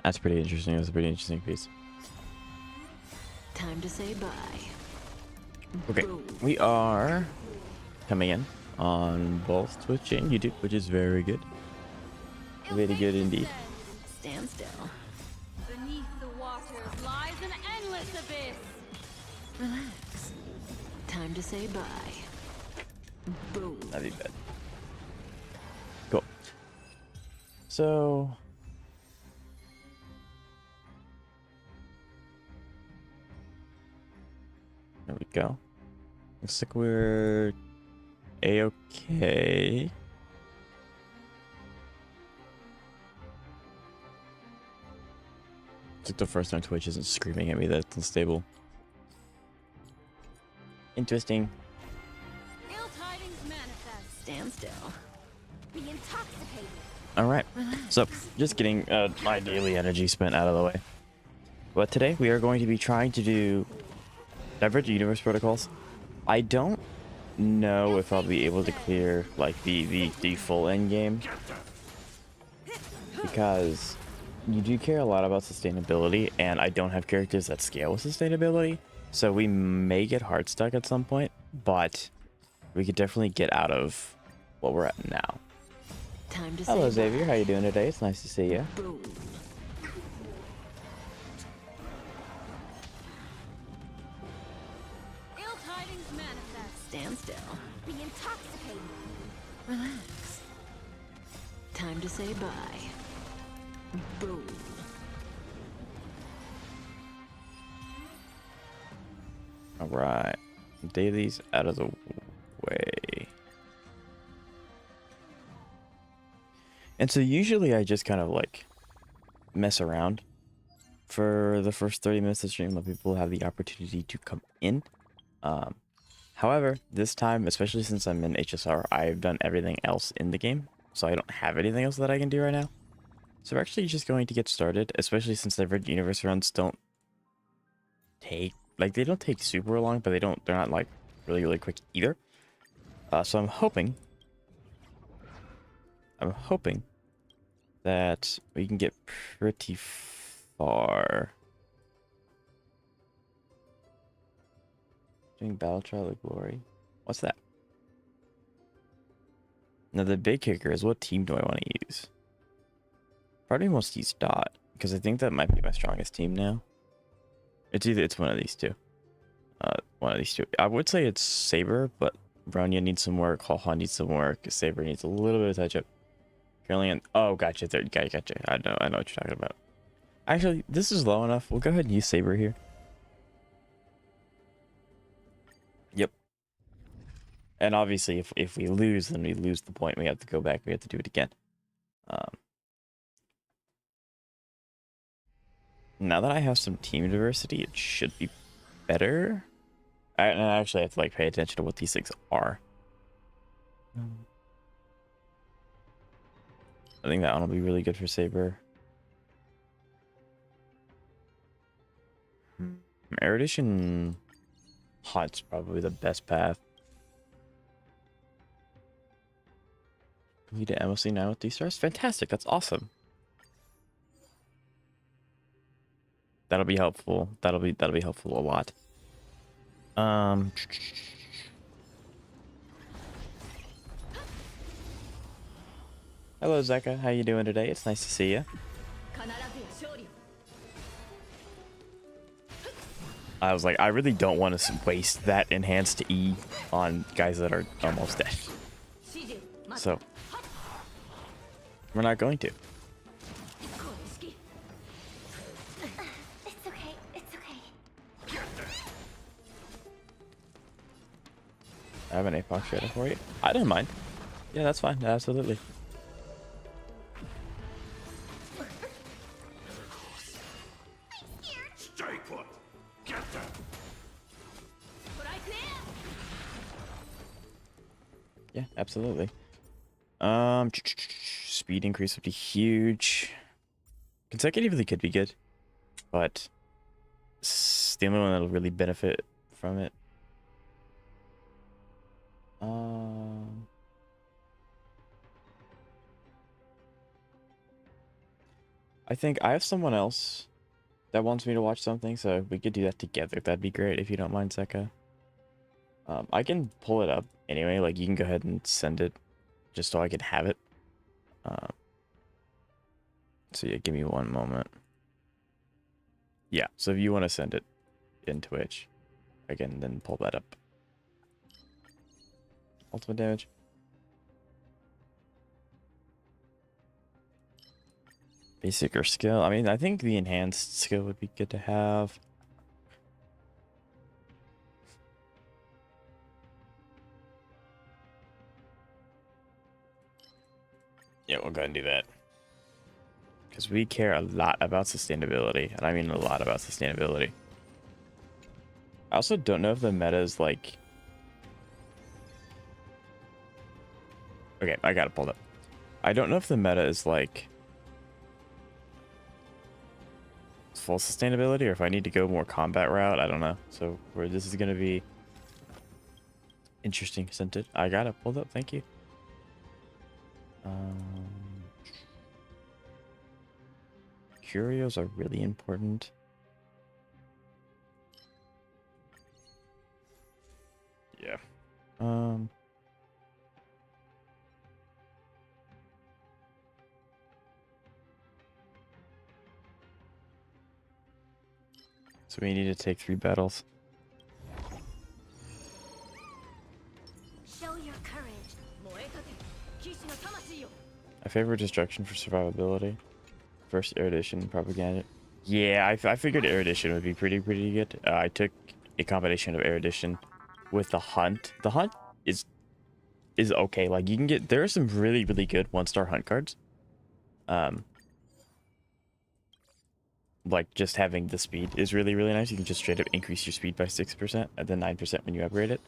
That's pretty interesting. That's a pretty interesting piece. Time to say bye. Okay, we are coming in on both Twitch and YouTube, which is very good. Very good indeed. Stand still. Beneath the waters lies an endless abyss. Relax. Time to say bye. Boom. That'd be bad. Cool. So there we go. Looks like we're a-okay. It's like the first time Twitch isn't screaming at me that it's unstable. Interesting. Ill tidings manifest. Stand still. Be intoxicated. All right. So just getting my daily energy spent out of the way. But today we are going to be trying to do Divergent Universe Protocols. I don't know if I'll be able to clear like the full end game, because you do care a lot about sustainability, and I don't have characters that scale with sustainability, so we may get hard stuck at some point, but we could definitely get out of what we're at now. Time to Hello say Xavier, how you doing today? It's nice to see you. boom. Ill tidings manifest. Stand still. Be intoxicated. Relax. Time to say bye. Boom. All right, dailies out of the way. And so usually I just kind of like mess around for the first 30 minutes of the stream, let people have the opportunity to come in. However, this time, especially since I'm in HSR, I've done everything else in the game, so I don't have anything else that I can do right now. So we're actually just going to get started, especially since the Divergent Universe runs don't take, like, they don't take super long, but they're not like really quick either. So I'm hoping that we can get pretty far. Doing Battle Trial of Glory. What's that? Now the big kicker is, what team do I want to use? Part of me wants to use Dot, because I think that might be my strongest team now. It's one of these two. One of these two. I would say it's Saber, but Bronya needs some work. Haha needs some work. Saber needs a little bit of touch up. Currently, oh, gotcha. Gotcha. I know what you're talking about. Actually, this is low enough. We'll go ahead and use Saber here. Yep. And obviously, if we lose, then we lose the point. We have to go back. We have to do it again. Now that I have some team diversity, it should be better. I actually have to like pay attention to what these things are. I think that one will be really good for Saber. Erudition Hot's probably the best path. Complete MLC now with 3 stars. Fantastic. That's awesome. That'll be helpful. That'll be helpful a lot. Hello Zeka, how you doing today? It's nice to see you. I was like, I really don't want to waste that enhanced E on guys that are almost dead. So we're not going to. I have an Apox shadow for you. I don't mind. Yeah, that's fine. Absolutely. Stay put. Get them. Yeah, absolutely. Speed increase would be huge. Consecutively could be good, but it's the only one that'll really benefit from it. I think I have someone else that wants me to watch something, so we could do that together. That'd be great if you don't mind, Zeka. I can pull it up anyway. Like, you can go ahead and send it just so I can have it. So yeah, give me one moment. Yeah, so if you want to send it in Twitch, I can then pull that up. Ultimate damage. Basic or skill. I mean, I think the enhanced skill would be good to have. Yeah, we'll go ahead and do that. Because we care a lot about sustainability. And I mean a lot about sustainability. I also don't know if the meta is like... Okay, I got it pulled up. I don't know if the meta is like... full sustainability, or if I need to go more combat route. I don't know. So where this is going to be... interesting, isn't it? I got it pulled up, thank you. Curios are really important. Yeah. So we need to take 3 battles. Show your courage. I favor destruction for survivability. First erudition propaganda. Yeah, I figured erudition would be pretty good. I took a combination of erudition with the hunt. The hunt is okay. Like, you can get, there are some really good 1-star hunt cards. Like, just having the speed is really nice. You can just straight up increase your speed by 6% and then 9% when you upgrade it.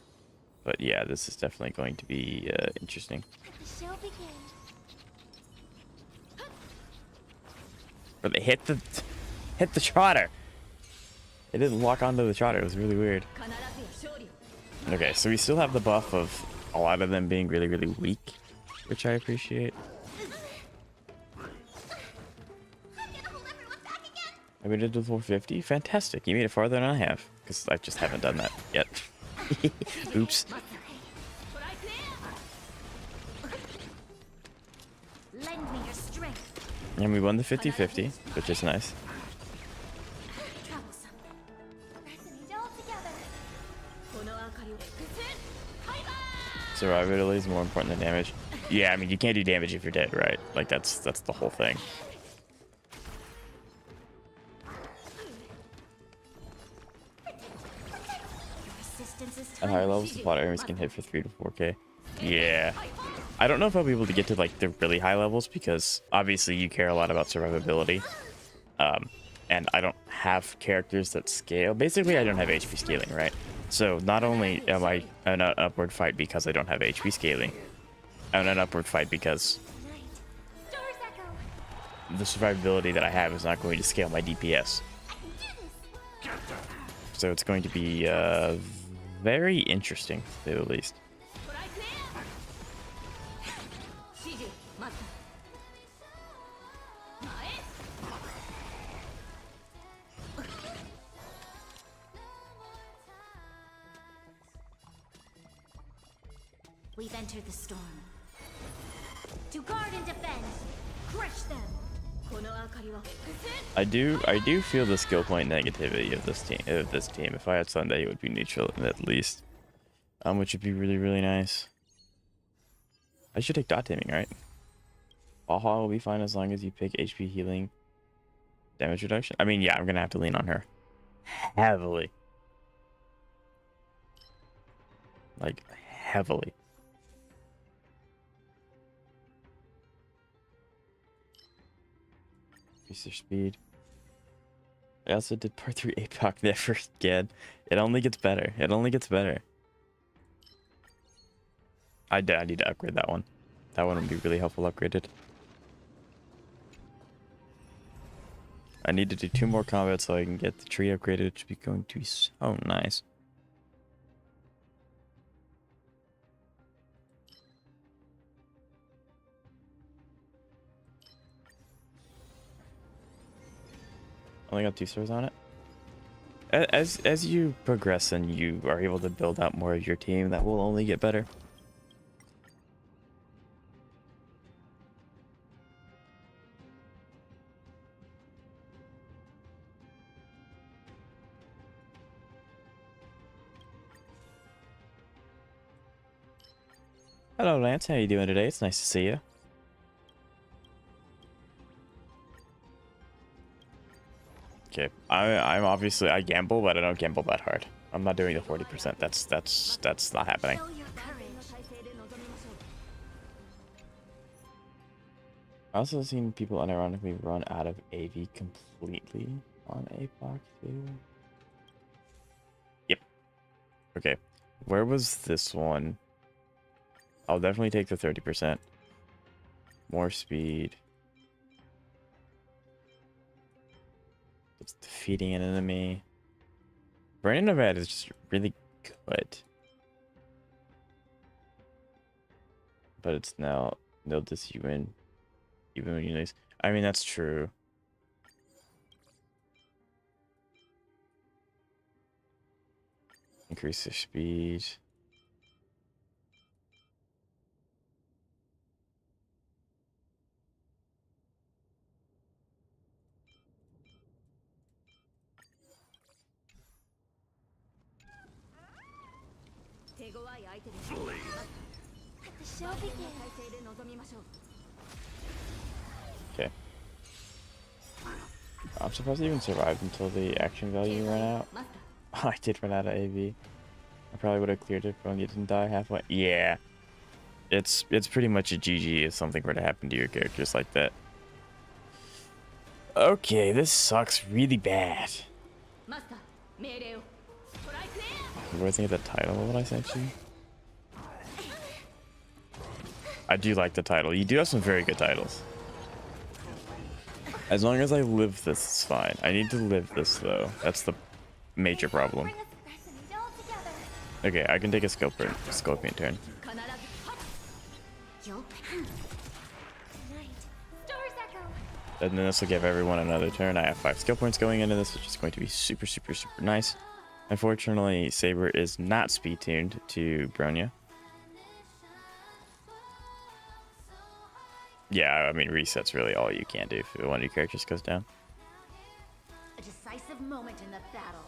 But yeah, this is definitely going to be interesting. The show begins. But they hit the trotter. It didn't lock onto the trotter. It was really weird. Okay, so we still have the buff of a lot of them being really weak, which I appreciate. I made it to 450. Fantastic. You made it farther than I have, because I just haven't done that yet. Oops. Lend me your strength. And we won the 50-50, which is nice. Troublesome. Let's need all together. Survivability is more important than damage. Yeah, I mean, you can't do damage if you're dead, right? Like, that's the whole thing. At higher levels, the plot areas can hit for 3 to 4k. Yeah. I don't know if I'll be able to get to, like, the really high levels, because obviously you care a lot about survivability. And I don't have characters that scale. Basically, I don't have HP scaling, right? So not only am I in an upward fight because I don't have HP scaling, I'm in an upward fight because the survivability that I have is not going to scale my DPS. So it's going to be very interesting, to say the least. We've entered the storm. To guard and defend. Crush them. I do feel the skill point negativity of this team. If I had Sunday, it would be neutral at least, which would be really nice. I should take dot taming, right? Baja will be fine as long as you pick HP healing, damage reduction. I mean, yeah, I'm gonna have to lean on her heavily, like heavily. Increase their speed. I also did part 3 APOC never again. It only gets better. It only gets better. I need to upgrade that one. That one would be really helpful upgraded. I need to do 2 more combats so I can get the tree upgraded, which would be going to be so nice. Only got 2 stars on it. As you progress and you are able to build out more of your team, that will only get better. Hello, Lance. How you doing today? It's nice to see you. Okay, I'm obviously I gamble, but I don't gamble that hard. I'm not doing the 40%. That's not happening. Show your courage. I also seen people unironically run out of AV completely on APOC too. Yep. Okay. Where was this one? I'll definitely take the 30%. More speed. It's defeating an enemy. Burning Novad is just really good. But it's now they'll dis you in even when you lose. I mean, that's true. Increase their speed. Let the show begin. Okay. I'm surprised I even survived until the action value ran out. I did run out of AV. I probably would have cleared it, but you didn't die halfway. Yeah. It's pretty much a GG if something were to happen to your characters like that. Okay, this sucks really bad. What do I think of the title of what I sent you? I do like the title. You do have some very good titles. As long as I live this, it's fine. I need to live this, though. That's the major problem. Bring us fascinate all together. Okay, I can take a Scorpion turn. Yo. Tonight. Stars echo. And then this will give everyone another turn. I have 5 skill points going into this, which is going to be super, super, super nice. Unfortunately, Saber is not speed tuned to Bronya. Yeah, I mean, reset's really all you can do if one of your characters goes down. A decisive moment in the battle.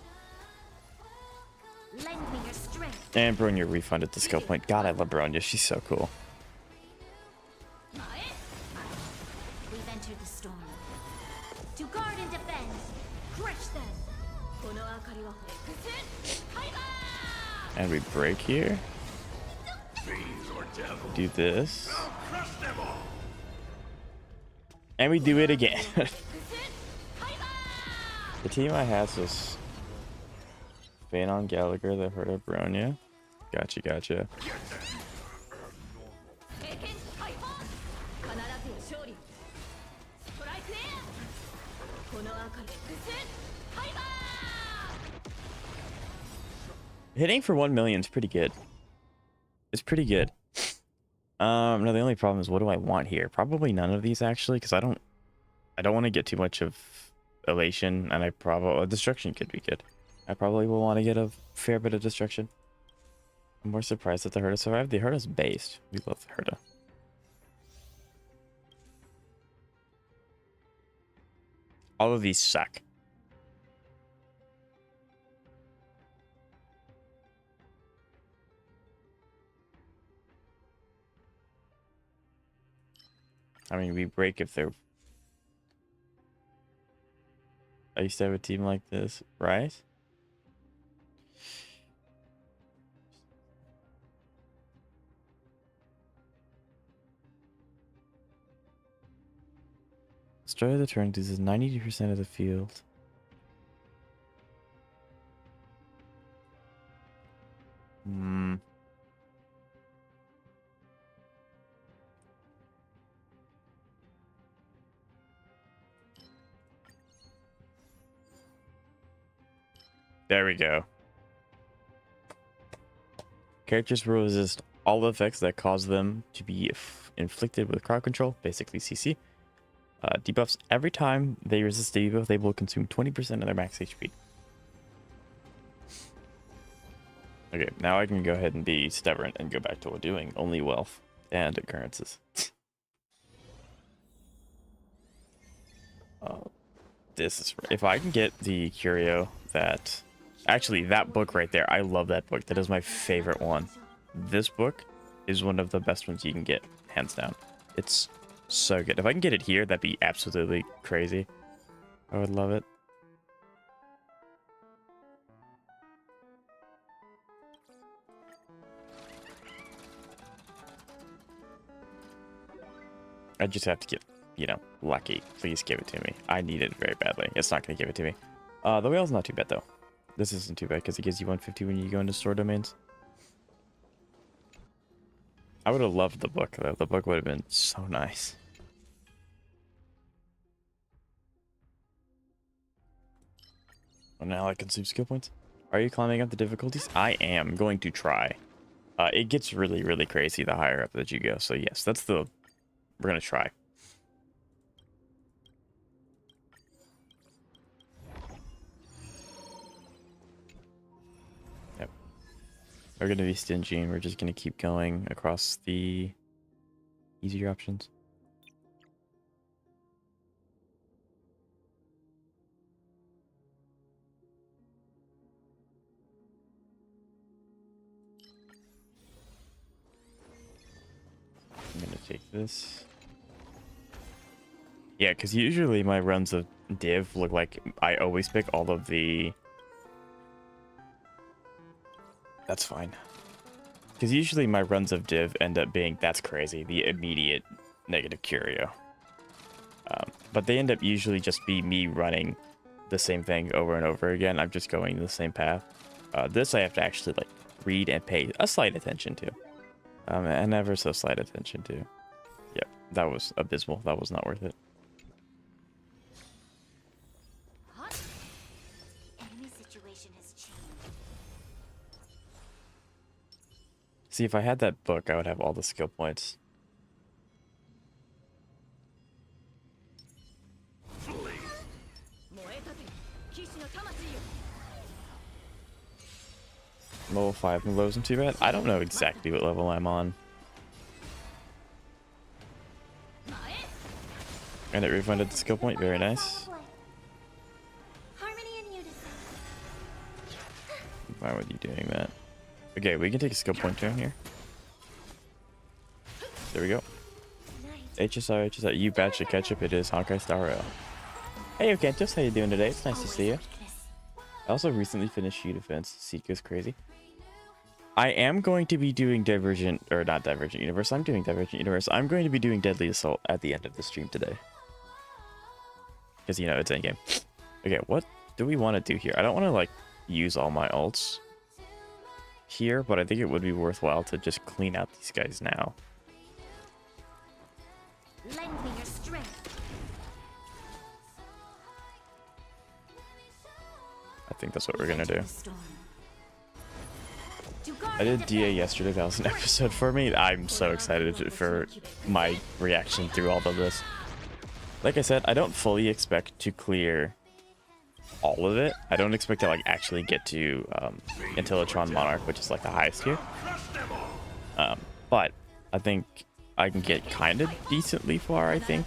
Lend me your strength. And Bronya refunded the skill point. God, I love Bronya. She's so cool. We've entered the storm. To guard and defend. Crush them. And we break here. Fiends or devils. Do this. I'll crush them all. And we do it again. The team I have is Phanon, Gallagher, the Herd of Bronya. Gotcha. Hitting for 1 million is pretty good. It's pretty good. No, the only problem is what do I want here? Probably none of these actually, because I don't want to get too much of elation, and I probably destruction could be good. I probably will want to get a fair bit of destruction. I'm more surprised that the Herda survived. The Herda's based. We love the Herda. All of these suck. I mean, we break if they're... I used to have a team like this, right? Start of the turn uses 90% of the field. There we go. Characters will resist all effects that cause them to be inflicted with crowd control, basically CC. Debuffs, every time they resist a debuff, they will consume 20% of their max HP. Okay, now I can go ahead and be stubborn and go back to doing only wealth and occurrences. This is, if I can get the curio that, actually that book right there, I love that book. That is my favorite one. This book is one of the best ones you can get, hands down. It's so good. If I can get it here, that'd be absolutely crazy. I would love it. I just have to get, you know, lucky. Please give it to me. I need it very badly. It's not going to give it to me. The whale's not too bad, though. This isn't too bad because it gives you 150 when you go into store domains. I would have loved the book, though. The book would have been so nice. Oh, now I consume skill points. Are you climbing up the difficulties? I am going to try. It gets really, really crazy the higher up that you go. So yes, that's the... We're going to try. Yep. We're going to be stingy and we're just going to keep going across the easier options. I'm going to take this. Yeah, because usually my runs of div look like I always pick all of the... That's fine. Because usually my runs of div end up being, that's crazy, the immediate negative curio. But they end up usually just be me running the same thing over and over again. I'm just going the same path. This I have to actually like read and pay a slight attention to. And ever so slight attention to. Yep, that was abysmal. That was not worth it. See, if I had that book, I would have all the skill points. Level 5 and isn't too bad. I don't know exactly what level I'm on. And it refunded the skill point. Very nice. Why would you doing that? Okay, we can take a skill point down here. There we go. HSR, HSR. You batch of ketchup. It is Honkai Star Rail. Hey, Okentos, how you doing today? It's nice to see you. I also recently finished U Defense. Seed goes crazy. I am going to be doing Divergent, or not Divergent Universe. I'm doing Divergent Universe. I'm going to be doing Deadly Assault at the end of the stream today. Because, you know, it's endgame. Okay, what do we want to do here? I don't want to, like, use all my ults here, but I think it would be worthwhile to just clean out these guys now. Lend me your strength. I think that's what we're gonna do. I did DA yesterday. That was an episode for me. I'm so excited for my reaction through all of this. Like I said, I don't fully expect to clear all of it. I don't expect to like actually get to Intellatron Monarch, which is like the highest here. But I think I can get kind of decently far, I think.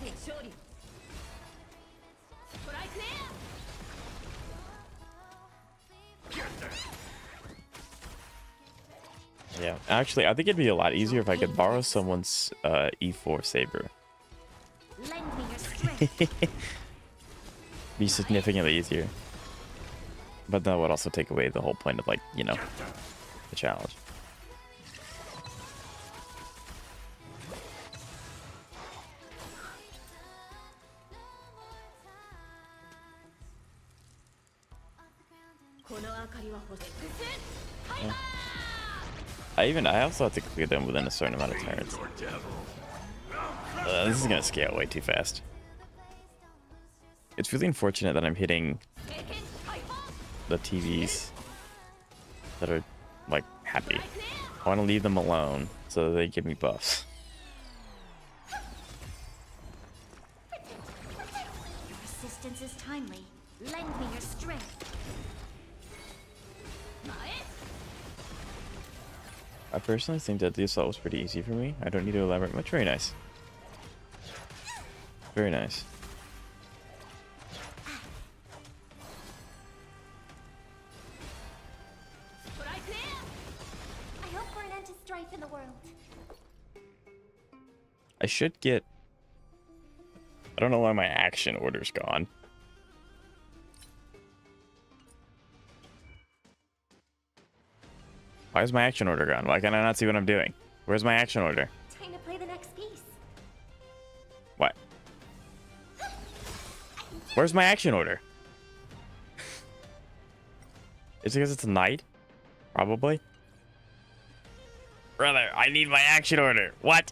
Yeah, actually, I think it'd be a lot easier if I could borrow someone's E4 saber. Lend me your strength. Be significantly easier. But that would also take away the whole point of, like, you know, the challenge. Yeah. I also have to clear them within a certain amount of turns. This is gonna scale way too fast. It's really unfortunate that I'm hitting the TVs that are like happy. I want to leave them alone so that they give me buffs. resistance is timely. Lend me your strength. I personally think that the assault was pretty easy for me. I don't need to elaborate much. Very nice. Very nice. I hope for an end to strife in the world. I should get... I don't know why my action order's gone. Why is my action order gone? Why can I not see what I'm doing? Where's my action order? Time to play the next piece. What? Where's my action order? Is it because it's a knight? Probably. Brother, I need my action order. What?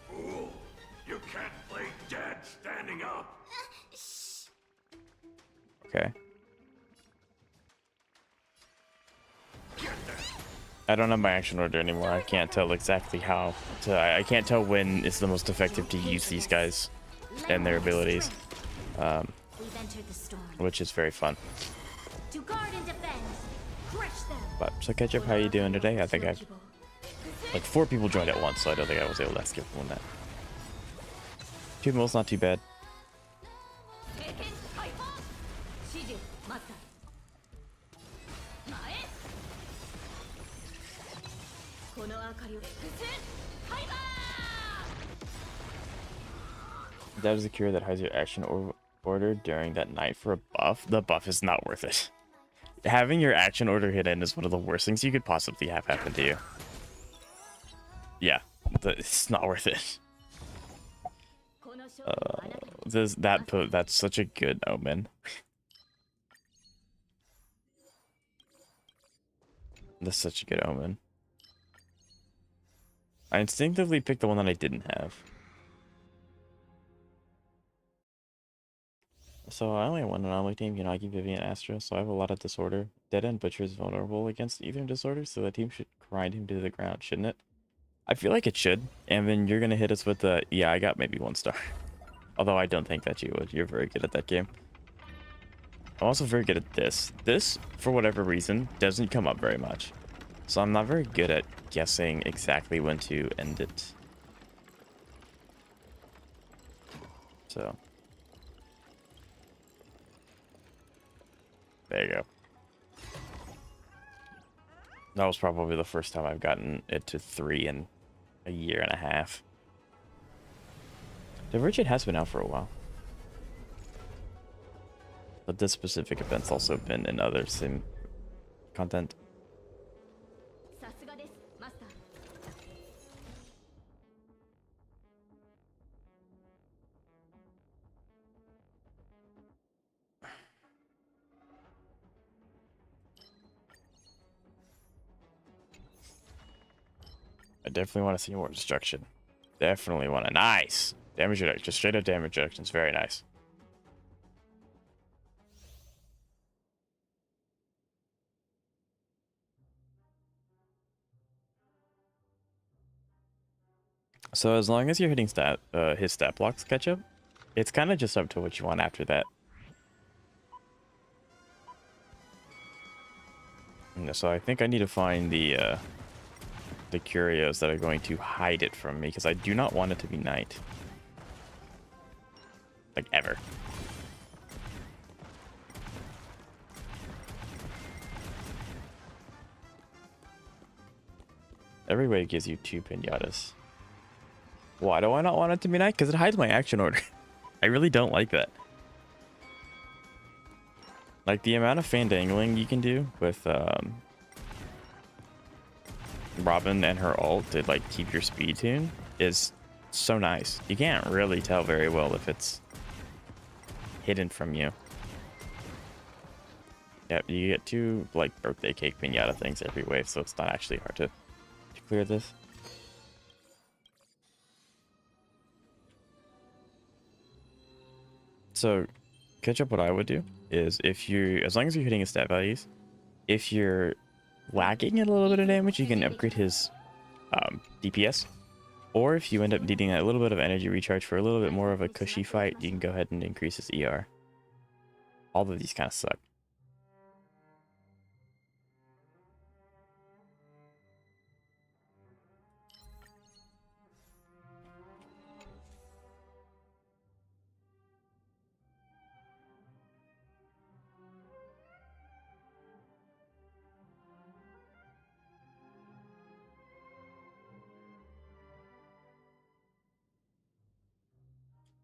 Fool! You can't play dead standing up! Okay. Get that! I don't have my action order anymore. I can't tell exactly how to... I can't tell when it's the most effective to use these guys and their abilities. We've entered the storm. Which is very fun. To guard and defend. Crush them. But, so Ketchup, how you doing today? I think I've... Like 4 people joined at once, so I don't think I was able to skip one that. 2 mils, not too bad. That is a cure that has your action order during that night for a buff. The buff is not worth it. Having your action order hidden is one of the worst things you could possibly have happen to you. Yeah, it's not worth it. That's such a good omen. That's such a good omen. I instinctively picked the one that I didn't have. So I only have one anomaly team, Unagi, Vivian, Astra, so I have a lot of disorder. Dead End Butcher is vulnerable against either disorder, so the team should grind him to the ground, shouldn't it? I feel like it should. And then you're gonna hit us with the... Yeah, I got maybe 1 star. Although I don't think that you would. You're very good at that game. I'm also very good at this. This, for whatever reason, doesn't come up very much. So I'm not very good at guessing exactly when to end it. So... There you go. That was probably the first time I've gotten it to 3 in a year and a half. Divergent has been out for a while. But this specific event's also been in other sim content. I definitely want to see more destruction. Definitely want to. Nice! Damage reduction. Just straight up damage reduction. It's very nice. So as long as you're hitting his stat blocks, Ketchup, it's kind of just up to what you want after that. So I think I need to find the curios that are going to hide it from me, because I do not want it to be night. Like, ever. Every wave gives you 2 pinatas. Why do I not want it to be night? Because it hides my action order. I really don't like that. Like, the amount of fandangling you can do with Robin and her ult to like keep your speed tune is so nice. You can't really tell very well if it's hidden from you. Yep, you get 2 like birthday cake pinata things every wave, so it's not actually hard to clear this. So, Ketchup, what I would do is if you, as long as you're hitting his stat values, if you're lacking in a little bit of damage, you can upgrade his DPS. Or if you end up needing a little bit of energy recharge for a little bit more of a cushy fight, you can go ahead and increase his ER. All of these kind of suck.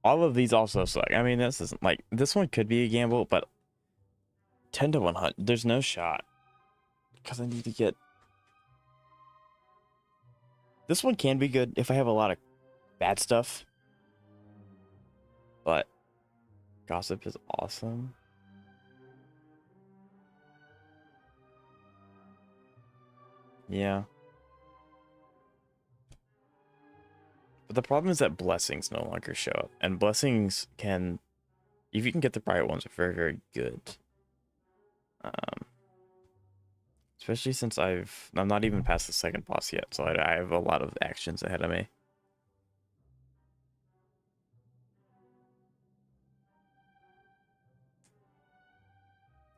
All of these also suck. I mean, this isn't like, this one could be a gamble, but 10 to 100, there's no shot. Because I need to get... This one can be good if I have a lot of bad stuff. But Gossip is awesome. Yeah. But the problem is that blessings no longer show up. And blessings can, if you can get the right ones, are very, very good. Especially since I'm not even past the second boss yet, so I have a lot of actions ahead of me.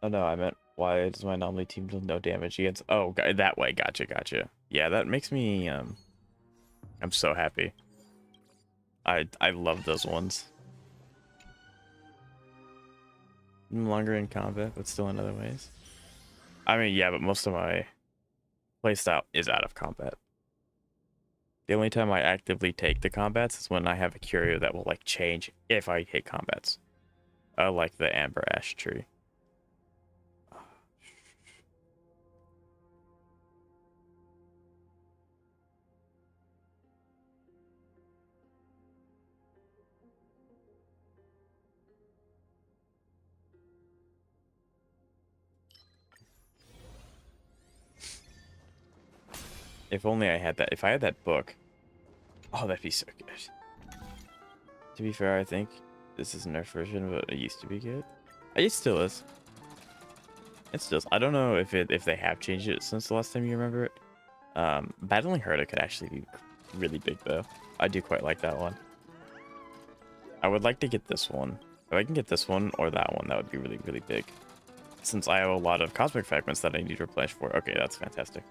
Oh no, I meant, why does my anomaly team do no damage against... Oh, that way, gotcha. Yeah, that makes me, I'm so happy. I love those ones. No longer in combat, but still in other ways. I mean, yeah, but most of my playstyle is out of combat. The only time I actively take the combats is when I have a curio that will, like, change if I hit combats. Like the Amber Ash Tree. If only I had that. If I had that book. Oh, that'd be so good. To be fair, I think this is a nerf version, but it used to be good. It still is. It still is. I don't know if they have changed it since the last time you remember it. Battling Herta could actually be really big, though. I do quite like that one. I would like to get this one. If I can get this one or that one, that would be really, really big. Since I have a lot of cosmic fragments that I need to replenish for. Okay, that's fantastic.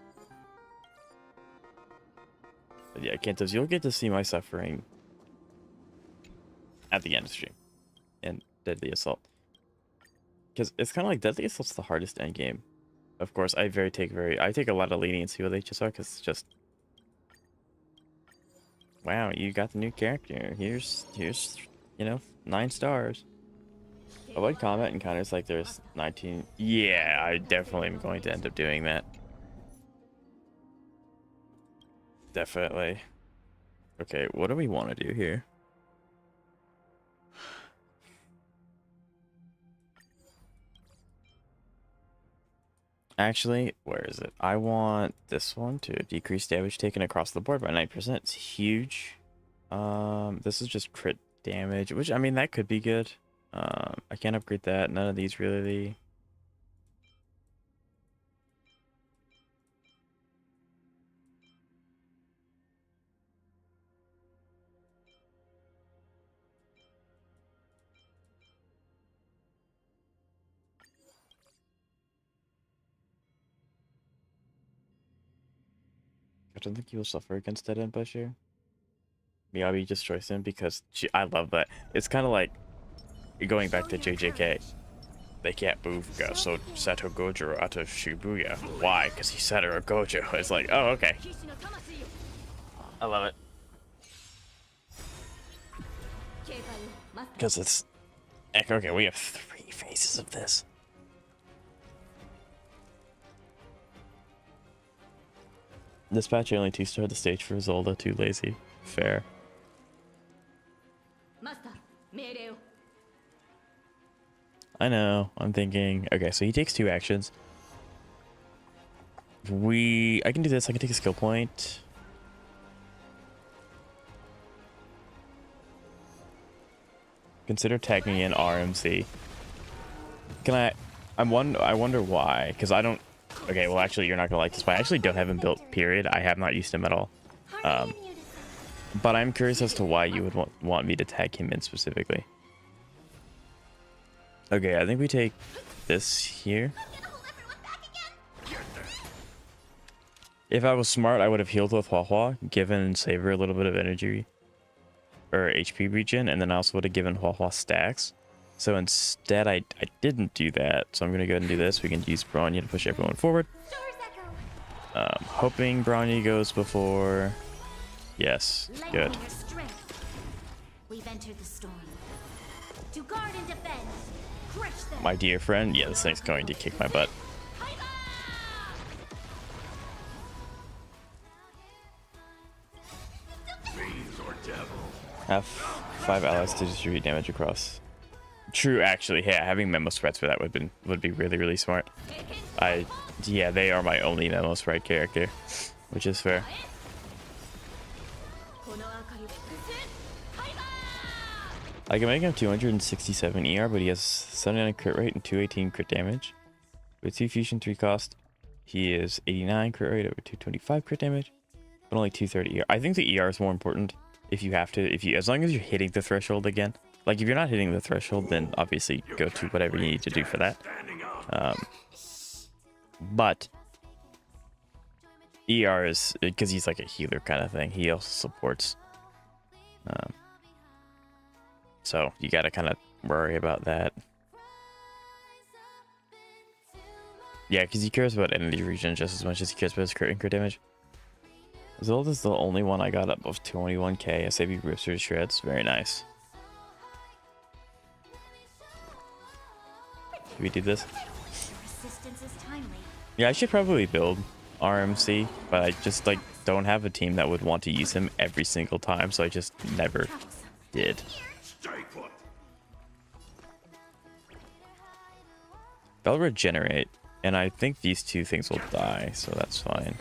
But yeah, Kantos, you'll get to see my suffering at the end of the stream in Deadly Assault. Because it's kind of like Deadly Assault's the hardest end game. Of course, I take a lot of leniency with HSR because it's just... Wow, you got the new character. Here's you know, 9 stars. Avoid combat encounters like there's 19. Yeah, I definitely am going to end up doing that. Definitely. Okay, what do we want to do here? Actually, where is it? I want this one to decrease damage taken across the board by 9%. It's huge. This is just crit damage, which, I mean, that could be good. I can't upgrade that. None of these really. I don't think you will suffer against Dead End Bashir. Miyabi destroys him because I love that. It's kind of like going back to JJK. They can't move so Sato Gojo out of Shibuya. Why? Because he's Satoru Gojo. It's like, oh, okay. I love it. Because it's... Okay, we have 3 phases of this. Dispatch only 2-star the stage for Zolda, too lazy. Fair. I know, I'm thinking, okay, so he takes 2 actions. I can do this, I can take a skill point. Consider tagging in RMC. I wonder why, because I don't... Okay, well actually you're not gonna like this, but I actually don't have him built, period. I have not used him at all. But I'm curious as to why you would want me to tag him in specifically. Okay, I think we take this here. If I was smart, I would have healed with Hua Hua, given Saber a little bit of energy or HP regen, and then I also would have given Hua Hua stacks. So instead, I didn't do that. So I'm going to go ahead and do this. We can use Bronya to push everyone forward. Hoping Bronya goes before. Yes, good. We've entered the storm. To guard and defend. Crush them. My dear friend, yeah, this thing's going to kick my butt. Have 5 allies to distribute damage across. True, actually, yeah, having memo spreads for that would be really smart. Yeah, they are my only memo spread character, which is fair. I can make him 267 ER, but he has 79 crit rate and 218 crit damage. With 2 fusion, 3 cost, he is 89 crit rate over 225 crit damage, but only 230 ER. I think the ER is more important if you have to, as long as you're hitting the threshold again. Like, if you're not hitting the threshold, then obviously go to whatever you need to do for that. But ER is, because he's like a healer kind of thing, he also supports. So you got to kind of worry about that. Yeah, because he cares about energy regen just as much as he cares about his crit and crit damage. Zelda's is the only one I got up of 21k. SAB rips her to shreds. Very nice. Can we do this? Yeah, I should probably build RMC, but I just like don't have a team that would want to use him every single time, so I just never did. They'll regenerate, and I think these two things will die, so that's fine.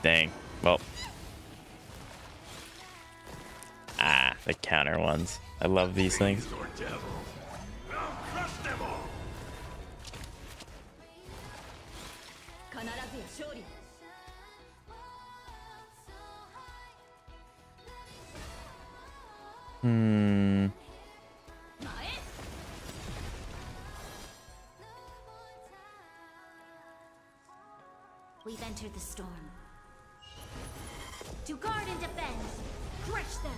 Dang. Well. Ah, the counter ones. I love these things. We've entered the storm. To guard and defend. Crush them.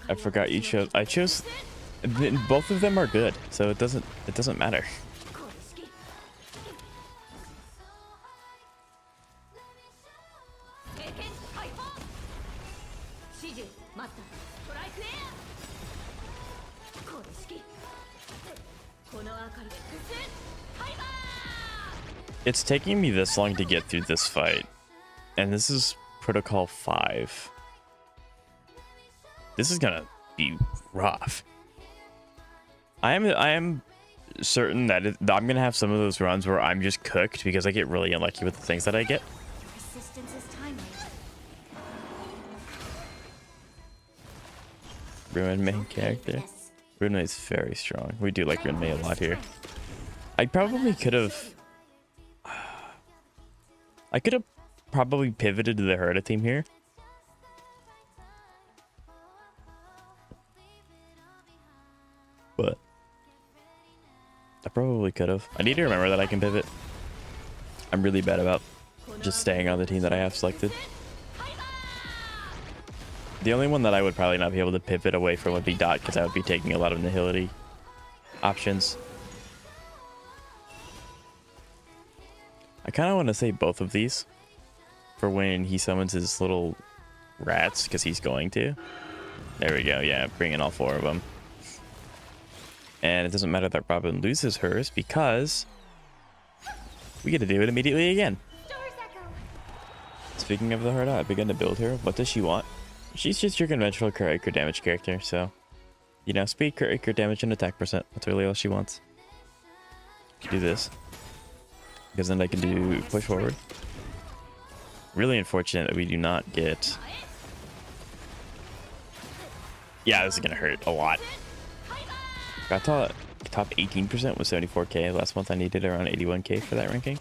I forgot you chose. I chose. Both of them are good, so it doesn't matter. It's taking me this long to get through this fight, and this is Protocol 5. This is gonna be rough. I am certain that I'm gonna have some of those runs where I'm just cooked because I get really unlucky with the things that I get. Ruin main character. Ruin is very strong. We do like Ruin a lot here. I probably could have. I could have probably pivoted to the Herda team here. But I probably could have. I need to remember that I can pivot. I'm really bad about just staying on the team that I have selected. The only one that I would probably not be able to pivot away from would be Dot, because I would be taking a lot of nihility options. I kind of want to save both of these for when he summons his little rats, because he's going to. There we go. Yeah, bring in all 4 of them. And it doesn't matter that Robin loses hers, because we get to do it immediately again. Speaking of the Herda, I've begun to build her. What does she want? She's just your conventional crit damage character, so, you know, speed, crit damage, and attack percent. That's really all she wants. Do this, because then I can do push forward. Really unfortunate that we do not get. Yeah, this is gonna hurt a lot. I thought top 18% was 74k. Last month I needed around 81k for that ranking.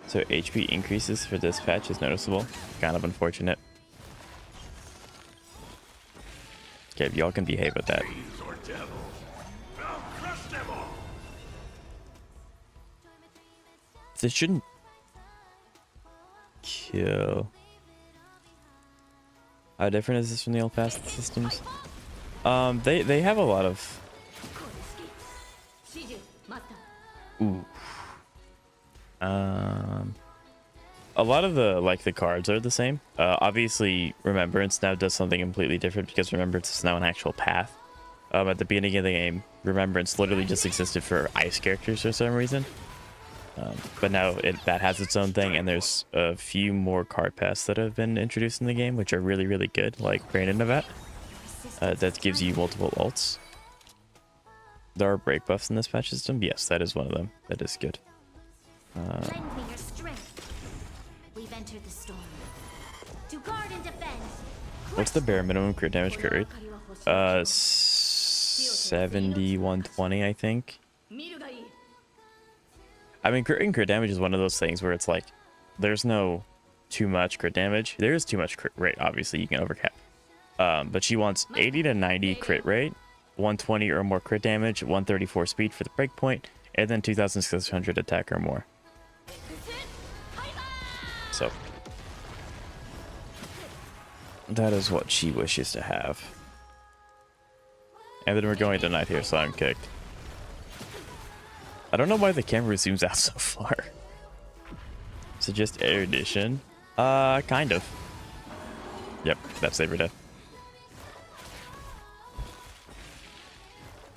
So HP increases for this patch is noticeable. Kind of unfortunate. Okay, y'all can behave with that. Fiends or devils, I'll crush them all. This shouldn't kill. How different is this from the old past systems? They have a lot of. Ooh. A lot of the cards are the same. Obviously, Remembrance now does something completely different because Remembrance is now an actual path. At the beginning of the game, Remembrance literally just existed for ice characters for some reason. But now that has its own thing, and there's a few more card paths that have been introduced in the game, which are really, really good, like Brandon Navat. That gives you multiple ults. There are break buffs in this patch system. Yes, that is one of them. That is good. Lend me your strength. We've entered the storm. To guard and defend. What's the bare minimum crit damage crit rate? 7120, I think. I mean, crit damage is one of those things where it's like, there's no too much crit damage. There is too much crit rate, obviously, you can overcap. But she wants 80 to 90 crit rate, 120 or more crit damage, 134 speed for the breakpoint, and then 2600 attack or more. So, that is what she wishes to have. And then we're going to night here, so I'm kicked. I don't know why the camera zooms out so far. So just erudition. Kind of. Yep, that's Saber Death.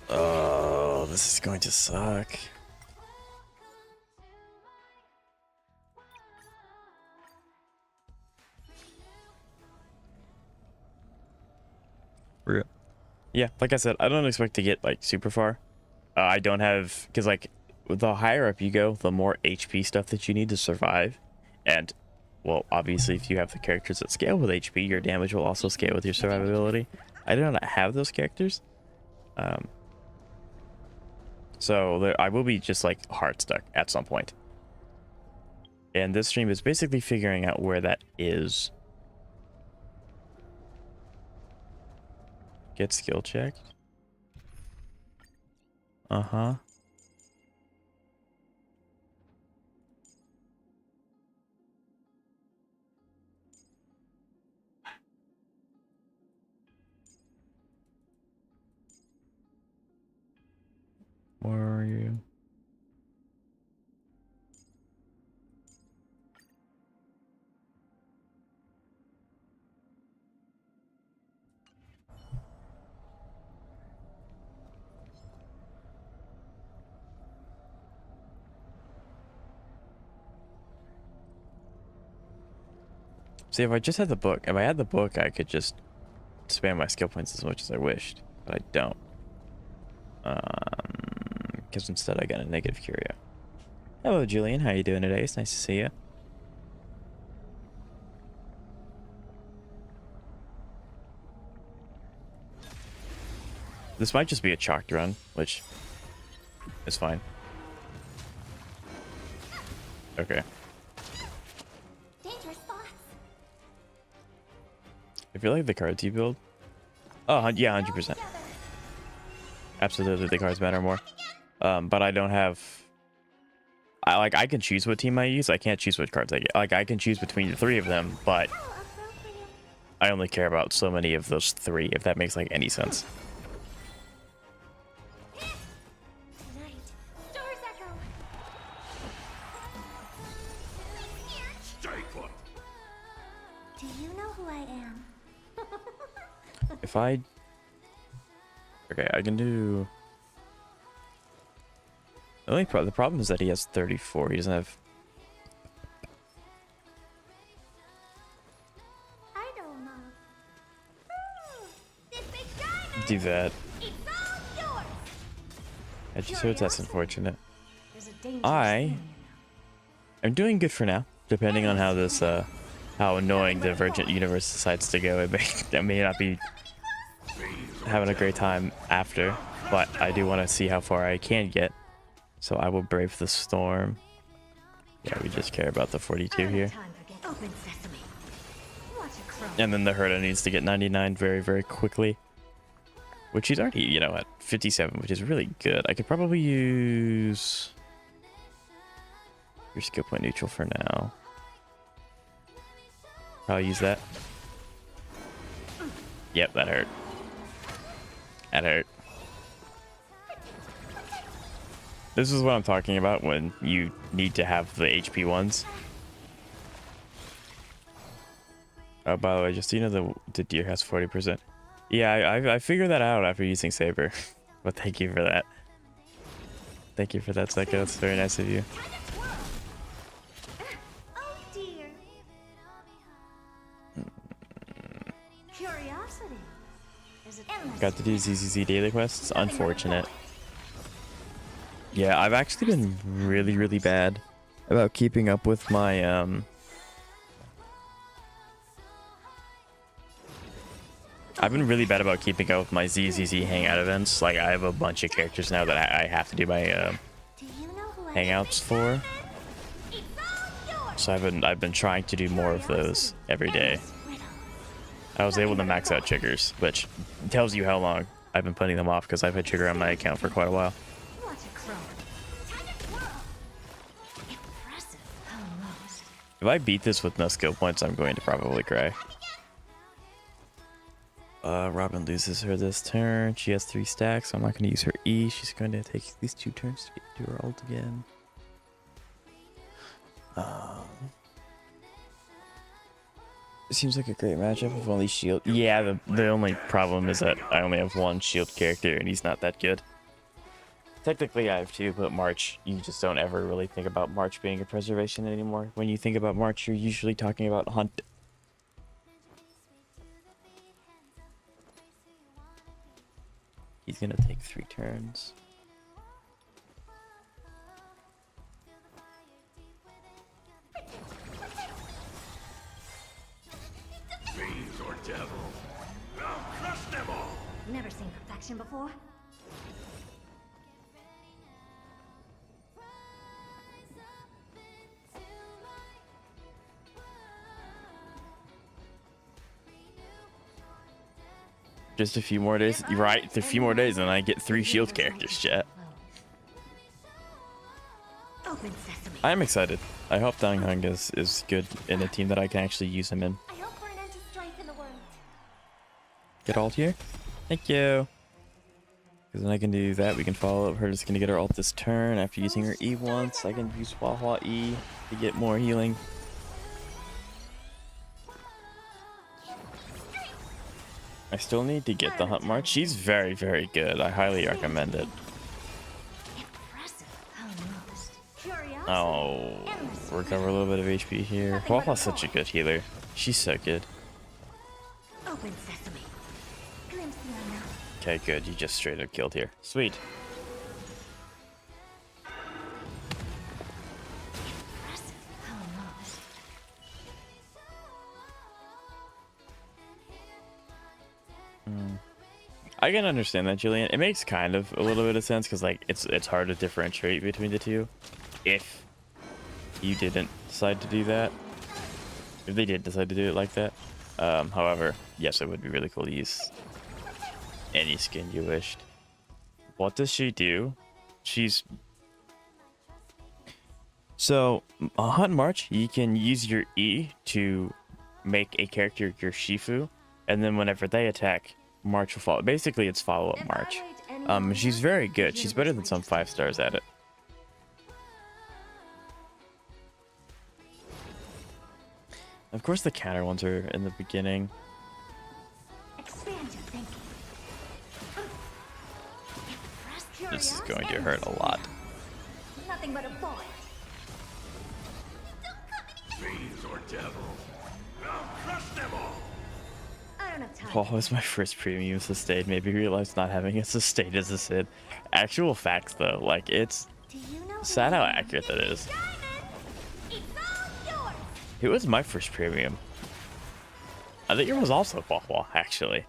Oh, this is going to suck. Yeah, like I said, I don't expect to get like super far. I don't have, because like the higher up you go, the more HP stuff that you need to survive. And well, obviously if you have the characters that scale with HP, your damage will also scale with your survivability. I do not have those characters. So I will be just like hard stuck at some point. And this stream is basically figuring out where that is. Get skill checked. Uh-huh. Where are you? See, if I just had the book, if I had the book, I could just spam my skill points as much as I wished, but I don't. Because instead I got a negative curio. Hello, Julian. How you doing today? It's nice to see you. This might just be a chalked run, which is fine. Okay. I feel like the cards you build. Oh, yeah, 100%. Absolutely, the cards matter more. But I don't have. I can choose what team I use. I can't choose what cards I get. Like I can choose between the three of them, but I only care about so many of those three. If that makes like any sense. Do you know who I am? If I... Okay, I can do... The problem is that he has 34. He doesn't have... I don't know. This big diamond! Do that. It's all yours! I just heard that's unfortunate. There's a dangerous I am doing good for now, depending on how this, how annoying Divergent Universe decides to go. I may not be having a great time after. but I do want to see how far I can get. So I will brave the storm. Yeah, we just care about the 42 here. Open sesame. Watch it crow. And then the Herda needs to get 99 very, very quickly. Which he's already, you know, at 57, which is really good. I could probably use your skill point neutral for now. Probably use that. Yep, that hurt. That hurt. This is what I'm talking about when you need to have the HP ones. Oh, by the way, just so you know, the deer has 40%. Yeah, I figured that out after using Saber. But thank you for that. Thank you for that, Psycho. That's very nice of you. Oh dear. Curiosity. Is it endless? Got to do ZZZ daily quests. Unfortunate. Yeah, I've actually been really, really bad about keeping up with my I've been really bad about keeping up with my ZZZ hangout events. Like, I have a bunch of characters now that I have to do my Do you know who I hangouts for. It's all yours. So I've been trying to do more of those every day. I was able to max out triggers, which tells you how long I've been putting them off because I've had trigger on my account for quite a while. Watch it crow. Time to twirl. Impressive. Almost. If I beat this with no skill points, I'm going to probably cry. Robin loses her this turn. She has 3 stacks, so I'm not going to use her E. She's going to take these 2 turns to get to her ult again. It seems like a great matchup with only shield. Yeah, the only problem is that I only have 1 shield character, and he's not that good. Technically, I have 2, but March, you just don't ever really think about March being a preservation anymore. When you think about March, you're usually talking about Hunt. He's gonna take 3 turns. Fiends or devils, I'll crush them all. Never seen perfection before. Just a few more days. You're right, a few more days, and I get 3 shield characters, chat. Open sesame. I am excited. I hope Dang Hung is good in a team that I can actually use him in. I hope for an end to strife in the world. Get ult here? Thank you. Because then I can do that. We can follow up. Her just going to get her ult this turn. After using her E once, I can use Hua E to get more healing. I still need to get the Hunt March. She's very, very good. I highly recommend it. Impressive. Almost. Curiosity. Oh, recover a little bit of HP here. Huahua's such a good healer. She's so good. Open sesame. Glimpse the unknown. Okay, good. You just straight up killed here. Sweet. Impressive. Almost. I can understand that, Julian. It makes kind of a little bit of sense because, like, it's hard to differentiate between the two. If you didn't decide to do that, if they did decide to do it like that. However, yes, it would be really cool to use any skin you wished. What does she do? So, Hunt March, you can use your E to make a character your Shifu, and then whenever they attack, March will follow. Basically, it's follow-up March. She's very good. She's better than some 5 stars at it. Of course, the counter ones are in the beginning. Expand your thinking. Impressive. This is going to hurt a lot. Nothing but a boy. Fiends or devils, I'll crush them all. I don't have time. What was my first premium sustain? Maybe realized not having a sustain as a Sid. Actual facts, though. Like, it's Do you know sad who how I am? accurate that is. Diamond! It's all yours! It was my first premium. I think it was also Huahua, actually.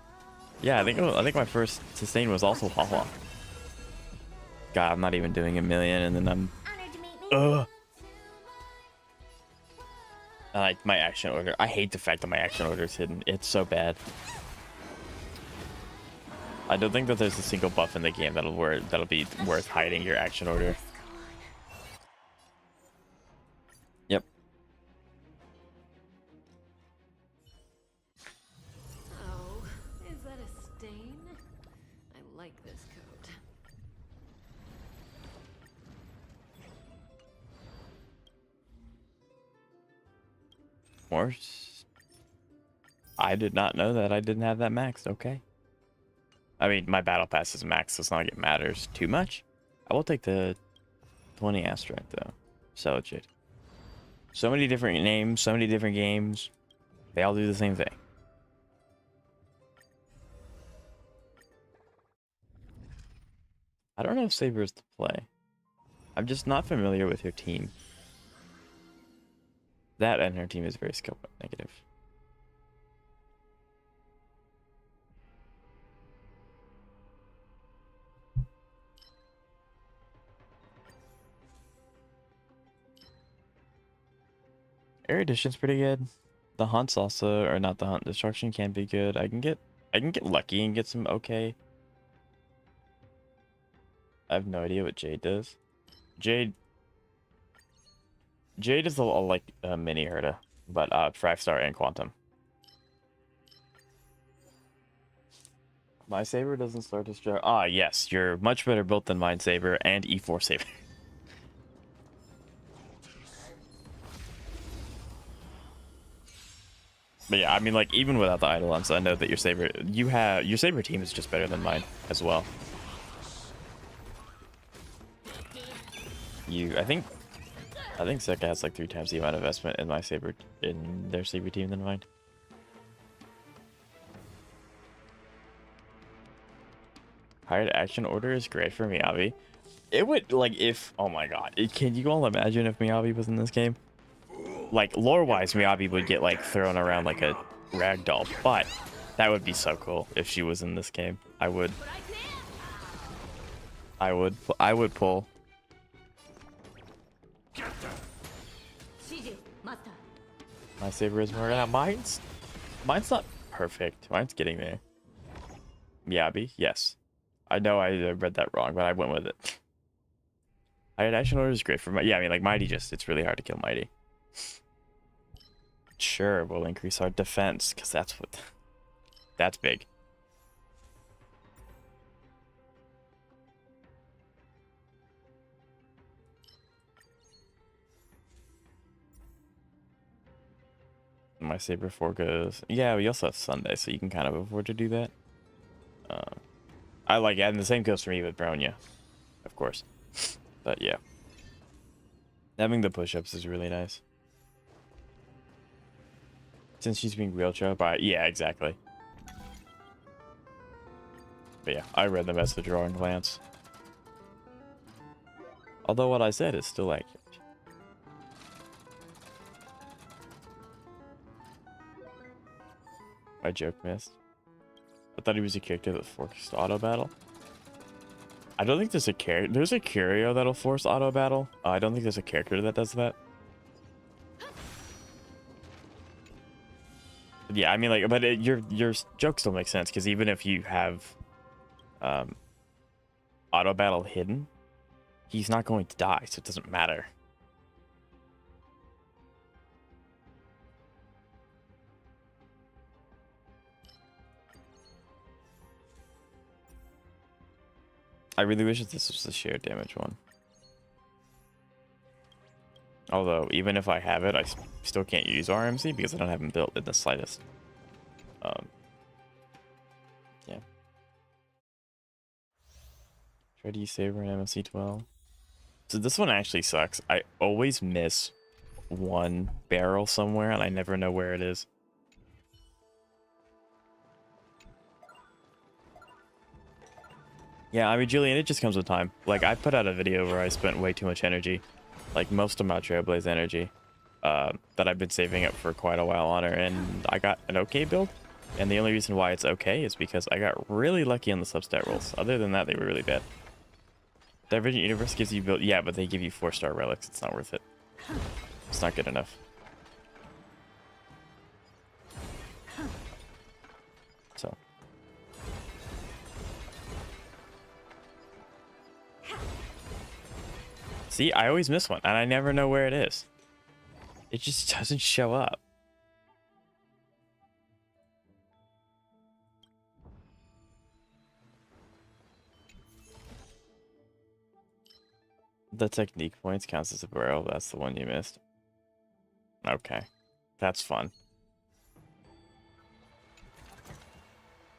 Yeah, I think my first sustain was also Huahua. God, I'm not even doing a million, and then I'm Honored to meet me. ugh. Like my action order. I hate the fact that my action order is hidden. It's so bad. I don't think that there's a single buff in the game that'll be worth hiding your action order. Yep. Oh, is that a stain? I like this coat. I did not know that I didn't have that maxed. Okay. I mean, my battle pass is maxed, so it's not like it matters too much. I will take the 20 asteroid though. So legit. So many different names, so many different games. They all do the same thing. I don't know if Saber is to play. I'm just not familiar with her team. That and her team is very skill point negative. Erudition's pretty good. The hunts also, or not the hunt, destruction can be good. I can get lucky and get some okay. I have no idea what Jade does. Jade is like a mini Herda, but 5-star and Quantum. My Saber doesn't start to strike. Ah, yes, you're much better built than mine Saber and E4 Saber. But yeah, I mean, like, even without the Eidolons, I know that your Saber team is just better than mine as well. I think Seka has like 3 times the amount of investment in their Saber team than mine. Hired action order is great for Miyabi. It would, like, if, oh my god, can you all imagine if Miyabi was in this game? Like, lore-wise, Miyabi would get, like, thrown around like a ragdoll, but that would be so cool if she was in this game. I would pull. My Saber is more now. Mine's not perfect. Mine's getting there. Miyabi, yes. I know I read that wrong, but I went with it. Hired action order is great for yeah, I mean, like, Mighty it's really hard to kill Mighty. Sure, we'll increase our defense, because that's big. My Saber 4 goes. Yeah, we also have Sunday, so you can kind of afford to do that. I like it, and the same goes for me with Bronya, of course. But yeah, having the push-ups is really nice. Since she's being wheelchair, but yeah, exactly. But yeah, I read them as the drawing glance. Although what I said is still accurate. My joke missed. I thought he was a character that forced auto battle. I don't think there's a character. There's a curio that'll force auto battle. I don't think there's a character that does that. Yeah, I mean, like, but your joke still makes sense, because even if you have auto battle hidden, he's not going to die, so it doesn't matter. I really wish that this was the shared damage one. Although, even if I have it, I still can't use RMC because I don't have him built in the slightest. Yeah. Try to use Saber and MSC 12. So this one actually sucks. I always miss one barrel somewhere and I never know where it is. Yeah, I mean, Julian, it just comes with time. Like, I put out a video where I spent way too much energy. Like, most of my Trailblaze energy that I've been saving up for quite a while on her. And I got an okay build. And the only reason why it's okay is because I got really lucky on the substat rolls. Other than that, they were really bad. Divergent Universe gives you build. Yeah, but they give you 4-star relics. It's not worth it. It's not good enough. So. See, I always miss one, and I never know where it is. It just doesn't show up. The technique points counts as a barrel. That's the one you missed. Okay. That's fun.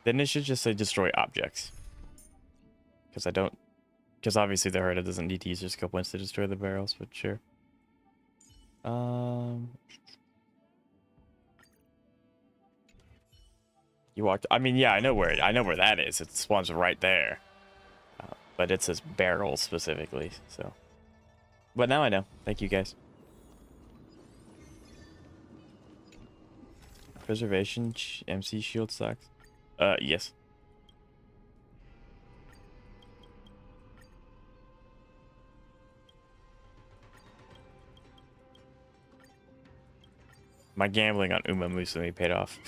Then it should just say destroy objects. Because I don't... Because obviously the Herda doesn't need to use your skill points to destroy the barrels, but sure. You walked... I mean, yeah, I know where that is. It spawns right there. But it says barrel specifically, so... But now I know. Thank you, guys. Preservation MC shield sucks. Yes. My gambling on Uma Musume paid off.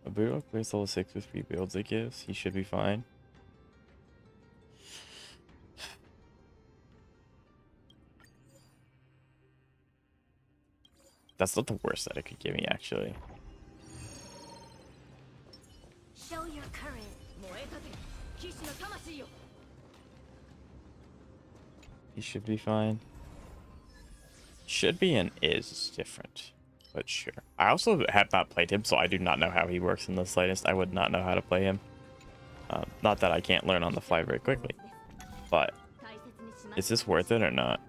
A Burok plays level 6 with 3 builds it gives. He should be fine. That's not the worst that it could give me, actually. Show your courage. He should be fine. Should be and is different, but sure. I also have not played him, so I do not know how he works in the slightest. I would not know how to play him. Not that I can't learn on the fly very quickly, but is this worth it or not?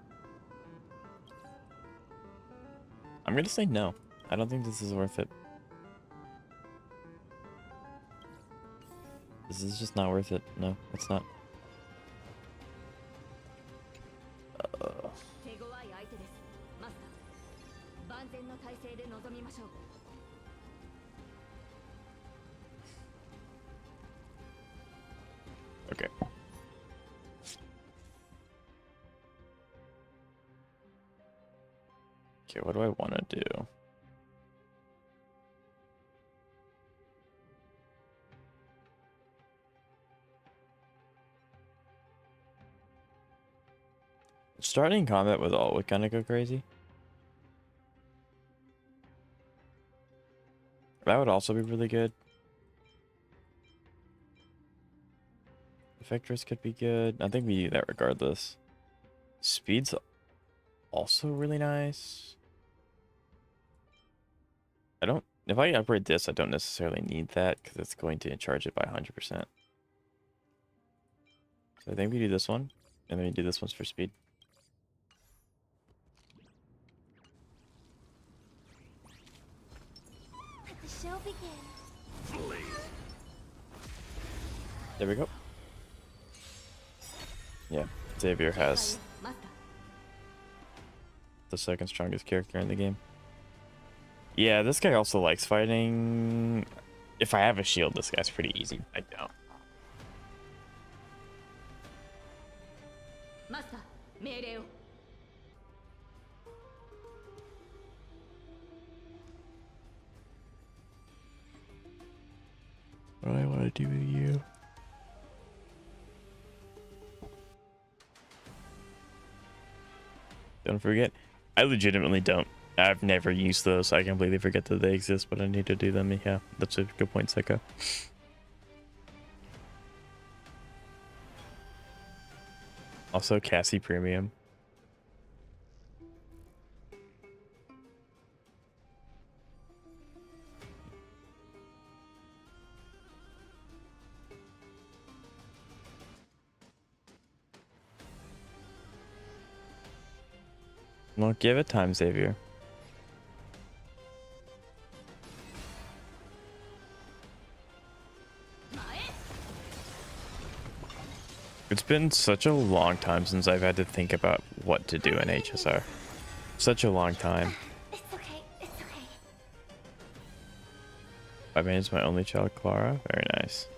I'm gonna say no. I don't think this is worth it. This is just not worth it. No, it's not. Okay. Okay, what do I want to do? Starting combat with all would kind of go crazy. That would also be really good. Effectors could be good. I think we do that regardless. Speed's also really nice. If I upgrade this, I don't necessarily need that because it's going to charge it by 100%. So I think we do this one, and then we do this one for speed. Let the show begin. Please. There we go. Yeah, Xavier has the second strongest character in the game. Yeah, this guy also likes fighting. If I have a shield, this guy's pretty easy. I don't. What do I want to do with you? Don't forget, I legitimately don't. I've never used those. I completely forget that they exist, but I need to do them. Yeah, that's a good point, Psycho. Also, Cassie Premium. Well, give it time, Xavier. It's been such a long time since I've had to think about what to do in HSR. Such a long time. It's okay. It's okay. I managed my only child, Clara. Very nice.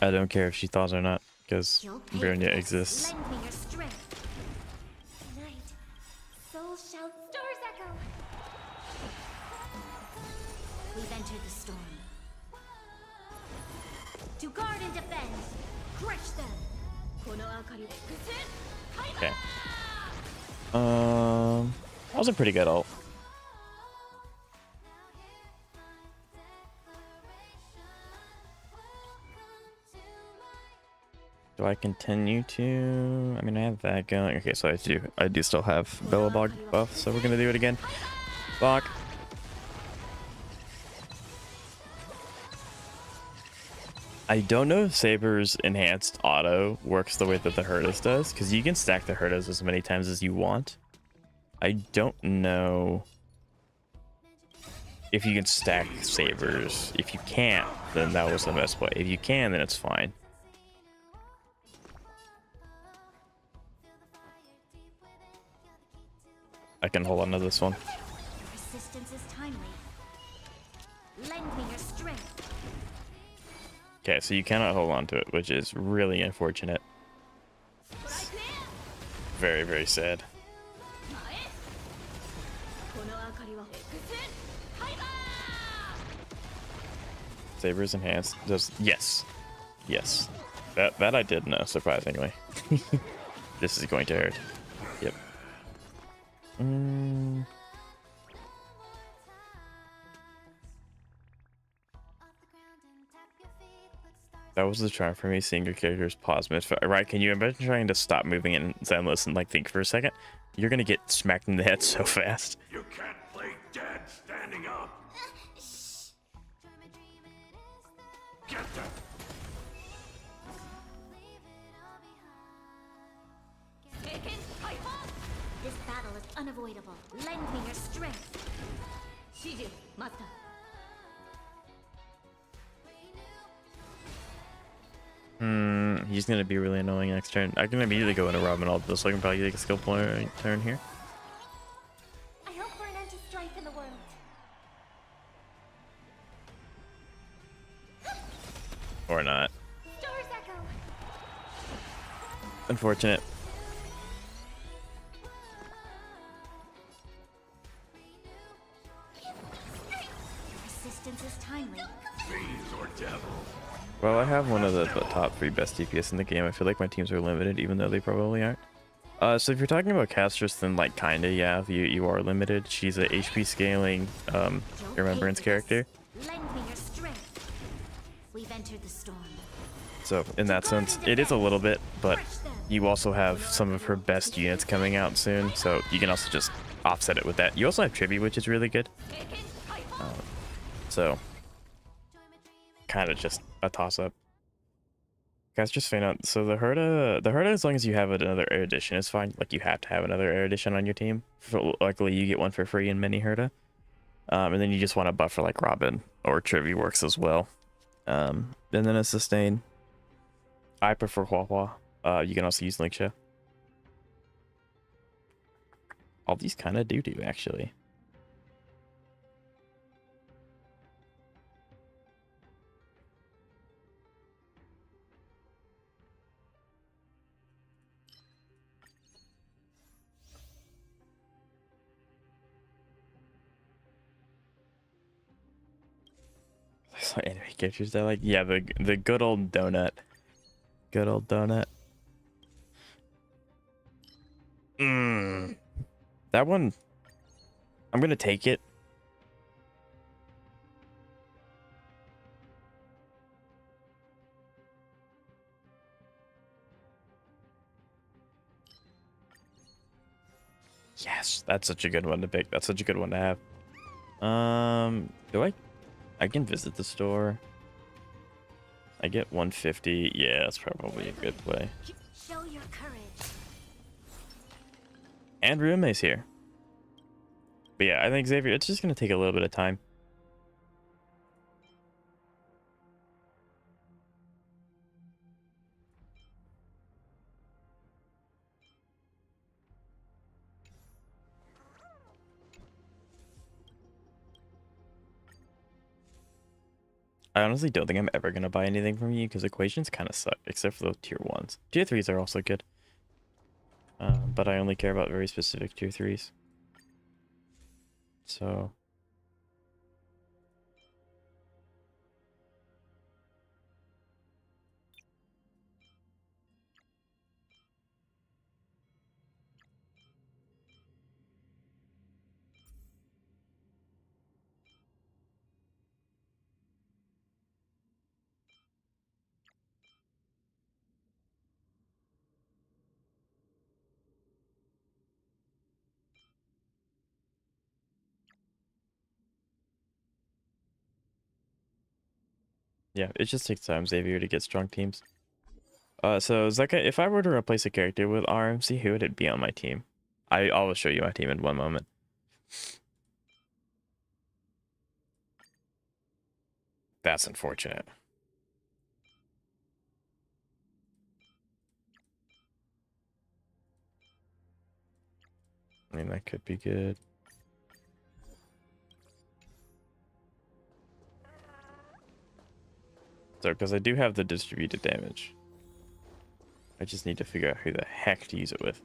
I don't care if she thaws or not, because You'll pay for Brunja this. exists. Lend me your strength. Tonight, souls shout stars echo. We've entered the storm. To guard and defend. Crush them. Okay. That was a pretty good ult. Do I continue to? I mean, I have that going. Okay, so I do still have Billabog buff, so we're gonna do it again. Block. I don't know if Saber's enhanced auto works the way that the Herdas does, because you can stack the Herdas as many times as you want. I don't know if you can stack Sabers. If you can't, then that was the best play. If you can, then it's fine. I can hold on to this one. Your resistance is timely. Lend me your strength. Okay, so you cannot hold on to it, which is really unfortunate. Very, very sad. Saber's enhanced. Does yes. Yes. That I did know, surprisingly. This is going to hurt. Yep. That was the charm for me, seeing your character's pause mid. Right, can you imagine trying to stop moving and listen, like think for a second? You're gonna get smacked in the head so fast. You can't play dead standing up. Get them. This battle is unavoidable. Lend me your strength. He's gonna be really annoying next turn. I can immediately go into Robin ult, so I can probably take a skill point turn here. I hope for an end to strife in the world. Or not. Stars echo. Unfortunate. Your resistance is timely. Fiends or devils. Well, I have one of the top 3 best DPS in the game. I feel like my teams are limited, even though they probably aren't. So if you're talking about Castress, then like kinda, yeah, you are limited. She's a HP scaling remembrance character. Lend me your strength. We've entered the storm. So in that sense, it is a little bit, but you also have some of her best units coming out soon, so you can also just offset it with that. You also have Tribute, which is really good. So kind of just a toss-up. Guys, just find out. So the Herda, as long as you have another erudition, is fine. Like, you have to have another erudition on your team. Luckily, you get one for free in mini Herda. And then you just want to buff for like Robin or Trivy works as well. And then a sustain. I prefer Hua. You can also use Linksha. All these kind of do actually. So anime characters that like, yeah, the good old donut. Good old donut. That one, I'm gonna take it. Yes, that's such a good one to pick. That's such a good one to have. Do I can visit the store. I get 150. Yeah, that's probably a good play. Show your courage. And Ryume's here. But yeah, I think Xavier, it's just gonna take a little bit of time. I honestly don't think I'm ever gonna buy anything from you because equations kind of suck, except for those tier 1s. Tier 3s are also good. But I only care about very specific tier 3s. So... yeah, it just takes time, Xavier, to get strong teams. So Zeka, if I were to replace a character with RMC, who would it be on my team? I will show you my team in one moment. That's unfortunate. I mean, that could be good. So, because I do have the distributed damage. I just need to figure out who the heck to use it with.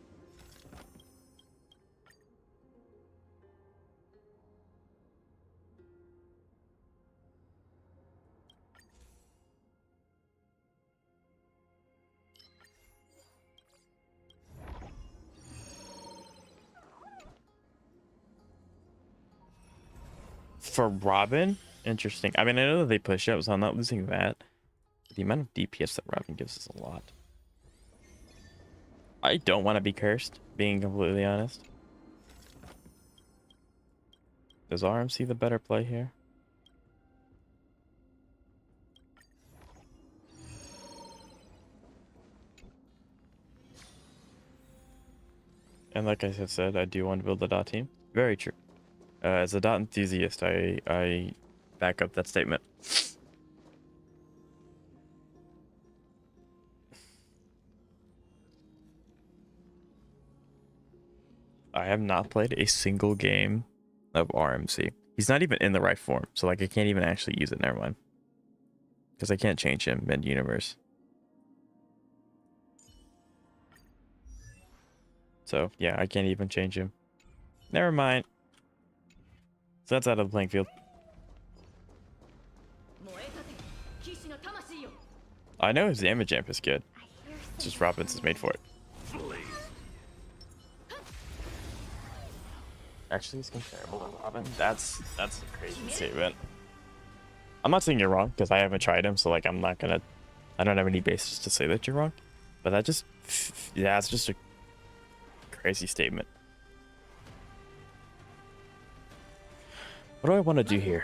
For Robin? Interesting. I mean, I know that they push up, so I'm not losing that. The amount of DPS that Robin gives is a lot. I don't want to be cursed, being completely honest. Is RMC the better play here? And like I said, I do want to build a dot team. Very true. As a dot enthusiast, I back up that statement. I have not played a single game of RMC. He's not even in the right form, so like I can't even actually use it. Never mind. Because I can't change him mid-universe. So yeah, I can't even change him. Never mind. So that's out of the playing field. I know his damage amp is good. It's just Robin's is made for it. Actually, he's comparable to Robin. That's a crazy statement. I'm not saying you're wrong because I haven't tried him, so like I don't have any basis to say that you're wrong. But that just, yeah, it's just a crazy statement. What do I want to do here?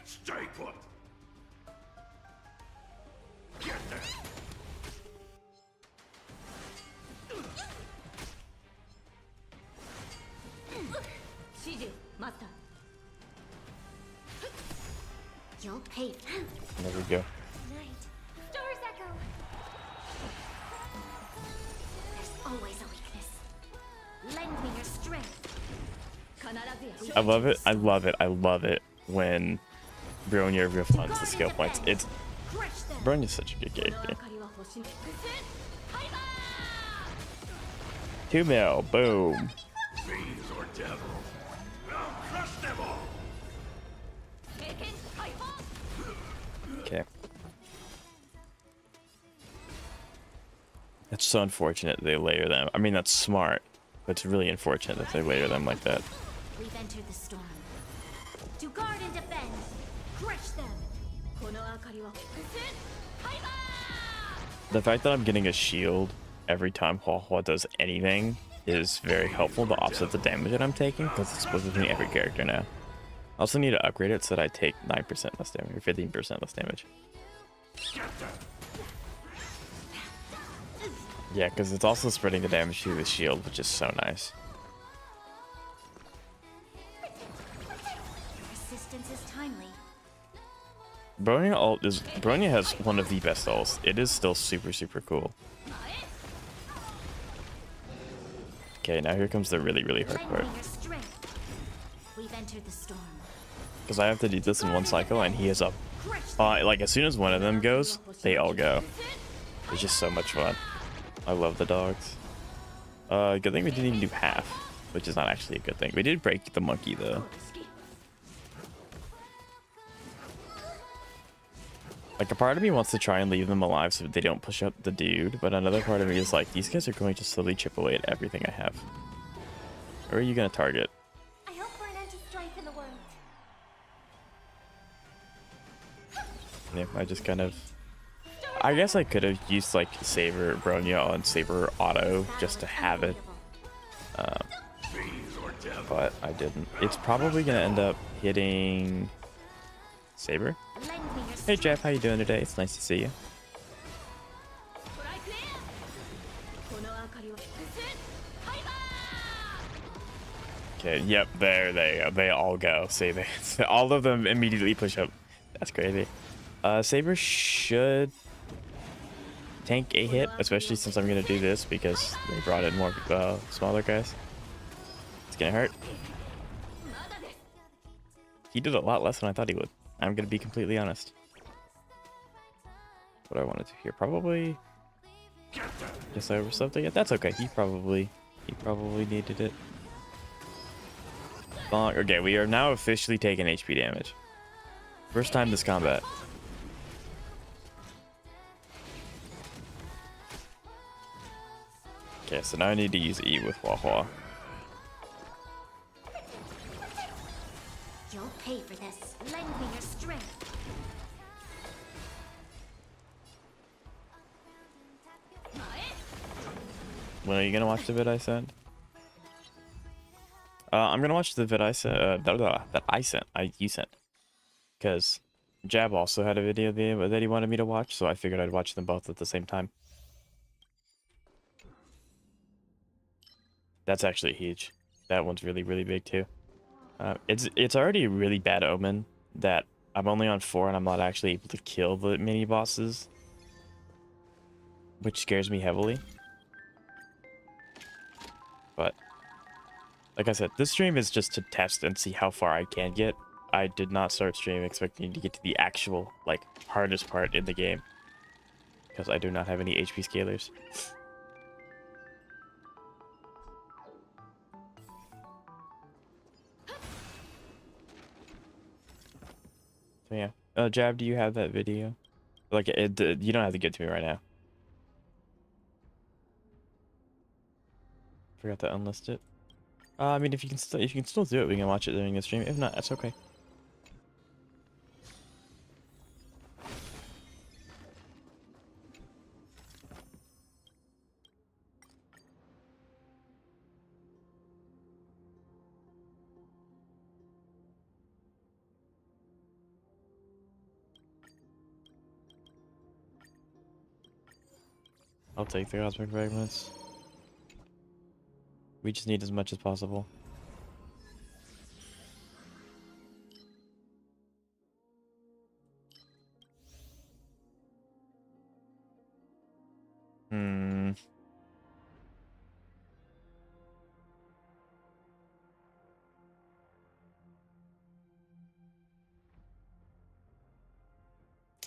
Stay put. Get there. You'll pay. There we go. Stars echo. There's always a weakness. Lend me your strength. I love it. I love it. I love it when Bronya refunds the skill points. Bronya's such a good character. 2 mil. Boom. Fiends or devils. I'll crush them all. Okay. It's so unfortunate they layer them. I mean, that's smart, but it's really unfortunate that they layer them like that. We've entered the storm. To guard and defend. Crush them. The fact that I'm getting a shield every time Hua Hua does anything is very helpful to offset the damage that I'm taking, because it's split between every character now. I also need to upgrade it so that I take 9% less damage, or 15% less damage. Yeah, because it's also spreading the damage through the shield, which is so nice. Resistance is timely. Bronya has one of the best ults. It is still super, super cool. Okay, now here comes the really, really hard Lend part. me your strength. We've entered the storm. Because I have to do this in one cycle, and he is up. Like, as soon as one of them goes, they all go. It's just so much fun. I love the dogs. Good thing we didn't even do half, which is not actually a good thing. We did break the monkey, though. Like, a part of me wants to try and leave them alive so they don't push up the dude, but another part of me is like, these guys are going to slowly chip away at everything I have. Where are you going to target? I hope for an end to strife in the world. Yeah, I just kind of... I guess I could have used, like, Saber Bronya on Saber Auto just to have it. But I didn't. It's probably going to end up hitting... Saber? Lend me your Hey Jeff, how you doing today? It's nice to see you. Okay, yep, there they go. They all go. See, all of them immediately push up. That's crazy. Saber should tank a hit, especially since I'm gonna do this because they brought in more smaller guys. It's gonna hurt. He did a lot less than I thought he would. I'm gonna be completely honest. What I wanted to hear, probably. Guess I overslept again. That's okay. He probably needed it. Okay, we are now officially taking HP damage. First time this combat. Okay, so now I need to use E with Hua. You'll pay for this. Lend me your strength. When are you gonna watch the vid I sent? I'm gonna watch the vid I sent. You sent. Because Jab also had a video that he wanted me to watch, so I figured I'd watch them both at the same time. That's actually huge. That one's really, really big too. It's already a really bad omen that I'm only on 4 and I'm not actually able to kill the mini bosses, which scares me heavily. But like I said, this stream is just to test and see how far I can get. I did not start streaming expecting to get to the actual, like, hardest part in the game, because I do not have any HP scalers. So yeah, Jab, do you have that video? Like, you don't have to get to me right now. Forgot to unlist it. I mean, if you can still do it, we can watch it during the stream. If not, that's okay. I'll take the cosmic fragments. We just need as much as possible.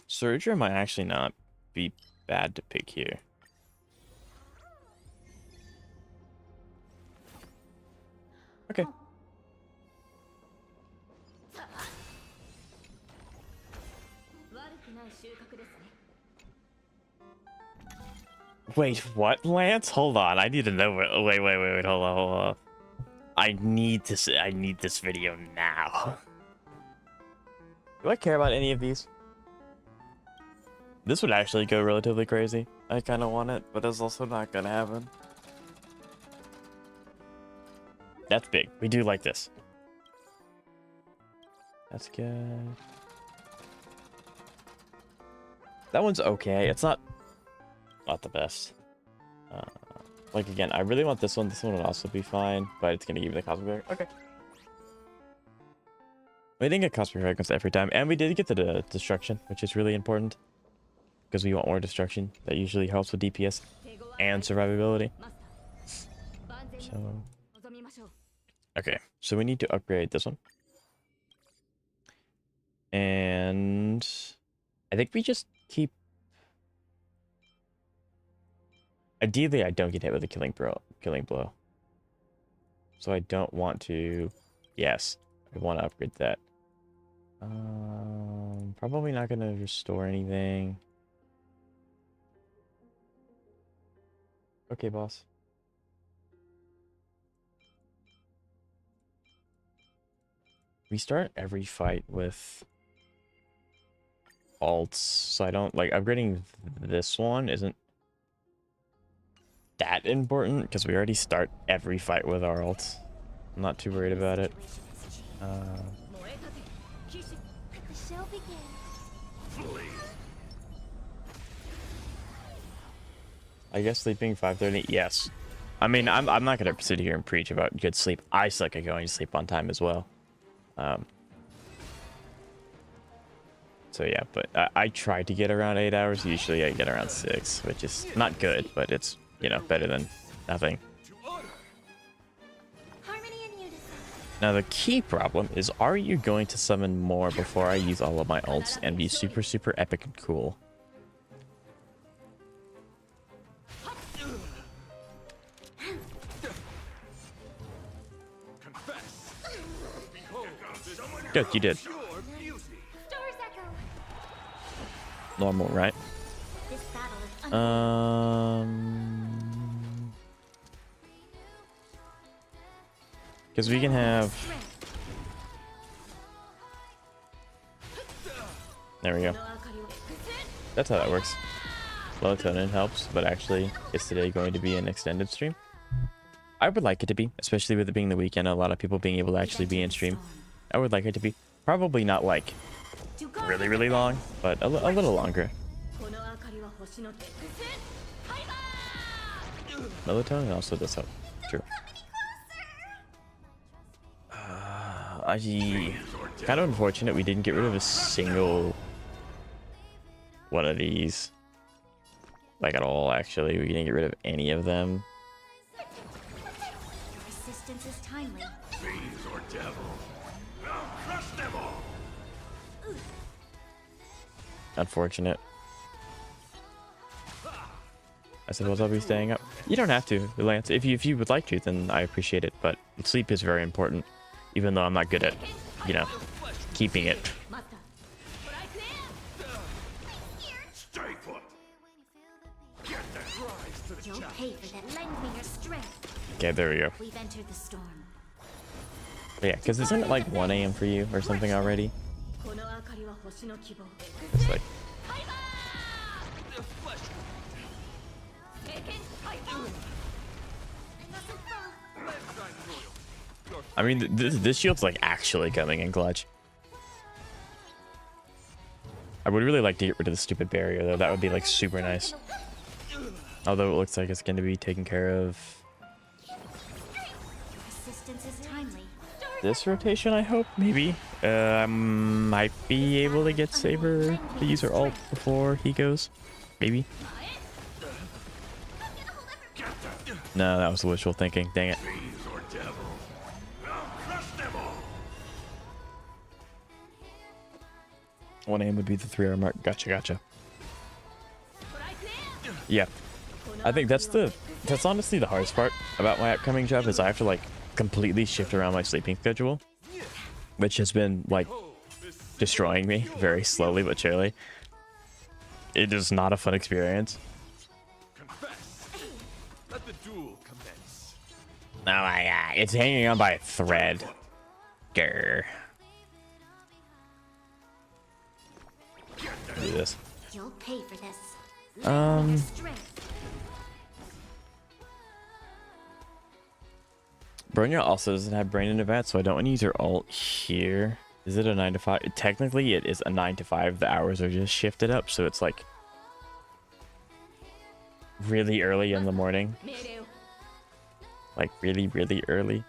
Surger might actually not be bad to pick here. Okay. Wait, what, Lance? Hold on, I need to know. Wait, hold on. I need this video now. Do I care about any of these? This would actually go relatively crazy. I kind of want it, but it's also not gonna happen. That's big. We do like this. That's good. That one's okay. It's not the best. Like, again, I really want this one. This one would also be fine, but it's gonna give me the cosmic. Okay. We didn't get cosmic fragments every time, and we did get the destruction, which is really important because we want more destruction. That usually helps with DPS and survivability. So, okay, so we need to upgrade this one. And I think we just keep... Ideally, I don't get hit with a killing blow. So I don't want to... Yes, I want to upgrade that. Probably not going to restore anything. Okay, boss. We start every fight with alts, so I don't like upgrading this one isn't that important because we already start every fight with our alts. I'm not too worried about it. The show begins. I guess sleeping 5:30. Yes. I mean, I'm not gonna sit here and preach about good sleep. I suck at going to sleep on time as well. So yeah, but I try to get around 8 hours. Usually I get around 6, which is not good, but it's, you know, better than nothing. Harmony and unison. Now the key problem is, are you going to summon more before I use all of my ults and be super, super epic and cool? Good, you did. Stars echo. Normal, right? This battle is Because we can have... There we go. That's how that works. Melatonin helps, but actually, is today going to be an extended stream? I would like it to be, especially with it being the weekend, a lot of people being able to actually be in stream. I would like it to be. Probably not like really, really long, but a little longer. Melatonin also does help. True. Kind of unfortunate we didn't get rid of a single one of these. Like at all, actually. We didn't get rid of any of them. Your assistance is timely. Fiends or devils. I'll crush them all. Unfortunate. I suppose I'll be staying up. You don't have to, Lance. If you would like to, then I appreciate it. But sleep is very important, even though I'm not good at, you know, keeping it. Stay put. Get that rise to the You'll chapel. pay for that. Lend me your strength. Okay, there we go. We've entered the storm. But yeah, because isn't it like 1 a.m. for you or something already? It's like... I mean, this shield's like actually coming in clutch. I would really like to get rid of the stupid barrier though. That would be like super nice. Although it looks like it's going to be taken care of Your assistance is timely. this rotation, I hope. Maybe. Might be able to get Saber to use her ult before he goes. Maybe. No, that was wishful thinking. Dang it. Fiends or devils. I'll crush them all. 1 a.m. would be the 3-hour mark. Gotcha. Yeah. I think that's honestly the hardest part about my upcoming job is I have to like completely shift around my sleeping schedule, which has been like destroying me very slowly but surely. It is not a fun experience. Confess. Let the duel commence. Oh my god, it's hanging on by a thread. Grr. Do this. You'll pay for this. Lend me your strength. Bronya also doesn't have brain in advance, so I don't want to use her ult here. Is it a 9 to 5? Technically, it is a 9 to 5. The hours are just shifted up, so it's like really early in the morning. Like really, really early.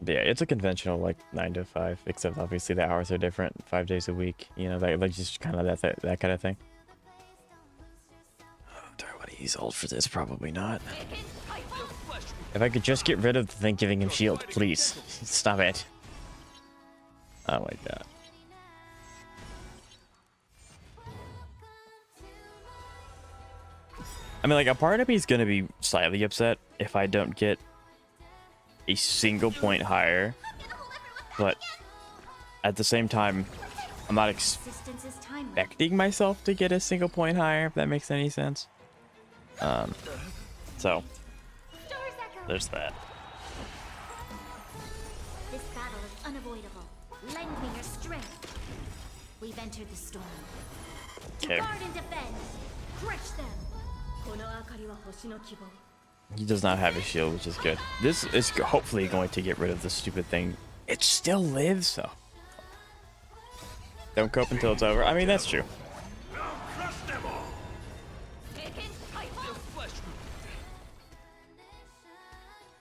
But yeah, it's a conventional like 9 to 5, except obviously the hours are different. 5 days a week, you know, that like just kind of that kind of thing. He's old for this, probably not. If I could just get rid of the thing giving him shield, please. Stop it. Oh my god. I mean, like, a part of me is gonna be slightly upset if I don't get a single point higher, but at the same time, I'm not Resistance is timely. expecting myself to get a single point higher, if that makes any sense. So Stars echo. there's that. This battle is unavoidable. Lend me your strength. We've entered the storm. Okay. Guard and defend. Crush them. He does not have a shield, which is good. This is hopefully going to get rid of the stupid thing. It still lives, so don't cope until it's over. I mean, that's true. I'll crush them all.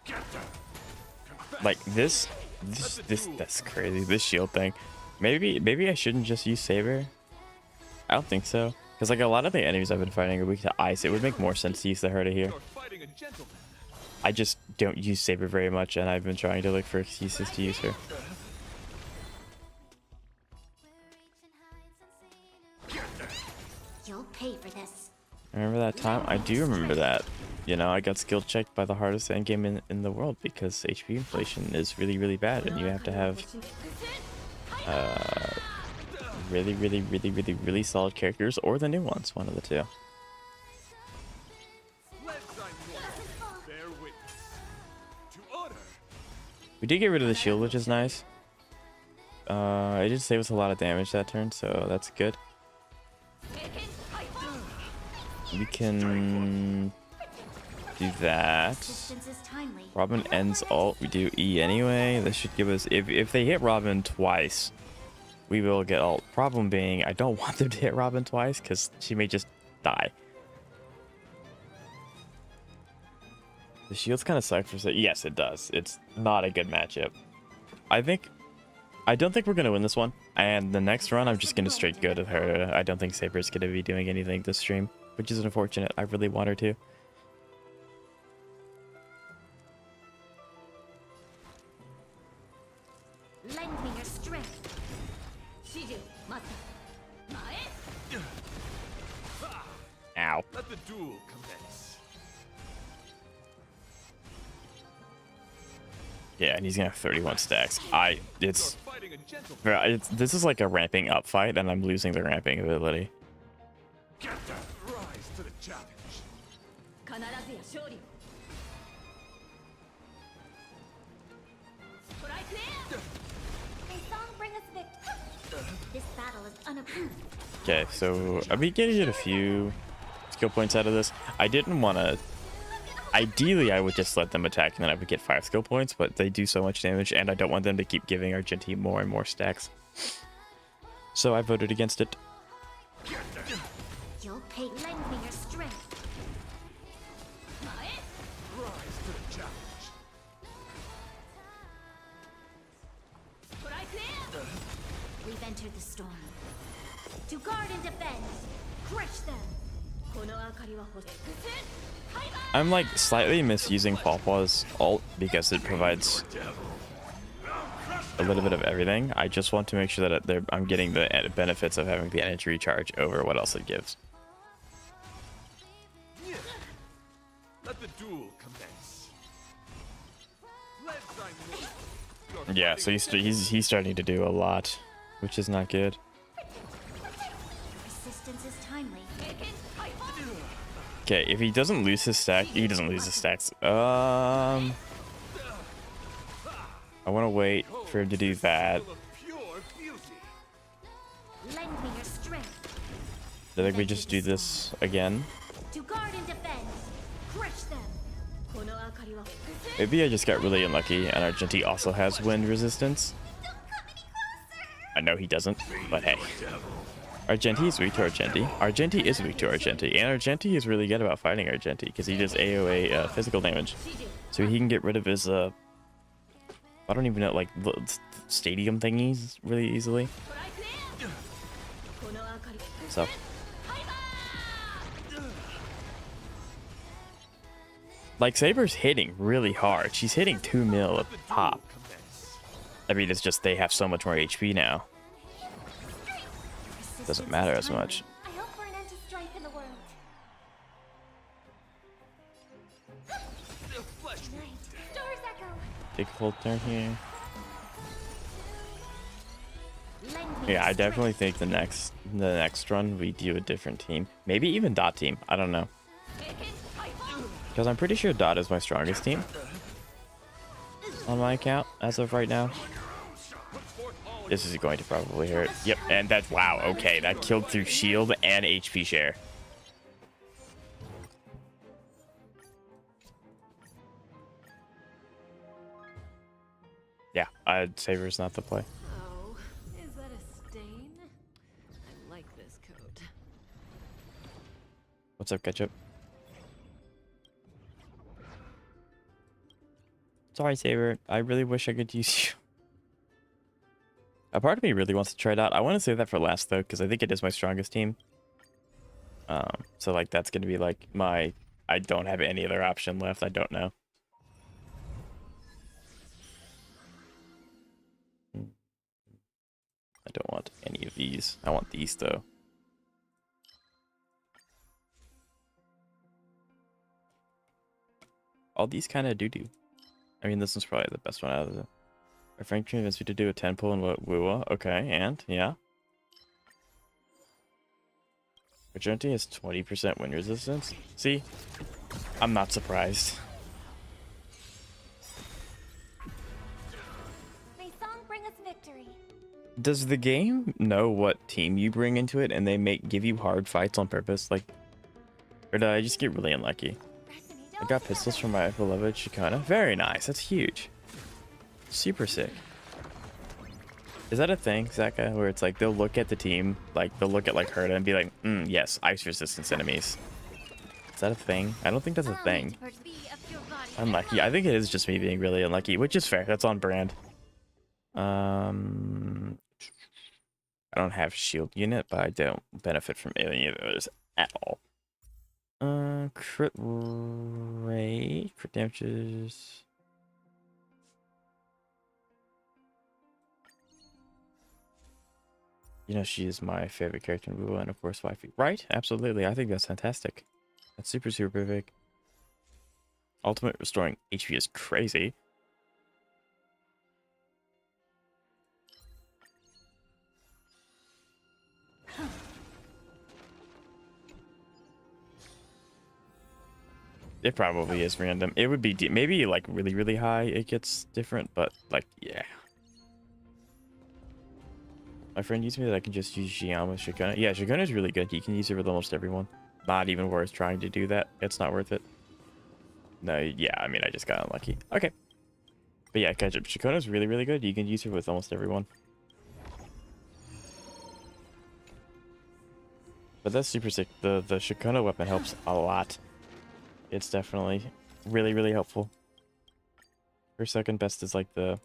Get them. Like this, that's crazy. This shield thing. Maybe I shouldn't just use Saber. I don't think so. Because like a lot of the enemies I've been fighting are weak to ice. It would make more sense to use the Herda here. You're fighting a gentleman. I just don't use Saber very much, and I've been trying to look for excuses to use her. You'll pay for this. Remember that time? I do remember that. You know, I got skill checked by the hardest endgame in the world because HP inflation is really, really bad, and you have to have really solid characters or the new ones, one of the two. Bear witness to order. We did get rid of the shield, which is nice. It did save us a lot of damage that turn, so that's good. We can do that. Resistance is timely. Robin ends ult. We do E anyway. This should give us, if they hit Robin twice, we will get ult. Problem being, I don't want them to hit Robin twice because she may just die. The shields kind of suck for say. Yes, it does. It's not a good matchup. I don't think we're gonna win this one. And the next run, I'm just gonna straight go to her. I don't think Saber's gonna be doing anything this stream, which is unfortunate. I really want her to. Lend me your strength. Ow. Let the duel commence. Yeah, and he's gonna have 31 stacks. You're fighting a gentleman. Bro, this is like a ramping up fight, and I'm losing the ramping ability. Get them. Rise to the challenge. This battle is unapproved. Okay, so I'll be getting a few skill points out of this. I didn't want to. Ideally, I would just let them attack, and then I would get 5 skill points, but they do so much damage, and I don't want them to keep giving our Argenti more and more stacks. So I voted against it. You'll pay. Lend me your strength. Rise to the challenge. We've entered the storm. To guard and defend. Crush them. I'm like slightly misusing Pawpaw's ult because it provides a little bit of everything. I just want to make sure that I'm getting the benefits of having the energy recharge over what else it gives. Let the duel commence. Let thy move. You're Yeah, so he's starting to do a lot, which is not good. Resistance is timely. Okay, if he doesn't lose his stack, he doesn't lose his stacks. I want to wait for him to do that. full of pure beauty. Lend me your strength. I think we just do this again. To guard and defend. Crush them. Maybe I just got really unlucky, and Argenti also has wind resistance. I know he doesn't, but hey. Argenti is weak to Argenti. Argenti is weak to Argenti, and Argenti is really good about fighting Argenti because he does AoE physical damage, so he can get rid of his I don't even know, like the stadium thingies really easily. So Like, Saber's hitting really hard. She's hitting 2 mil at the top. I mean, it's just they have so much more HP now. Doesn't matter as much. I hope for an end to strife in the world. Night. Stars echo. Take a full turn here. Lend me Yeah, your I definitely strength. think the next run we do a different team. Maybe even Dot team. I don't know. Because I'm pretty sure Dot is my strongest team on my account as of right now. This is going to probably hurt. Yep, and that's wow. Okay, that killed through shield and HP share. Yeah, Saber's not the play. Oh, is that a stain? I like this coat. What's up, Ketchup? Sorry, Saber. I really wish I could use you. A part of me really wants to try it out. I want to save that for last, though, because I think it is my strongest team. So, like, that's going to be, like, my... I don't have any other option left. I don't know. I don't want any of these. I want these, though. All these kind of do-do. I mean, this one's probably the best one out of them. My friend convinced me to do a 10 pull and what Wua. Okay, and yeah. Vigilante has 20% win resistance. See? I'm not surprised. May song bring us victory. Does the game know what team you bring into it and they give you hard fights on purpose? Like, or did I just get really unlucky? I got pistols from my beloved Shikana. Very nice. That's huge. Super sick. Is that a thing, Zaka, where it's like they'll look at the team, like they'll look at like Herda and be like, yes, ice resistance enemies. Is that a thing? I don't think that's a thing. Unlucky. I think it is just me being really unlucky, which is fair. That's on brand. I don't have shield unit, but I don't benefit from any of those at all. Crit rate, crit damages. You know, she is my favorite character in Woo, and of course 5 feet. Right? Absolutely. I think that's fantastic. That's super, super big. Ultimate restoring HP is crazy. It probably is random. It would be maybe like really, really high. It gets different, but like, yeah. My friend used me that I can just use Xian with Shikana. Yeah, Shikana is really good. You can use it with almost everyone. Not even worth trying to do that. It's not worth it. No, yeah, I mean, I just got unlucky. Okay. But yeah, Shikana is really, really good. You can use her with almost everyone. But that's super sick. The Shikana weapon helps a lot. It's definitely really, really helpful. Her second best is like the...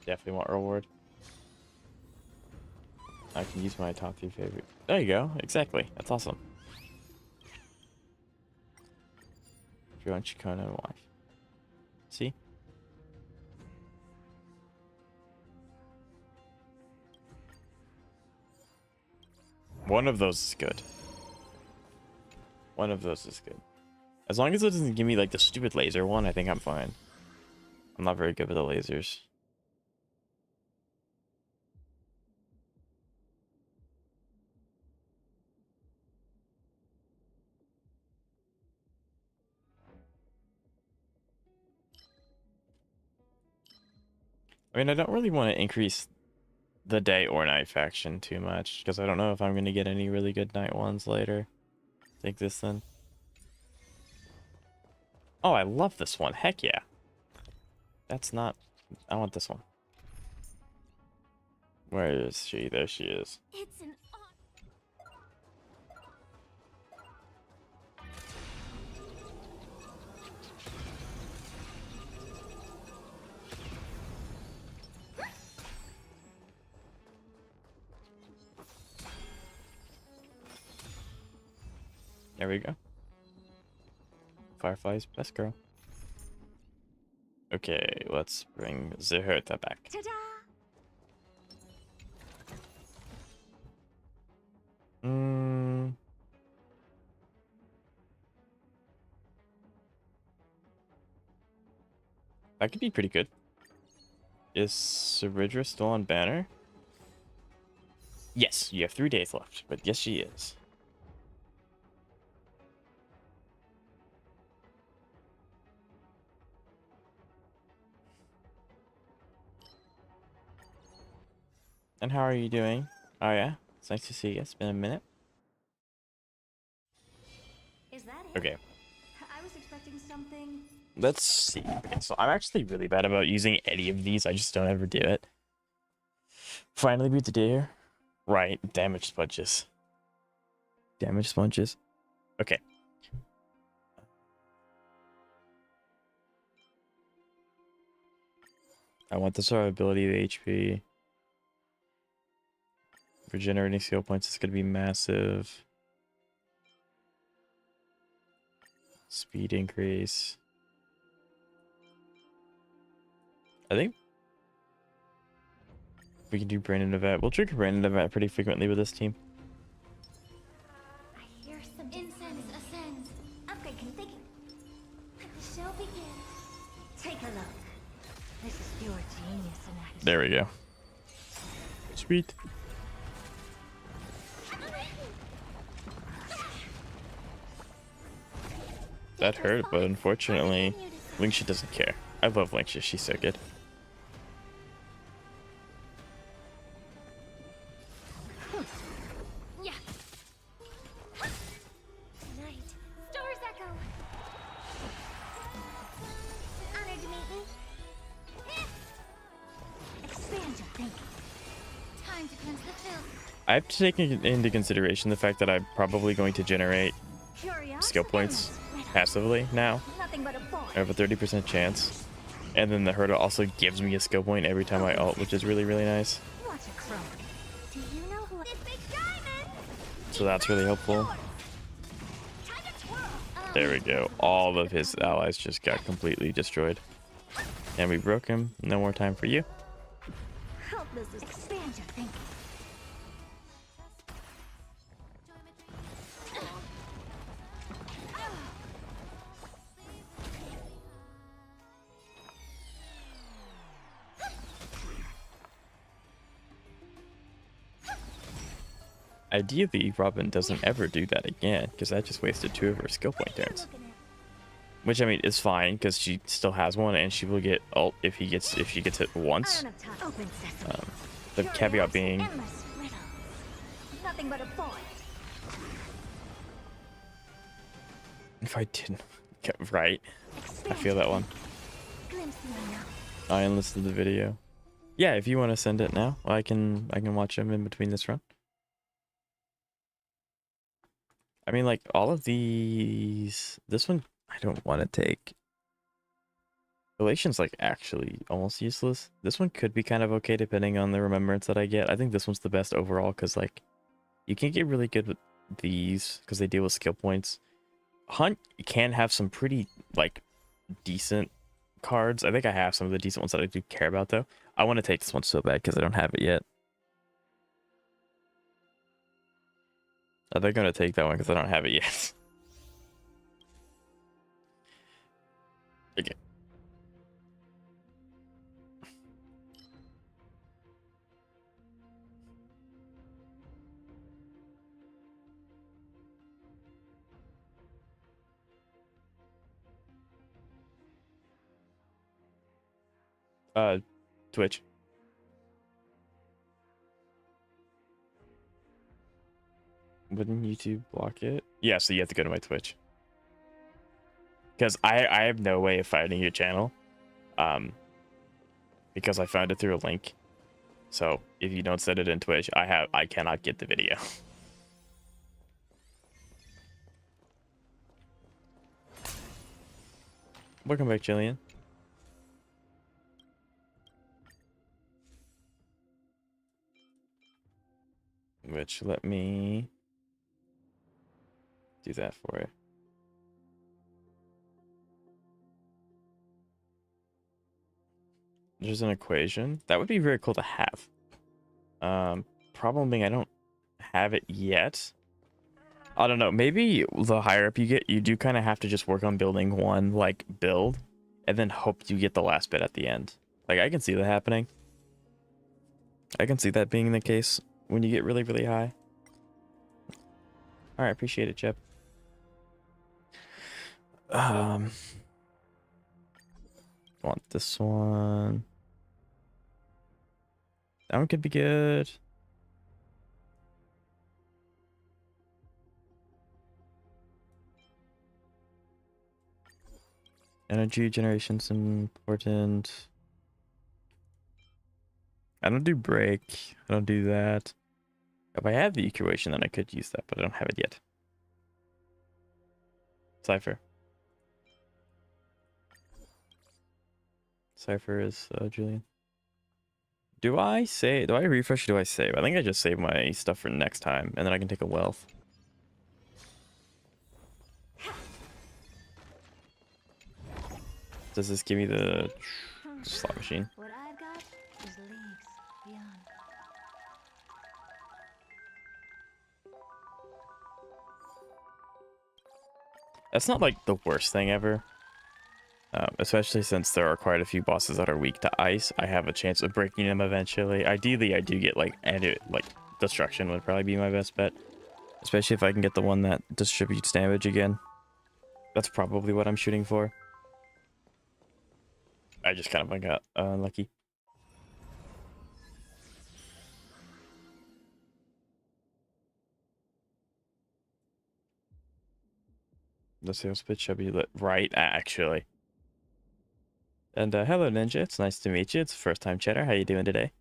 Definitely want reward. I can use my top 3 favorite. There you go. Exactly. That's awesome. If you want Chikona and wife. See? One of those is good. One of those is good. As long as it doesn't give me like the stupid laser one, I think I'm fine. I'm not very good with the lasers. I mean, I don't really want to increase the day or night faction too much, because I don't know if I'm going to get any really good night ones later. Take this then. Oh, I love this one. Heck yeah. That's not... I want this one. Where is she? There she is. It's an There we go. Firefly's best girl. Okay, let's bring Zahirta back. ta-da! Mm. That could be pretty good. Is Saridra still on banner? Yes, you have 3 days left, but yes, she is. And how are you doing? Oh yeah, it's nice to see you. It's been a minute. Is that it? Okay, I was expecting something. let's see. Okay, so I'm actually really bad about using any of these. I just don't ever do it. Finally beat the deer. Right, damage sponges. Damage sponges. Okay. I want the survivability of HP. Regenerating skill points is going to be massive. Speed increase. I think we can do Brandon Event. We'll trigger Brandon Event pretty frequently with this team. I hear some incense ascends. Upgrade configured. Let the show begin. Take a look. This is pure genius in action. There we go. Sweet. That hurt, but unfortunately, Linkshi doesn't care. I love Linkshi, she's so good. Yeah. Night. Stars echo. Honored to meet you. Expand your thinking. Time to cleanse the filth. I have to take into consideration the fact that I'm probably going to generate skill points passively now. Nothing but a boy. I have a 30% chance. And then the Herda also gives me a skill point every time I ult, which is really, really nice. Watch it crumble. Do you know who this big diamond? So that's really helpful. Time to twirl. There we go. All of his allies just got completely destroyed. And we broke him. No more time for you. Helpless is expand your thinking. Ideally, Robin doesn't ever do that again, because that just wasted 2 of her skill point turns. Which I mean is fine, because she still has one, and she will get ult if she gets hit once. The caveat being, Nothing but a boy. if I didn't get right, I feel that one. Glimpse the unknown. I enlisted the video. Yeah, if you want to send it now, I can watch them in between this run. I mean, like, all of these... This one, I don't want to take. Relation's, like, actually almost useless. This one could be kind of okay, depending on the remembrance that I get. I think this one's the best overall, because, like, you can get really good with these, because they deal with skill points. Hunt can have some pretty, like, decent cards. I think I have some of the decent ones that I do care about, though. I want to take this one so bad, because I don't have it yet. They're going to take that one because I don't have it yet. Okay. Twitch. Wouldn't YouTube block it? Yeah, so you have to go to my Twitch. Because I have no way of finding your channel. Because I found it through a link. So if you don't set it in Twitch, I cannot get the video. Welcome back, Jillian. Which, let me do that for you. There's an equation. That would be very cool to have. Problem being I don't have it yet. I don't know. Maybe the higher up you get, you do kind of have to just work on building one, like, build, and then hope you get the last bit at the end. Like, I can see that happening. I can see that being the case when you get really, really high. Alright, appreciate it, Jeb. Want this one. That one could be good. Energy generation's important. I don't do break. I don't do that. If I had the equation, then I could use that, but I don't have it yet. Cypher. Cypher is Julian. Do I refresh or do I save? I think I just save my stuff for next time, and then I can take a wealth. Does this give me the slot machine? What I've got is leagues beyond. That's not like the worst thing ever. Especially since there are quite a few bosses that are weak to ice. I have a chance of breaking them eventually. Ideally, I do get like destruction would probably be my best bet. Especially if I can get the one that distributes damage again. That's probably what I'm shooting for. I just kind of got unlucky. The sales pitch should be lit right, actually. And hello, Ninja. It's nice to meet you. It's first time chatter. How you doing today?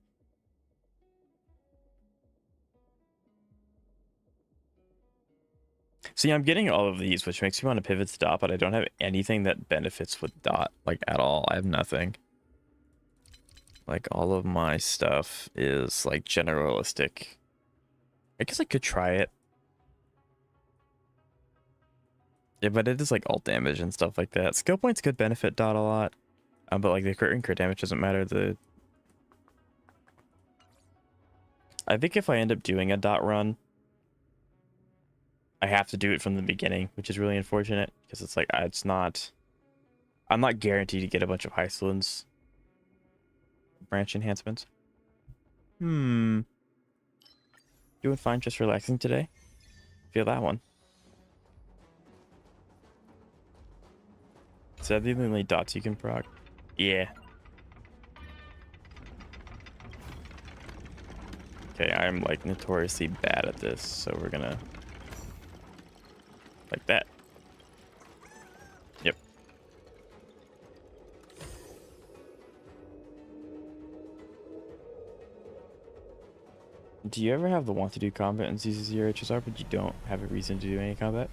See, I'm getting all of these, which makes me want to pivot to dot, but I don't have anything that benefits with dot, like, at all. I have nothing. Like, all of my stuff is, like, generalistic. I guess I could try it. Yeah, but it is, like, alt damage and stuff like that. Skill points could benefit dot a lot. But, like, the crit and crit damage doesn't matter. I think if I end up doing a dot run, I have to do it from the beginning, which is really unfortunate, because it's like, I'm not guaranteed to get a bunch of Hyceland's branch enhancements. Doing fine, just relaxing today. Feel that one. Is that the only dots you can proc? Yeah. Okay, I'm like notoriously bad at this, so we're gonna like that. Yep. Do you ever have the want to do combat in CCC or HSR, but you don't have a reason to do any combat?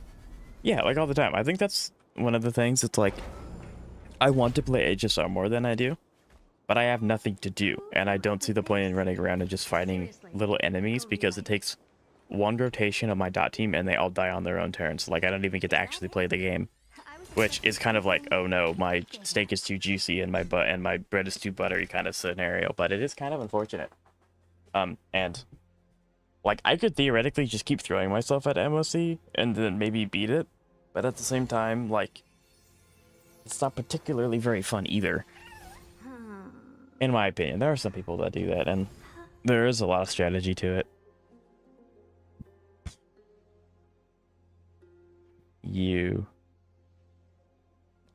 Yeah, like all the time. I think that's one of the things. It's like, I want to play HSR more than I do, but I have nothing to do, and I don't see the point in running around and just fighting little enemies, because it takes one rotation of my dot team and they all die on their own turn. So like, I don't even get to actually play the game, which is kind of like, oh no, my steak is too juicy and my bread is too buttery kind of scenario. But it is kind of unfortunate. And like, I could theoretically just keep throwing myself at MOC and then maybe beat it, but at the same time, like, it's not particularly very fun either. In my opinion, there are some people that do that, and there is a lot of strategy to it.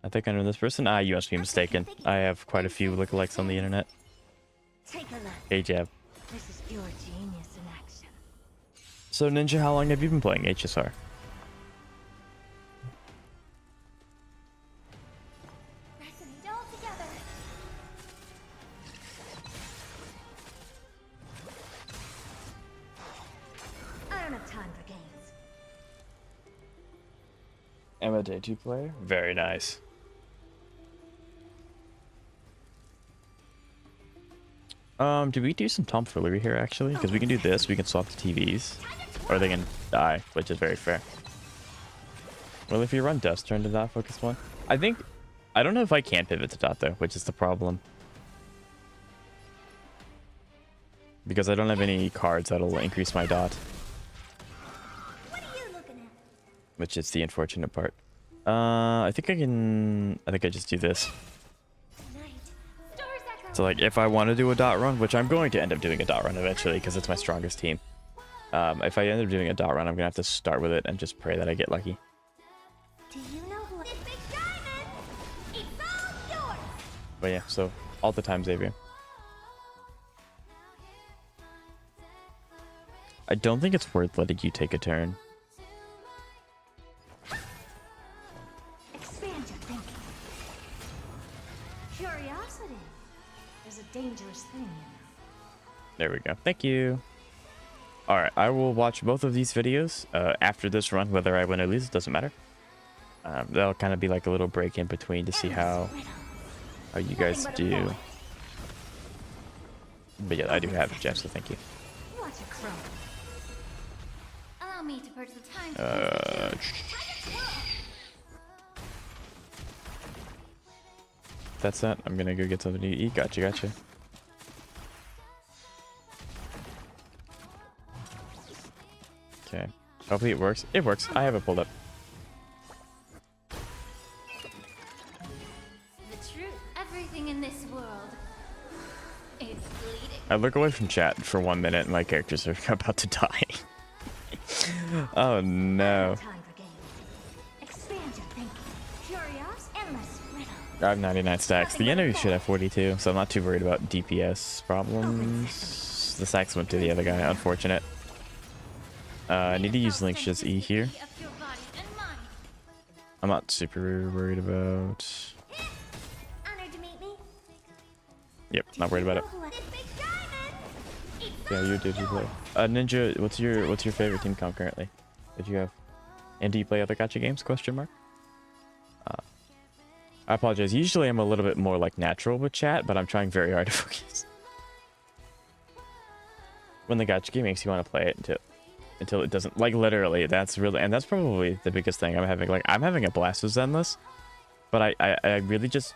I think I know this person. You must be mistaken. I have quite a few lookalikes on the internet. Take a look. Hey, Jab. This is pure genius in action. So, Ninja, how long have you been playing HSR? Resonate all together. I'm a day 2 player. Very nice. Do we do some tomfoolery here actually? Because we can do this, we can swap the TVs. Or they can die, which is very fair. Well, if you run Dust turn to that focus one. I don't know if I can pivot to dot though, which is the problem. Because I don't have any cards that'll increase my dot. What are you looking at? Which is the unfortunate part. I think I just do this. Night. Stars echo. So like if I want to do a dot run, which I'm going to end up doing a dot run eventually because it's my strongest team. If I end up doing a dot run, I'm gonna have to start with it and just pray that I get lucky. Do you know who? This big diamond. It's all yours. But yeah, so all the time, Xavier. I don't think it's worth letting you take a turn. Expand your thinking. Curiosity is a dangerous thing, you know. There we go. Thank you. Alright, I will watch both of these videos after this run, whether I win or lose, it doesn't matter. That'll kind of be like a little break in between to see how you guys do. But yeah, I do have it, Jeff, so thank you. Watch a crow. Allow me to purge the time. That's that. I'm gonna go get something to eat. Gotcha. Okay. Hopefully it works. It works. I have it pulled up. The truth. Everything in this world is bleeding. I look away from chat for 1 minute and my characters are about to die. Oh no. Time for games. Expand your thinking. Curious, endless riddle. I have 99 stacks. The enemy should have 42, so I'm not too worried about DPS problems. The stacks went to the other guy, unfortunate. I need to use Link's just E here. Of your body and mind. I'm not super worried about... Honored to meet me. Yep, not worried about it. This big diamond. It's Yeah, you did you play. Ninja, what's your favorite team comp currently? Did you have? And do you play other gacha games? Question mark. I apologize. Usually I'm a little bit more like natural with chat, but I'm trying very hard to focus. When the gacha game makes you want to play it until it doesn't, like literally, that's probably the biggest thing I'm having. Like I'm having a blast with Zenless, but I really just,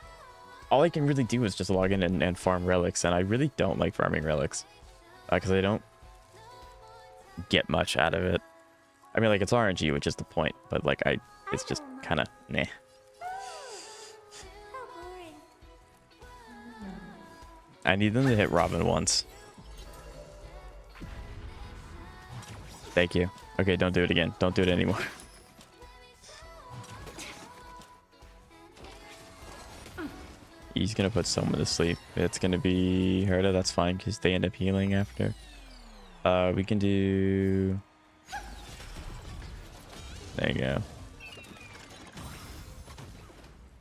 all I can really do is just log in and farm relics, and I really don't like farming relics because I don't get much out of it. I mean, like it's RNG, which is the point, but like it's just kind of meh. How boring. I need them to hit Robin once. Thank you. Okay, don't do it again. Don't do it anymore. He's gonna put someone to sleep. It's gonna be Herda. That's fine because they end up healing after. We can do... There you go.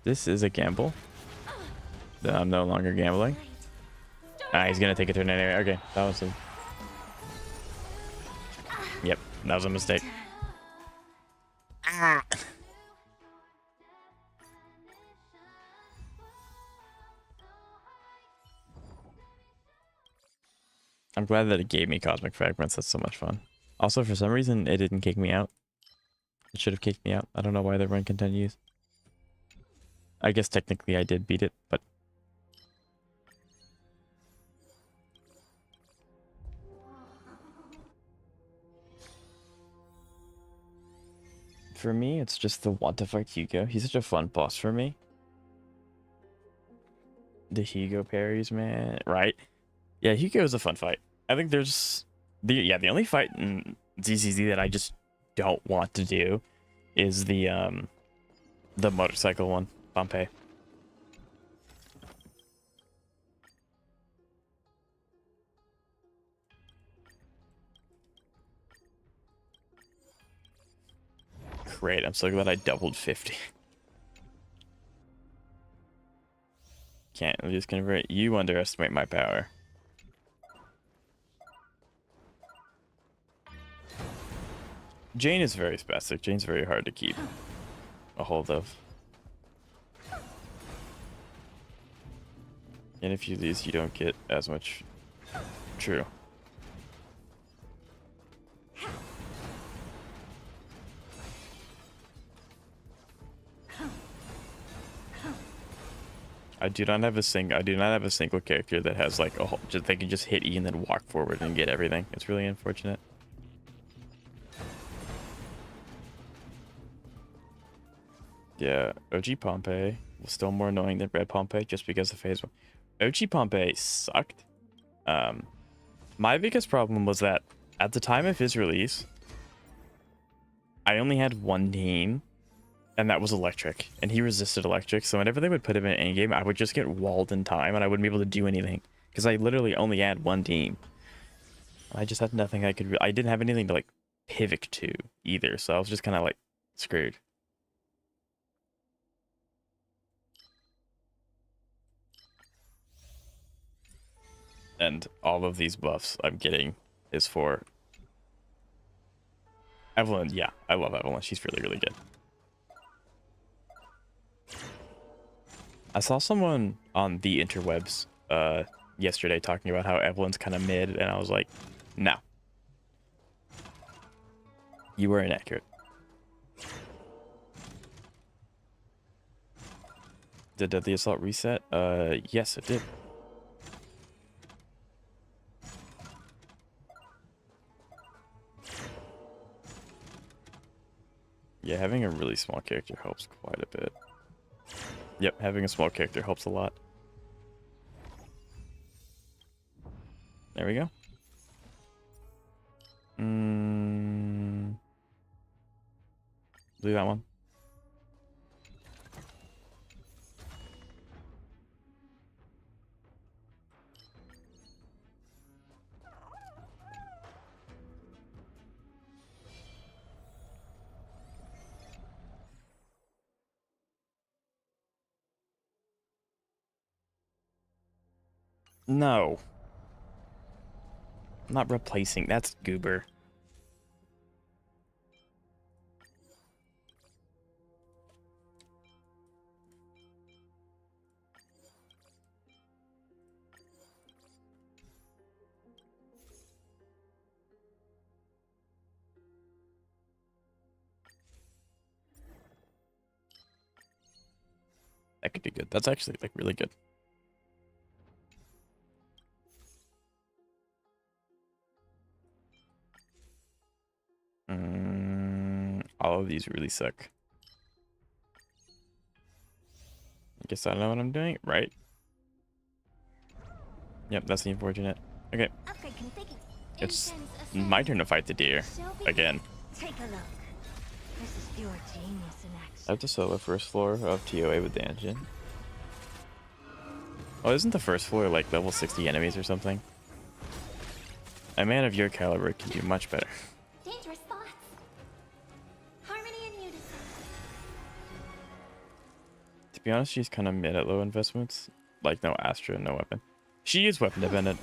This is a gamble. I'm no longer gambling. Ah, he's gonna take a turn anyway. Okay, that was a... Yep, that was a mistake. Ah. I'm glad that it gave me cosmic fragments. That's so much fun. Also, for some reason, it didn't kick me out. It should have kicked me out. I don't know why the run continues. I guess technically I did beat it, but... For me, it's just the want to fight Hugo. He's such a fun boss for me. The Hugo parries, man. Right? Yeah, Hugo is a fun fight. I think there's... the only fight in ZZZ that I just don't want to do is the motorcycle one. Pompeii. Great, I'm so glad I doubled 50. Can't just convert. You underestimate my power. Jane is very spastic. Jane's very hard to keep. a hold of. And if you lose, you don't get as much. True. I do not have a single character that has like a whole, just they can just hit E and then walk forward and get everything. It's really unfortunate. Yeah, OG Pompeii was still more annoying than Red Pompeii just because of phase 1. OG Pompeii sucked. My biggest problem was that at the time of his release, I only had one team, and that was electric, and he resisted electric, so whenever they would put him in an game, I would just get walled in time, and I wouldn't be able to do anything, because I literally only had one team. I just had nothing I could... I didn't have anything to, like, pivot to, either, so I was just kind of, like, screwed. And all of these buffs I'm getting is for Evelyn. Yeah, I love Evelyn. She's really, really good. I saw someone on the interwebs yesterday talking about how Evelyn's kind of mid, and I was like, no. You were inaccurate. Did the assault reset? Yes, it did. Yeah, having a really small character helps quite a bit. Yep, having a small character helps a lot. There we go. Do that one. No. I'm not replacing. That's Goober. That could be good. That's actually like really good. All of these really suck. I guess I don't know what I'm doing, right? Yep, that's the unfortunate. Okay. It's my turn to fight the deer again. Take a look. This is pure genius in action. I have to solo first floor of TOA with the engine. Oh, isn't the first floor like level 60 enemies or something? A man of your caliber can do much better. Dangerous thoughts. Harmony and unison. To be honest, she's kind of mid at low investments. Like no Astra, no weapon. She is weapon dependent.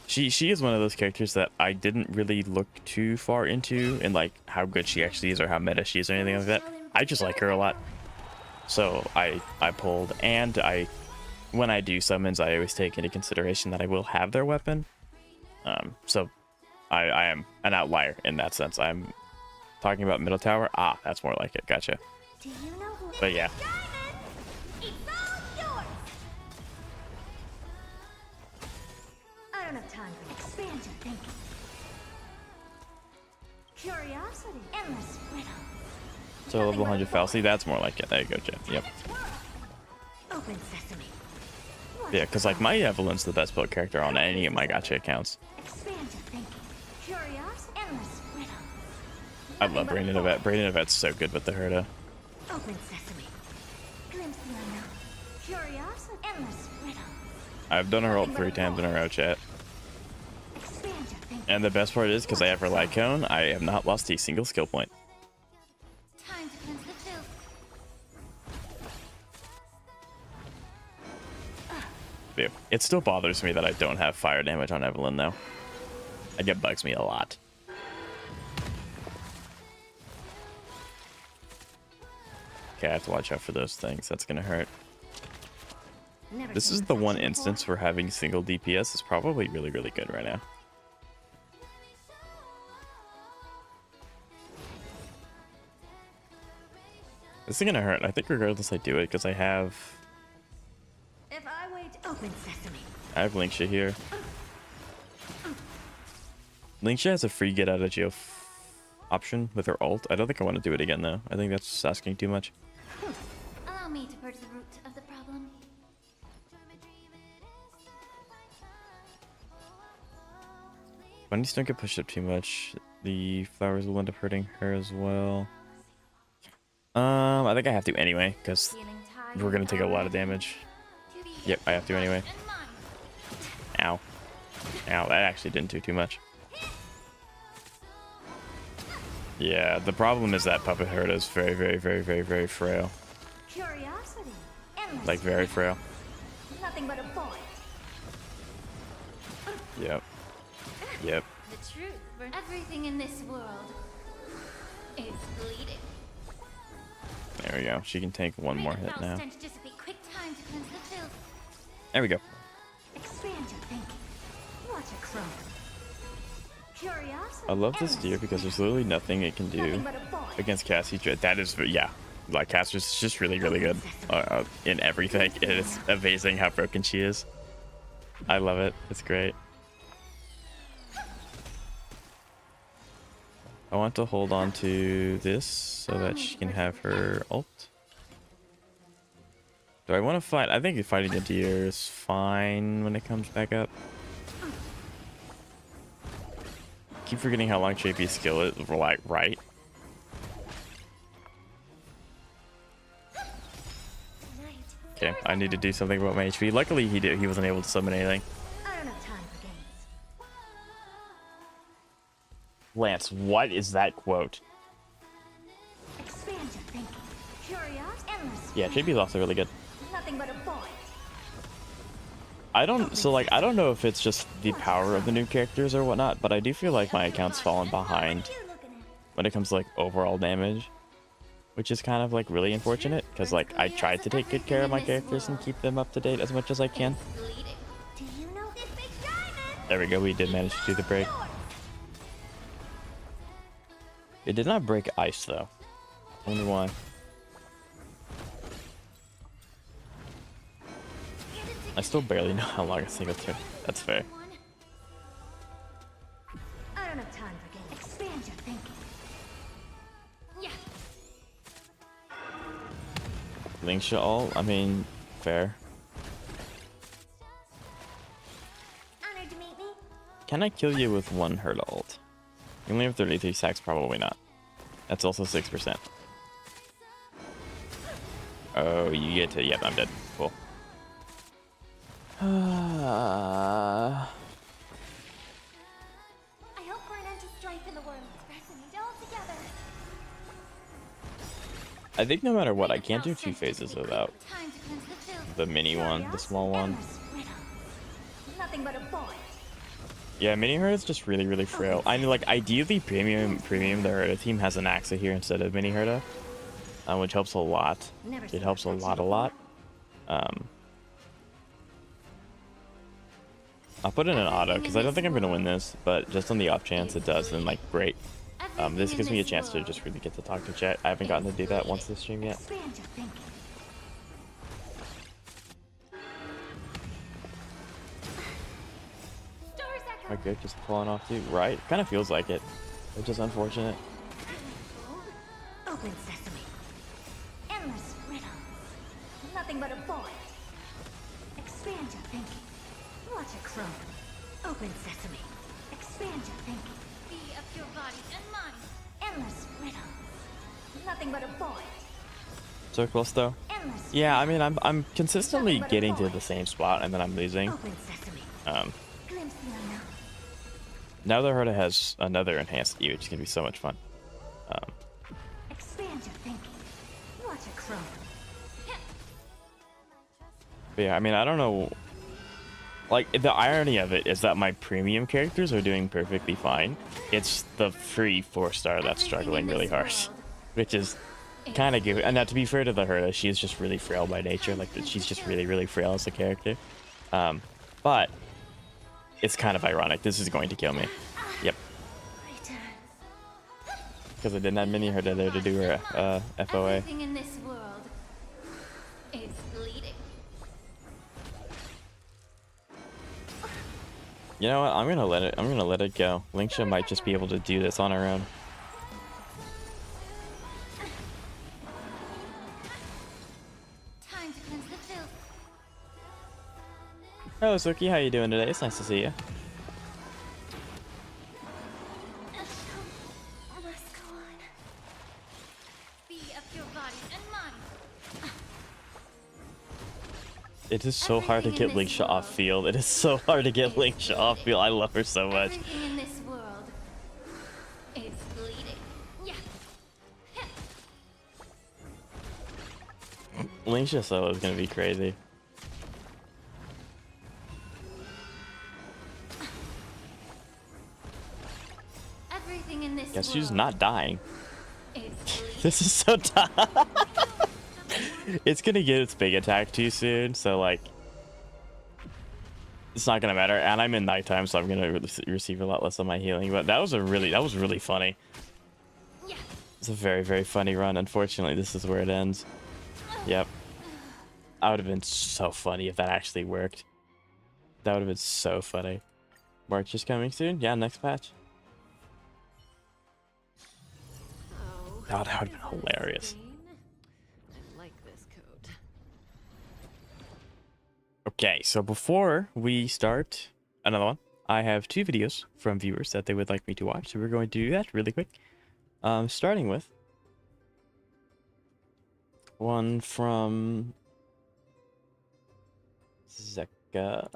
She is one of those characters that I didn't really look too far into in like how good she actually is or how meta she is or anything like that. I just like her a lot. So I pulled, and when I do summons, I always take into consideration that I will have their weapon. So I am an outlier in that sense. I'm talking about middle tower. Ah, that's more like it. Gotcha. Do you know who? But yeah. It's all yours. I don't have time for expand your thinking. Curiosity, endless riddles. So level 100 fallacy, that's more like it. There you go, Jen. Yep. Open sesame. Yeah, because like my Evelyn's the best built character on any of my gacha accounts. Expand your thinking. Curiosity, endless riddles. I love Brandon Yvette. Brandon Yvette's so good with the Herda. Open sesame. Glimpse the unknown. Curiosity, endless riddles. I've done her ult 3 times in a row, chat. Expand your thinking. And the best part is, because I have her light cone, I have not lost a single skill point. Time to cleanse the filth. Yeah. It still bothers me that I don't have fire damage on Evelyn, though. It bugs me a lot. Okay, I have to watch out for those things. That's gonna hurt. Never This seen is the one perfection instance before. where having single DPS is probably really, really good right now. This is gonna hurt, I think, regardless I do it, because I have If I wait, open sesame. Linkshia here. Linkshia has a free get out of jail option with her ult. I don't think I want to do it again though. I think that's asking too much. Allow me to purge the root of the problem. Bunnies don't get pushed up too much. The flowers will end up hurting her as well. I think I have to anyway, because Feeling tired we're gonna take a lot of already? damage. To be Yep, I have to anyway. and mine. Ow. Ow, that actually didn't do too much. Yeah, the problem is that Puppet Herd is very, very, very, very, very frail. Curiosity. Endless. Like, very frail. Nothing but a void. Yep. Yep. The truth. Everything in this world is bleeding. There we go. She can take one more hit now. Quick time to cleanse the filth. There we go. Expand your thinking. Watch it grow. Curiosity. I love this deer because there's literally nothing it can do Nothing but a void. against Cassie. That is, yeah. Like, Cassie's just really, really good in everything. It is amazing how broken she is. I love it. It's great. I want to hold on to this so that she can have her ult. Do I want to fight? I think fighting the deer is fine when it comes back up. Keep forgetting how long JP's skill is, like, right? Okay, I need to do something about my HP. Luckily, he wasn't able to summon anything. I don't have time for games. Lance, what is that quote? Expand your thinking. Curiosity. Endless. Yeah, JP's also really good. Nothing but a void. I don't know if it's just the power of the new characters or whatnot, but I do feel like my account's fallen behind What are you looking at? when it comes to, like, overall damage, which is kind of, like, really unfortunate, because, like, I try to take good care of my characters and keep them up to date as much as I can. Bleeding. Do you know this big diamond? There we go, we did manage to do the break. It did not break ice, though. I wonder why. I still barely know how long a single turn. That's fair. I don't have time for games. Expand your thinking. Yeah. Linkshia ult? I mean, fair. Honored to meet me. Can I kill you with one Herda ult? You only have 33 stacks, probably not. That's also 6%. Oh, you get to... Yep, I'm dead. Cool. I hope for an end to strife in the world. Resonate all together. I think no matter what, I can't do 2 phases without Time to cleanse the filth. the mini one, the small one. Endless riddles. Nothing but a void. Yeah, mini Herda is just really, really frail. I mean, like, ideally, premium, the Herda team has an Axa here instead of mini Herda, which helps a lot. It helps a lot. I'll put in an auto because I don't think I'm gonna win this, but just on the off chance it does, then, like, great. This gives me a chance to just really get to talk to chat. I haven't gotten to do that once this stream yet. Expand your thinking. Stars echo. My grip just falling off too, right? Kind of feels like it, which is unfortunate. Open sesame. Endless riddles. Nothing but a void. Expand your thinking. Watch it grow. Open sesame. Expand your thinking. Be of your body and mind. Endless riddles. Nothing but a void. So close though. Endless. Yeah, I mean, I'm consistently getting to the same spot and then I'm losing. Open sesame. Glimpse the unknown. Now the Herda has another enhanced E, which is gonna be so much fun. Expand your thinking. Watch it grow. But yeah, I mean, I don't know. Like, the irony of it is that my premium characters are doing perfectly fine. It's the free 4-star that's struggling really hard, which is kind of goofy. And now, to be fair to the Herta, she is just really frail by nature. Like, she's just really, really frail as a character. But it's kind of ironic. This is going to kill me. Yep. Because I didn't have mini Herta there to do her FOA. Everything in this world is bleeding. You know what? I'm gonna let it go. Linksha might just be able to do this on her own. Time to cleanse the filth. Hello, Suki. How you doing today? It's nice to see you. Must go on. Be of your body and mind. It is so hard to get Everything in this Linksha off world field. It is so hard to get Linksha off field. I love her so much. Everything in this world is bleeding. Yeah. Linksha solo is gonna be crazy. Everything in this Guess world she's not dying. is bleeding. This is so tough. It's gonna get its big attack too soon, so like, it's not gonna matter. And I'm in nighttime, so I'm gonna receive a lot less of my healing. But that was really funny. Yeah. It's a very, very funny run. Unfortunately, this is where it ends. Yep. That would have been so funny if that actually worked. That would have been so funny. March is coming soon? Yeah, next patch. Oh, God, that would have is been that a hilarious. stain? I like this coat. Okay, so before we start another one, I have 2 videos from viewers that they would like me to watch. So we're going to do that really quick. Starting with one from Zeka.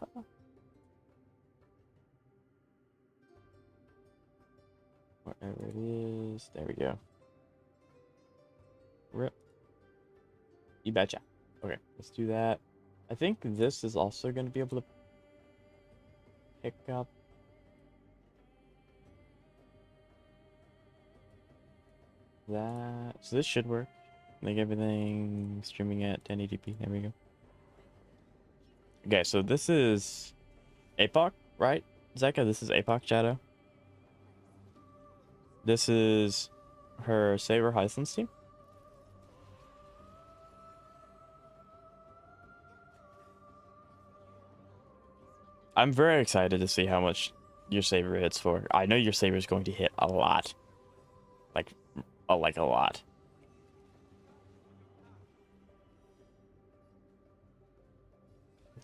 Wherever it is. There we go. Rip. You betcha. Okay, let's do that. I think this is also going to be able to pick up. That. So this should work. Like everything streaming at 1080p. There we go. Okay, so this is APOC, right? Zeka, this is APOC Shadow. This is her Saber Hyacinth team. I'm very excited to see how much your Saber hits for. I know your Saber is going to hit a lot. Like a lot.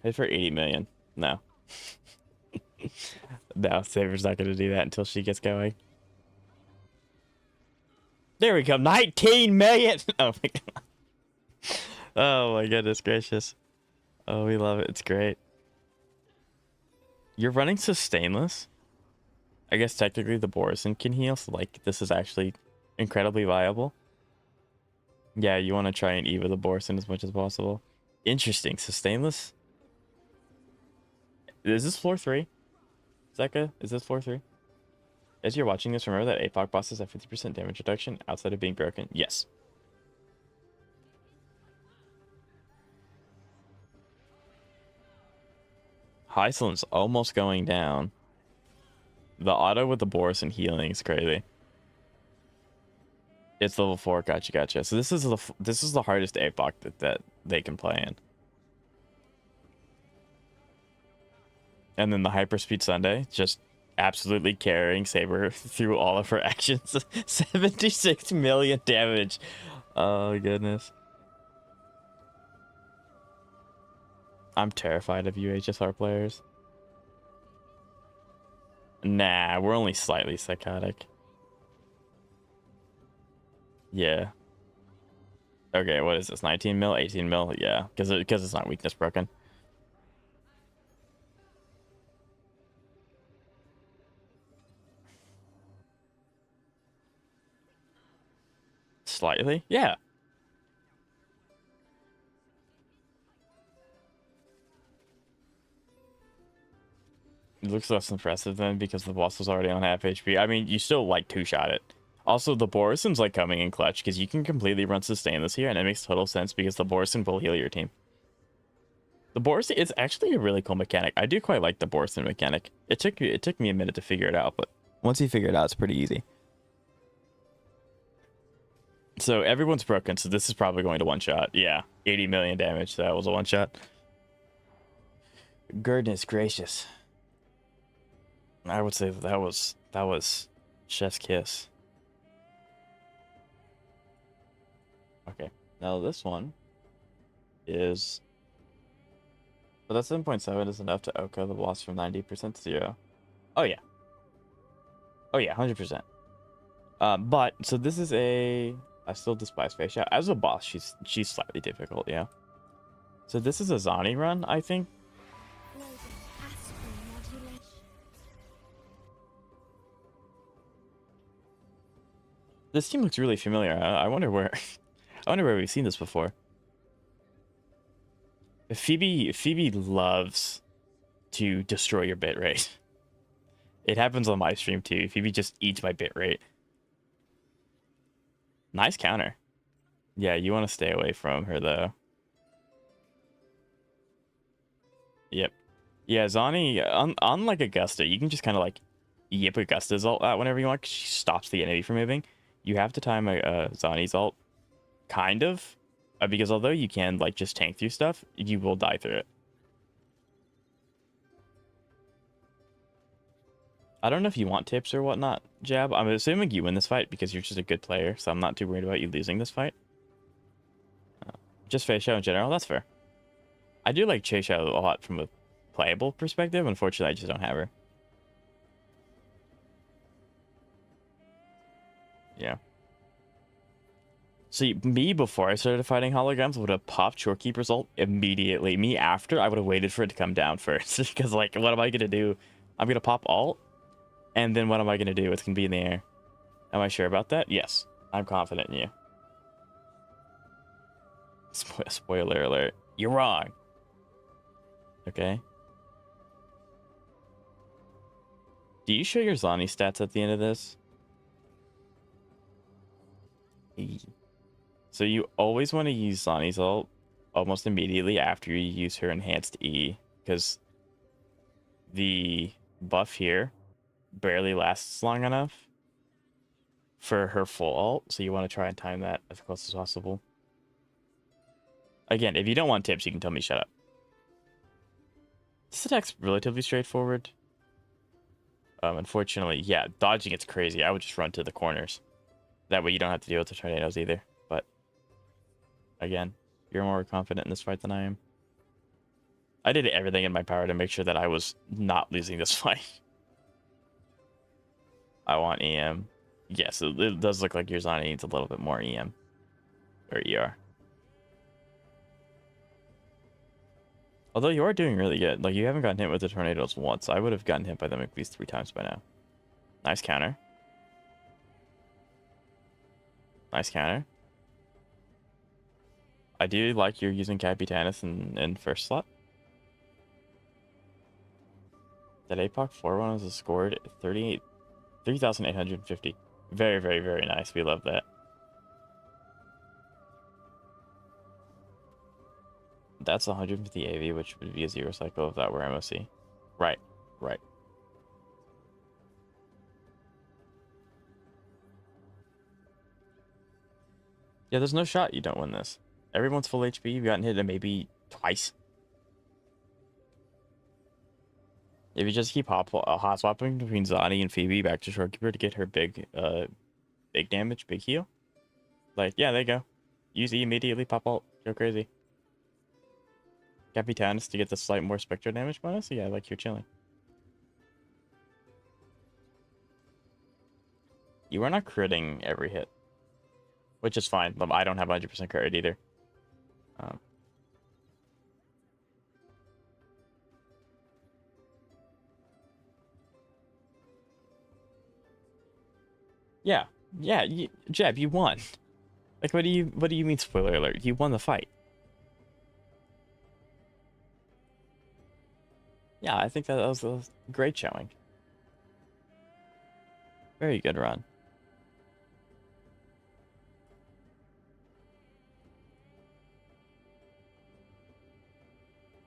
Hit for 80 million. No. No, Saber's not going to do that until she gets going. There we go. 19 million. Oh my god. Oh my goodness gracious. Oh, we love it. It's great. You're running sustainless? I guess technically the Borison can heal, so like this is actually incredibly viable. Yeah, you want to try and Eva the Borison as much as possible. Interesting. Sustainless? Is this floor 3? Zeka, is this floor 3? As you're watching this, remember that APOC bosses have 50% damage reduction outside of being broken? Yes. Hycelin's almost going down. The auto with the Borison healing is crazy. It's level 4. Gotcha. So this is the hardest APOC that they can play in. And then the Hyperspeed Sunday, just absolutely carrying Saber through all of her actions. 76 million damage. Oh, goodness. I'm terrified of you HSR players. Nah, we're only slightly psychotic. Yeah. Okay, what is this? 19 mil? 18 mil? Yeah, because it's not weakness broken. Slightly? Yeah. It looks less impressive then because the boss was already on half HP. I mean, you still like 2-shot it. Also, the Borisin's like coming in clutch because you can completely run sustain this here, and it makes total sense because the Borisin will heal your team. The Borisin is actually a really cool mechanic. I do quite like the Borisin mechanic. It took me a minute to figure it out, but once you figure it out, it's pretty easy. So everyone's broken, so this is probably going to one shot. Yeah, 80 million damage. That was a one shot. Goodness gracious. I would say that was chef's kiss. Okay, now this one is, but that 7.7 is enough to outgo the boss from 90% to 0. Oh yeah. Oh yeah, 100%. But so this is I still despise Facia. As a boss, she's slightly difficult, yeah. So this is a Zani run, I think. This team looks really familiar. I wonder where I wonder where we've seen this before. Phoebe loves to destroy your bitrate. It happens on my stream too. Phoebe just eats my bitrate. Nice counter. Yeah, you want to stay away from her though. Yep. Yeah, Zani, unlike Augusta, you can just kind of like yip Augusta's ult out whenever you want, 'cause she stops the enemy from moving. You have to time Zani's ult, kind of, because although you can like just tank through stuff, you will die through it. I don't know if you want tips or whatnot, Jab. I'm assuming you win this fight because you're just a good player, so I'm not too worried about you losing this fight. Just Fei Xiao in general, that's fair. I do like Chei Xiao a lot from a playable perspective. Unfortunately, I just don't have her. Yeah. See, me before I started fighting holograms would have popped Shorekeeper's ult immediately. Me after, I would have waited for it to come down first. Because, like, what am I going to do? I'm going to pop ult, and then what am I going to do? It's going to be in the air. Am I sure about that? Yes. I'm confident in you. Spoiler alert. You're wrong. Okay. Do you show your Zani stats at the end of this? So you always want to use Zani's ult almost immediately after you use her enhanced E, because the buff here barely lasts long enough for her full ult, so you want to try and time that as close as possible. Again, if you don't want tips, you can tell me shut up. This attack's relatively straightforward. Unfortunately, yeah, dodging it's crazy. I would just run to the corners. That way you don't have to deal with the tornadoes either. But again, you're more confident in this fight than I am. I did everything in my power to make sure that I was not losing this fight. I want EM. Yes, it does look like your Zani needs a little bit more EM. Or ER. Although you are doing really good. Like, you haven't gotten hit with the tornadoes once. I would have gotten hit by them at least 3 times by now. Nice counter. Nice counter. I do like you're using Capitanus in first slot. That APOC 4-1 was scored 3,850. Very, very, very nice. We love that. That's 150 AV, which would be a 0 cycle if that were MOC. Right, right. Yeah, there's no shot you don't win this. Everyone's full HP. You've gotten hit maybe twice. If you just keep hot swapping between Zani and Phoebe back to Shorekeeper to get her big damage, big heal. Like, yeah, there you go. Use E immediately, pop ult, go crazy. Capitanus to get the slight more Spectre damage bonus? Yeah, like you're chilling. You are not critting every hit. Which is fine. I don't have 100% crit rate either. Yeah. Yeah, Jeb, you won. Like, what do you mean spoiler alert? You won the fight. Yeah, I think that was a great showing. Very good run.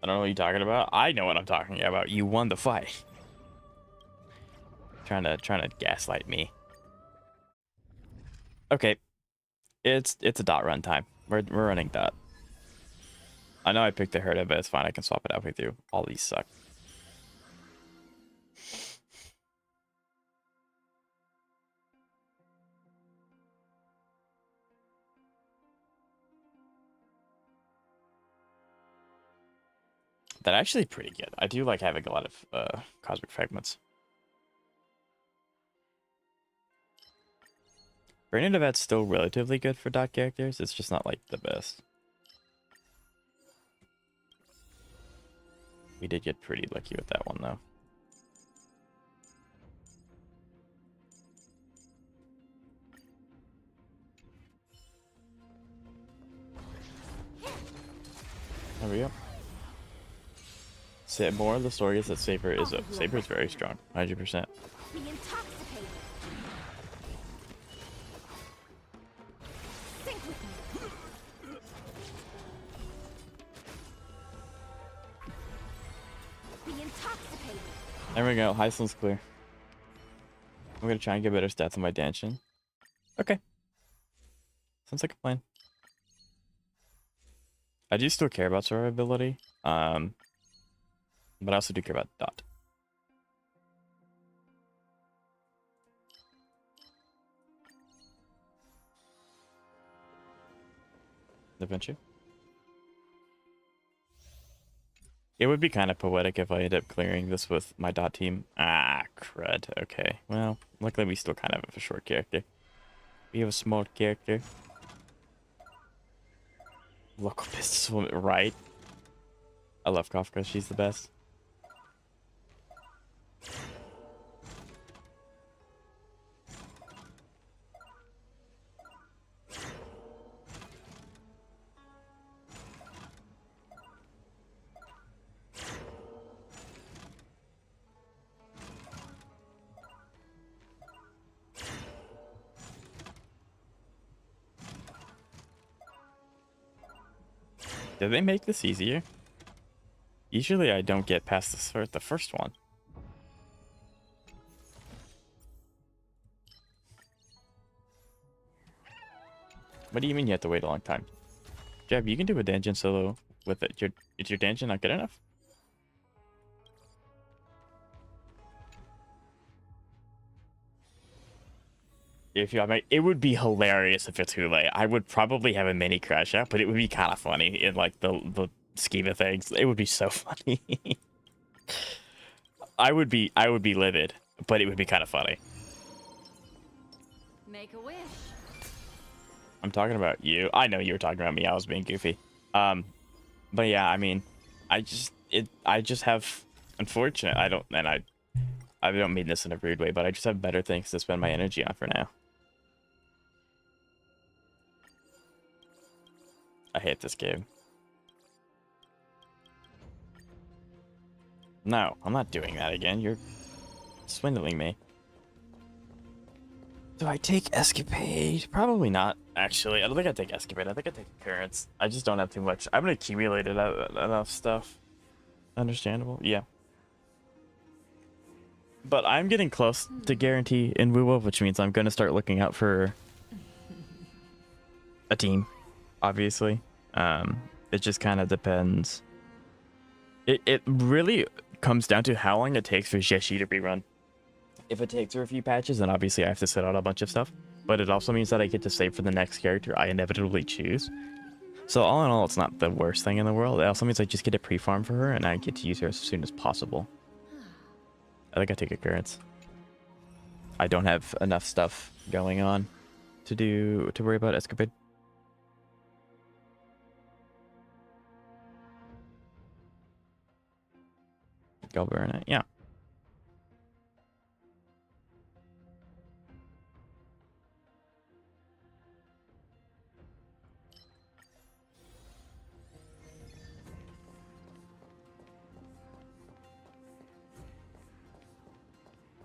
I don't know what you're talking about. I know what I'm talking about. You won the fight. Trying to gaslight me. Okay, it's a dot run time. We're running dot. I know I picked the Herda, but it's fine. I can swap it out with you. All these suck. That's actually pretty good. I do like having a lot of cosmic fragments. Brandon Devet's still relatively good for dot characters. It's just not like the best. We did get pretty lucky with that one though. There we go. More of the story is that Saber is very strong, 100%. Be intoxicated. Sync with me. Be intoxicated. There we go. Heislin's clear. I'm gonna try and get better stats on my Danshin. Okay. Sounds like a plan. I do still care about survivability. But I also do care about dot. Adventure. It would be kind of poetic if I end up clearing this with my dot team. Ah, crud. Okay. Well, luckily we still kind of have a short character. We have a small character. Local businesswoman, right? I love Kafka. She's the best. Did they make this easier? Usually I don't get past the first one. What do you mean you have to wait a long time? Jeb, you can do a dungeon solo with it. Is your dungeon not good enough? If you it would be hilarious if it's too late. I would probably have a mini crash out, but it would be kind of funny in like the scheme of things. It would be so funny. I would be livid, but it would be kind of funny. Make a wish. I'm talking about you. I know you were talking about me. I was being goofy. But yeah, I mean, I just have unfortunate. I don't mean this in a rude way, but I just have better things to spend my energy on for now. I hate this game. No, I'm not doing that again. You're swindling me. Do I take Escapade? Probably not, actually. I don't think I take Escapade. I think I take Occurrence. I just don't have too much. I haven't accumulated enough stuff. Understandable? Yeah. But I'm getting close to guarantee in WoW, which means I'm going to start looking out for a team, obviously. It just kind of depends. It really comes down to how long it takes for Jeshi to rerun. If it takes her a few patches, then obviously I have to sit out a bunch of stuff. But it also means that I get to save for the next character I inevitably choose. So all in all, it's not the worst thing in the world. It also means I just get a pre-farm for her, and I get to use her as soon as possible. I think I take Occurrence. I don't have enough stuff going on to worry about Escapade. Galburn, yeah.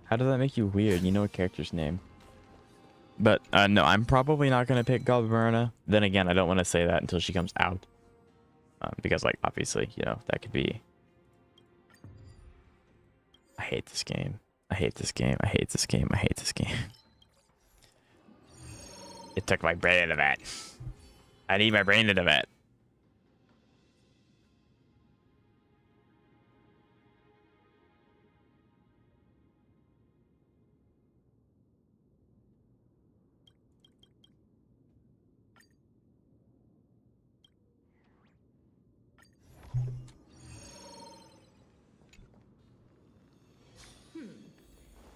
How does that make you weird? You know a character's name. But, no, I'm probably not going to pick Galburna. Then again, I don't want to say that until she comes out. Because like obviously, you know, that could be. I hate this game. I hate this game. I hate this game. I hate this game. It took my brain into that. I need my brain into that.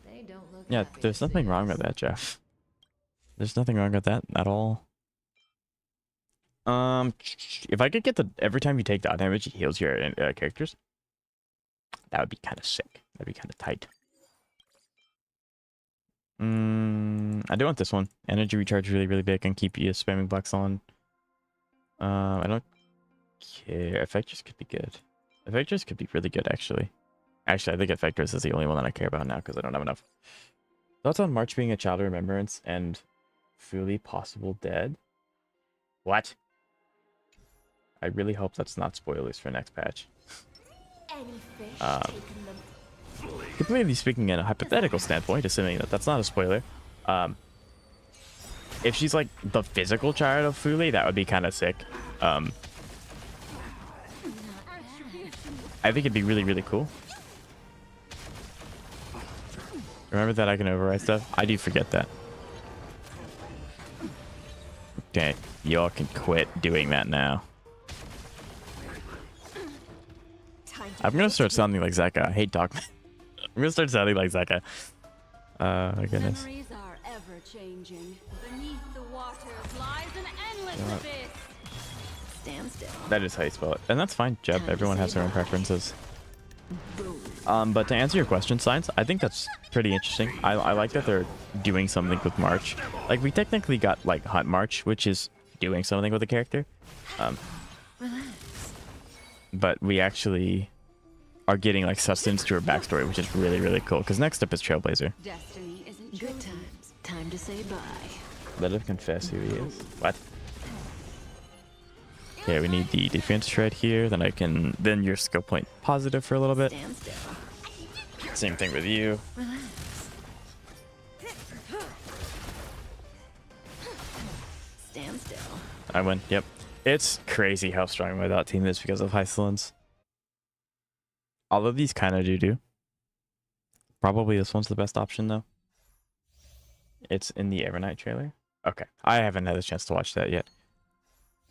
They don't look Yeah, happy there's to nothing see wrong us. with that, Jeff. There's nothing wrong with that at all. If I could get the every time you take dot damage, it heals your characters. That would be kind of sick. That'd be kind of tight. I do want this one. Energy recharge really, really big and keep you spamming blocks on. I don't care. Effectors could be good. Effectors could be really good, actually. Actually, I think Effectors is the only one that I care about now because I don't have enough. Thoughts on March being a child of remembrance and fully possible dead? What? I really hope that's not spoilers for next patch. Any fish taken them. Completely speaking in a hypothetical standpoint, assuming that that's not a spoiler, if she's like the physical child of Fuli, that would be kind of sick. I think it'd be really, really cool. Remember that I can override stuff? I do forget that. Okay, y'all can quit doing that now. I'm gonna start sounding like Zeka. I hate Dogman. I'm gonna start sounding like Zeka. My goodness. Memories are ever changing. Beneath the waters lies an endless abyss. Stand still. That is how you spell it. And that's fine, Jeb. Everyone has their own preferences. But to answer your question, Science, I think that's pretty interesting. I like that they're doing something with March. Like, we technically got, like, Hunt March, which is doing something with the character. But we actually are getting, like, sustenance to her backstory, which is really, really cool. Because next up is Trailblazer. Destiny isn't Good chosen. times. Time to say bye. Let him confess who he is. What? Okay, we need the defense shred here. Then I can... Then your skill point positive for a little bit. Stand still. Same thing with you. Relax. Stand still. I win. Yep. It's crazy how strong my dot team is because of high silence. All of these kind of do. Probably this one's the best option, though. It's in the Evernight trailer. Okay. I haven't had a chance to watch that yet.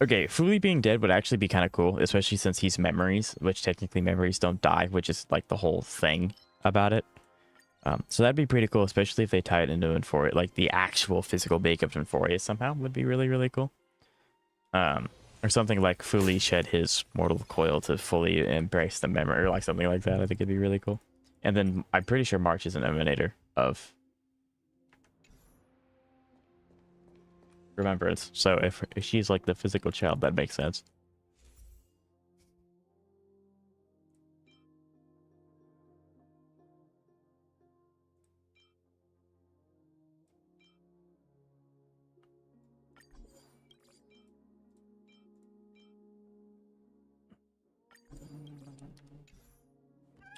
Okay, Fuli being dead would actually be kind of cool, especially since he's memories, which technically memories don't die, which is like the whole thing about it. So that'd be pretty cool, especially if they tie it into Inforius, like the actual physical bake of Inforius somehow would be really, really cool. Or something like Fuli shed his mortal coil to fully embrace the memory, or like something like that. I think it'd be really cool. And then I'm pretty sure March is an emanator of remembrance. So if she's like the physical child, that makes sense.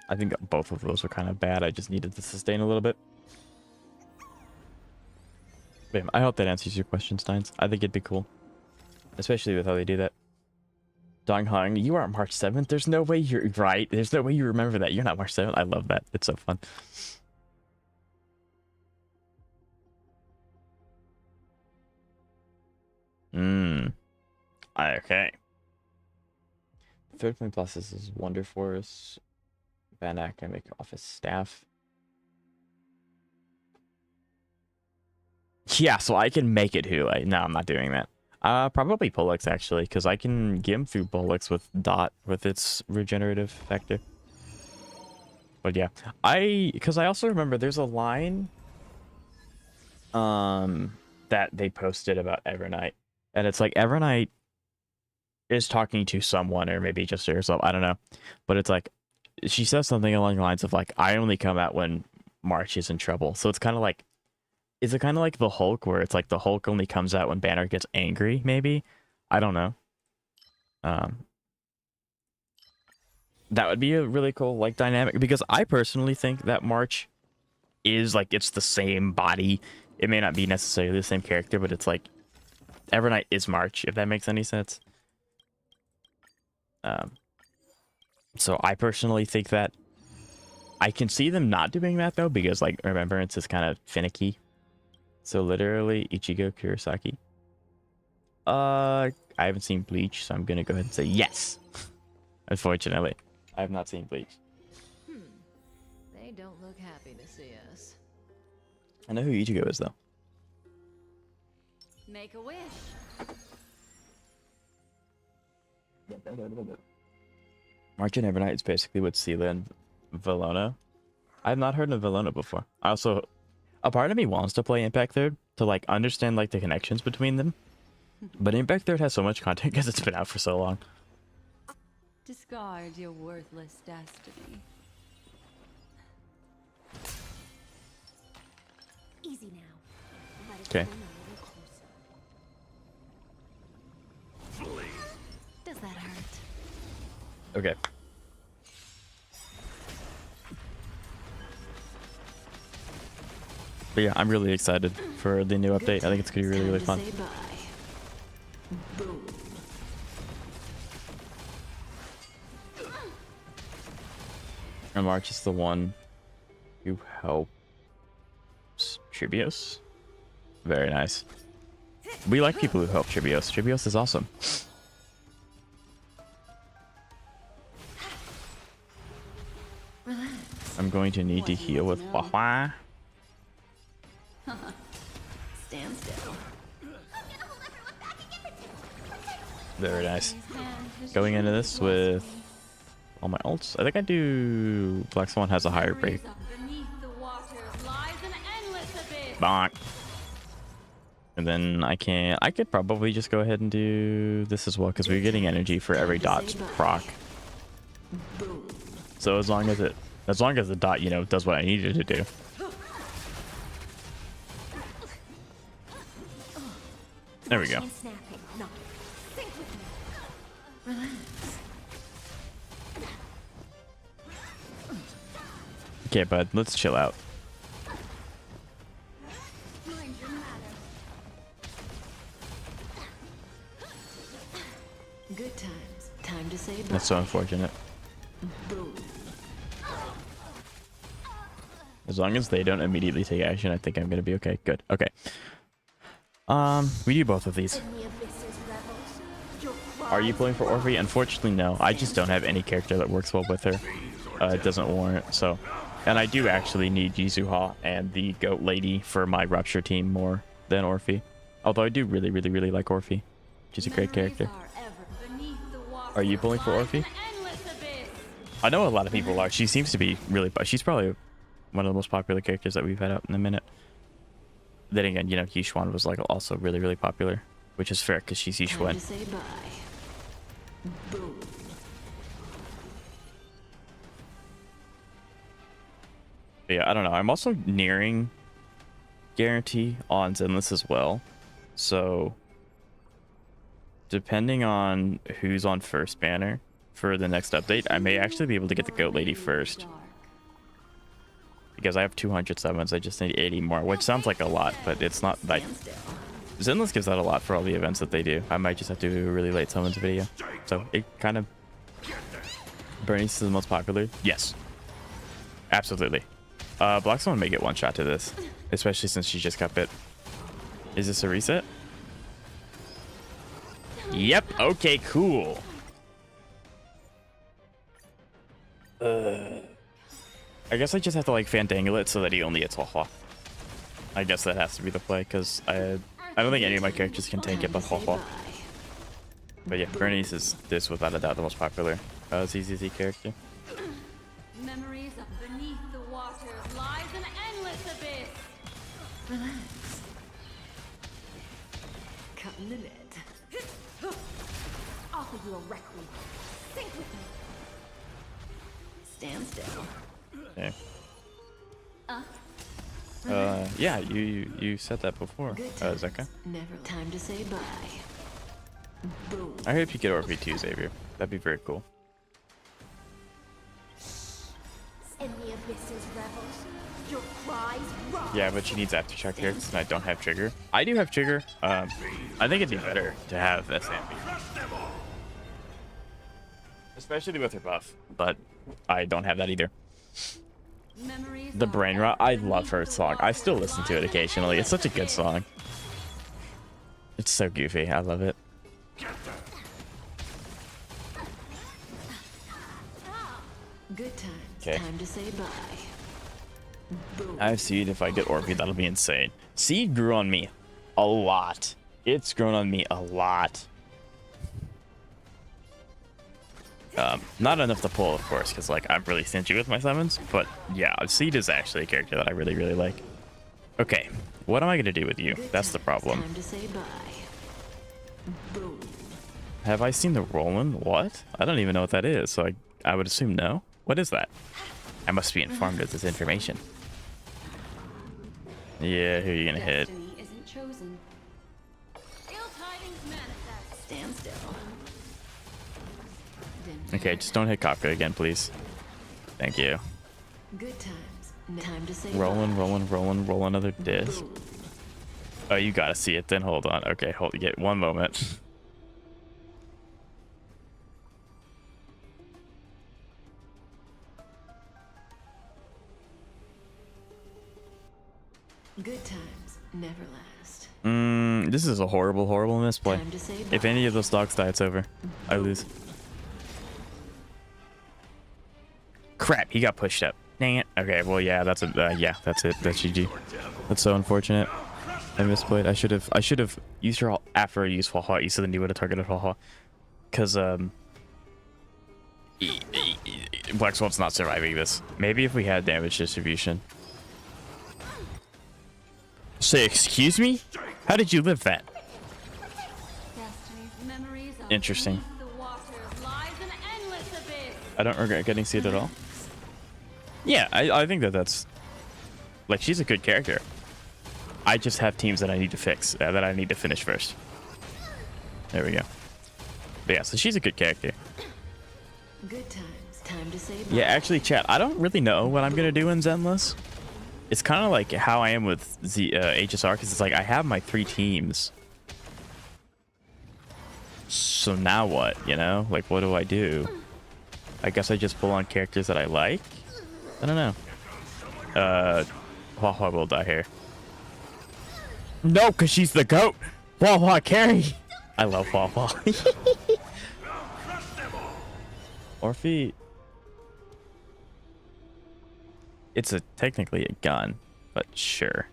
I think both of those were kind of bad. I just needed to sustain a little bit. But yeah, I hope that answers your question, Steins. I think it'd be cool. Especially with how they do that. Dong Hong, you are March 7th? There's no way you're right. There's no way you remember that. You're not March 7th. I love that. It's so fun. Okay. Third point plus is Wonder Force. Van Academic Office Staff. Yeah, so I can make it who? No, I'm not doing that. Probably Pollux, actually, because I can Gim through Pollux with Dot, with its regenerative factor. But yeah, because I also remember there's a line that they posted about Evernight, and it's like Evernight is talking to someone, or maybe just to herself, I don't know, but it's like she says something along the lines of like, I only come out when March is in trouble. So it's kind of like, is it kind of like the Hulk, where it's like the Hulk only comes out when Banner gets angry, maybe? I don't know. that would be a really cool like dynamic, because I personally think that March is like, it's the same body. It may not be necessarily the same character, but it's like Evernight is March, if that makes any sense. So I personally think that I can see them not doing that though, because like Remembrance is kind of finicky. So literally Ichigo Kurosaki. I haven't seen Bleach, so I'm gonna go ahead and say yes. Unfortunately, I have not seen Bleach. They don't look happy to see us. I know who Ichigo is though. Make a wish. March and Evernight is basically what Seela and Valona. I have not heard of Valona before. I also, a part of me wants to play Impact Third to like understand like the connections between them. But Impact Third has so much content because it's been out for so long. Discard your worthless destiny. Easy now. Let us Okay. come a little closer. Does that hurt? Okay. But yeah, I'm really excited for the new update. I think it's gonna be really, really fun. Boom. And March is the one who helps Tribios. Very nice. We like people who help Tribios. Tribios is awesome. I'm going to need to heal with Hua. Stand still. Very nice. Going into this with all my ults. I think I do. Black Swan has a higher break. Beneath the waters lies an endless abyss. Bonk. And then I could probably just go ahead and do this as well, because we're getting energy for every dot proc. So as long as the dot, you know, does what I needed to do. There we go. Chain snapping. No. Sync with me. Relax. Okay, bud, let's chill out. Mind your manners. Good times. Time to say bye. That's so unfortunate. Boom. As long as they don't immediately take action, I think I'm gonna be okay. Good. Okay. We do both of these. In the abysses rebels. Your Are you pulling for Orphe? Unfortunately, no. I just don't have any character that works well with her. It doesn't warrant, so. And I do actually need Jizuha and the Goat Lady for my Rupture team more than Orphe. Although I do really, really, really like Orphe. She's a great character. Are you pulling for Orphe? I know a lot of people are. She seems to be really... She's probably one of the most popular characters that we've had out in a minute. Then again, you know, Yishuan was like also really, really popular. Which is fair, because she's Time Yishuan. to say bye. Boom. But yeah, I don't know. I'm also nearing guarantee on Zenless as well. So, depending on who's on first banner for the next update, I may actually be able to get the Goat Lady first. Because I have 200 summons, I just need 80 more, which sounds like a lot, but it's not like... Zenless gives out a lot for all the events that they do. I might just have to do a really late summons video. So, it kind of... Bernice is the most popular? Yes. Absolutely. Black Swan may get one shot to this, especially since she just got bit. Is this a reset? Yep. Okay, cool. I guess I just have to like fandangle it so that he only hits Hua. I guess that has to be the play, because I don't think any of my characters can tank it but Hua. But yeah, Bernice is this without a doubt the most popular ZZZ character. Memories of beneath the waters lies an endless abyss. Relax. Cutting the net. Offer you a requiem. Sync with me. Stand still. Okay. Yeah, you said that before, Good times. Zeka. Never time to say bye. Boom. I hope you get Orphe too, Xavier. That'd be very cool. abyss's revels. Your cries rise. Yeah, but she needs aftershock here because I don't have trigger. I do have trigger. I think it'd be better to have SMB. Especially with her buff, but I don't have that either. Memories The of brain rot, I love her song. I still listen to it occasionally. It's such a good song. It's so goofy. I love it. Good times. 'Kay. Time to say bye. Boom. I have Seed. If I get Orphe, that'll be insane. Seed grew on me a lot. It's grown on me a lot. Not enough to pull, of course, because like I'm really stingy with my summons. But yeah, Seed is actually a character that I really, really like. Okay, what am I gonna do with you? Good That's the times. problem. Time to say bye. Boom. Have I seen the Roland? What? I don't even know what that is. So I would assume no. What is that? I must be informed of this information. Yeah, who are you gonna hit? Destiny isn't chosen. Ill tidings manifest. Stand still. Okay, just don't hit Kafka again, please. Thank you. Good times. Time to say Rolling, bye. roll another disc. Boom. Oh, you gotta see it then. Hold on. Okay, get 1 moment. Good times never last. This is a horrible, horrible misplay. Time to say If bye. any of those dogs die, it's over. I lose. Crap, he got pushed up. Dang it. Okay, well, yeah, that's yeah, that's it. That's GG. That's so unfortunate. I misplayed. I should have used her after I used Hua Hua, so then you would have targeted Hua Hua. Cause Black Swan's not surviving this. Maybe if we had damage distribution. Say, excuse me? How did you live that? Destiny's memories of Interesting. beneath the waters lies an endless abyss. I don't regret getting Seed at all. Yeah, I think that's like she's a good character. I just have teams that I need to fix, that I need to finish first. There we go. But yeah, so she's a good character. Good times. Time to say bye. Yeah, actually, chat, I don't really know what I'm gonna do in Zenless. It's kind of like how I am with the HSR, because it's like I have my 3 teams. So now what, you know? Like, what do I do? I guess I just pull on characters that I like? I don't know. Hua Hua will die here. No, because she's the GOAT! Hua Hua carry! I love Hua Hua. Orphe. It's technically a gun, but sure.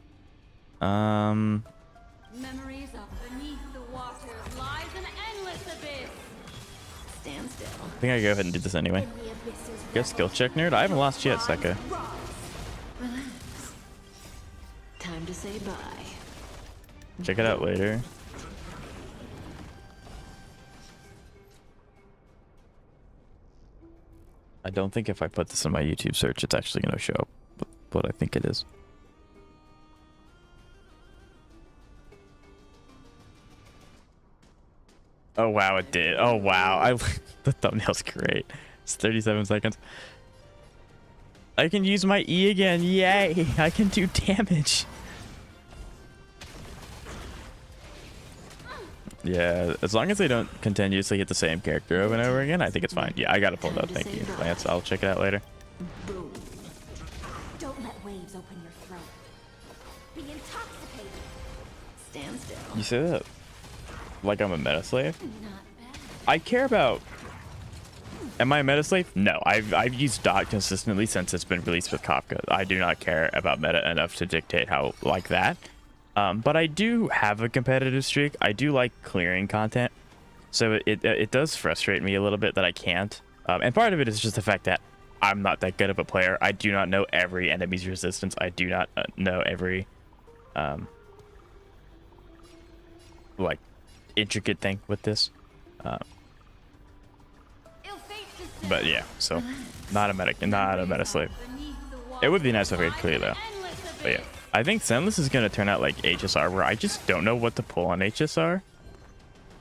Memories of beneath the waters lies an endless abyss. Stand still. I think I go ahead and do this anyway. In the abyss's Get skill check, nerd. I haven't lost yet, Seka. Relax. Time to say bye. Check it out later. I don't think if I put this in my YouTube search, it's actually going to show up, but I think it is. Oh, wow, it did. Oh, wow. The thumbnail's great. It's 37 seconds. I can use my E again. Yay. I can do damage. Yeah, as long as they don't continuously hit the same character over and over again, I think it's fine. Yeah, I got to pull it up. Thank you, Lance. I'll check it out later. Boom. Don't let waves open your throat. Be intoxicated. Stand still. You say that like I'm a meta slave? Not bad. I care about... Am I a meta slave? No, I've used dot consistently since it's been released with Kafka. I do not care about meta enough to dictate how like that. But I do have a competitive streak. I do like clearing content. So it does frustrate me a little bit that I can't. And part of it is just the fact that I'm not that good of a player. I do not know every enemy's resistance. I do not know every like intricate thing with this. But yeah, so not a meta slave. It would be nice if I could clear though. But yeah, I think Zenless is gonna turn out like HSR, where I just don't know what to pull on HSR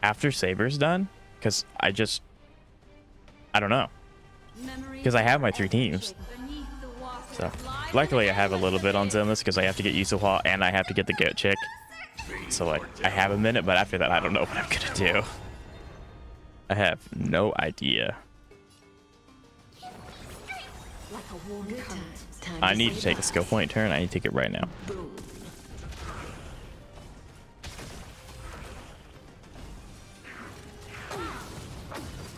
after Saber's done, because I don't know. Because I have my 3 teams. So, luckily I have a little bit on Zenless because I have to get Yasuo and I have to get the goat chick. So like, I have a minute, but after that I don't know what I'm gonna do. I have no idea. Like a warm coat. I need to take a skill point turn. I need to take it right now.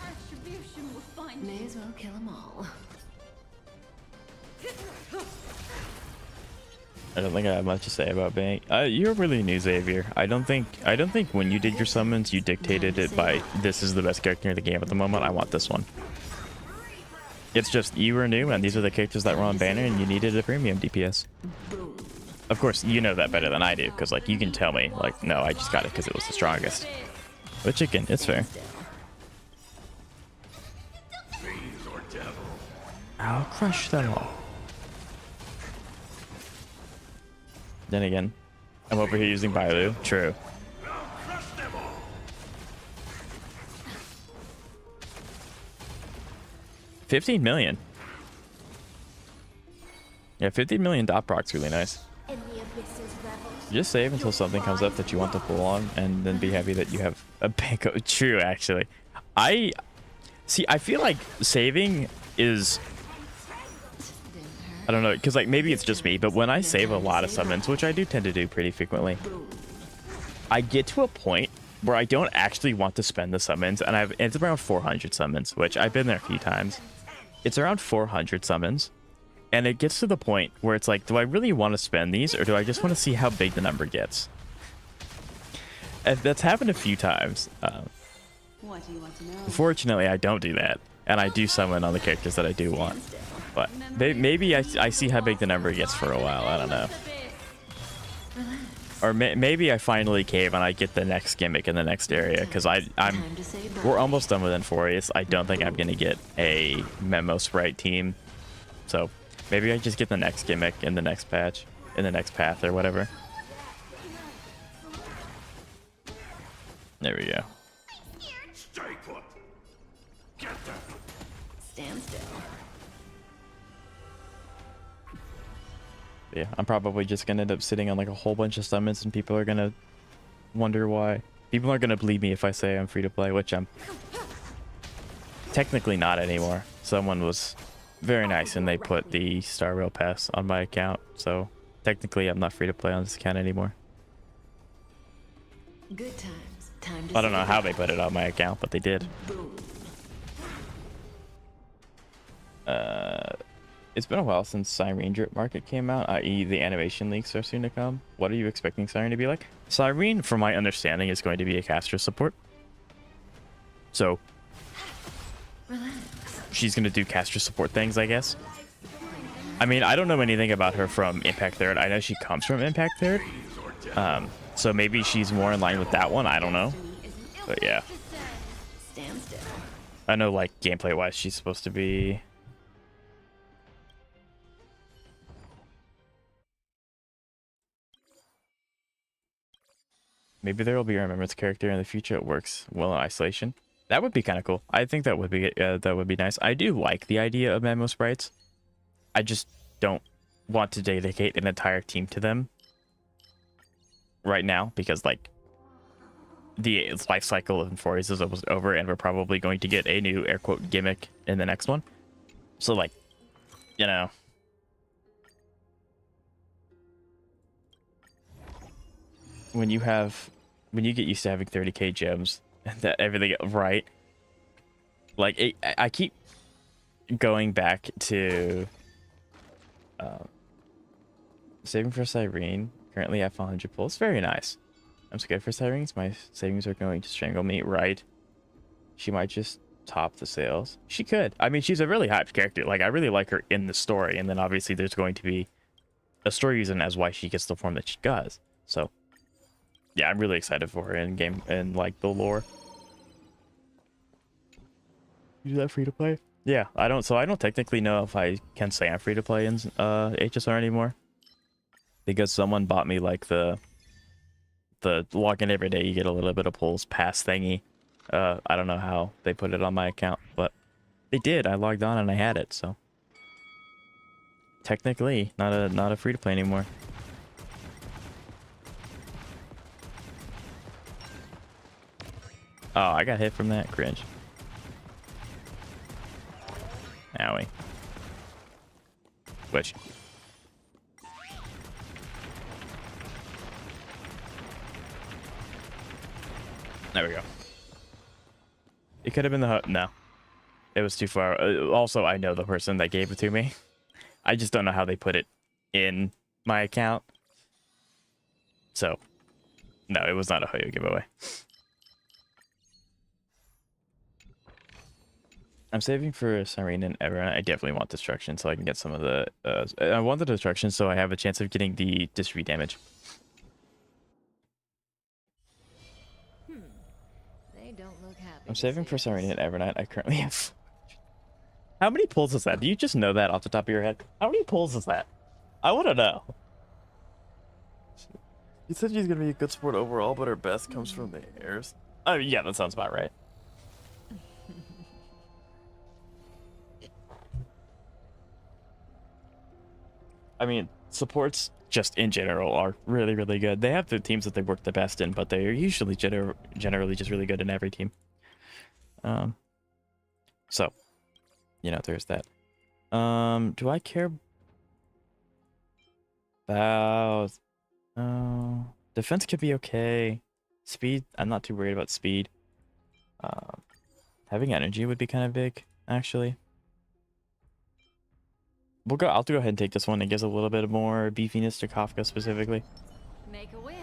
Attribution will find May as well kill them all. I don't think I have much to say about Bank. You're really new, Xavier. I don't think when you did your summons, you dictated it by this is the best character in the game at the moment. I want this one. It's just you were new, and these are the characters that were on banner, and you needed a premium DPS. Of course, you know that better than I do, because like you can tell me, like, no, I just got it because it was the strongest. Which again, it's fair. Fiends or devils. I'll crush them all. Then again, I'm over here using Bailu. True. I'll crush them all. 15 million. Yeah, 15 million dot proc's really nice. In the abysses revels. Just save until something comes up that you want to pull on, and then be happy that you have a bank. True, actually. I feel like saving is, I don't know, because like maybe it's just me, but when I save a lot of summons, which I do tend to do pretty frequently, I get to a point where I don't actually want to spend the summons, and it's around 400 summons, which I've been there a few times. It's around 400 summons, and it gets to the point where it's like, do I really want to spend these, or do I just want to see how big the number gets? And that's happened a few times. What do you want to know? Fortunately, I don't do that, and I do summon on the characters that I do want. But maybe I see how big the number gets for a while. I don't know. Or maybe I finally cave and I get the next gimmick in the next area, because we're almost done with Enforius. I don't think I'm gonna get a Memo Sprite team, so maybe I just get the next gimmick in the next patch, in the next path or whatever. There we go. Stay put. Get them. Stand still. Yeah, I'm probably just gonna end up sitting on like a whole bunch of summons, and people are gonna wonder why. People are gonna believe me if I say I'm free to play, which I'm technically not anymore. Someone was very nice and they put the Star Rail pass on my account, so technically I'm not free to play on this account anymore. Good times. Time to I don't know save how up. they put it on my account, but they did. It's been a while since Siren Drip Market came out, i.e. the animation leaks are soon to come. What are you expecting Siren to be like? Siren, from my understanding, is going to be a caster support. So, she's going to do caster support things, I guess. I mean, I don't know anything about her from Impact Third. I know she comes from Impact Third. So maybe she's more in line with that one. I don't know. But yeah. Stand still. I know, like, gameplay-wise, she's supposed to be... Maybe there will be a Remembrance character in the future. It works well in isolation. That would be kind of cool. I think that would be nice. I do like the idea of Memo Sprites. I just don't want to dedicate an entire team to them right now, because like the life cycle of Enforius is almost over, and we're probably going to get a new air quote gimmick in the next one. So like, you know. When you get used to having 30k gems and that everything right, like I keep going back to saving for Cyrene. Currently at 100 pulls. Very nice. I'm scared for Cyrenes. My savings are going to strangle me. Right. She might just top the sales. She could. I mean, she's a really hyped character. Like, I really like her in the story, and then obviously there's going to be a story reason as why she gets the form that she does. So yeah, I'm really excited for her in game and like the lore. You do that free to play? Yeah, I don't technically know if I can say I'm free to play in HSR anymore, because someone bought me like the login every day, you get a little bit of pulls pass thingy. I don't know how they put it on my account, but they did. I logged on and I had it, so technically not a free to play anymore. Oh, I got hit from that. Cringe. Owie. Which? There we go. It could have been the no. It was too far. Also, I know the person that gave it to me. I just don't know how they put it in my account. So, no, it was not a Hoyo giveaway. I'm saving for Siren and Everett. I definitely want Destruction so I can get some of the... I want the Destruction so I have a chance of getting the Discrete damage. They don't look happy. I'm saving for Siren and Evernight. I currently have... How many pulls is that? Do you just know that off the top of your head? How many pulls is that? I want to know. You said she's going to be a good sport overall, but her best comes from the airs. Oh, yeah, that sounds about right. I mean, supports just in general are really, really good. They have the teams that they work the best in, but they're usually generally just really good in every team. So, you know, there's that. Do I care about... defense could be okay. Speed, I'm not too worried about speed. Having energy would be kind of big, actually. I'll go ahead and take this one. It gives a little bit more beefiness to Kafka specifically. Make a wish.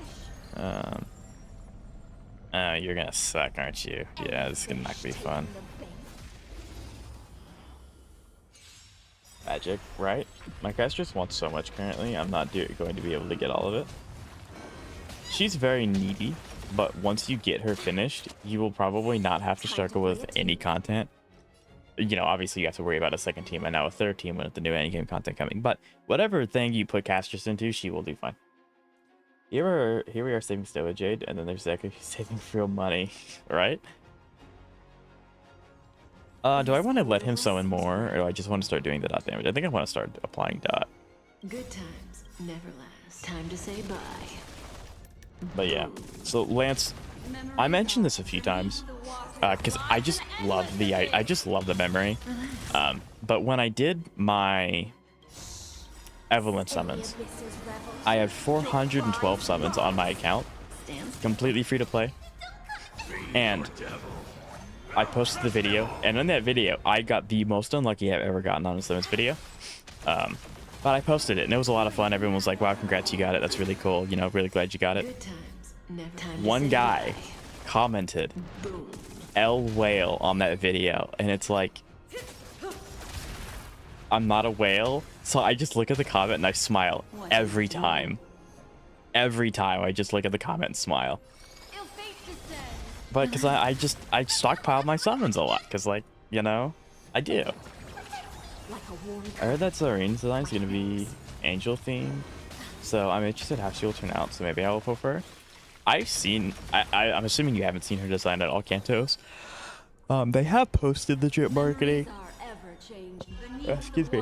You're gonna suck, aren't you? Yeah, this is gonna not be fun. Magic, right? My castress wants so much currently. I'm not going to be able to get all of it. She's very needy, but once you get her finished, you will probably not have to struggle with any content. You know, obviously you have to worry about a second team and now a third team with the new endgame content coming. But whatever thing you put castress into, she will do fine. Here we are saving Stoa Jade, and then there's Zeka saving real money, right? Do I want to let him summon more, or do I just want to start doing the dot damage? I think I want to start applying dot. Good times never last. Time to say bye. But yeah, so Lance, I mentioned this a few times, because I just love the memory. But when I did my Evelyn summons, I have 412 summons on my account, completely free to play, and I posted the video, and in that video, I got the most unlucky I've ever gotten on a summons video. But I posted it, and it was a lot of fun. Everyone was like, wow, congrats, you got it. That's really cool. You know, really glad you got it. One guy commented L whale on that video, and it's like, I'm not a whale. So I just look at the comment and I smile every time. Every time I just look at the comment and smile. But because I stockpile my summons a lot, because, like, you know, I do. I heard that Sirene's design is going to be angel themed, so I'm interested how she will turn out, so maybe I will vote for her. I've seen, I'm assuming you haven't seen her design at all, Kantos. They have posted the drip marketing. Excuse me.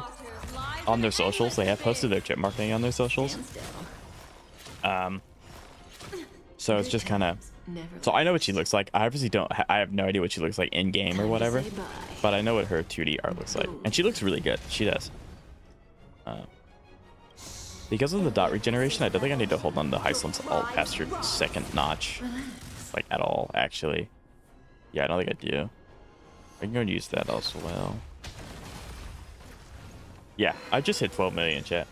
On their socials, they have posted their drip marketing on their socials. So it's just kind of, so I know what she looks like. I obviously don't, I have no idea what she looks like in game or whatever, but I know what her 2D art looks like, and she looks really good. She does. Because of the dot regeneration, I don't think I need to hold on to Hyslop's alt past her second notch, like at all. Actually, yeah, I don't think I do. I can go and use that as well. Yeah, I just hit 12 million, chat.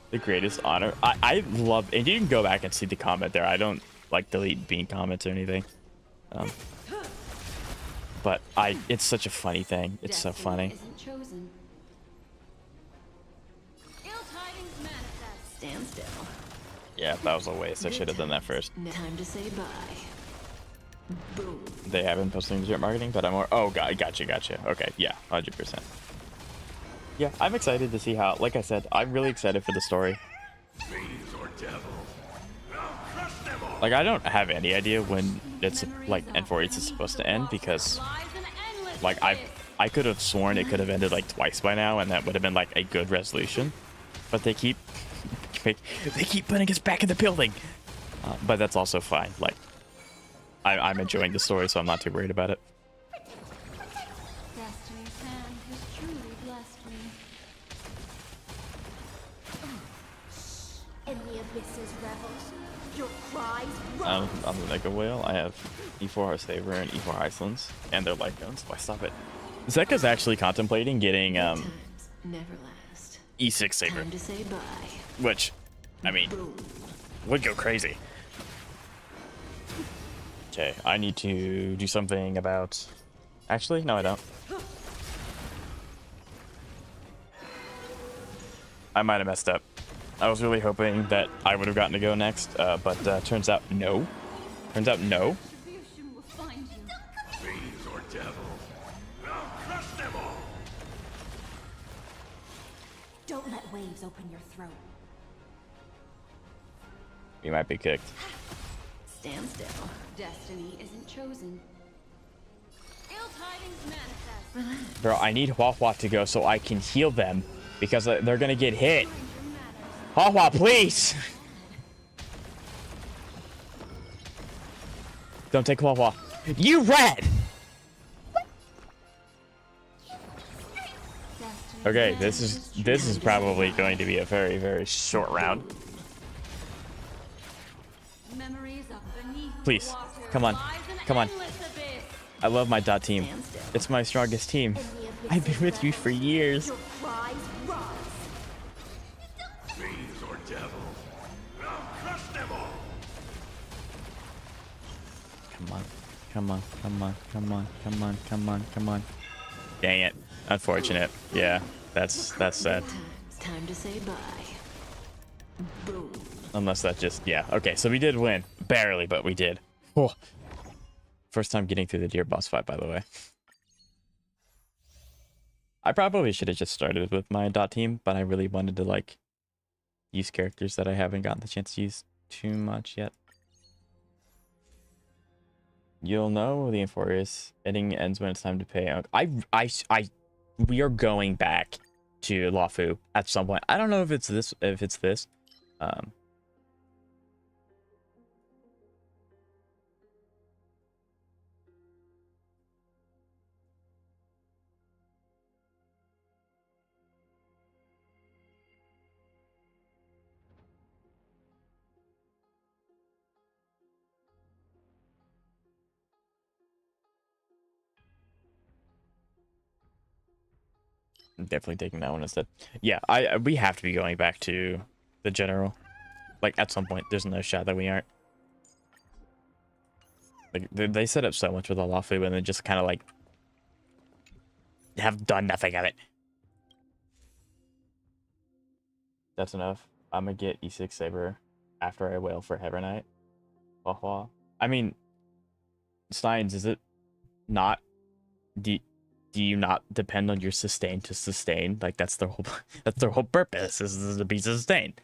The greatest honor. I love, and you can go back and see the comment there. I don't like delete bean comments or anything. But it's such a funny thing. It's so funny. Stand still. Yeah, that was a waste. I should have done that first. Time to say bye. Boom. They haven't posted the drip marketing, but I'm more. Oh, God, gotcha. Okay, yeah, 100%. Yeah, I'm excited to see how. Like I said, I'm really excited for the story. Like, I don't have any idea when it's like N4 is supposed to end, because like I I could have sworn it could have ended like twice by now, and that would have been like a good resolution. But they keep putting us back in the building. But that's also fine. Like, I'm enjoying the story, so I'm not too worried about it. Destiny's hand has truly blessed me. In the abysses revels, your cries On rise. the Mega Whale, I have E4 Saber and E4 Icelands, and they're light guns. Why stop it? Zeka's actually contemplating getting Times never last. E6 Saber, Time to say bye. which, I mean, would go crazy. Okay, I need to do something about... Actually, no, I don't. I might have messed up. I was really hoping that I would have gotten to go next, but turns out no. Turns out no. Retribution will find you. Fiends or devils. I'll crush them all. Don't let waves open your throat. We might be kicked. Stand still. Destiny isn't chosen. Ill tidings manifest. Bro, I need Hua Hua to go so I can heal them, because they're gonna get hit. Hua Hua, please! Don't take Hua Hua. You red! Okay, this is probably going to be a very, very short round. Memories of beneath Please, the water come on, lies an come on. endless abyss. I love my dot team. It's my strongest team. I've been with you for years. Your cries rise. Fiends or devils. I'll crush them all. Come on, come on, come on, come on, come on, come on, come on. Dang it. Unfortunate. Yeah, that's sad. Time to say bye. Boom. Unless that just, yeah. Okay, so we did win. Barely, but we did. Oh. First time getting through the deer boss fight, by the way. I probably should have just started with my dot team, but I really wanted to, like, use characters that I haven't gotten the chance to use too much yet. You'll know the Euphorious ending ends when it's time to pay. We are going back to Lawfu at some point. I don't know if it's this, I'm definitely taking that one instead. Yeah, we have to be going back to the general. Like, at some point, there's no shot that we aren't. Like, they set up so much with the Lawfu, and then just kind of, like, have done nothing of it. That's enough. I'm gonna get E6 Saber after I wail for Heaven Knight. Wah wah. I mean, Steins, is it not... Do you not depend on your sustain to sustain? Like, that's their whole purpose, is to be sustained.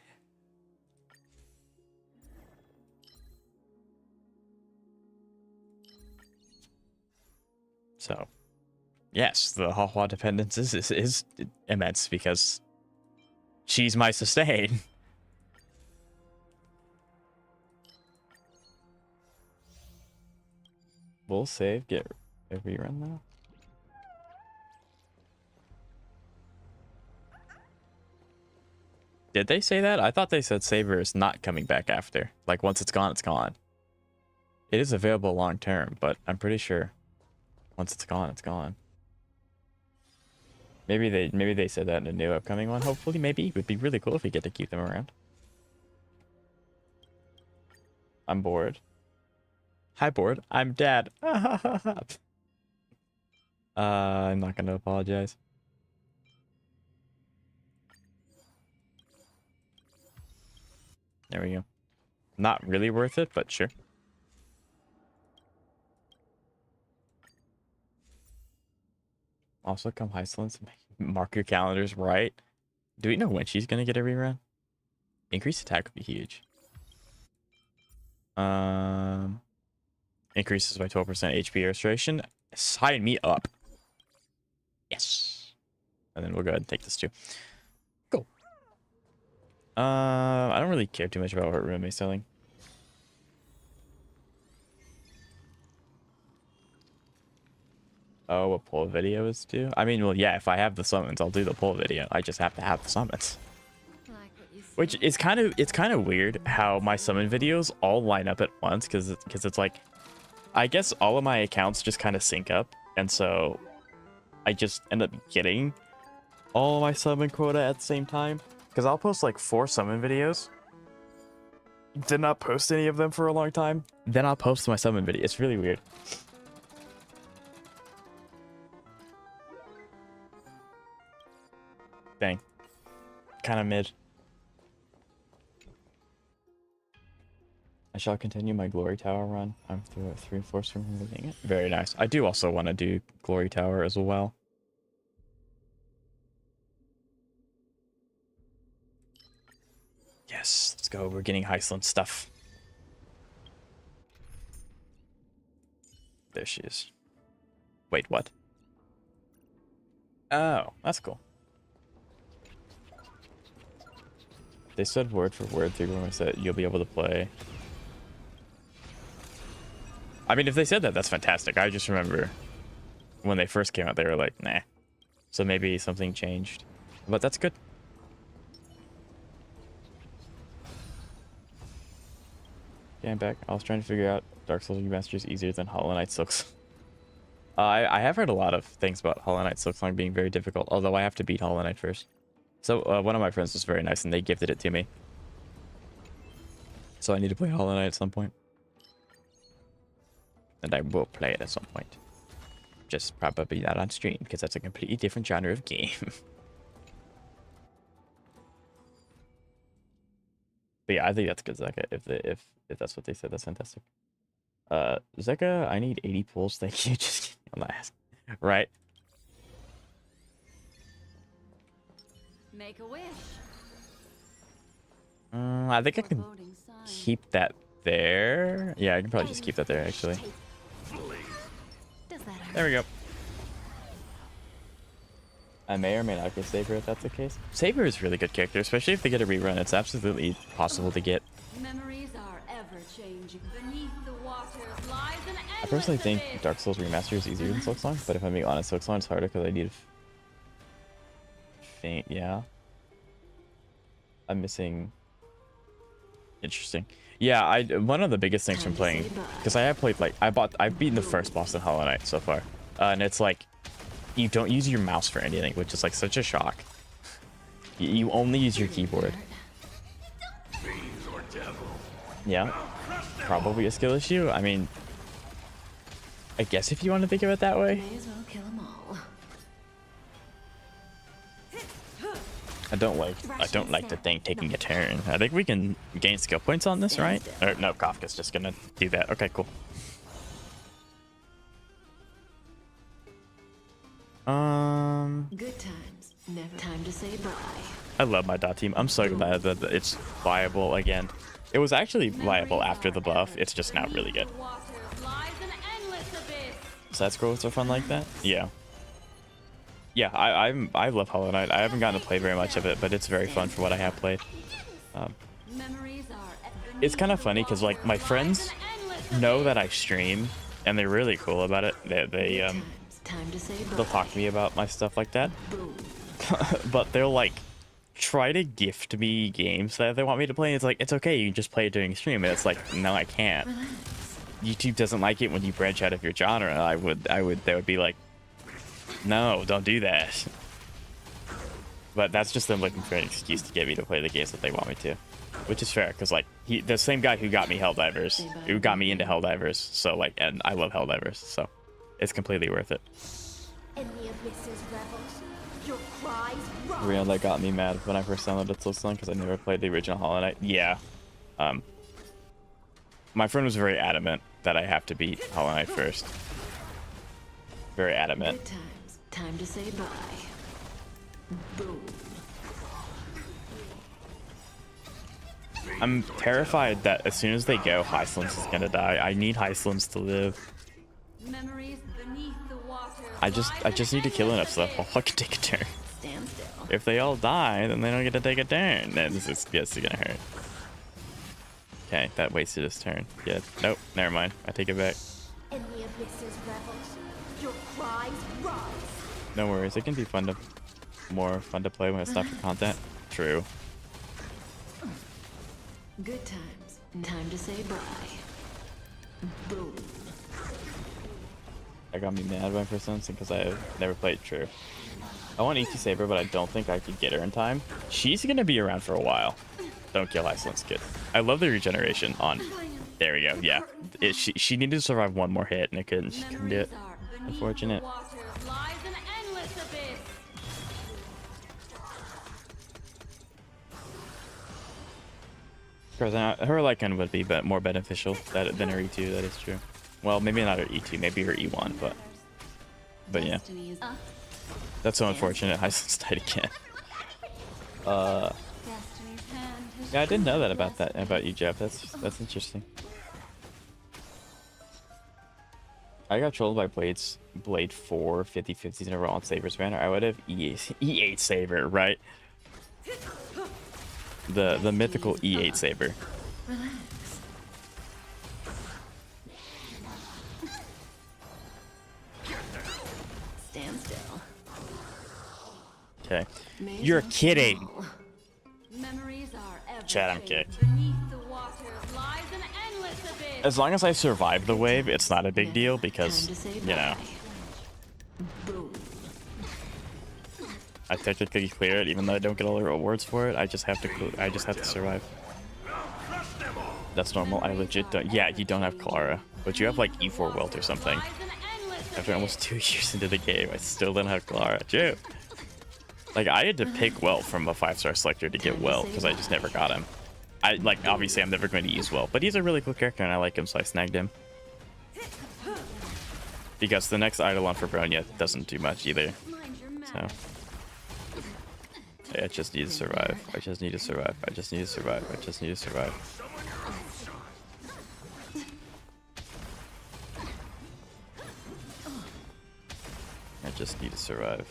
So, yes, the Hua dependence is immense because she's my sustain. We'll save, get a rerun though. Did they say that? I thought they said Saber is not coming back after. Like, once it's gone, it's gone. It is available long term, but I'm pretty sure once it's gone, it's gone. Maybe they said that in a new upcoming one. Hopefully, maybe. It would be really cool if we get to keep them around. I'm bored. Hi, bored. I'm dad. I'm not gonna apologize. There we go. Not really worth it, but sure. Also, come Iceland. Mark your calendars right. Do we know when she's gonna get a rerun? Increased attack would be huge. Increases by 12% HP restoration. Sign me up. Yes. And then we'll go ahead and take this too. Cool. I don't really care too much about what room is selling. Oh, a pull video is due? I mean, well, yeah, if I have the summons, I'll do the pull video. I just have to have the summons. Like what you Which is kind of weird how my summon videos all line up at once, because it's like, I guess all of my accounts just kind of sync up, and so I just end up getting all my summon quota at the same time. Because I'll post like 4 summon videos, did not post any of them for a long time, then I'll post my summon video. It's really weird. Dang. Kind of mid. I shall continue my Glory Tower run. I'm through 3/4 from completing it. Very nice. I do also want to do Glory Tower as well. Yes, let's go. We're getting Heisland stuff. There she is. Wait, what? Oh, that's cool. They said word for word through when I said you'll be able to play. I mean, if they said that, that's fantastic. I just remember when they first came out, they were like, nah. So maybe something changed. But that's good. Yeah, I'm back. I was trying to figure out Dark Souls Remastered is easier than Hollow Knight Silksong. I have heard a lot of things about Hollow Knight Silksong being very difficult, although I have to beat Hollow Knight first. So one of my friends was very nice and they gifted it to me. So I need to play Hollow Knight at some point. And I will play it at some point. Just probably not on stream, because that's a completely different genre of game. But yeah, I think that's good, Zeka. If that's what they said, that's fantastic. Zeka, I need 80 pulls. Thank you. Just kidding. I'm not asking. Right? Make a wish. I think I can Foreboding sign. keep that there. Yeah, I can probably just keep that there, actually. Does that hurt? There we go. I may or may not get Saber if that's the case. Saber is a really good character, especially if they get a rerun. It's absolutely possible to get. Memories are ever changing. Beneath the waters lies an I personally think abyss. Dark Souls Remastered is easier than Silksong, but if I'm being honest, Silksong is harder because I need faint. Yeah, I'm missing. Interesting. Yeah, one of the biggest things from playing, because I have played like I've beaten the first boss in Hollow Knight so far, and it's like you don't use your mouse for anything, which is like such a shock. You only use your keyboard. Fiends or devils. Yeah, probably a skill issue. I mean, I guess if you want to think of it that way. may as well kill them all. I don't like the thing taking a turn. I think we can gain skill points on this, right? Or no, Kafka's just gonna do that. Okay, cool. Good times. Never time to say bye. I love my dot team. I'm so glad that it's viable again. It was actually viable after the buff. It's just now really good. Beneath the waters lies an endless abyss. Side scrolls are fun like that. Yeah. Yeah, I love Hollow Knight. I haven't gotten to play very much of it, but it's very fun for what I have played. Memories are It's kind of funny because like my friends know that I stream, and they're really cool about it. They Time to say they'll bye. talk to me about my stuff like that. Boom. But they'll like try to gift me games that they want me to play. And it's like, it's okay, you can just play it during stream. And it's like, no, I can't. Relax. YouTube doesn't like it when you branch out of your genre. They would be like, no, don't do that. But that's just them looking for an excuse to get me to play the games that they want me to, which is fair because like the same guy who got me Helldivers, who got me into Helldivers. So like, and I love Helldivers, so it's completely worth it. In the abyss's revels, your cries rise. Real that got me mad when I first downloaded Silksong because I never played the original Hollow Knight. Yeah. My friend was very adamant that I have to beat Hollow Knight first. Very adamant. Good times. Time to say bye. Boom. I'm terrified that as soon as they go, Heislands is gonna die. I need Heislands to live. Memories Beneath the waters I just need to kill enough stuff. I'll fucking take a turn. Stand still. If they all die, then they don't get to take a turn. Then this is gonna hurt. Okay, that wasted his turn. Yeah. Nope. Never mind. I take it back. In the abysses revels, your cries rise. No worries. It can be more fun to play when it's not for content. True. Good times. Time to say bye. Boom. That got me mad by first instance because I have never played True. I want ET Saber, but I don't think I could get her in time. She's gonna be around for a while. Don't kill Iceland's kid. I love the regeneration on. There we go. Yeah, she needed to survive one more hit, and she couldn't do it. Unfortunate. lies an endless abyss. Because her Lycan would be more beneficial than her E2. That is true. Well, maybe not her E2, maybe her E1, but yeah. Destiny is That's so unfortunate. Iceland's died again. Destiny's hand has Yeah, I didn't know that about you, Jeff. That's interesting. I got trolled by Blade 4 50/50s in a row on Saber's banner. I would have E8 Saber, right? The mythical E8 Saber. relax. Stand still. Okay. You're kidding. memories are ever Chad, I'm shaped. kicked. Beneath the waters lies an endless abyss. As long as I survive the wave, it's not a big deal Time because, to say you know, bye. Boom. I technically clear it even though I don't get all the rewards for it. I just have to survive. That's normal. I legit don't. Yeah, you don't have Clara, but you have like E4 Welt or something. Lies an endless After almost 2 years into the game, I still don't have Clara. True. Like, I had to pick Welt from a 5-star selector to get Welt because I just never got him. Obviously I'm never going to use Welt, but he's a really cool character and I like him, so I snagged him. Because the next Eidolon for Bronya doesn't do much either. Mind your So manners. I just need to survive. I just need to survive. I just need to survive. I just need to survive. I just need to survive.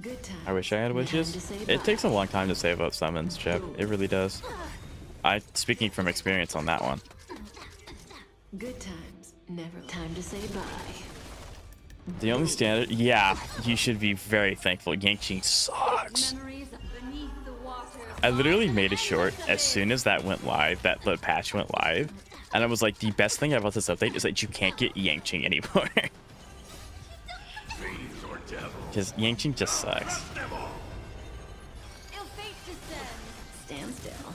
Good times. I wish I had Time witches. to say It bye. takes a long time to save up summons, Jeff. It really does. Speaking from experience on that one. Good times. Never. Time to say bye. The only standard, yeah, you should be very thankful. Yangqing sucks. Memories beneath the waters. I literally made a short as soon as that went live, the patch went live, and I was like, the best thing about this update is that you can't get Yangqing anymore. Fiends or devils. Because Yangqing just sucks. Ill fate descends. Stand still.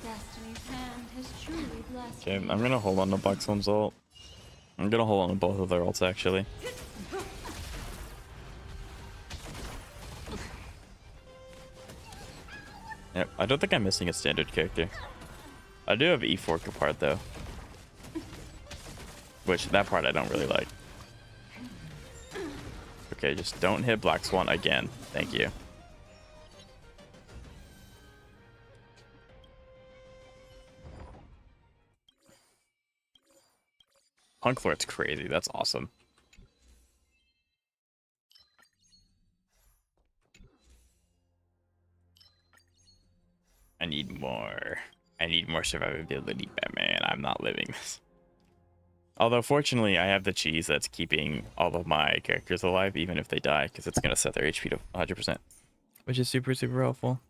Destiny's hand has truly blessed Okay, me. I'm gonna hold on to Black Swan's ult. I'm gonna hold on to both of their ults, actually. Yep, I don't think I'm missing a standard character. I do have E4 part though. Which, that part I don't really like. Okay, just don't hit Black Swan again. Thank you. Punk Lord's crazy. That's awesome. I need more. I need more survivability, Batman. I'm not living this. Although, fortunately, I have the cheese that's keeping all of my characters alive, even if they die, because it's going to set their HP to 100%. Which is super, super helpful.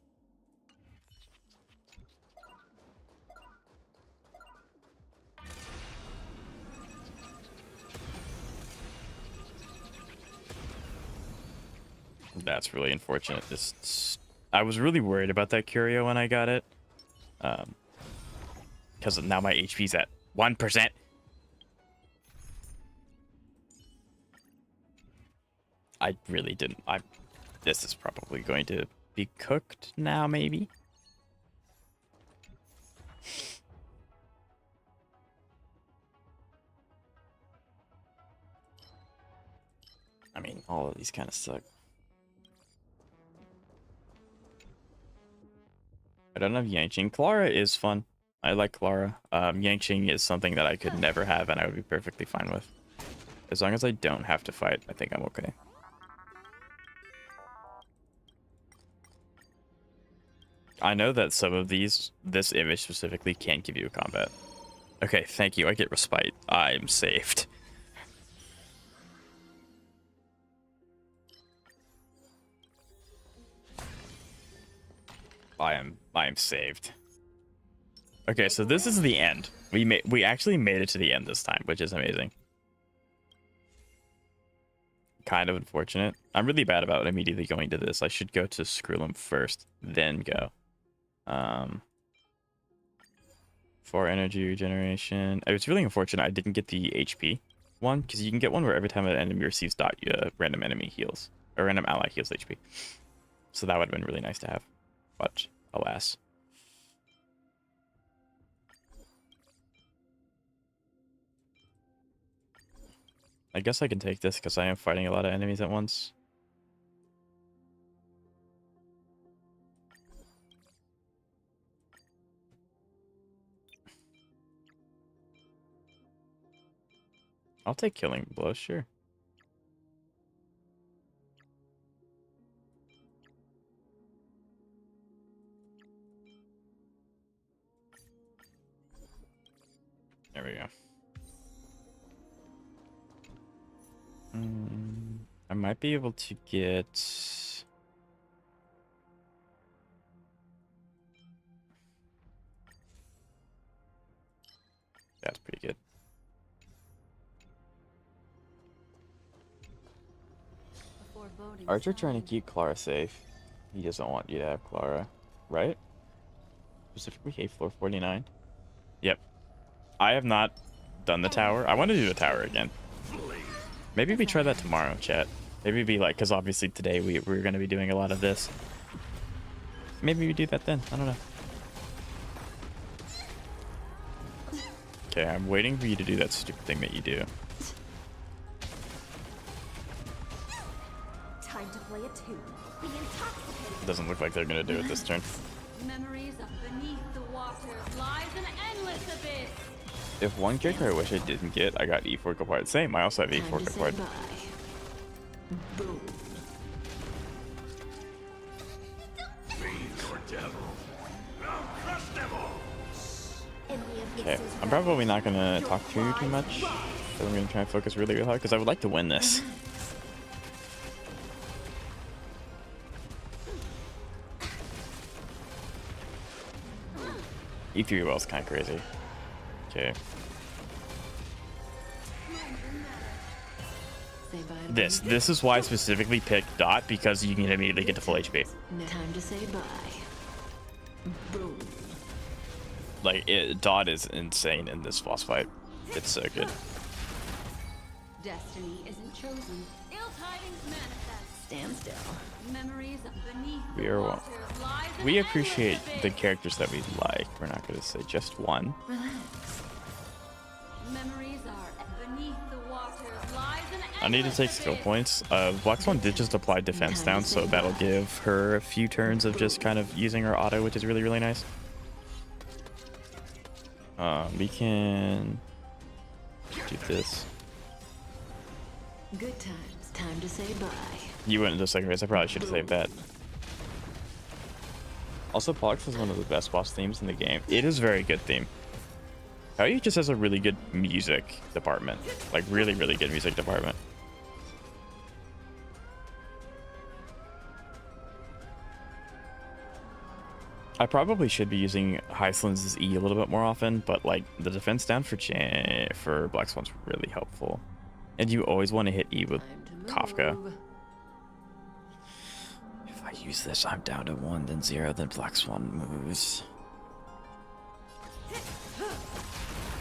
That's really unfortunate. I was really worried about that Curio when I got it. Because now my HP's at 1%. I really didn't. This is probably going to be cooked now, maybe. I mean, all of these kind of suck. don't have Yangqing. Clara is fun. I like Clara. Yangqing is something that I could never have, and I would be perfectly fine with. As long as I don't have to fight, I think I'm okay. I know that some of these, this image specifically, can't give you a combat. Okay, thank you. I get respite. I'm saved. I am saved. Okay, so this is the end. We actually made it to the end this time, which is amazing. Kind of unfortunate. I'm really bad about immediately going to this. I should go to Skrullum first, then go. For energy regeneration. It's really unfortunate I didn't get the HP one, because you can get one where every time an enemy receives dot, random enemy heals, or random ally heals HP. So that would have been really nice to have, but alas. I guess I can take this because I am fighting a lot of enemies at once. I'll take killing blows, sure. There we go. I might be able to get... That's pretty good. Archer trying to keep Clara safe. He doesn't want you to have Clara, right? Specifically A4 49. Yep. I have not done the tower. I want to do the tower again. Maybe we try that tomorrow, chat. Maybe be like, because obviously today we're going to be doing a lot of this. Maybe we do that then. I don't know. Okay, I'm waiting for you to do that stupid thing that you do. Time to play a tune. Be intoxicated. It doesn't look like they're going to do it this turn. Memories of beneath the waters lies an endless abyss. If one character I wish I didn't get, I got E4 Kapard. Same, I also have E4 Kapard. Boom. Fiends or devils. I'll crush them all. Okay, I'm probably not going to talk too much. So I'm going to try and focus really, really hard because I would like to win this. E3 well is kind of crazy. Okay. This is why I specifically picked Dot, because you can immediately get to full HP. Time to say bye. Boom. Like, Dot is insane in this boss fight. It's so good. Destiny isn't chosen. Ill tidings manifest. Stand still. Memories beneath We the are waters lies an We endless appreciate the abyss. characters that we like. We're not going to say just one. Relax. Memories are beneath the waters lies an I need to endless take skill abyss. points. Black Swan did just apply defense down, so that'll give her a few turns of just kind of using her auto, which is really, really nice. We can do this. Good times. Time to say bye. You went into second phase. I probably should have saved that. Also, Pox is one of the best boss themes in the game. It is a very good theme. How just has a really good music department. Like, really, really good music department. I probably should be using Heisland's E a little bit more often, but like the defense down for Black Swan's really helpful. And you always want to hit E with Kafka. If I use this, I'm down to 1, then 0, then Black Swan moves.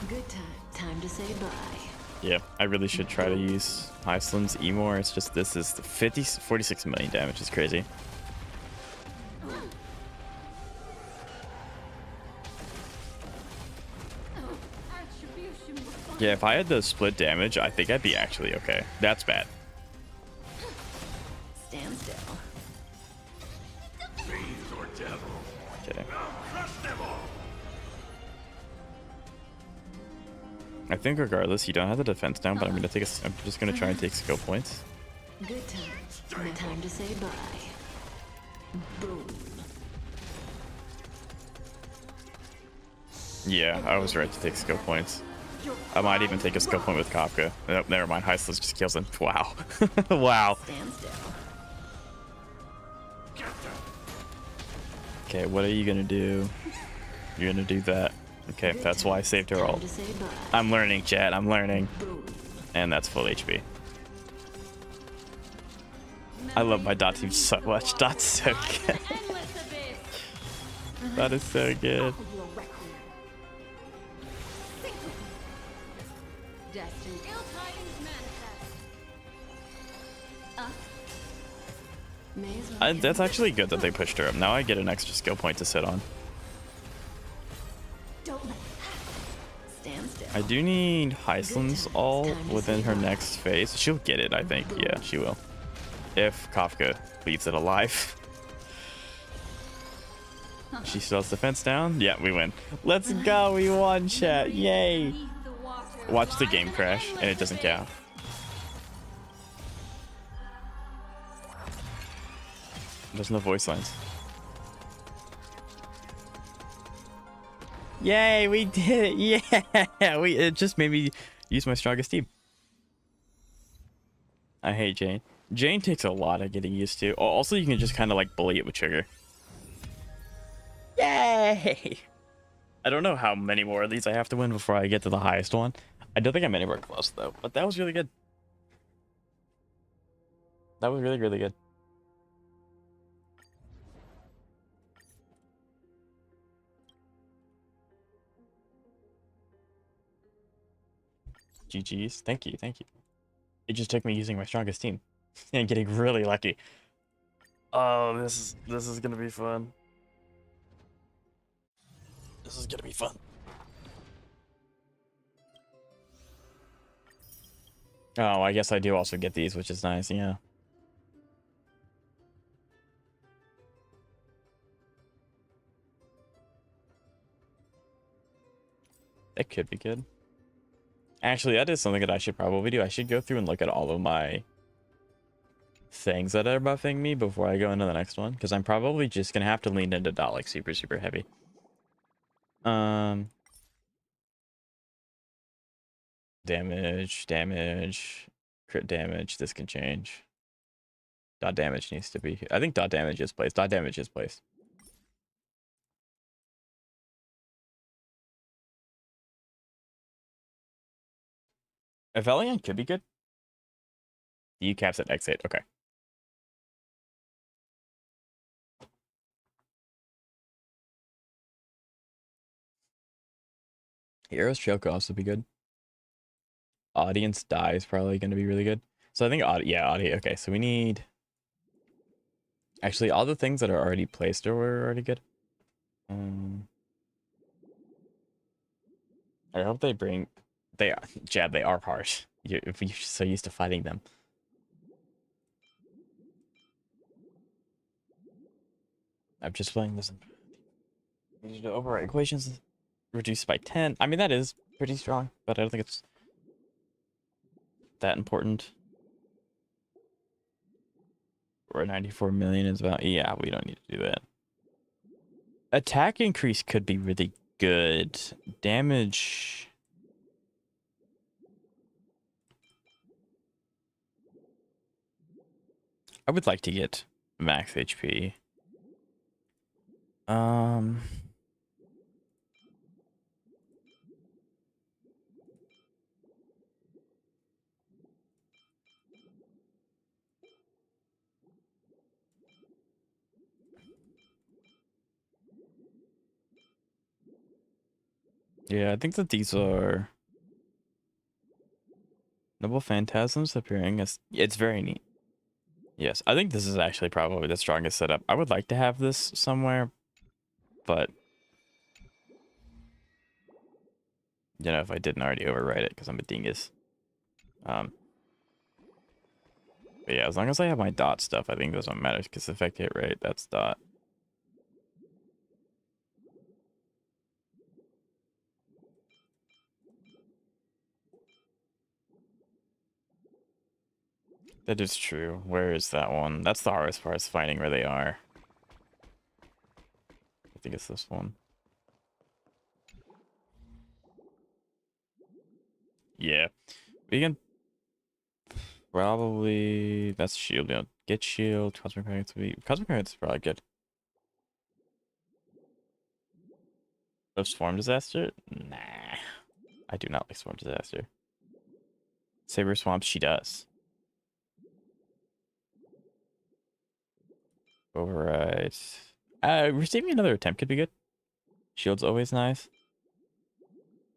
Good time. Time to say bye. Yeah, I really should try to use Heisland's E more. It's just this is the 46 million damage is crazy. Yeah, if I had the split damage, I think I'd be actually okay. That's bad. Stand still. Fiends or devils. Okay. I'll crush them all! I think regardless, you don't have the defense down, but I'm just gonna try and take skill points. Good time. No time to say bye. Boom. Yeah, I was right to take skill points. I might even take a skill point with Kafka. Nope, never mind. Heistless just kills him. Wow. Wow. Stand still. Okay, what are you gonna do? You're gonna do that. Okay, that's why I saved her Time ult. to say bye. I'm learning, chat. I'm learning. Boom. And that's full HP. I love my dot team so much. Dot's so good. That is so good. Destined. Ill tidings manifest. May as well That's actually good that they pushed her up. Now I get an extra skill point to sit on. Don't let stand still. I do need Heislin's all within her next phase. She'll get it, I think. Yeah, she will. If Kafka leaves it alive. She still has defense down. Yeah, we win. Let's go. We won, chat. Yay. Watch the game crash, and it doesn't count. There's no voice lines. Yay, we did it. Yeah, it just made me use my strongest team. I hate Jane. Jane takes a lot of getting used to. Also, you can just kind of like bully it with Trigger. Yay! I don't know how many more of these I have to win before I get to the highest one. I don't think I'm anywhere close though, but that was really good. That was really, really good. GG's. Thank you, thank you. It just took me using my strongest team and getting really lucky. Oh, this is gonna be fun. This is gonna be fun. Oh, I guess I do also get these, which is nice, yeah. That could be good. Actually, that is something that I should probably do. I should go through and look at all of my things that are buffing me before I go into the next one, because I'm probably just gonna have to lean into dot like super, super heavy. Damage, crit damage. This can change. Dot damage needs to be. I think dot damage is placed. Dot damage is placed. Evelion could be good. You caps at X8. Okay. Hero's Trail could also be good. Audience Die is probably going to be really good. So I think audio. Okay, so we need. Actually, all the things that are already placed are already good. I hope they bring. They are Jab. They are harsh. If you're so used to fighting them. I'm just playing this. Need to overwrite equations. Reduced by 10. I mean, that is pretty strong, but I don't think it's that important. Or 94 million is about. Yeah, we don't need to do that. Attack increase could be really good. Damage. I would like to get max HP. Yeah, I think that these are noble phantasms appearing as it's very neat. Yes, I think this is actually probably the strongest setup. I would like to have this somewhere, but you know, if I didn't already overwrite it because I'm a dingus. But yeah, as long as I have my dot stuff, I think this one matters because effect hit rate, that's dot. That is true. Where is that one? That's the hardest part, is finding where they are. I think it's this one. Yeah. We can probably... That's shield. You know, get shield. Cosmic Currents. Cosmic Currents is probably good. Of Swarm Disaster? Nah. I do not like Swarm Disaster. Saber Swamp, she does. Override. Receiving another attempt could be good. Shield's always nice.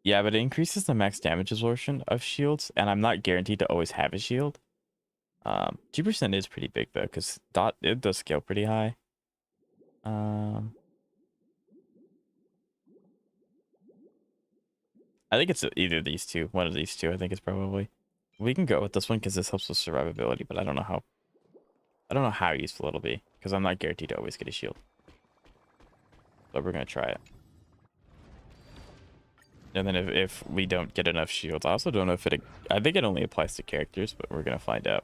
Yeah, but it increases the max damage absorption of shields, and I'm not guaranteed to always have a shield. 2% is pretty big though, because it does scale pretty high. I think it's either of these two. One of these two, I think it's probably. We can go with this one because this helps with survivability, but I don't know how useful it'll be, because I'm not guaranteed to always get a shield. But we're gonna try it. And then if we don't get enough shields, I also don't know if it... I think it only applies to characters, but we're gonna find out.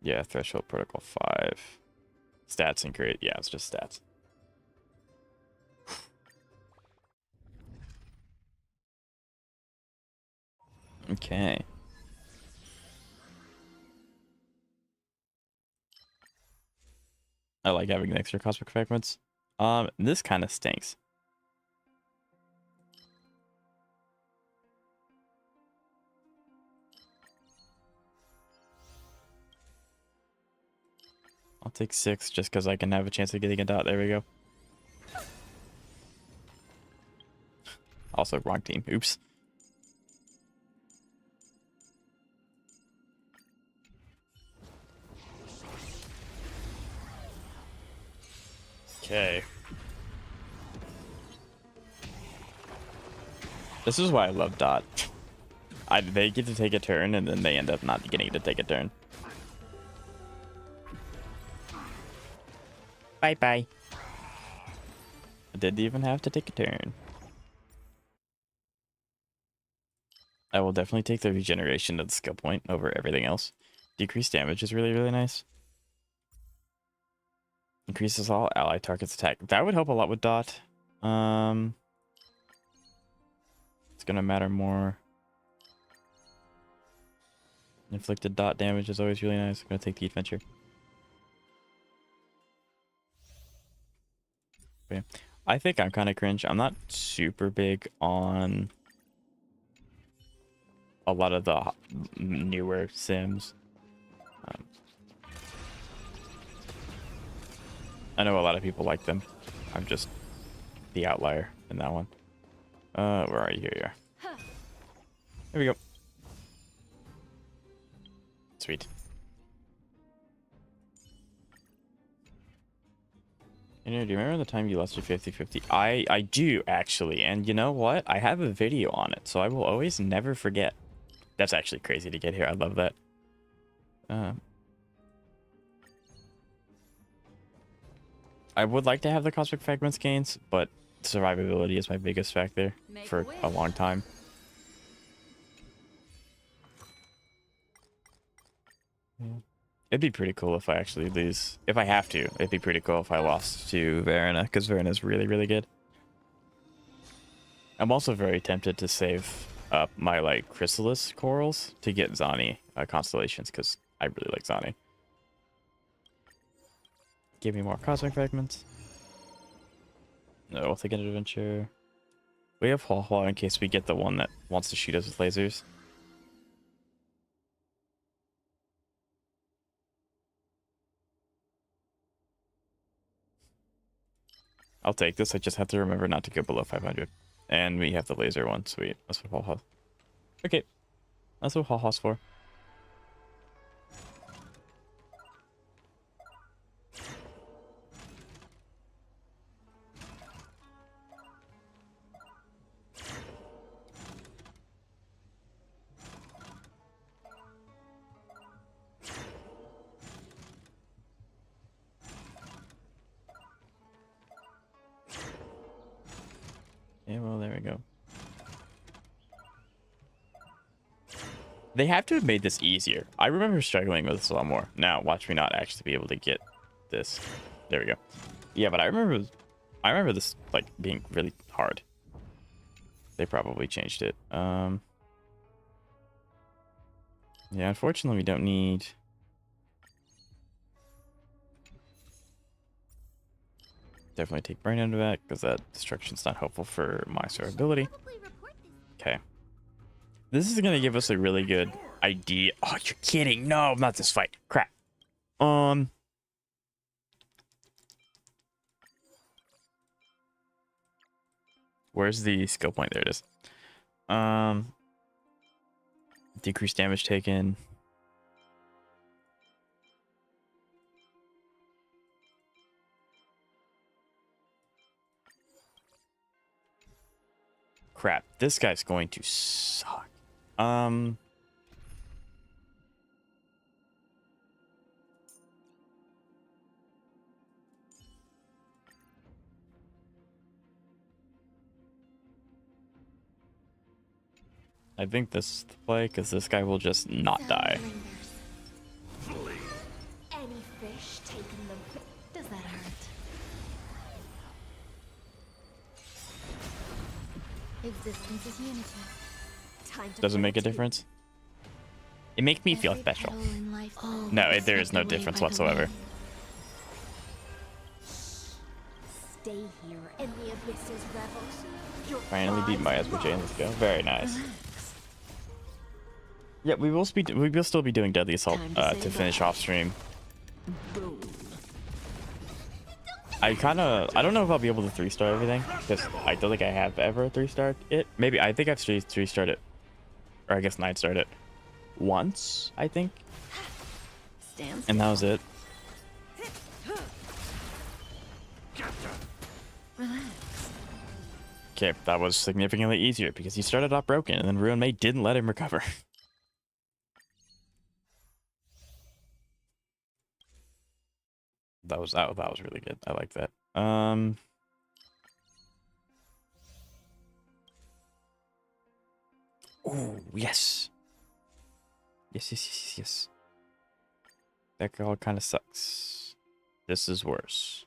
Yeah, Threshold Protocol 5. Stats and create. Yeah, it's just stats. Okay. I like having the extra cosmic fragments. This kind of stinks. I'll take 6 just because I can have a chance of getting a dot. There we go. Also, wrong team. Oops. Okay. This is why I love dot. They get to take a turn, and then they end up not getting to take a turn. Bye-bye. I didn't even have to take a turn. I will definitely take the regeneration of the skill point over everything else. Decreased damage is really, really nice. Increases all ally targets attack. That would help a lot with dot. It's gonna matter more. Inflicted dot damage is always really nice. I'm gonna take the adventure. Okay. I think I'm kind of cringe. I'm not super big on a lot of the newer Sims. I know a lot of people like them. I'm just the outlier in that one. Where are you? Here you are. There we go. Sweet. You know, do you remember the time you lost your 50-50? I do, actually. And you know what? I have a video on it, so I will always never forget. That's actually crazy to get here. I love that. I would like to have the Cosmic Fragments gains, but survivability is my biggest factor for a long time. It'd be pretty cool if I actually lose. If I have to, it'd be pretty cool if I lost to Verena, because Verena's really, really good. I'm also very tempted to save up my, like, Chrysalis corals to get Zani constellations, because I really like Zani. Give me more Cosmic Fragments. No, we'll take an adventure. We have Hua in case we get the one that wants to shoot us with lasers. I'll take this. I just have to remember not to go below 500. And we have the laser one. Sweet. That's what Hua. Okay. That's what Hua's for. Yeah, well, there we go. They have to have made this easier. I remember struggling with this a lot more. Now, watch me not actually be able to get this. There we go. Yeah, but I remember this like being really hard. They probably changed it. Yeah, unfortunately, we don't need. Definitely take brain into that because that destruction's not helpful for my survivability. Okay. This is gonna give us a really good idea. Oh, you're kidding. No, not this fight. Crap. Where's the skill point? There it is. Decreased damage taken. Crap. This guy's going to suck. I think this is the play because this guy will just not die. Any fish taking them. Does that hurt? Existence is unity. Time to Does it make a plant difference? It makes me feel Every special. petal in life No, there is swept no away difference by the whatsoever. wind. Stay here in the abyss's revels. Your Finally beat my eyes SPJ. roll. Let's go. Very nice. Yeah, we will still be doing Deadly Assault Time to say to finish bye. off stream. Boom. I don't know if I'll be able to 3-star everything because I don't think I have ever 3-starred it. Maybe I think I've 3-starred it, or I guess 9-starred it once, I think, Stand and that was it. Relax. Okay, that was significantly easier because he started off broken and then Ruin Maid didn't let him recover. That was really good. I like that. Oh, yes. Yes. That all kind of sucks. This is worse.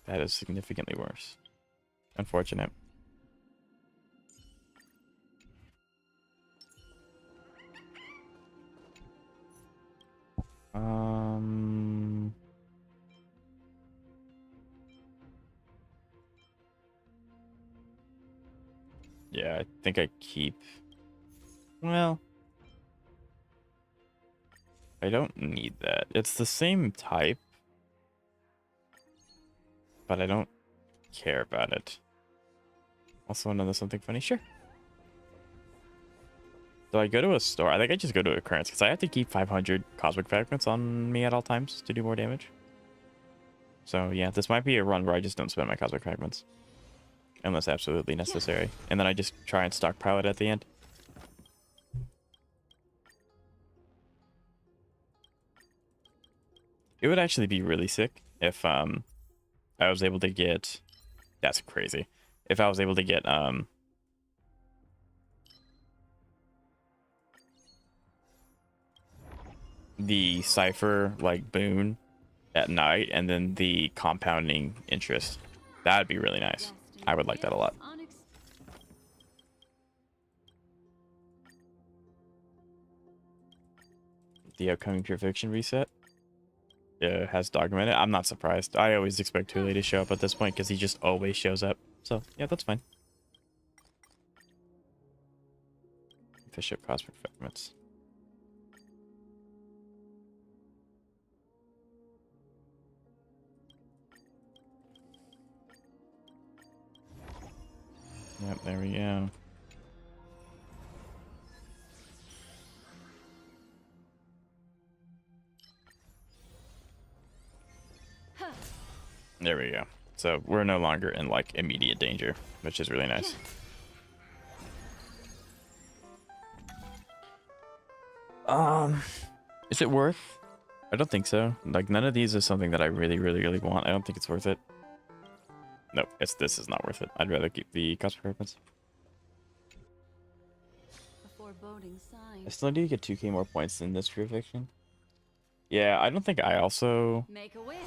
That is significantly worse. Unfortunate. Yeah, I think I keep. Well, I don't need that. It's the same type, but I don't care about it. Also, another something funny. Sure. Do I go to a store? I think I just go to occurrence because I have to keep 500 cosmic fragments on me at all times to do more damage. So yeah, this might be a run where I just don't spend my cosmic fragments unless absolutely necessary, and then I just try and stockpile it at the end. It would actually be really sick if I was able to get. That's crazy. If I was able to get the cipher like boon at night and then the compounding interest. That'd be really nice. I would like that a lot. The upcoming Purification reset has Dogma in it. I'm not surprised. I always expect Tule to show up at this point because he just always shows up. So yeah, that's fine. Fish up cosmic fragments. Yep, there we go. There we go. So we're no longer in like immediate danger, which is really nice. Is it worth? I don't think so. Like none of these is something that I really want. I don't think it's worth it. Nope, this is not worth it. I'd rather keep the cosmic fragments. foreboding sign. I still need to get 2k more points in this purification. Yeah, I don't think I also Make a wish.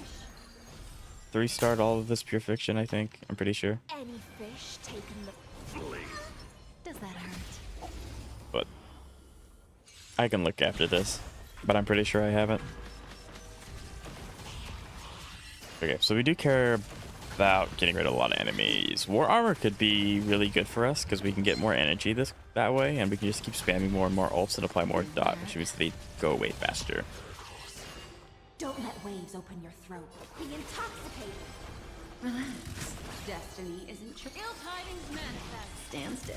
3-starred all of this purification, I think. I'm pretty sure. Any fish taken the... Flee. Does that hurt? But I can look after this. But I'm pretty sure I haven't. Okay, so we do care about getting rid of a lot of enemies. War armor could be really good for us because we can get more energy that way, and we can just keep spamming more and more ults and apply more dot, which means they go away faster. Don't let waves open your throat. Be intoxicated. Relax. Destiny isn't true. Ill tidings manifest. Stand still.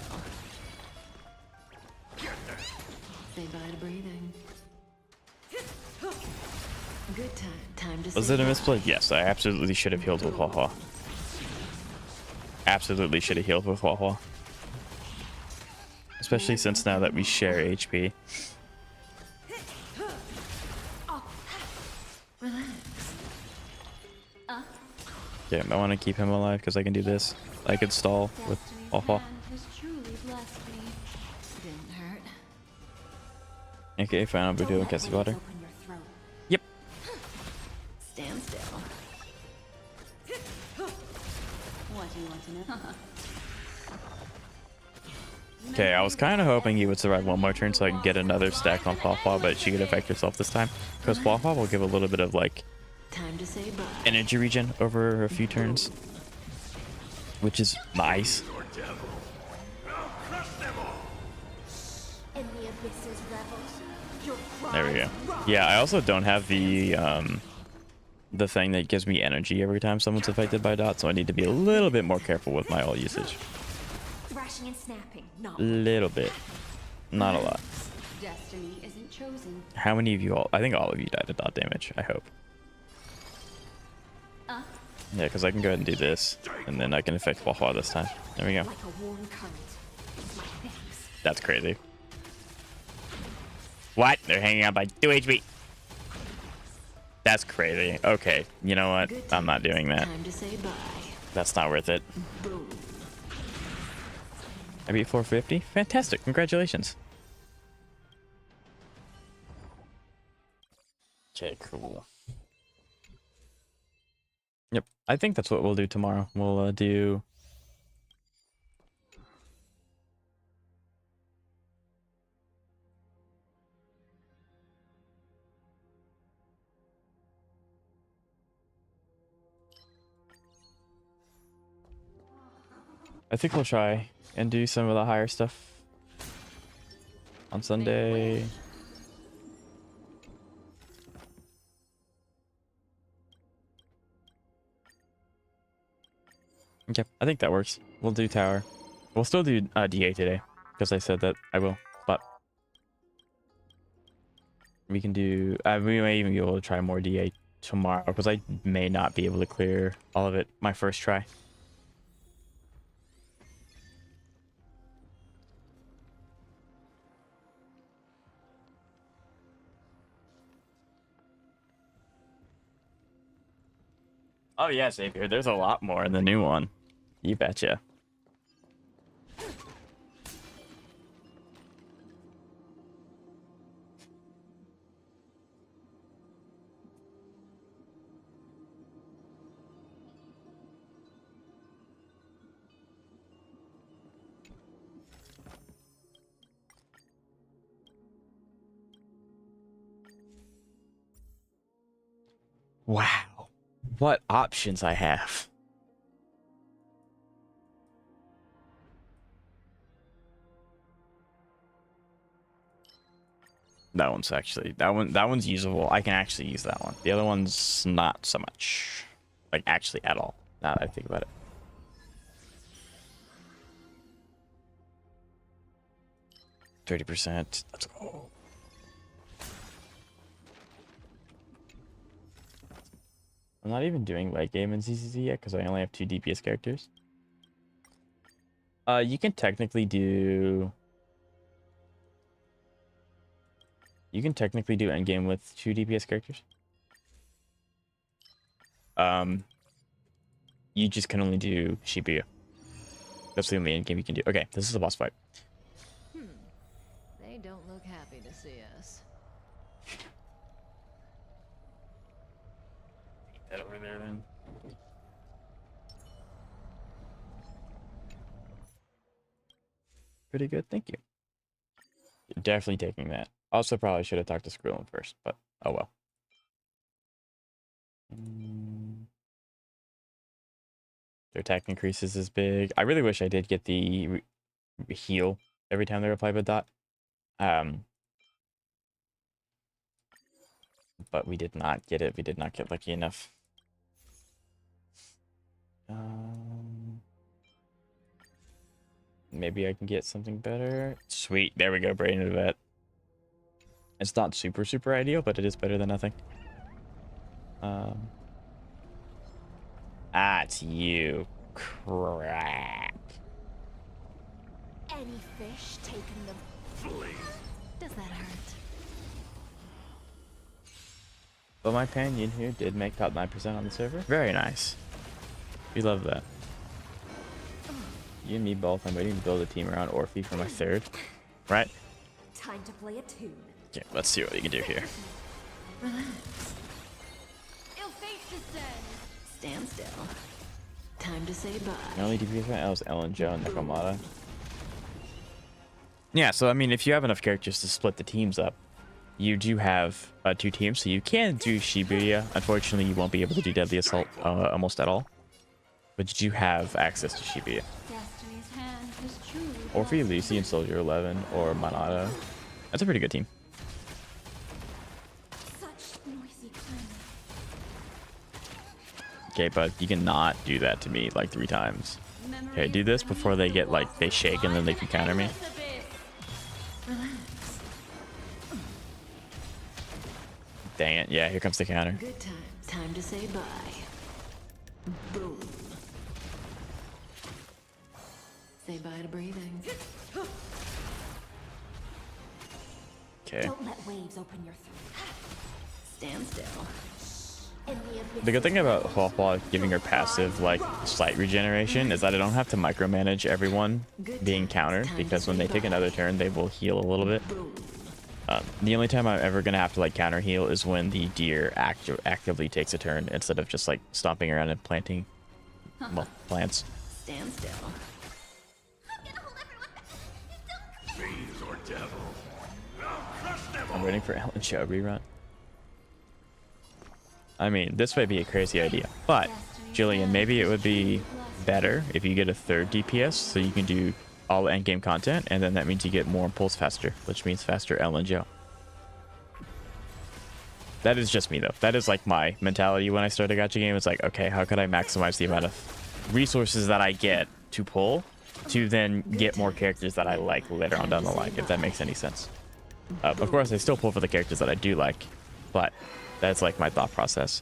Say bye to breathing. Good time. Time to Was say it a bye. misplay? Yes, I absolutely should have healed with Hua. Absolutely should have healed with Hua. Especially since now that we share HP. Relax. Yeah, I want to keep him alive because I can do this. I could stall with Destiny's Hua. hand has truly blessed me. Didn't hurt. Okay, fine, I'll be doing Don't let Cassie waves Water. open your throat. Yep. Stand still. What do you want to know? Okay, I was kind of hoping he would survive one more turn so I could get another stack on Hua, but she could affect herself this time. Because Hua will give a little bit of, like, Time to say bye. energy regen over a few turns. Which is nice. Or devil. I'll crush them all. In the abysses revels. Your There we go. cries rock. Yeah, I also don't have the thing that gives me energy every time someone's affected by dot, so I need to be a little bit more careful with my ult usage. Thrashing and snapping. Not Little bit. Not a lot. Destiny isn't chosen. How many of you all? I think all of you died of dot damage, I hope. Yeah, because I can go ahead and do this, and then I can affect Hua this time. There we go. like a warm current. It's my thanks. That's crazy. What? They're hanging out by 2 HP. That's crazy. Okay, you know what? Good I'm not times. doing that. Time to say bye. That's not worth it. Boom. I beat 450? Fantastic. Congratulations. Okay, cool. Yep, I think that's what we'll do tomorrow. We'll do... I think we'll try and do some of the higher stuff on Sunday. Okay, I think that works. We'll do tower. We'll still do DA today because I said that I will, but we can do. We may even be able to try more DA tomorrow because I may not be able to clear all of it my first try. Oh yeah, Xavier. There's a lot more in the new one. You betcha. Wow. What options I have. That one's actually that one's usable. I can actually use that one. The other one's not so much. Like actually at all. Now that I think about it. %. Let's go. I'm not even doing late game in ZZZ yet because I only have 2 DPS characters. You can technically do... You can technically do endgame with 2 DPS characters. You just can only do Shibuya. That's the only endgame you can do. Okay, this is a boss fight. They don't Head over there then. Pretty good, thank you. You're definitely taking that. Also, probably should have talked to Skrillin first, but oh well. Their attack increases is big. I really wish I did get the heal every time they reply with dot. But we did not get it. We did not get lucky enough. Maybe I can get something better. Sweet. There we go. Brain into that. It's not super, super ideal, but it is better than nothing. It's you. Crap. Any fish taking the... Flee. Does that hurt? But my Panion here did make top 9% on the server. Very nice. We love that. You and me both. I'm waiting to build a team around Orphe for my third. Right? Time to play a tune. Okay, let's see what we can do here. Relax. Ill fate descends. Stand still. Time to say bye. The only DPS right now is Ellen, Joe, and Nakamata. Yeah, so I mean, if you have enough characters to split the teams up, you do have 2 teams, so you can do Shibuya. Unfortunately, you won't be able to do Deadly Assault almost at all. But you do have access to Shibuya. Destiny's hand is truly Orphe, Lucy, and Soldier 11, or Monado. That's a pretty good team. Such noisy clamor. Okay, but you cannot do that to me like 3 times. Okay, do this before they get like, they shake and then they can counter me. Relax. Dang it, yeah, here comes the counter. Good times. Time to say bye. Boom. Say bye to breathing. Okay. Don't let waves open your throat. Stand still. In the abyss The good thing about Huahua giving her passive, like, slight regeneration is that I don't have to micromanage everyone being countered, because when they take another turn, they will heal a little bit. Boom. The only time I'm ever going to have to, like, counter heal is when the deer actively takes a turn instead of just, like, stomping around and planting, well, plants. Stand still. Fiends or devils. I'll crush them all. I'm waiting for Ellen Show rerun. I mean, this might be a crazy idea, but, Jillian, maybe it would be better if you get a 3rd DPS so you can do all endgame content, and then that means you get more impulse faster, which means faster Ellen Joe. That is just me, though. That is like my mentality when I start a gacha game. It's like, okay, how could I maximize the amount of resources that I get to pull to then get more characters that I like later on down the line, if that makes any sense. Of course, I still pull for the characters that I do like, but that's like my thought process.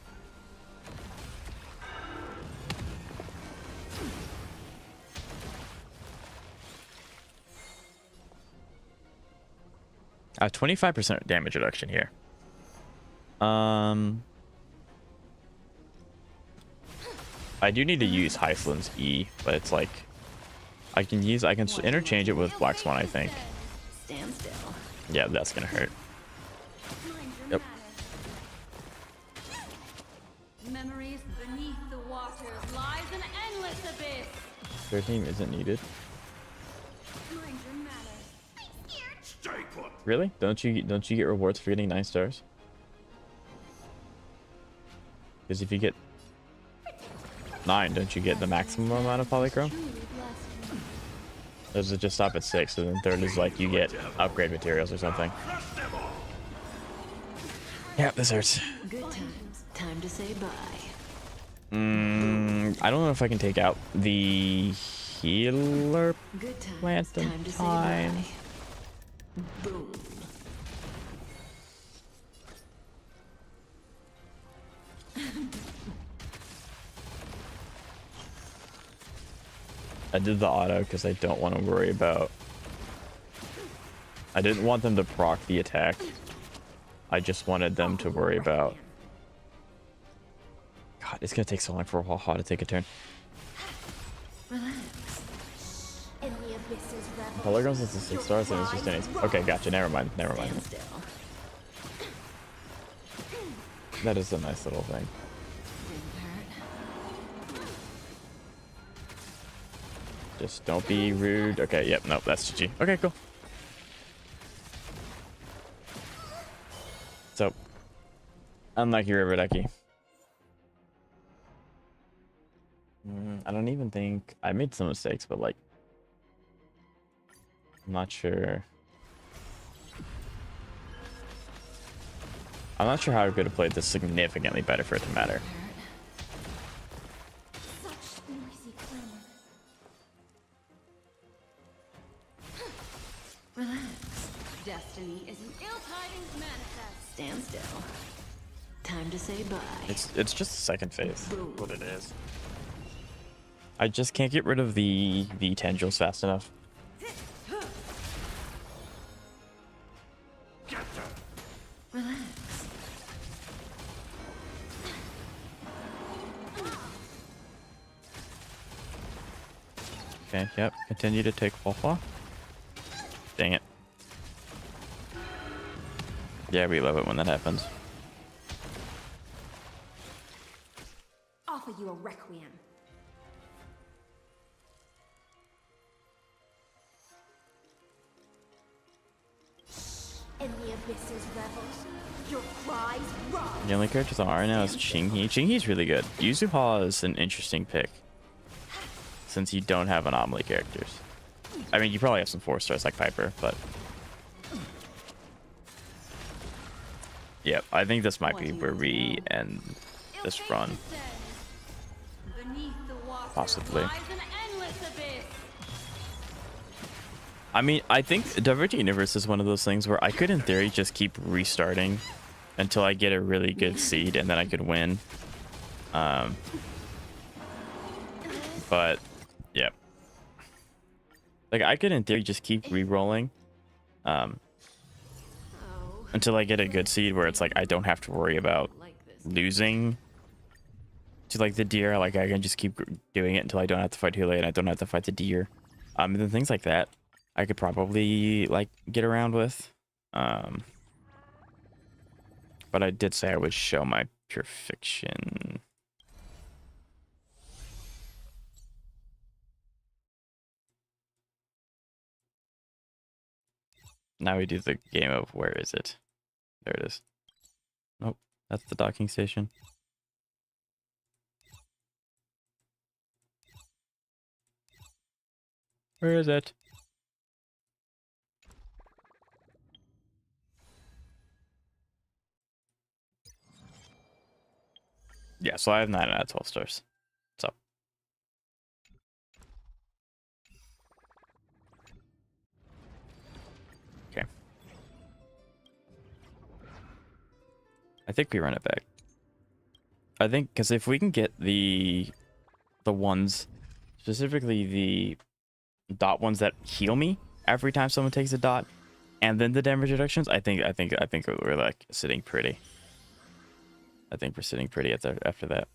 25% damage reduction here. I do need to use Hyflin's E, but it's like I can interchange it with Black Swan, I think. Stand still. Yeah, that's gonna hurt. Yep. Memories beneath the waters lies an endless abyss. Their team isn't needed. Mind your manners. Stay put. Really? Don't you get rewards for getting 9 stars? Because if you get 9, don't you get the maximum amount of polychrome? Truly blessed. Does it just stop at 6? So then 3rd is like you get upgrade materials or something. Crush them all. Yeah, this hurts. Good times. Time to say bye. I don't know if I can take out the healer Good times. plant in Time to say time. bye. Boom. I did the auto because I don't want to worry about... I didn't want them to proc the attack. I just wanted them to worry about... God, it's going to take so long for Waha to take a turn. Relax. In the abyss's revel. Polygrams is a 6 stars and it's just an 8. Okay, gotcha. Never mind. Never mind. Stand still. That is a nice little thing. Just don't be rude. Okay, yep, nope, that's GG. Okay, cool. So, unlucky River Ducky. I don't even think I made some mistakes, but like, I'm not sure. I'm not sure how I could have played this significantly better for it to matter. Such noisy clamor. Relax. Destiny is an ill tidings manifest. Stand still. Time to say bye. It's just the second phase. What it is. I just can't get rid of the tendrils fast enough. Relax. Okay, yep. Continue to take Wafa. Dang it. Yeah, we love it when that happens. Offer you a requiem. In the abyss's revels, your cries rise. The only characters on right now is Chinghe. Chinghe's really good. Yuzuha is an interesting pick, since you don't have anomaly characters. I mean, you probably have some 4 stars like Piper, but yeah, I think this might be where we end this run. Beneath the water Possibly. lies an endless abyss. I mean, I think Divergent Universe is one of those things where I could, in theory, just keep restarting until I get a really good seed, and then I could win. But yeah, like I could, in theory, just keep re-rolling until I get a good seed where it's like I don't have to worry about losing to like the deer. Like I can just keep doing it until I don't have to fight Hule and I don't have to fight the deer. And then things like that I could probably like get around with. But I did say I would show my pure fiction. Now we do the game of where is it? There it is. Nope, that's the docking station. Where is it? Yeah, so I have 9 out of 12 stars. So. Okay. I think we run it back. I think because if we can get the ones, specifically the dot ones that heal me every time someone takes a dot, and then the damage reductions, I think we're like sitting pretty. I think we're sitting pretty after that.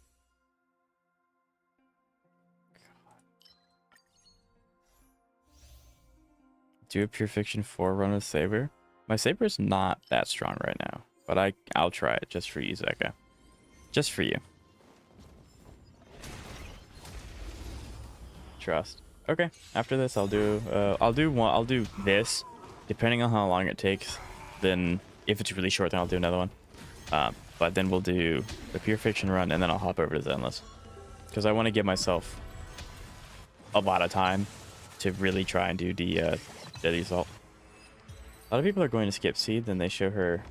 Do a pure fiction 4 run with Saber. My Saber is not that strong right now, but I'll try it just for you, Zeka. Just for you. Trust. Okay. After this, I'll do this, depending on how long it takes. Then, if it's really short, then I'll do another one. But then we'll do the pure fiction run, and then I'll hop over to Zenless, because I want to give myself a lot of time to really try and do the Deadly Assault. A lot of people are going to skip Seed, then they show her.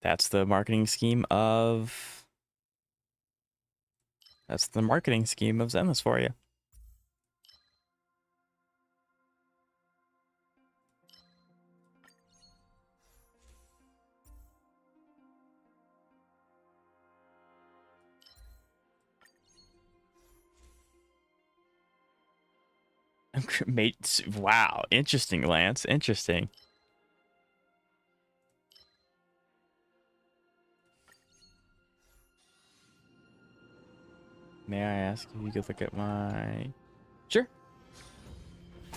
That's the marketing scheme of. That's the marketing scheme of Zenless for you. Mates, wow, interesting, Lance. Interesting. May I ask if you could look at my... Sure.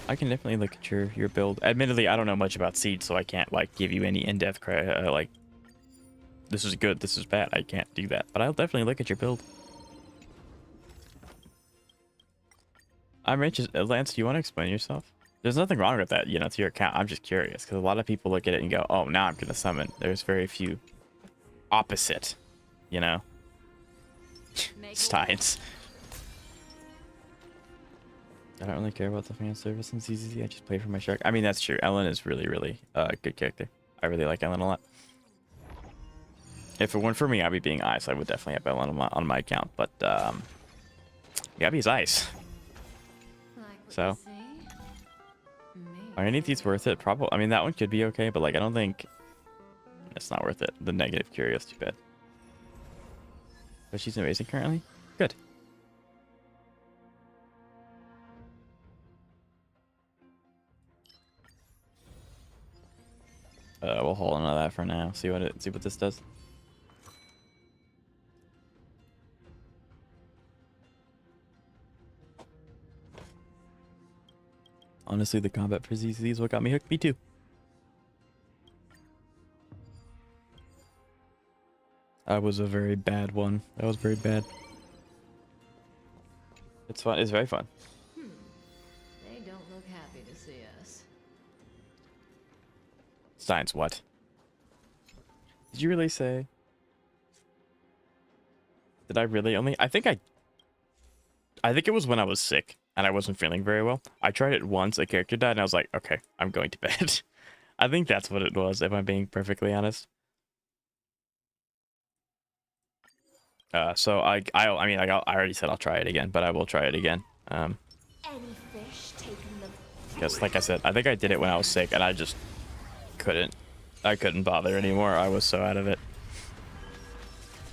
I can definitely look at your build. Admittedly, I don't know much about Seed, so I can't like give you any in-depth like this is good, this is bad. I can't do that, but I'll definitely look at your build. I'm interested. Lance, do you want to explain yourself? There's nothing wrong with that. You know, it's your account. I'm just curious because a lot of people look at it and go, "Oh, now I'm gonna summon." There's very few opposite, you know, Steins. I don't really care about the fan service in CCC. I just play for my shark. I mean, that's true. Ellen is really, really a good character. I really like Ellen a lot. If it weren't for me, Abby being ice, I would definitely have Ellen on my account. But Abby's ice. So are any of these worth it? Probably. I mean, that one could be okay, but like, I don't think it's not worth it. The negative curious, too bad. But she's amazing currently. Good. We'll hold on to that for now. See what this does. Honestly, the combat for ZZ is what got me hooked. Me too. That was a very bad one. That was very bad. It's fun. It's very fun. They don't look happy to see us. Steins, what? Did you really say? Did I really only? I think it was when I was sick and I wasn't feeling very well. I tried it once, a character died, and I was like, okay, I'm going to bed. I think that's what it was, if I'm being perfectly honest. So I mean, I already said I'll try it again, but I will try it again. Any fish taking the Because like I said, I think I did it when I was sick and I just I couldn't bother anymore. I was so out of it.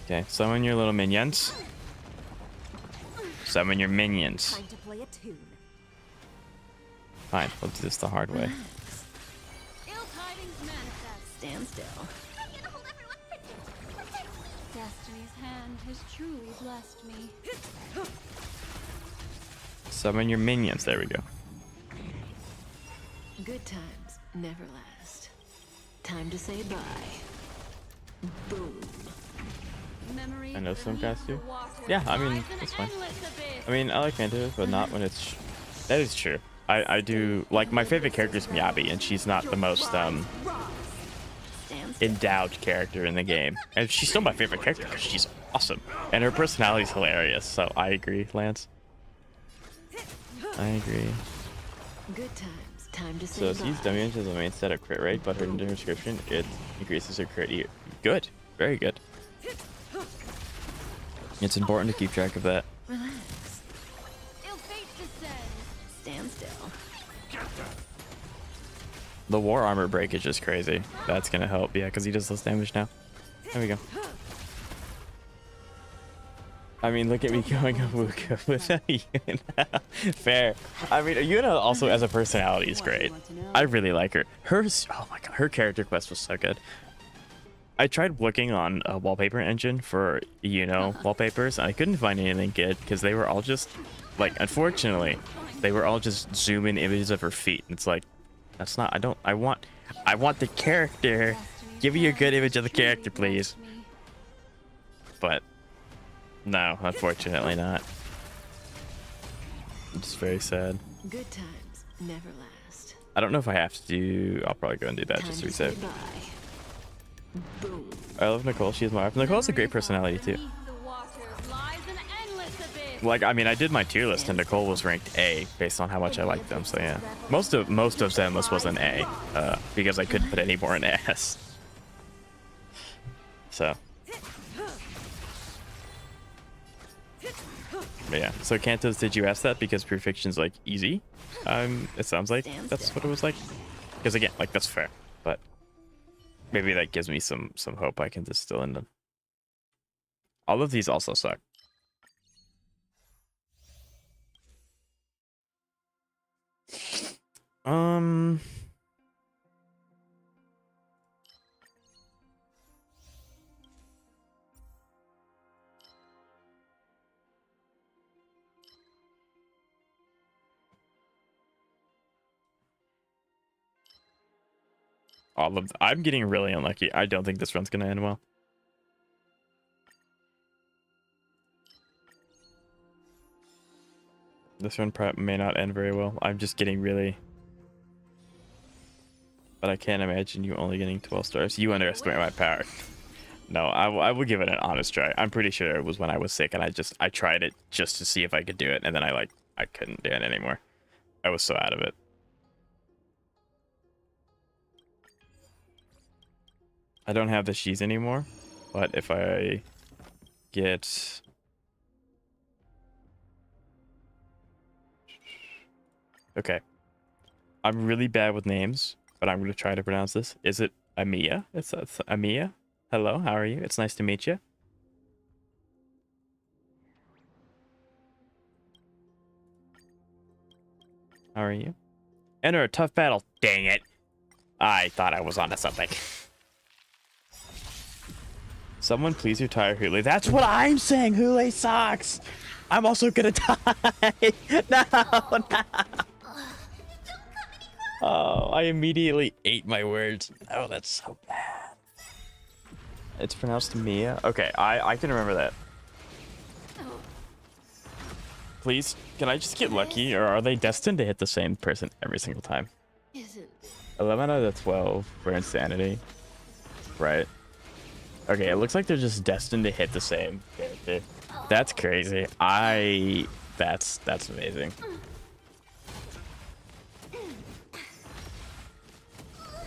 Okay, summon your little minions. Summon your minions. time to play a tune. Fine, we'll do this the hard way. Ill tidings manifest. Stand still. I'm gonna hold everyone protect. Destiny's hand has truly blessed me. Summon your minions. There we go. Good times never last. Time to say bye. Boom. Memories I know some beneath guys the do. water Yeah, I mean, lies an it's fine. endless abyss. I mean, I like Mantis, but not when it's... That is true. I do... Like, my favorite character is Miyabi, and she's not the most, Stand still. endowed character in the game. And she's still my favorite character because she's awesome. And her personality's hilarious, so I agree, Lance. I agree. Good times. Time to say So, bye. she's damage as a main set of crit rate, but her description, it increases her crit. Good. Very good. It's important to keep track of that. Relax. Ill fate descends. Stand still. The war armor breakage is crazy. That's gonna help, yeah, because he does less damage now. There we go. I mean, look at me going Amuka without Yuna. Fair. I mean, Yuna also as a personality is great. I really like her. Oh my god, her character quest was so good. I tried looking on a wallpaper engine for, wallpapers, and I couldn't find anything good because they were all just, like, unfortunately, they were all just zoom in images of her feet. It's like, that's not, I want the character. Give me a good image of the character, please. But, no, unfortunately not. It's very sad. Good times never last. I don't know if I have to do, I'll probably go and do that just to Time reset. say bye. Boom. I love Nicole, she's my wife. Nicole has a great personality too. Beneath the waters lies an endless abyss. Like, I mean, I did my tier list and Nicole was ranked A based on how much I liked them, so yeah. Most of Zenless was an A, because I couldn't put any more in S. So. But yeah, so Cantos, did you ask that because Prefiction's like easy? It sounds like that's what it was like. Because again, like that's fair, but maybe that gives me some hope I can distill in them. All of these also suck. I'm getting really unlucky. I don't think this run's gonna end well. This one may not end very well. I'm just getting really... But I can't imagine you only getting 12 stars. You underestimate my power. No, I will give it an honest try. I'm pretty sure it was when I was sick and I tried it just to see if I could do it, and then I couldn't do it anymore. I was so out of it. I don't have the she's anymore, but if I get... Okay. I'm really bad with names, but I'm going to try to pronounce this. Is it Amiya? It's Amiya. Hello, how are you? It's nice to meet you. How are you? Enter a tough battle. Dang it. I thought I was onto something. Someone please retire Hule. That's what I'm saying. Hule sucks. I'm also gonna die. No, no. Oh, I immediately ate my words. Oh, that's so bad. It's pronounced Mia. Okay, I can remember that. Please, can I just get lucky, or are they destined to hit the same person every single time? Isn't 11 out of 12 for insanity. Right. Okay, it looks like they're just destined to hit the same character. That's crazy. That's amazing.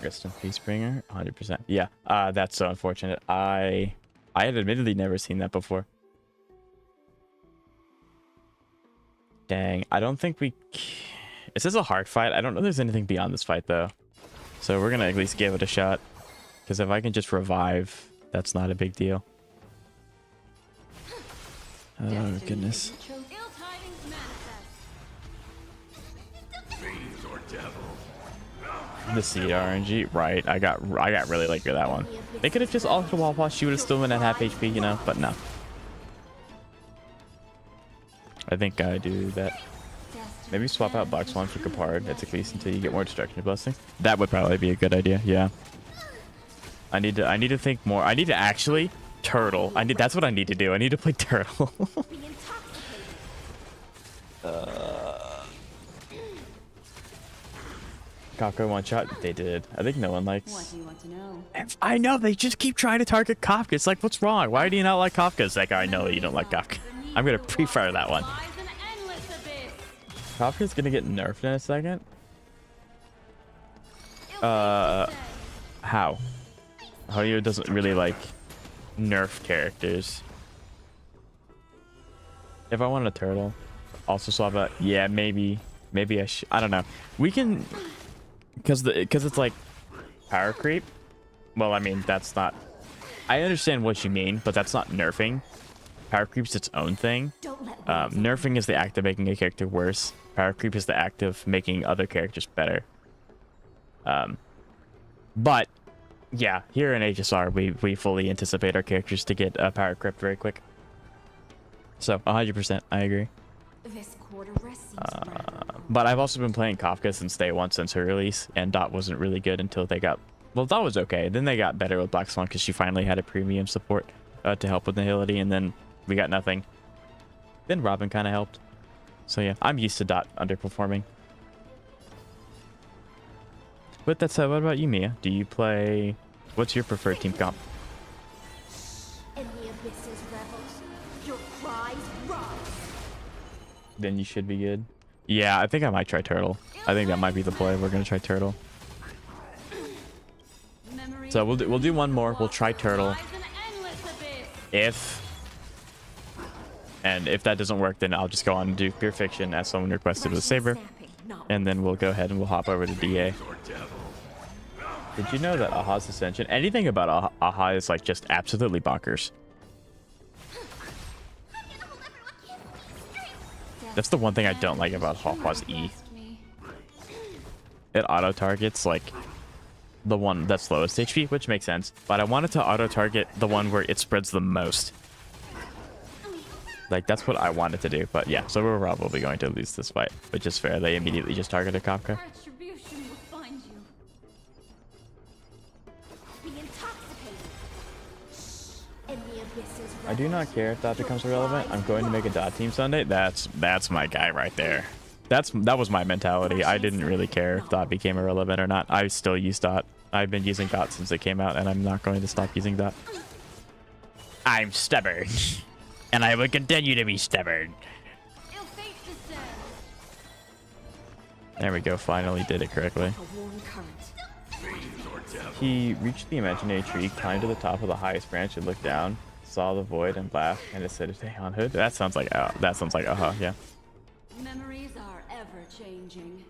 Rest in peace, Bringer. 100%. Yeah, that's so unfortunate. I had admittedly never seen that before. Dang, I don't think we... This is a hard fight. I don't know if there's anything beyond this fight, though. So we're going to at least give it a shot. Because if I can just revive, that's not a big deal. Oh, goodness. Fiends or devils. The seed RNG, right? I got really lucky with that one. They could have just altered wall pass. She would have still been at half HP, you know, but no. I think I do that. Maybe swap out Box 1 for Capard. It's at least until you get more Destruction Blessings. That would probably be a good idea, yeah. I need to think more. I need to actually turtle. That's what I need to do. I need to play turtle. Kafka one shot. They did. I think no one likes. What do you want to know? I know they just keep trying to target Kafka. It's like, what's wrong? Why do you not like Kafka? It's like, I know you don't like Kafka. I'm gonna pre-fire that one. Kafka's gonna get nerfed in a second. How? Hoyo doesn't really like nerf characters. If I want a turtle, also swap out. Yeah, maybe I don't know. We can, because it's like power creep. Well, I mean that's not. I understand what you mean, but that's not nerfing. Power creep's its own thing. Nerfing is the act of making a character worse. Power creep is the act of making other characters better. But yeah, here in HSR, we fully anticipate our characters to get power creep very quick. So 100%, I agree. This quarter rest seems But I've also been playing Kafka since day one, since her release, and Dot wasn't really good until they got... Well, Dot was okay. Then they got better with Black Swan because she finally had a premium support to help with Nihility, and then we got nothing. Then Robin kind of helped. So yeah, I'm used to Dot underperforming. But that said, what about you, Mia? Do you play... What's your preferred team comp? In the abysses rebels, your cries rise. Then you should be good. Yeah, I think I might try Turtle. I think that might be the play. We're gonna try Turtle. So we'll do one more. We'll try Turtle. If that doesn't work, then I'll just go on and do Pure Fiction as someone requested with Saber, and then we'll go ahead and we'll hop over to DA. Did you know that Aha's Ascension? Anything about Aha is like just absolutely bonkers. That's the one thing I don't like about Aha's E. It auto targets like the one that's lowest HP, which makes sense. But I want it to auto target the one where it spreads the most. Like that's what I wanted to do. But yeah, so we're probably going to lose this fight, which is fair. They immediately just targeted Kafka. Retribution will find you. Be intoxicated. In the abysses I do not care if Dot becomes irrelevant. I'm going to make a Dot team Sunday. That's my guy right there. That was my mentality. I didn't really care if Dot became irrelevant or not. I still use Dot. I've been using Dot since it came out, and I'm not going to stop using Dot. I'm stubborn, and I will continue to be stubborn. There we go. Finally did it correctly. He reached the imaginary tree, climbed to the top of the highest branch, and looked down, saw the void, and laughed. And it said, "Hey, on hood." That sounds like yeah. Memories are ever changing.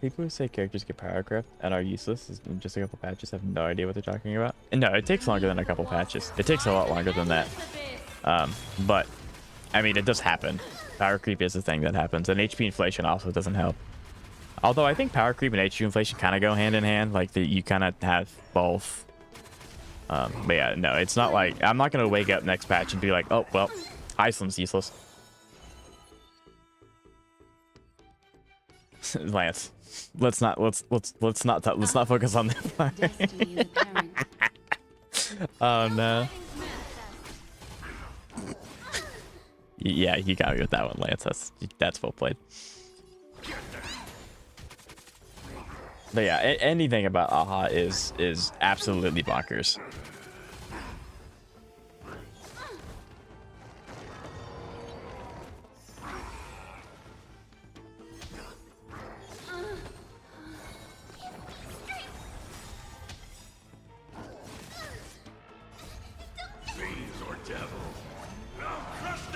People who say characters get power crept and are useless in just a couple patches have no idea what they're talking about. And no, it takes longer than a couple patches. It takes a lot longer than that. But I mean, it does happen. Power creep is a thing that happens, and HP inflation also doesn't help. Although I think power creep and HP inflation kind of go hand in hand. Like you kind of have both. But yeah, no, it's not like I'm not gonna wake up next patch and be like, oh well, Iceland's useless. Lance, let's not focus on that. Oh no. Yeah, you got me with that one, Lance. That's well played. But yeah, anything about Aha is absolutely bonkers.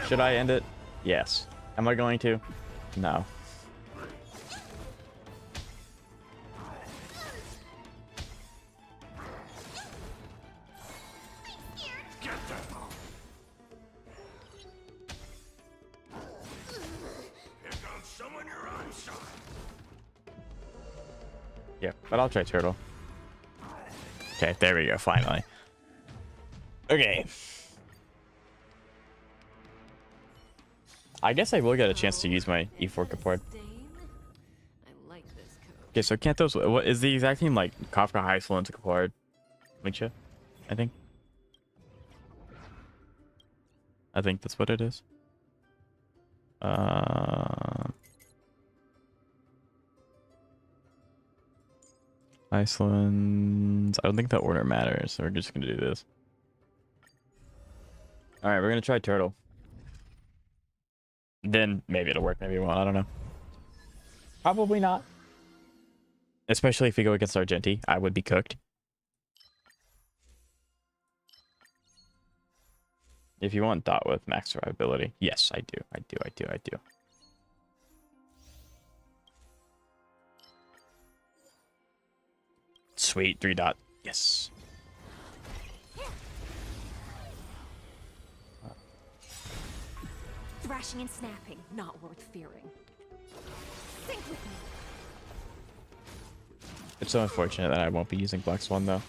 Should I end it? Yes. Am I going to? No. Yeah, but I'll try turtle. Okay, there we go, finally. Okay. I guess I will get a chance to use my E4 Kapord. Okay, so can't those... What is the exact name? Like, Kafka, Iceland, Kapord, Linkcha, I think? I think that's what it is. Iceland... I don't think that order matters, so we're just gonna do this. Alright, we're gonna try turtle. Then maybe it'll work, maybe it won't, I don't know. Probably not. Especially if we go against Argenti, I would be cooked. If you want Dot with max survivability. Yes, I do. I do. Sweet, 3 Dot. Yes. Thrashing and snapping, not worth fearing. Sink with me. It's so unfortunate that I won't be using Black Swan though.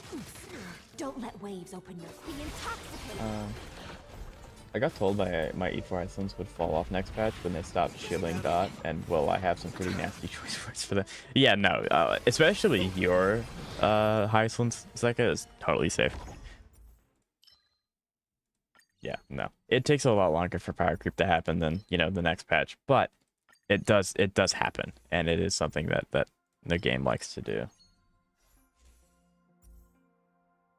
Don't let waves open your be intoxicated. I got told by my E4 Icelands would fall off next patch when they stopped shielding Dot, and well, I have some pretty nasty choice words for that. Yeah, no, especially your Icelands, Zeka is totally safe. Yeah, no, it takes a lot longer for power creep to happen than, you know, the next patch, but it does happen, and it is something that the game likes to do.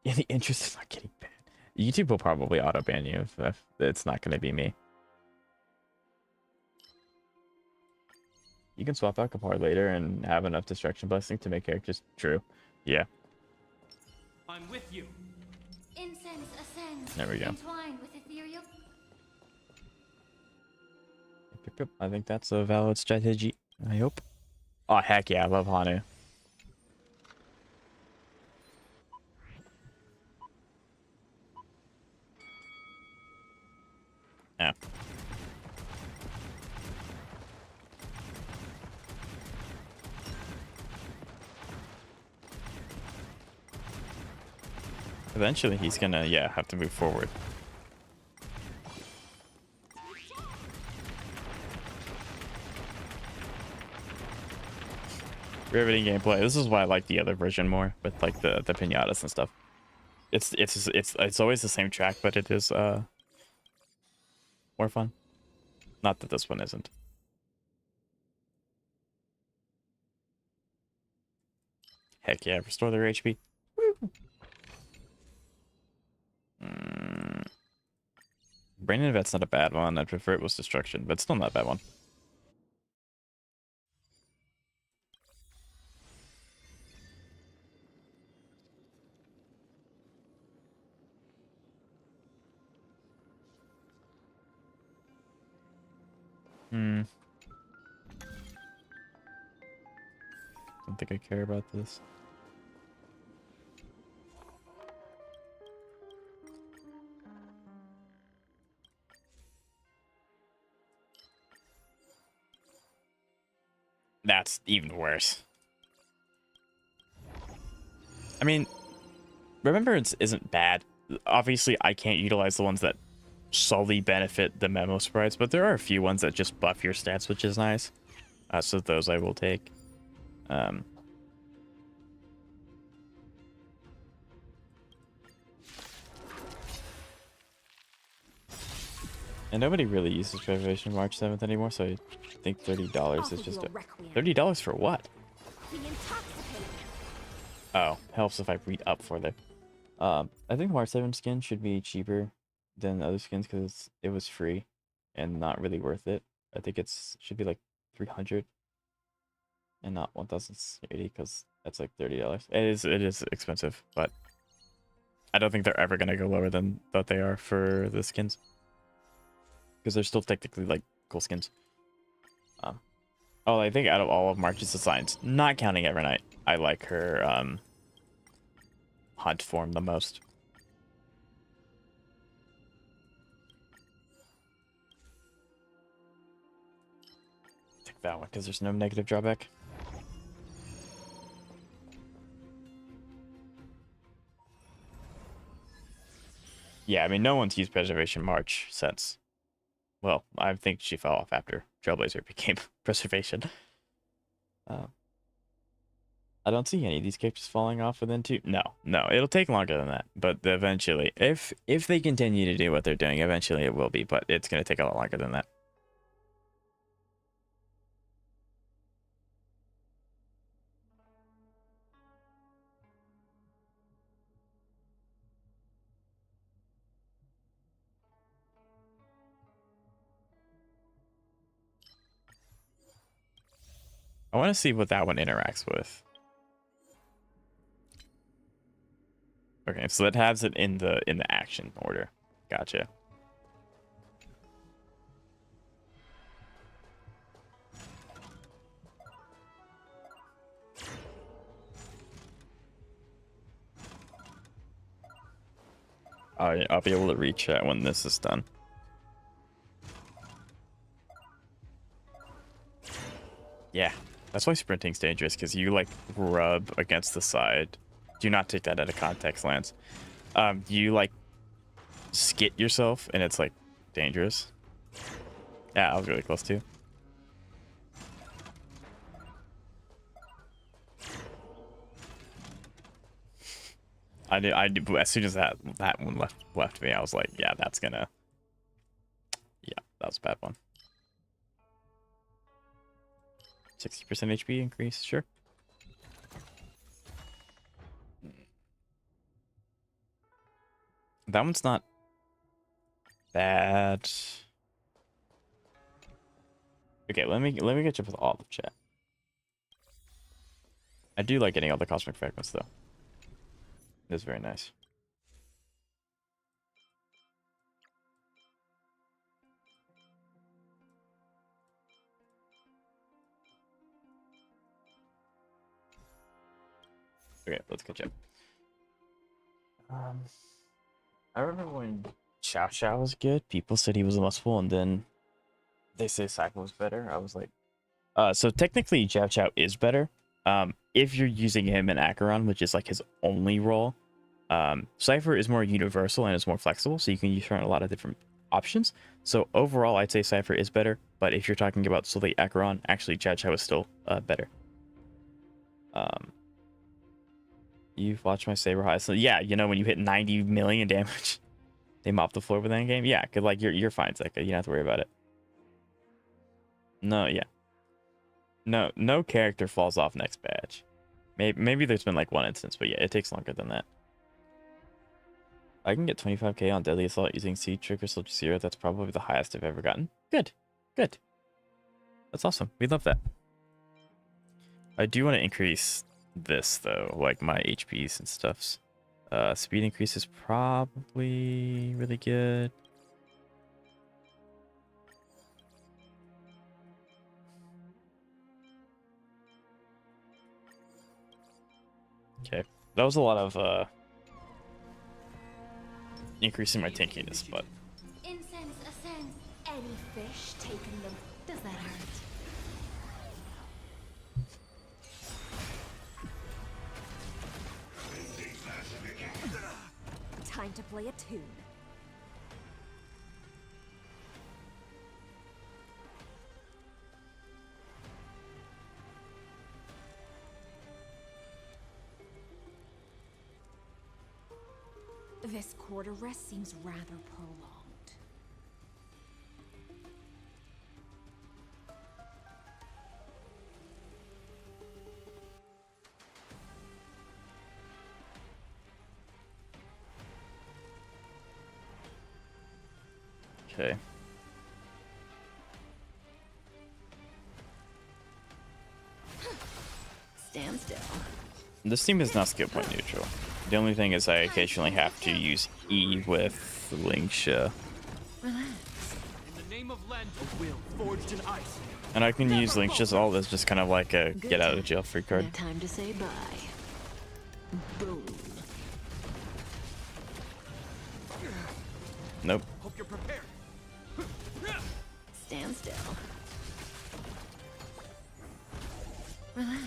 In the interest of not getting banned, YouTube will probably auto ban you if it's not going to be me. You can swap out Kapar later and have enough destruction blessing to make characters true. Yeah. I'm with you. Incense ascends. There we go. Entwined with ethereal. Yep. I think that's a valid strategy. I hope. Oh heck yeah, I love Hanu. Yeah. Eventually he's gonna, yeah, have to move forward. Riveting gameplay. This is why I like the other version more, with like the pinatas and stuff. It's always the same track, but it is more fun. Not that this one isn't. Heck yeah, restore their HP. Woo. Brain Vet's not a bad one. I'd prefer it was Destruction, but still not a bad one. Don't think I care about this. That's even worse. I mean, Remembrance isn't bad. Obviously, I can't utilize the ones that solely benefit the memo sprites, but there are a few ones that just buff your stats, which is nice. So those I will take. And nobody really uses Preservation March 7th anymore, so I think $30 is just $30 for what? Oh, helps if I read up for them. I think March 7 skin should be cheaper than other skins because it was free and not really worth it. I think should be like 300 and not 1,080 because that's like $30. It is expensive, but I don't think they're ever gonna go lower than what they are for the skins because they're still technically like cool skins. Oh, I think out of all of March's designs, not counting Evernight, I like her hunt form the most. Take that one because there's no negative drawback. Yeah, I mean, no one's used Preservation March since. Well, I think she fell off after Trailblazer became Preservation. I don't see any of these characters falling off within 2. No, it'll take longer than that. But eventually, if they continue to do what they're doing, eventually it will be. But it's going to take a lot longer than that. I want to see what that one interacts with. Okay, so that has it in the action order. Gotcha. I'll be able to reach that when this is done. Yeah, that's why sprinting's dangerous, because you like rub against the side. Do not take that out of context, Lance. You like skit yourself, and it's like dangerous. Yeah, I was really close too. I knew as soon as that one left me, I was like, yeah, that's gonna. Yeah, that was a bad one. 60% HP increase, sure. That one's not bad. Okay, let me get you with all the chat. I do like getting all the cosmic fragments though. It's very nice. Okay, let's catch up. I remember when Chow Chow was good, people said he was lustful, and then they say Cypher was better. I was like, so technically Chow Chow is better. If you're using him in Acheron, which is like his only role, Cypher is more universal and is more flexible, so you can use her in a lot of different options. So overall, I'd say Cypher is better, but if you're talking about solely Acheron, actually Chow Chow is still better. You've watched my Saber High, so yeah, you know when you hit 90 million damage. They mop the floor with end game? Yeah, cause like you're fine, Zeka. You don't have to worry about it. No, yeah. No character falls off next patch. Maybe there's been like one instance, but yeah, it takes longer than that. I can get 25k on Deadly Assault using Seed Trigger Soldier Zero. That's probably the highest I've ever gotten. Good. Good. That's awesome. We love that. I do want to increase this though, like my HPs and stuffs. Speed increase is probably really good. Okay, that was a lot of increasing my tankiness, but Incense ascends. Any fish taking them. Does that hurt? Time to play a tune. This quarter rest seems rather prolonged. okay. Stand still. This team is not skill point neutral. The only thing is I occasionally have to use E with Lingsha. Relax. In the name of Lend, a will forged in ice. And I can use Lingsha's ult as just kind of like a Good get out of time. jail free card. Now time to say bye. Boom. Nope. Hope you're prepared. Stand still. Relax.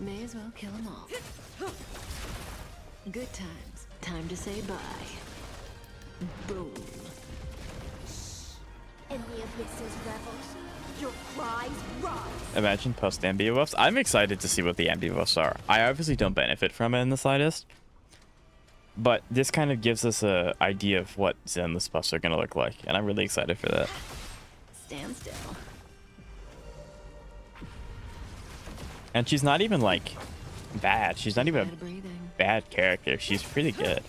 May as well kill them all. Good times. Time to say bye. Boom. In the abyss's revels, your cries rise. Imagine post ambient buffs. I'm excited to see what the ambient buffs are. I obviously don't benefit from it in the slightest, but this kind of gives us a idea of what Zenless buffs are going to look like, and I'm really excited for that. Stand still. And she's not even like bad. She's not even Bad breathing. a bad character. She's pretty good.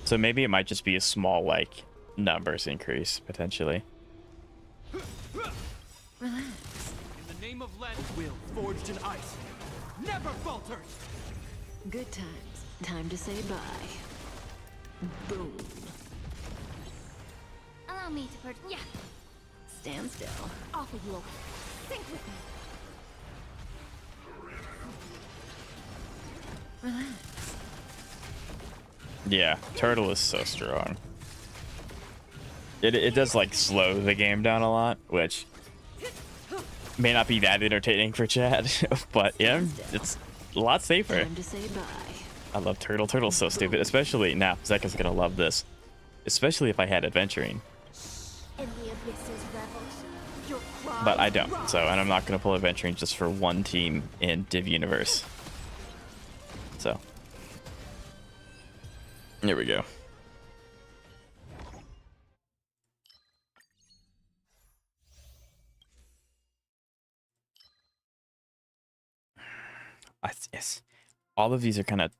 So maybe it might just be a small like numbers increase potentially. Relax. In the name of Lend, a will forged in ice. Never falters. Good times. Time to say bye. Boom. Allow me to yeah. Stand still. Offer you a sync with me. Relax. Yeah, Turtle is so strong. It does like slow the game down a lot, which may not be that entertaining for Chad, but yeah, it's a lot safer. Time to say bye. I love Turtle. Turtle's so stupid, especially now. Zeka's gonna love this, especially if I had adventuring, In the abyss's revels, your cries but I don't. rise. So, and I'm not gonna pull adventuring just for one team in Div Universe. So, here we go. Yes, all of these are kind of.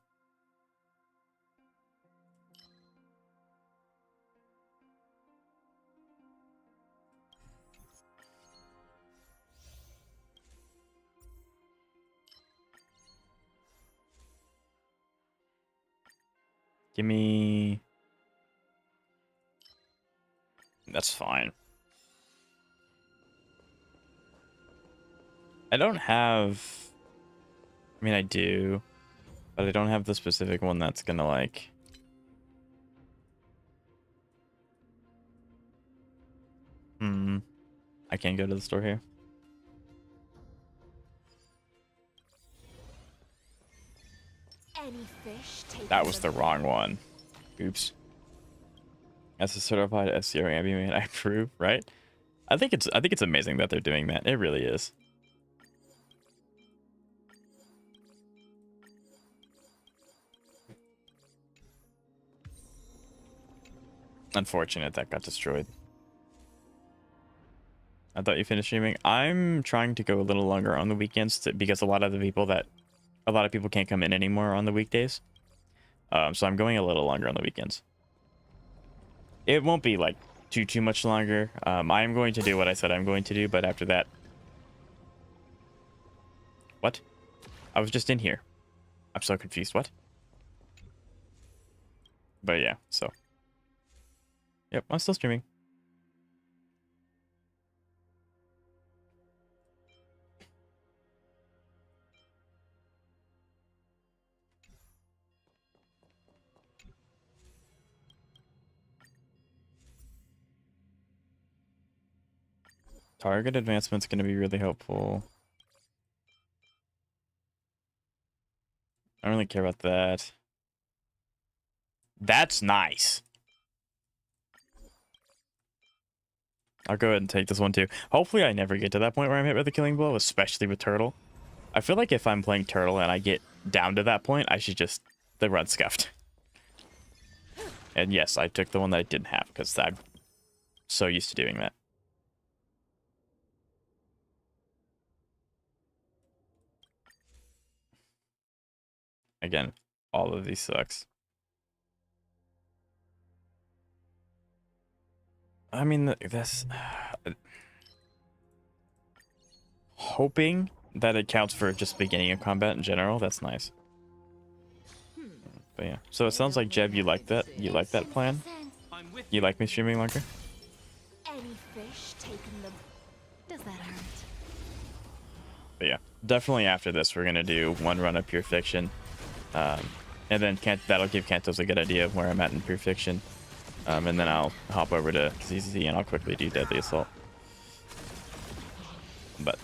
Give me. That's fine. I don't have. I mean, I do, but I don't have the specific one that's gonna like. I can't go to the store here. Any fish taking That was the them. wrong one. Oops. As a certified SEO ambient, I approve, right? I think it's amazing that they're doing that. It really is. Unfortunate that got destroyed. I thought you finished streaming. I'm trying to go a little longer on the weekends because a lot of people can't come in anymore on the weekdays. So I'm going a little longer on the weekends. It won't be like too much longer. I am going to do what I said I'm going to do, but after that, what? I was just in here. I'm so confused. What? But yeah, so yep, I'm still streaming. Target advancement's going to be really helpful. I don't really care about that. That's nice. I'll go ahead and take this one too. Hopefully I never get to that point where I'm hit with a killing blow, especially with Turtle. I feel like if I'm playing Turtle and I get down to that point, I should just the run scuffed. And yes, I took the one that I didn't have because I'm so used to doing that. Again, all of these sucks. I mean, that's hoping that it counts for just beginning of combat in general. That's nice. But yeah, so it sounds like Jeb, you like that. You like that plan. I'm with You like me streaming longer. Any fish taking them. Does that hurt? But yeah, definitely after this, we're gonna do one run of Pure Fiction, and then that'll give Kantos a good idea of where I'm at in Pure Fiction, and then I'll hop over to ZZZ and I'll quickly do Deadly Assault. But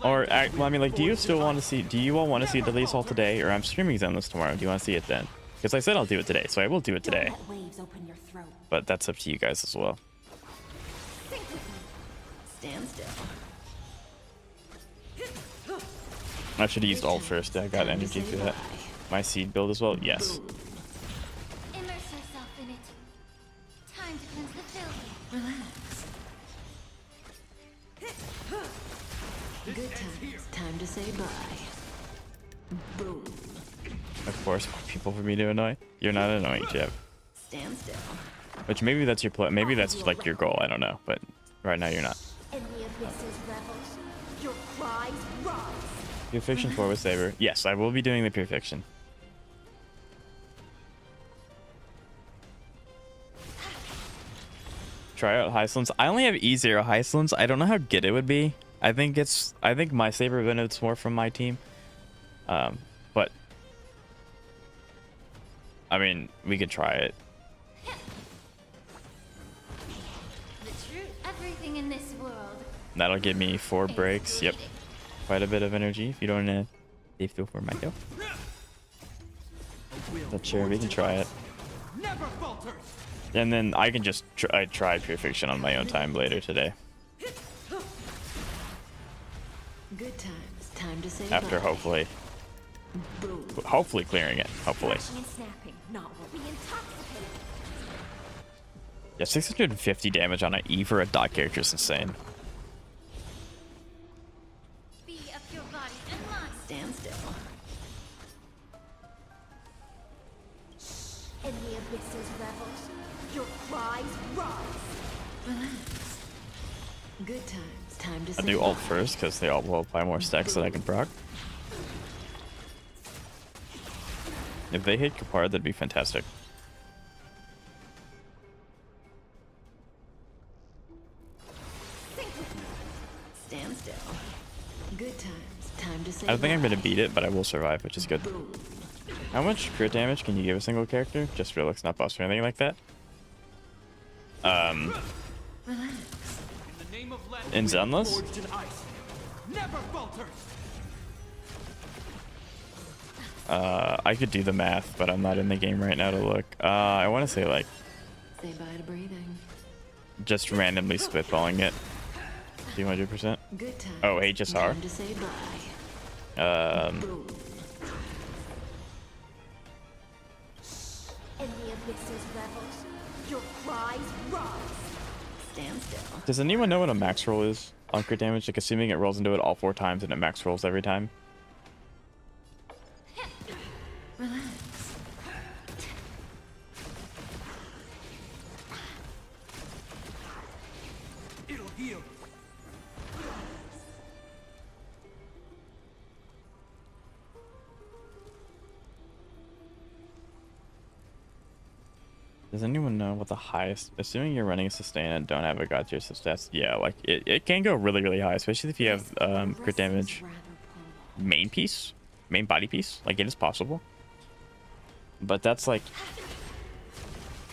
well, I mean, like, do you still want to see? Do you all want to see Deadly Assault today, or I'm streaming Zenless tomorrow? Do you want to see it then? Because I said I'll do it today, so I will do it today. Don't let waves open your throat. But that's up to you guys as well. Stand still. I should have used ult first. I got energy for that. My seed build as well. Yes. Immerse yourself in it. Time to cleanse the filth. Relax. Good times. Time to say bye. Boom. Of course, more people for me to annoy. You're not annoying, Jeb. Stand still. Which maybe that's your maybe that's like your goal. I don't know, but right now you're not. In the abysses rebels, your cries rise. Pure Fiction 4 with Saber. Yes, I will be doing the Pure Fiction. Try out Hyslins. I only have E0 Hyslins. I don't know how good it would be. I think my Saber benefits more from my team. But I mean, we could try it. The truth, everything in this world. That'll give me 4 breaks. Yep. Quite a bit of energy. If you don't want to feel for my kill. But sure, we can try it. never falters. And then I can just try Pure Fiction on my own time later today. Good times. Time to say After bye. hopefully clearing it. Hopefully. Crashing and snapping, not what we intoxicated. Yeah, 650 damage on an E for a dot character is insane. Be of your body and mind. Stand still. In the abysses rebels, your cries rise. Relax. Good times. Time to say I'll do ult bye. first because they all will buy more stacks that I can proc. If they hit Kapar, that'd be fantastic. Stand still. Good times. Time to say I don't think I'm bye. gonna beat it, but I will survive, which is good. Boom. How much crit damage can you give a single character? Just real looks, not boss or anything like that. Relax. In the name of Len, In Zenless? forged in ice. Never falters. I could do the math, but I'm not in the game right now to look. I want to say like Say bye to breathing. just randomly spitballing it. 200%. Good times. Oh, HSR. Time to say bye. Boom. In the abyss's revels, your cries rise. Stand still. Does anyone know what a max roll is on crit damage? Like, assuming it rolls into it all 4 times and it max rolls every time. Relax. It'll heal. Does anyone know what the highest, assuming you're running a sustain and don't have a god tier stats, yeah, like it can go really, really high, especially if you have crit damage main piece, main body piece. Like, it is possible. But that's like,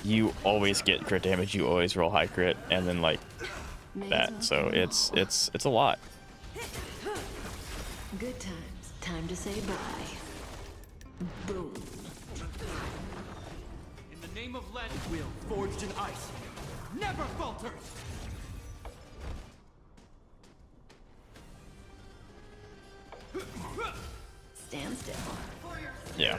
you always get crit damage, you always roll high crit, and then like that. So it's a lot. Good times. Time to say bye. Boom. In the name of Len, will forged in ice never falters. Stand still. Yeah.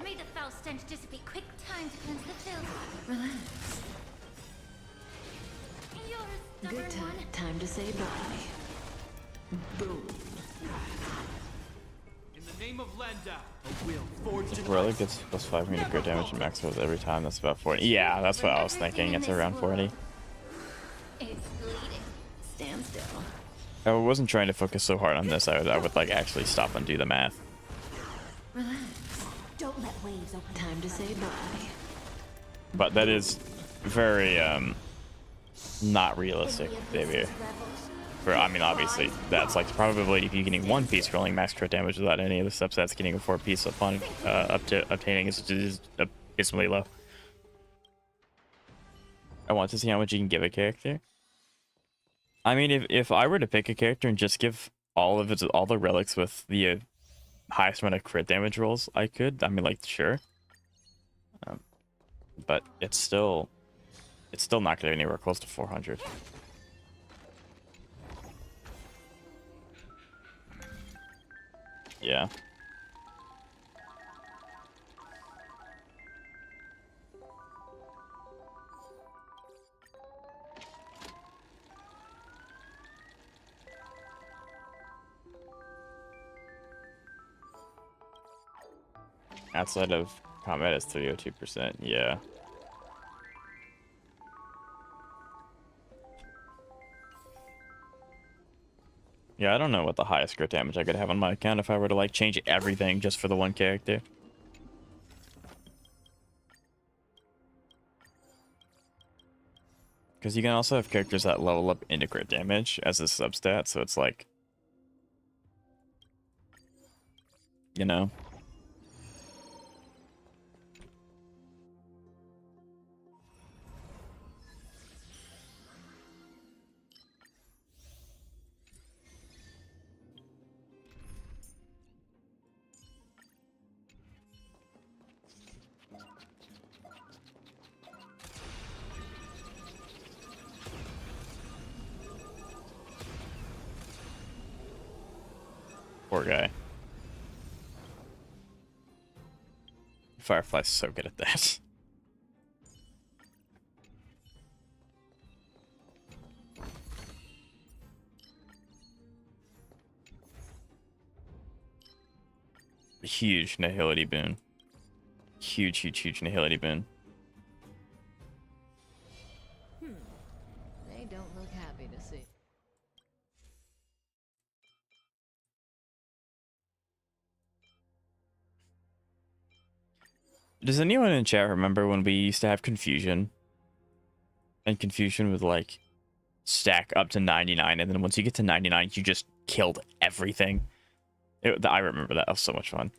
May the foul stench dissipate. Quick time to cleanse the filth. Relax. You're a Good stubborn time. one. Time to say bye. Boom. In the name of Landau, a will forged in Really ice. gets plus 5 meter crit damage and max rolls every time. That's about 40. Yeah, that's what I was thinking. It's around 40. It's bleeding. Stand still. I wasn't trying to focus so hard on this. I would like actually stop and do the math. Relax. Don't let waves open. Time to say bye. But that is very not realistic, baby. For, I mean, obviously, that's like probably if you're getting 1 piece rolling max crit damage without any of the substats, getting a 4 piece upon up to obtaining is abysmally low. I want to see how much you can give a character. I mean, if I were to pick a character and just give all the relics with the highest amount of crit damage rolls, I could. I mean, like, sure. But it's still not gonna be anywhere close to 400. Yeah. Outside of combat, it's 302%. Yeah. Yeah, I don't know what the highest crit damage I could have on my account if I were to like change everything just for the one character. Because you can also have characters that level up into crit damage as a substat, so it's like, you know. Poor guy. Firefly's so good at that. Huge nihility boon. Huge nihility boon. They don't look happy to see. Does anyone in chat remember when we used to have confusion? And confusion would like stack up to 99, and then once you get to 99, you just killed everything. I remember that. That was so much fun.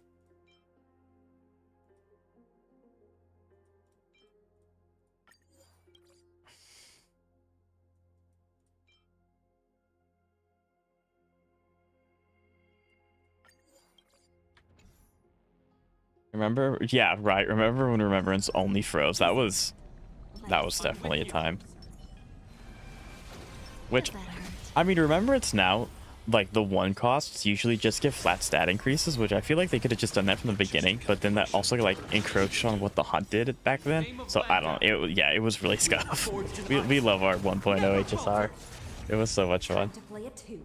Remember? Yeah, right. Remember when Remembrance only froze? That was That was definitely a time. Which, Does that hurt? I mean, remember it's now, like, the one costs usually just give flat stat increases, which I feel like they could have just done that from the beginning, but then that also, like, encroached on what the hunt did back then. So, I don't know. Yeah, it was really scuff. We love our 1.0 HSR. It was so much fun. To play a tune.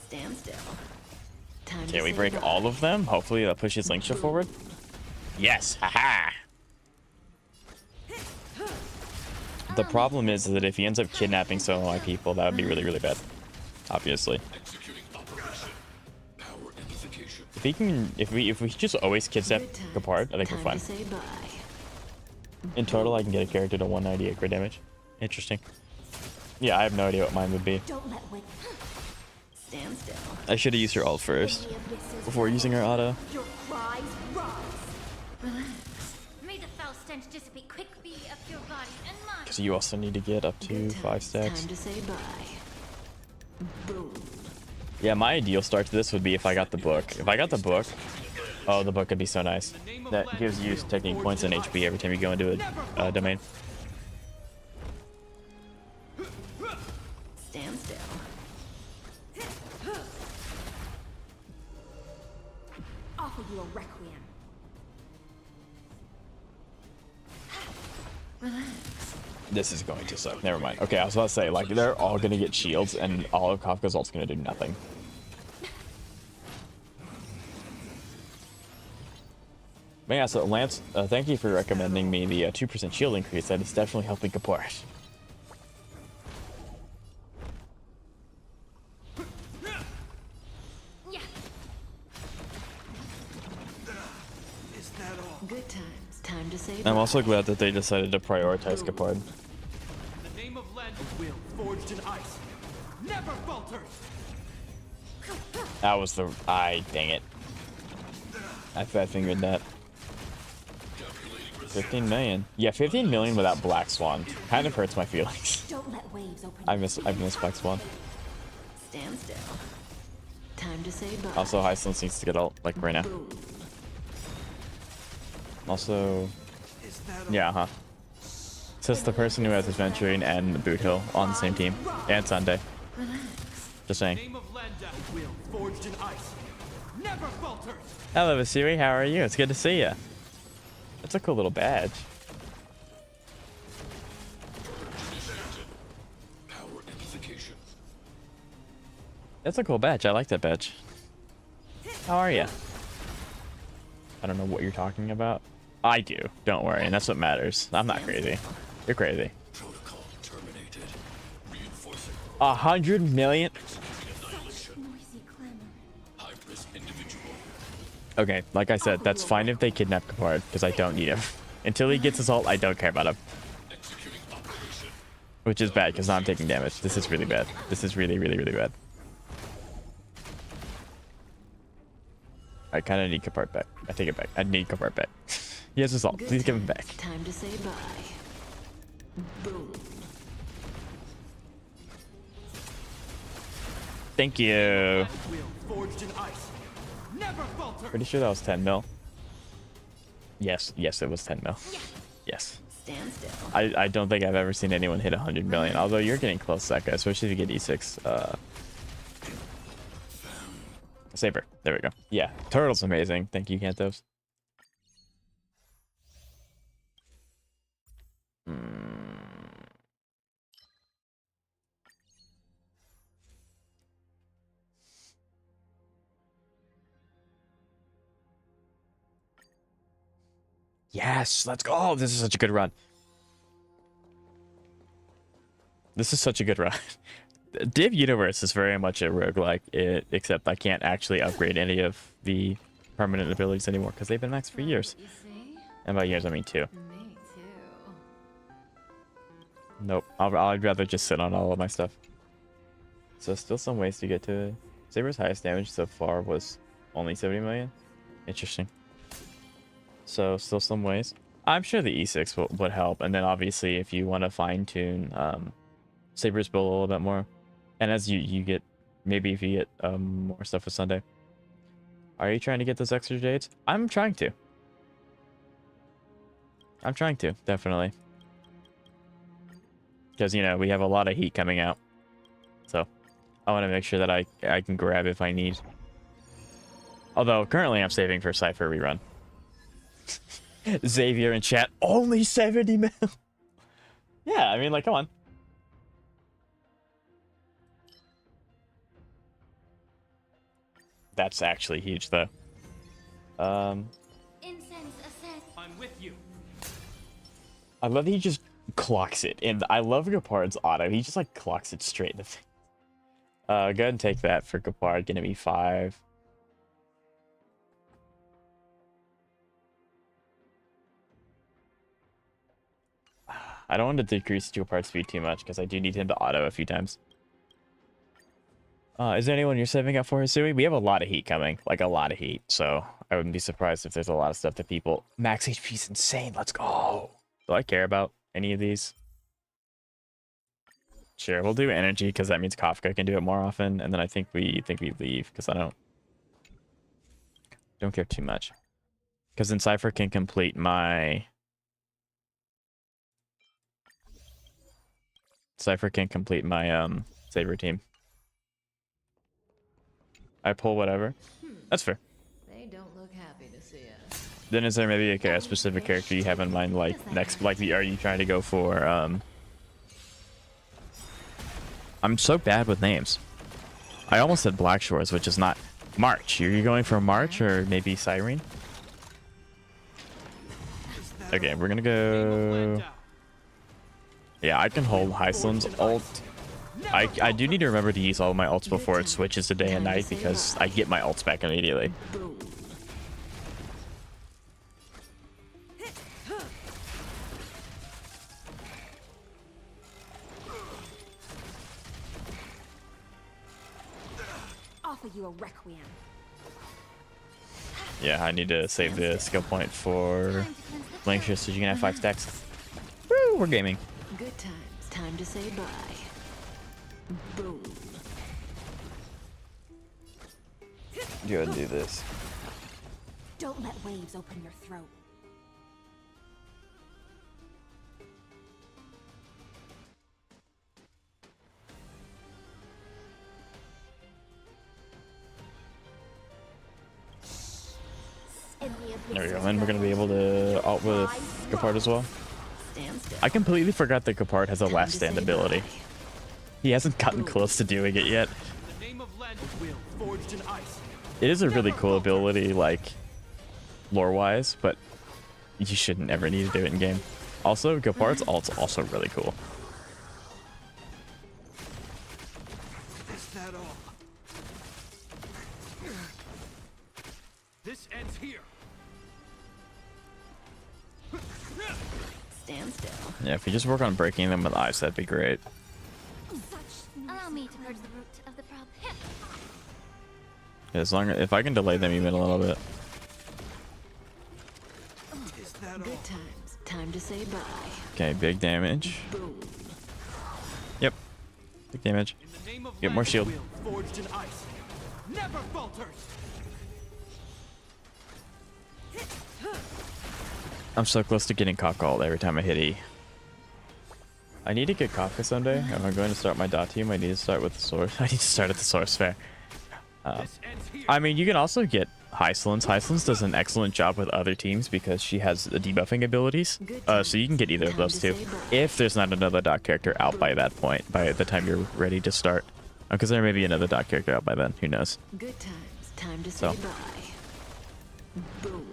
Stand still. Time Can to we say break bye. all of them? Hopefully that pushes Linkship forward. Yes, haha. The problem is that if he ends up kidnapping some of my people, that would be really, really bad. Obviously. If he can, if we just always kidnap Good times. apart, I think we're Time fine. to say bye. In total, I can get a character to 198 crit damage. Interesting. Yeah, I have no idea what mine would be. Don't let win. Stand still. I should have used her ult first before using her auto. Your cries rise. May the foul stench dissipate quickly up your body and mind. Because you also need to get up to Good 5 times. stacks. Time to say bye. Boom. Yeah, my ideal start to this would be if I got the book. If I got the book, oh, the book would be so nice. That gives you technique points and HP every time you go into a domain. Stand still. Offer you a requiem. This is going to suck. Never mind. Okay, I was about to say, like, they're all going to get shields, and all of Kafka's ult's going to do nothing. But yeah, so Lance, thank you for recommending me the 2% shield increase. That is definitely helping Kaport. Yeah. Is that all? Good times. Time to say bye. I'm also glad that they decided to prioritize Kaport. In the name of land, a will forged in ice never falters. That was the... dang it. I fingered that. 15 million. Yeah, 15 million without Black Swan. Kind of hurts my feelings. Don't let waves open. I miss Black Swan. Stand still. Time to say bye. Also, Hyslins needs to get ult, like, right now. Boom. Is Also, that all? yeah, huh. It's just the person who has Adventuring and Boot Hill on the same team. And Sunday. Just In the saying. name of land, a will forged in ice never falters. Hello, Vasiri. How are you? It's good to see you. That's a cool little badge. That's a cool badge. I like that badge. How are you? I don't know what you're talking about. I do. Don't worry. And that's what matters. I'm not crazy. You're crazy. Protocol terminated. Reinforcing 100 million? Noisy clamor. high-risk individual. Okay, like I said, that's fine if they kidnap Kapard, because I don't need him. Until he gets his ult, I don't care about him. Executing operation. Which is bad, because now I'm taking damage. This is really bad. This is really, really, really bad. I kind of need Kapard back. I take it back. I need Kapard back. He has his ult. Good Please give him times. back. Time to say bye. Boom. Thank you. Will forged in ice never falters. Pretty sure that was 10 mil. Yes, yes, it was 10 mil. Yes. Stand still. I don't think I've ever seen anyone hit 100 million, although you're getting close, Seka, especially if you get E6. Saber. There we go. Yeah, Turtle's amazing. Thank you, Kantos. Yes, let's go. Oh, this is such a good run. This is such a good run. Div Universe is very much a roguelike, except I can't actually upgrade any of the permanent abilities anymore because they've been maxed for years. You see? And by years, I mean 2. Me too. Nope. I'd rather just sit on all of my stuff. So still some ways to get to it. Saber's highest damage so far was only 70 million. Interesting. So still some ways. I'm sure the E6 would help. And then obviously if you want to fine tune Saber's build a little bit more. And as you get, maybe if you get more stuff with Sunday. Are you trying to get those extra jades? I'm trying to. I'm trying to, definitely. Because, you know, we have a lot of heat coming out. So, I want to make sure that I can grab if I need. Although, currently I'm saving for Cypher rerun. Xavier in chat, only 70 mil! Yeah, I mean, like, come on. That's actually huge, though. Incense ascend. I'm with you. I love that he just clocks it. And I love Gapard's auto. He just, like, clocks it straight in the face. Go ahead and take that for Gapard. Gonna be 5. I don't want to decrease Gapard's speed too much, because I do need him to auto a few times. Is there anyone you're saving up for, Hisui? We have a lot of heat coming. Like, a lot of heat. So, I wouldn't be surprised if there's a lot of stuff that people... Max HP is insane. Let's go. Do I care about any of these? Sure, we'll do energy, because that means Kafka can do it more often. And then I think we leave, because I don't care too much. Because then Cypher can complete my... Cypher can complete my, Saber team. I pull whatever. That's fair. They don't look happy to see us. Then is there maybe a specific character you have in mind, like next, like are you trying to go for? I'm so bad with names. I almost said Black Shores, which is not March. Are you going for March or maybe Siren? Okay, we're gonna go. Yeah, I can hold Heisland's ult. I do need to remember to use all of my ults before it switches to day and night because I get my ults back immediately. Offer you a requiem. Yeah, I need to save the skill point for Blankshirt so you can have 5 stacks. Woo, we're gaming. Good times. Time to say bye. Boom. Go ahead and do this. Don't let waves open your throat. There we go, and we're gonna be able to ult with Gapard as well. I completely forgot that Gapard has a last stand ability. He hasn't gotten close to doing it yet. The name of land will forged in ice. It is a really cool ability, like, lore-wise, but you shouldn't ever need to do it in game. Also, Gapard's ult's also really cool. Is that all? This ends here. Stand still. Yeah, if you just work on breaking them with ice, that'd be great. Allow me to purge the root of the problem. As long as if I can delay them even a little bit. Is that all? Good times. Time to say bye. Okay, big damage. Boom. Yep, big damage. In the name of Get more land shield. will forged in ice. Never falters. I'm so close to getting Kafka ult every time I hit E. I need to get Kafka someday. If I'm going to start my dot team, I need to start with the source. I need to start at the source fair. This ends here. I mean, you can also get Heisland's. Heisland's does an excellent job with other teams because she has the debuffing abilities. So you can get either of those two. If there's not another dot character out by that point, by the time you're ready to start. Because there may be another dot character out by then. Who knows? Good times. Time to So. say bye. Boom.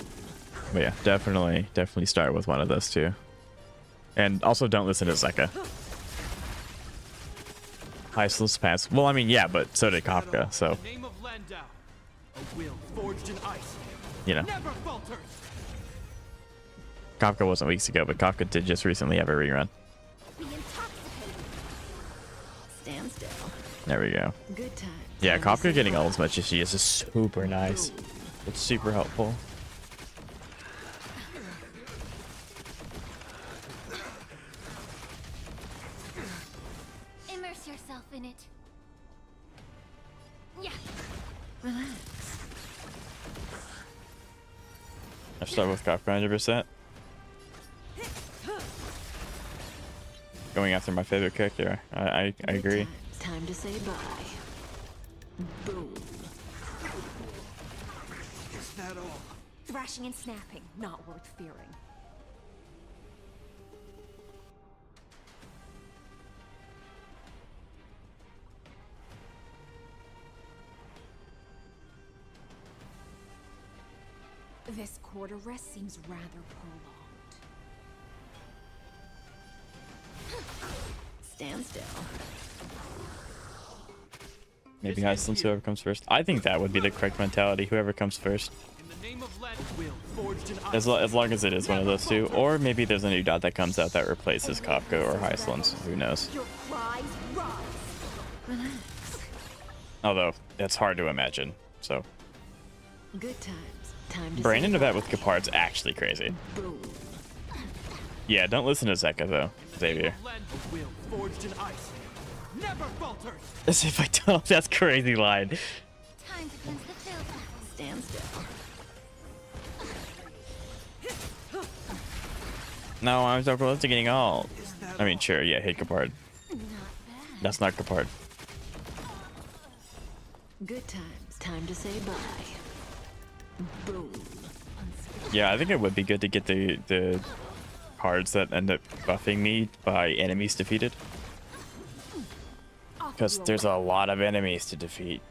But yeah, definitely start with one of those two. And also don't listen to Zeka. Heisland's pass. Well, I mean, yeah, but so did Kafka, so, The name of Landau. A will forged in ice. you know. Never falters. Kafka wasn't weeks ago, but Kafka did just recently have a rerun. Be intoxicated. Stand still. There we go. Good times. Yeah, Time to say Kafka getting bye. ult as much as she is super nice. It's super helpful. Immerse yourself in it. Yeah. Relax. I start with Kafka 100%. going after my favorite character. I agree. Time to say bye. Boom. Is that all? Thrashing and snapping, not worth fearing. This quarter rest seems rather prolonged. Stand still. Maybe Iceland's whoever comes first. I think that would be the correct mentality. Whoever comes first. In the name of Len, will forged in ice. As long as it is one of those two. Or maybe there's a new dot that comes out that replaces Kafka or Iceland's. Who knows? Your cries rise. Relax. Although, that's hard to imagine. So, Good times. Time to Brandon say of that bye. with Capard's actually crazy. Boom. Yeah, don't listen to Zeka though, Xavier. Len, will forged in ice. Never falters. As if I don't. That's crazy line. Time to cleanse the filter. Stand still. No, I'm so close to getting all. I mean, sure, yeah, hit Capard. Not bad. That's not Capard. Good times. Time to say bye. Boom. Yeah, I think it would be good to get the cards that end up buffing me by enemies defeated. Because there's a lot of enemies to defeat.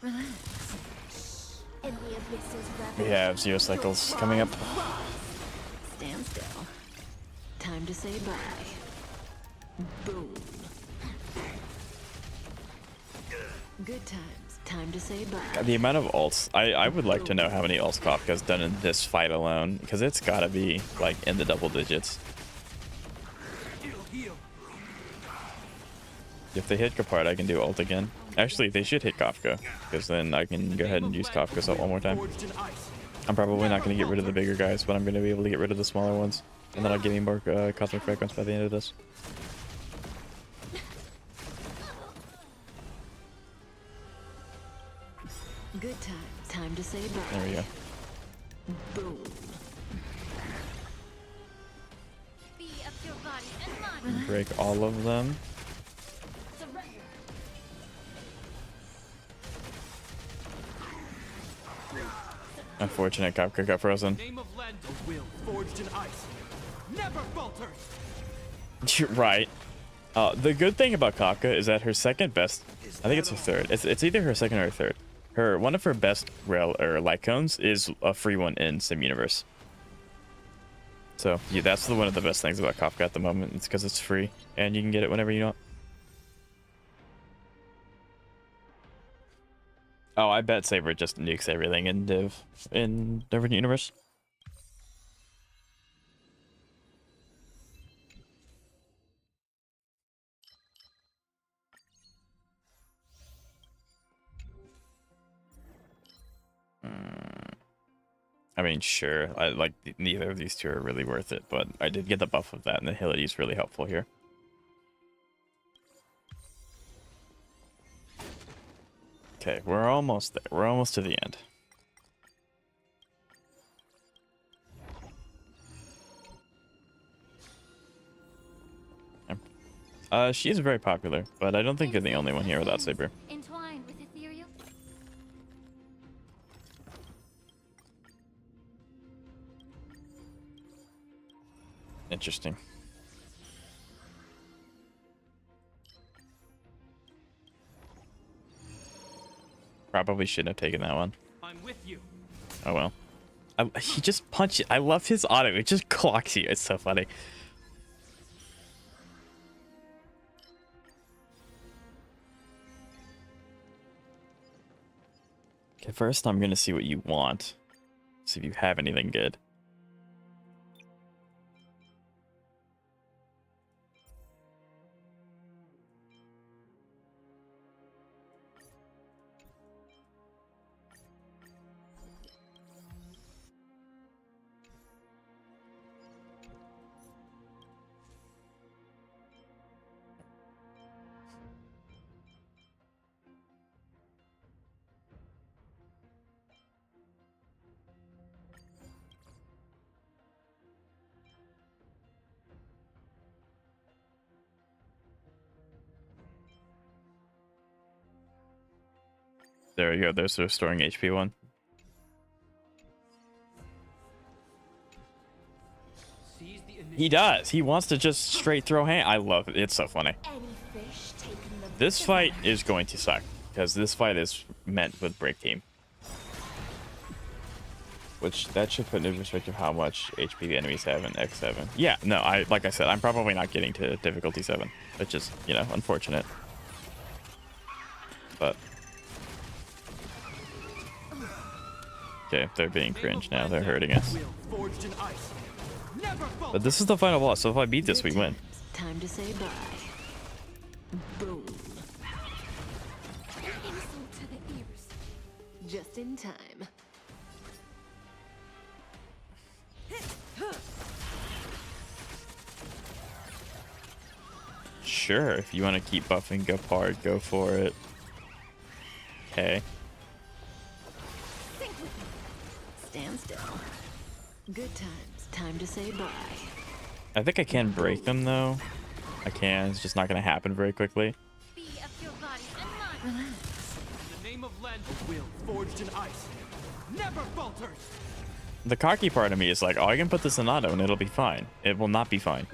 In the abysses We have Zero Cycles coming up. Stand still. Time to say bye. Boom. Good times. Time to say bye. The amount of ults, I would like to know how many ults Kafka's done in this fight alone. Because it's gotta be, like, in the double digits. It'll heal. If they hit Capard, I can do ult again. Actually, they should hit Kafka, because then I can go ahead and use Kafka's ult one more time. Forged in ice. I'm probably not going to get rid of the bigger guys, but I'm going to be able to get rid of the smaller ones. And then I'll give me more Cosmic Fragments by the end of this. Good times. Time to say bye. There we go. Boom. Be up your body and mind. Break all of them. Surrender. Unfortunate, Kafka got frozen. Name of Len, will forged in ice. Never falters. You're right. The good thing about Kafka is that her second best, I think it's her third. It's either her second or her third. One of her best rail or light cones is a free one in Sim Universe. So yeah, that's one of the best things about Kafka at the moment. It's because it's free and you can get it whenever you want. Oh, I bet Saber just nukes everything in Divergent Universe. I mean, sure. I like neither of these two are really worth it, but I did get the buff of that, and the agility is really helpful here. Okay, we're almost there. We're almost to the end. She is very popular, but I don't think you're the only one here without Saber. Entwined with ethereal. Interesting. Probably shouldn't have taken that one. I'm with you. Oh well. He just punched it. I love his auto. It just clocks you. It's so funny. Okay, first I'm gonna see what you want. See if you have anything good. There we go. There's the restoring HP one. Seize the initiative. He does. He wants to just straight throw hand. I love it. It's so funny. Any fish taken the This fight is going to suck because this fight is meant with break team. Which that should put into perspective how much HP the enemies have in X7. Yeah, no, like I said, I'm probably not getting to difficulty 7, which is, you know, unfortunate. But okay, they're being cringe now. They're hurting us. Forged in ice. Never falter. But this is the final boss, so if I beat this, we win. Time to say bye. Boom. Insult to the ears. Just in time. Sure, if you want to keep buffing Gepard, go for it. Okay. Stand still. Good times. Time to say bye. I think I can break them though. I can. It's just not going to happen very quickly. Be of your body and mind. In the name of land, will forged in ice. Never falters. The cocky part of me is like, oh, I can put this in auto and it'll be fine. It will not be fine.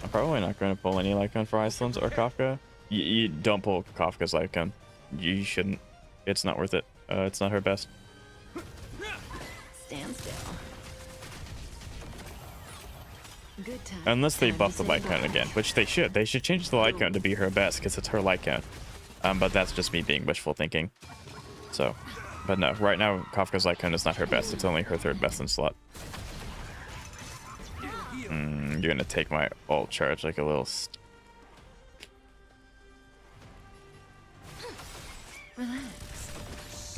I'm probably not going to pull any Lycan for Iceland's or Kafka. You don't pull Kafka's Lycan. You shouldn't. It's not worth it. It's not her best. Stand still. Good time. Unless they Time buff to the say light count bye. again, which they should. They should change the light count to be her best because it's her light count. But that's just me being wishful thinking. So, but no, right now Kafka's light count is not her best. It's only her third best in slot. You're gonna take my ult charge like a little. I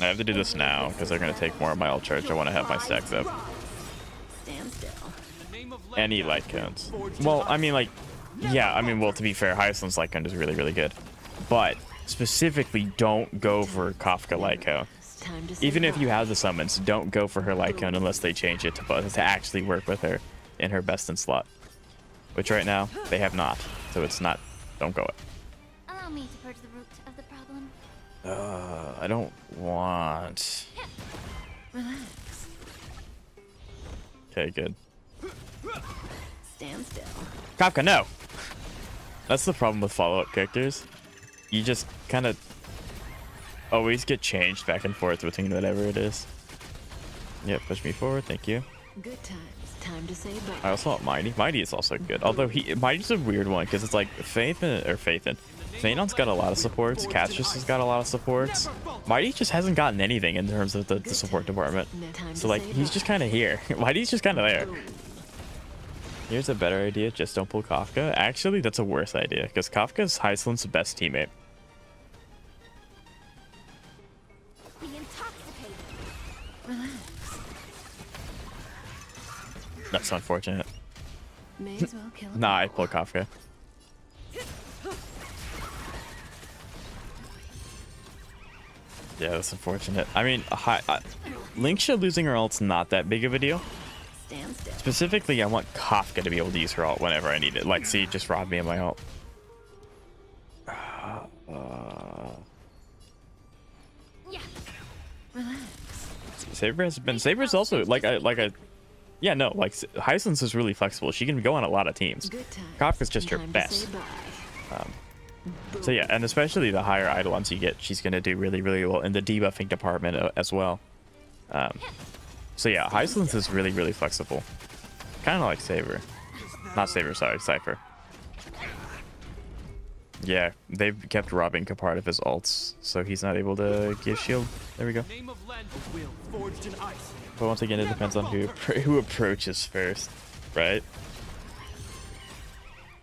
have to do this now because they're gonna take more of my ult charge. I want to have my stacks up. Stand still. In the name of land, Any light counts. forged in Well, ice. I mean, like, yeah, I mean, well, to be fair, Hyacinth's light count is really, really good. But specifically, don't go for Kafka light count. Time to say Even if you bye. have the summons, don't go for her light count unless they change it to actually work with her in her best in slot. Which right now, they have not. So it's not, don't go it. Allow me to purge the root of the problem. I don't want. Relax. Okay, good. Stand still. Kafka, no! That's the problem with follow-up characters. You just kind of always get changed back and forth between whatever it is. Yep, push me forward, thank you. Good times. Time to say bye. I also want Mighty. Mighty is also good. Although Mighty's a weird one because it's like Phaedon's got a lot of supports. Castrus has got a lot of supports. Mighty just hasn't gotten anything in terms of the support department. Time So to like say he's bye. just kind of here. Mighty's just kind of there. Boom. Here's a better idea. Just don't pull Kafka. Actually, that's a worse idea because Kafka's Heisland's best teammate. Be intoxicated. Relax. That's unfortunate. May as well kill him. Nah, I pull Kafka. Yeah, that's unfortunate. I mean, Linksha losing her ult's not that big of a deal. Stand still. Specifically, I want Kafka to be able to use her ult whenever I need it. Like, see, just robbed me of my ult. Yeah. Relax. Saber has been. Saber's also yeah, no, like Hyacinth is really flexible. She can go on a lot of teams. Good times. Kafka's just her Time to best. say bye. So yeah, and especially the higher Eidolons you get, she's gonna do really, really well in the debuffing department as well. So yeah, Hyacinth is really, really flexible. Kind of like Saber. Not Saber, sorry, Cypher. Yeah, they've kept robbing Gepard of his ults, so he's not able to give shield. There we go. Name of land, will forged in ice. But once again, it depends on who approaches first, right?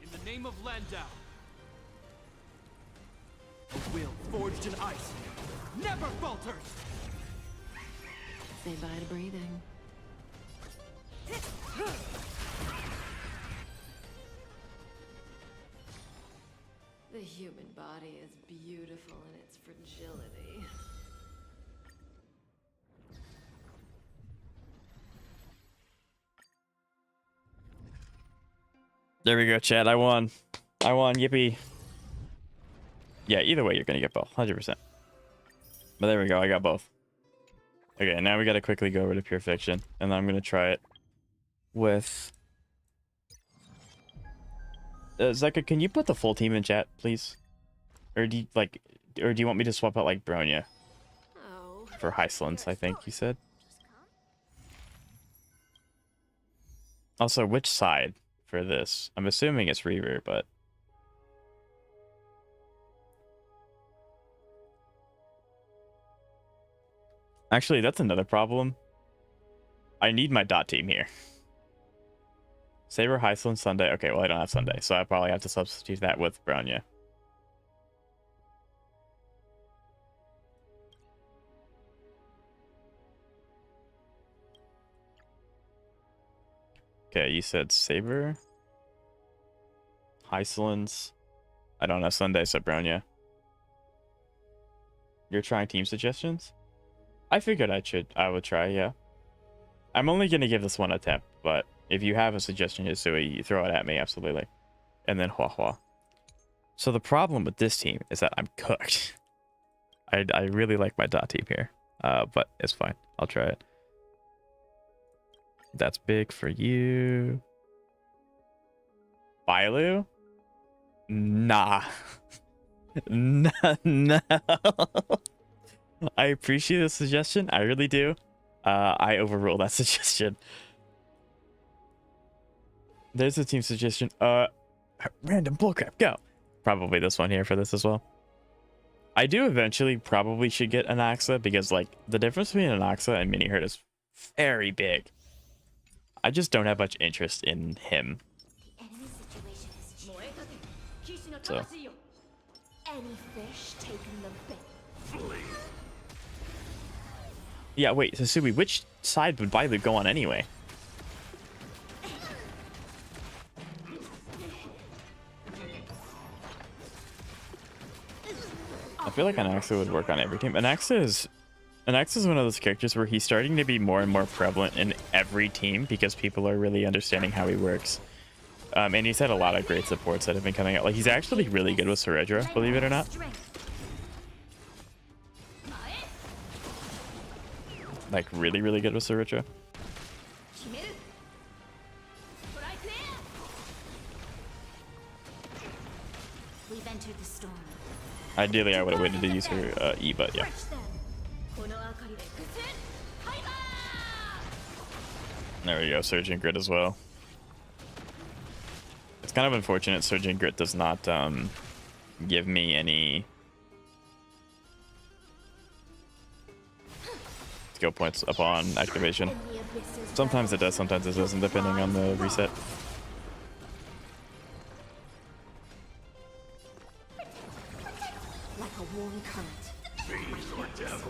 In the name of Landau. A will forged in ice. Never falters. Say bye to breathing. The human body is beautiful in its fragility. There we go, Chad. I won. Yippee. Yeah, either way, you're gonna get both, 100%. But there we go. I got both. Okay, now we gotta quickly go over to Pure Fiction, and then I'm gonna try it with. Zeka, can you put the full team in chat, please? Or do you want me to swap out like Bronya Oh. for Heislands? I think you said. Also, which side for this? I'm assuming it's Reaver, but actually, that's another problem. I need my dot team here. Saber, Heisland, Sunday. Okay, well, I don't have Sunday, so I probably have to substitute that with Bronya. Okay, you said Saber, Heislands. I don't have Sunday, so Bronya. You're trying team suggestions? I figured I would try, yeah. I'm only gonna give this one a attempt, but if you have a suggestion, Hisui, you throw it at me, absolutely. And then Hua Hua. So the problem with this team is that I'm cooked. I really like my dot team here, but it's fine. I'll try it. That's big for you. Bailu? Nah. No. I appreciate the suggestion. I really do. I overrule that suggestion. There's a team suggestion. Random bullcrap, go. Probably this one here for this as well. I do eventually probably should get an Axa because like the difference between an Axa and Mini Hurt is very big. I just don't have much interest in him. Enemy situation has changed. So Any fish taking the bait. yeah, wait, so Subi, which side would Bailu go on anyway? I feel like Anaxa would work on every team. Anaxa is one of those characters where he's starting to be more and more prevalent in every team because people are really understanding how he works. And he's had a lot of great supports that have been coming out. Like, he's actually really good with Ceredra, believe it or not. Like, really, really good with Ceredra. We've entered the storm. Ideally, I would have waited to use her E, but yeah. There we go, Surging Grit as well. It's kind of unfortunate Surging Grit does not give me any skill points upon activation. Sometimes it does, sometimes it doesn't, depending on the reset.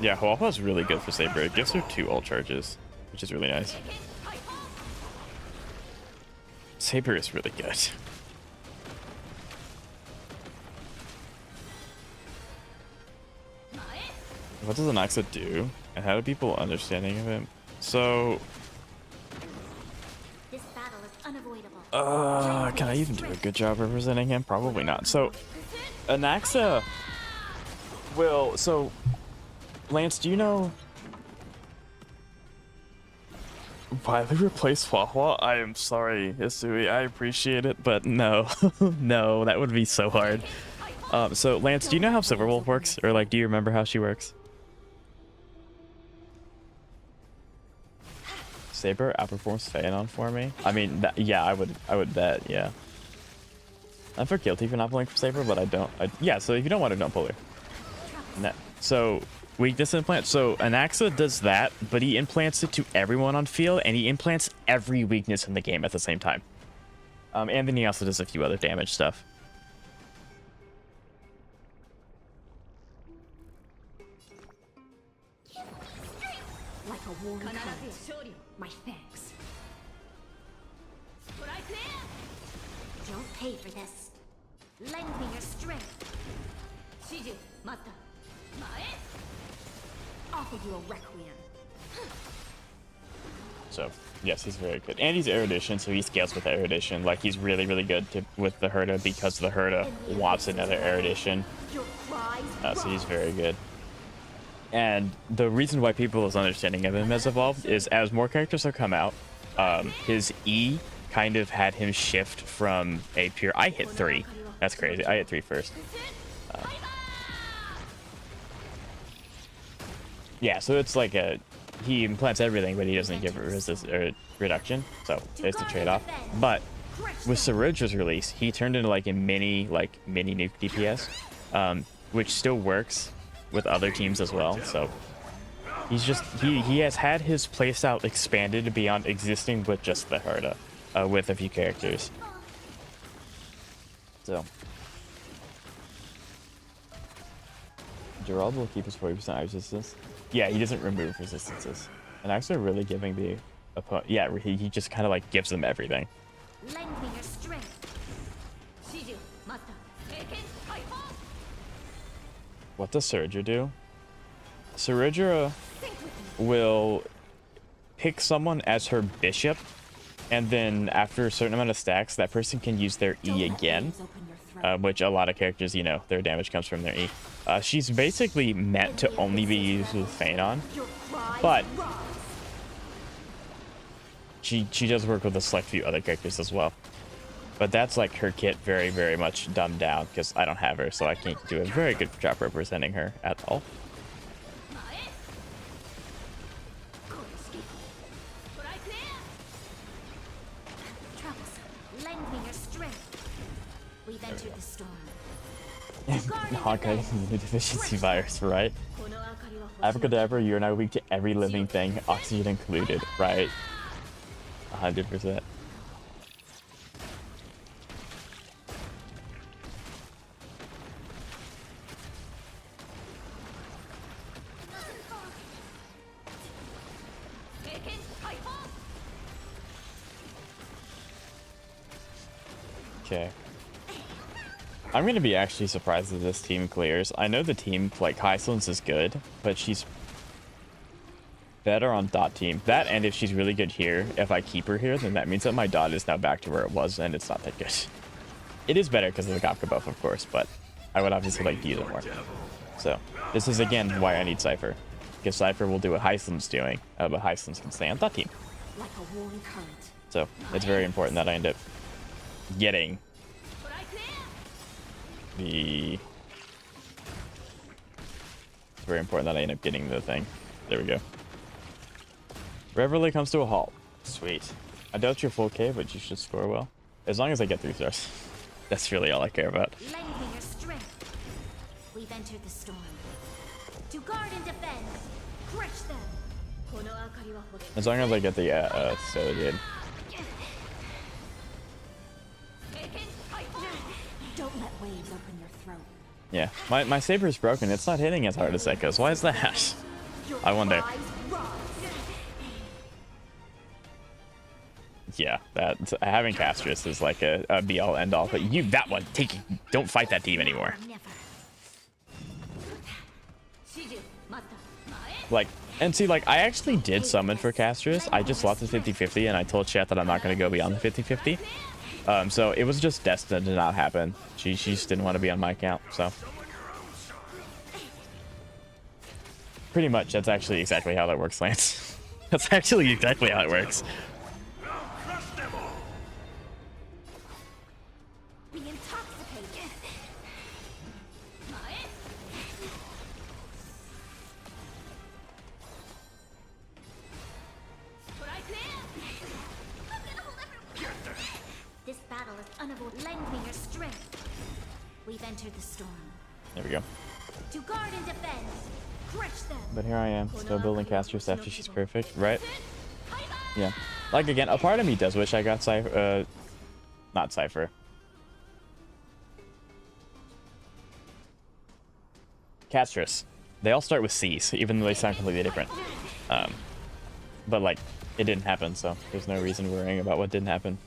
Yeah, Huahua's really good for Saber. It gives her 2 ult charges, which is really nice. Saber is really good. What does an Axa do? And how do people understanding of him? So This battle is unavoidable. can I even do a good job representing him? Probably not. So an Axa will, so Lance, do you know why they replaced Huahua? I am sorry, Hisui. I appreciate it, but no. No, that would be so hard. So Lance, do you know how Silverwolf works? Or like, do you remember how she works? Saber outperforms Feanon for me. I mean, yeah, I would bet, yeah. I'm for guilty for not pulling for Saber, but I don't. Yeah, so if you don't want to, don't pull her. No. So weakness implant. So Anaxa does that, but he implants it to everyone on field, and he implants every weakness in the game at the same time. And then he also does a few other damage stuff. Like a warm current. My thanks. Don't pay for this. Lend me your strength. Offer you a requiem. So yes, he's very good, and he's erudition, so he scales with erudition. Like he's really really good with the Herta because the Herta wants another erudition. So he's very good. And the reason why people's understanding of him has evolved is as more characters have come out, his E kind of had him shift from a pure. I hit 3. That's crazy. I hit 3 first. Yeah, so it's like he implants everything, but he doesn't give resist or reduction. So there's the trade-off. But with Surge's release, he turned into like a mini nuke DPS, which still works with other teams as well. So he's just he has had his playstyle expanded beyond existing with just the Herta, with a few characters. So Gerald will keep his 40% ice resistance. Yeah, he doesn't remove resistances, and actually really giving the opponent. Yeah, he just kind of like gives them everything. Lend me your strength. What does Surger do? Surger will pick someone as her bishop, and then after a certain amount of stacks, that person can use their E again, which a lot of characters, you know, their damage comes from their E. She's basically meant to only be used with Phanon, but she does work with a select few other characters as well. But that's like her kit very, very much dumbed down because I don't have her, so I can't do a very good job representing her at all. Lend me your strength. We've entered the storm. Honkai deficiency virus, right? Abracadabra, you're now weak to every living thing, oxygen included, right? 100%. Okay. I'm gonna be actually surprised that this team clears. I know the team, like, Hyslins is good, but she's better on dot team. That, and if she's really good here, if I keep her here, then that means that my dot is now back to where it was, and it's not that good. It is better because of the Gopka buff, of course, but I would obviously like to use it more. So, this is again why I need Cypher. Because Cypher will do what Hyslins doing, but Hyslins can stay on dot team. So, it's very important that I end up getting the... It's very important that I end up getting the thing. There we go. Reveille comes to a halt. Sweet. I doubt you're full K, but you should score well. As long as I get 3 stars. That's really all I care about. Lend me your strength. We've entered the storm. To guard and defend. Crush them. As long as I get the so good. Don't let waves open your throat. Yeah, my saber is broken. It's not hitting as hard as Echo's. Why is that? I wonder. Yeah, that having Castrus is like a be all end all. But you, that one, take it. Don't fight that team anymore. Like, and see, like, I actually did summon for Castrus. I just lost the 50-50, and I told chat that I'm not going to go beyond the 50-50. So it was just destined to not happen. She just didn't want to be on my account, so. Pretty much, that's actually exactly how that works, Lance. That's actually exactly how it works. This battle is unavoidable. Lend me your strength. We've entered the storm. There we go. To guard and defend. Crush them. But here I am, still building Castrus after she's perfect, right? Yeah. Like, again, a part of me does wish I got Cypher, not Cypher. Castrus. They all start with C's, even though they sound completely different. But, like, it didn't happen, so there's no reason worrying about what didn't happen.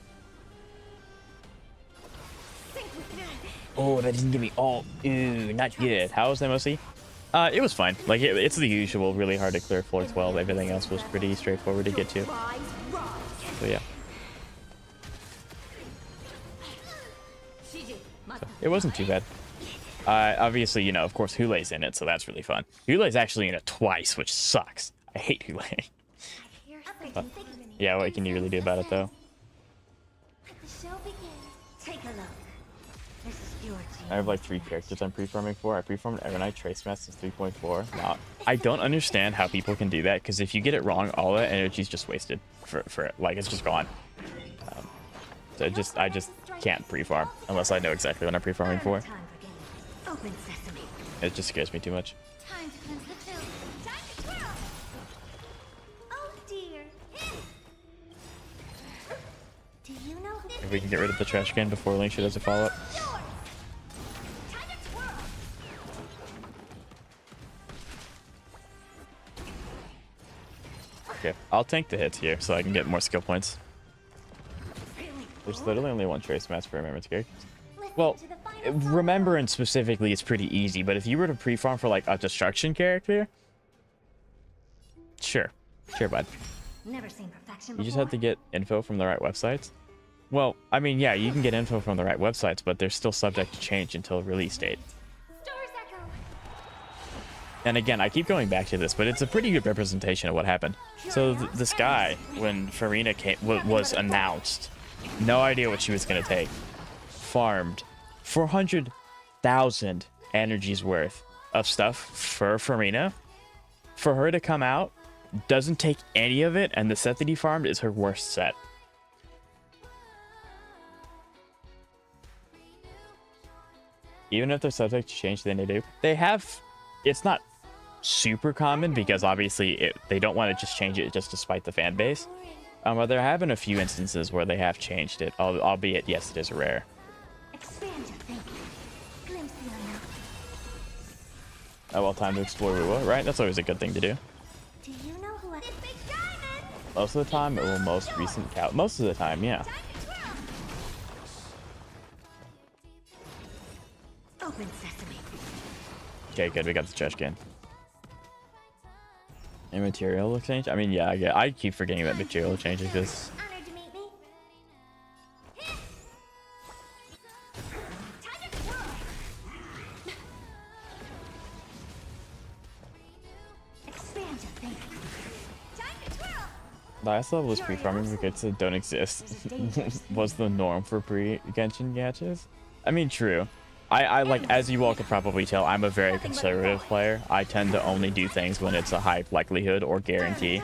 Oh, that didn't give me all. Ew, not good. How is MOC? It was fine. Like it's the usual, really hard to clear floor 12. Everything else was pretty straightforward to get to. So yeah, it wasn't too bad. Obviously, you know, of course, Hulei's in it, so that's really fun. Hulei's actually in it twice, which sucks. I hate Hulei. But, yeah, what can you really do about it, though? Let the show begin. Take a look. This is your I have like 3 characters I'm pre-farming for. I pre-farmed Evernight Trace Mass since 3.4. Now, I don't understand how people can do that, because if you get it wrong, all that energy's just wasted for it. Like, it's just gone. So I just can't pre-farm unless I know exactly what I'm pre-farming for. Time for game. Open sesame. It just scares me too much. Time to cleanse the chill. Time to twirl. Oh dear. Do you know who If we can get rid of the trash can before Linkshot does a follow-up. Time to twirl. Okay, I'll tank the hits here so I can get more skill points. There's literally only 1 Trace Mass for Remembrance characters. Well, To the final Remembrance specifically is pretty easy, but if you were to pre-farm for like a Destruction character, sure, bud. Never seen perfection You just before. have to get info from the right websites. Well, I mean, yeah, you can get info from the right websites, but they're still subject to change until release date. Stars echo. And again, I keep going back to this, but it's a pretty good representation of what happened. So this guy, when Farina was announced, no idea what she was going to take, farmed 400,000 energies worth of stuff for Farina. For her to come out, doesn't take any of it, and the set that he farmed is her worst set. Even if they're subject to change, then they have, it's not super common because obviously they don't want to just change it just to spite the fan base. But there have been a few instances where they have changed it, albeit yes, it is rare. Expand your thinking. Glimpse the unknown. Oh, well, time to explore Rua, right? That's always a good thing to do. Do you know who I... Big diamond! Most of the time, it will most recent count. Most of the time, yeah. Time to twirl. Open sesame. Okay, good. We got the trash can. And material exchange? I mean, yeah, I keep forgetting about material exchange because Honored to meet me. Time to twirl. Expand your thinking. Time to twirl. the highest level is pre-farming because it don't exist. Was the norm for pre-Genshin gaches? I mean, true. I like, as you all could probably tell, I'm a very conservative player. I tend to only do things when it's a high likelihood or guarantee,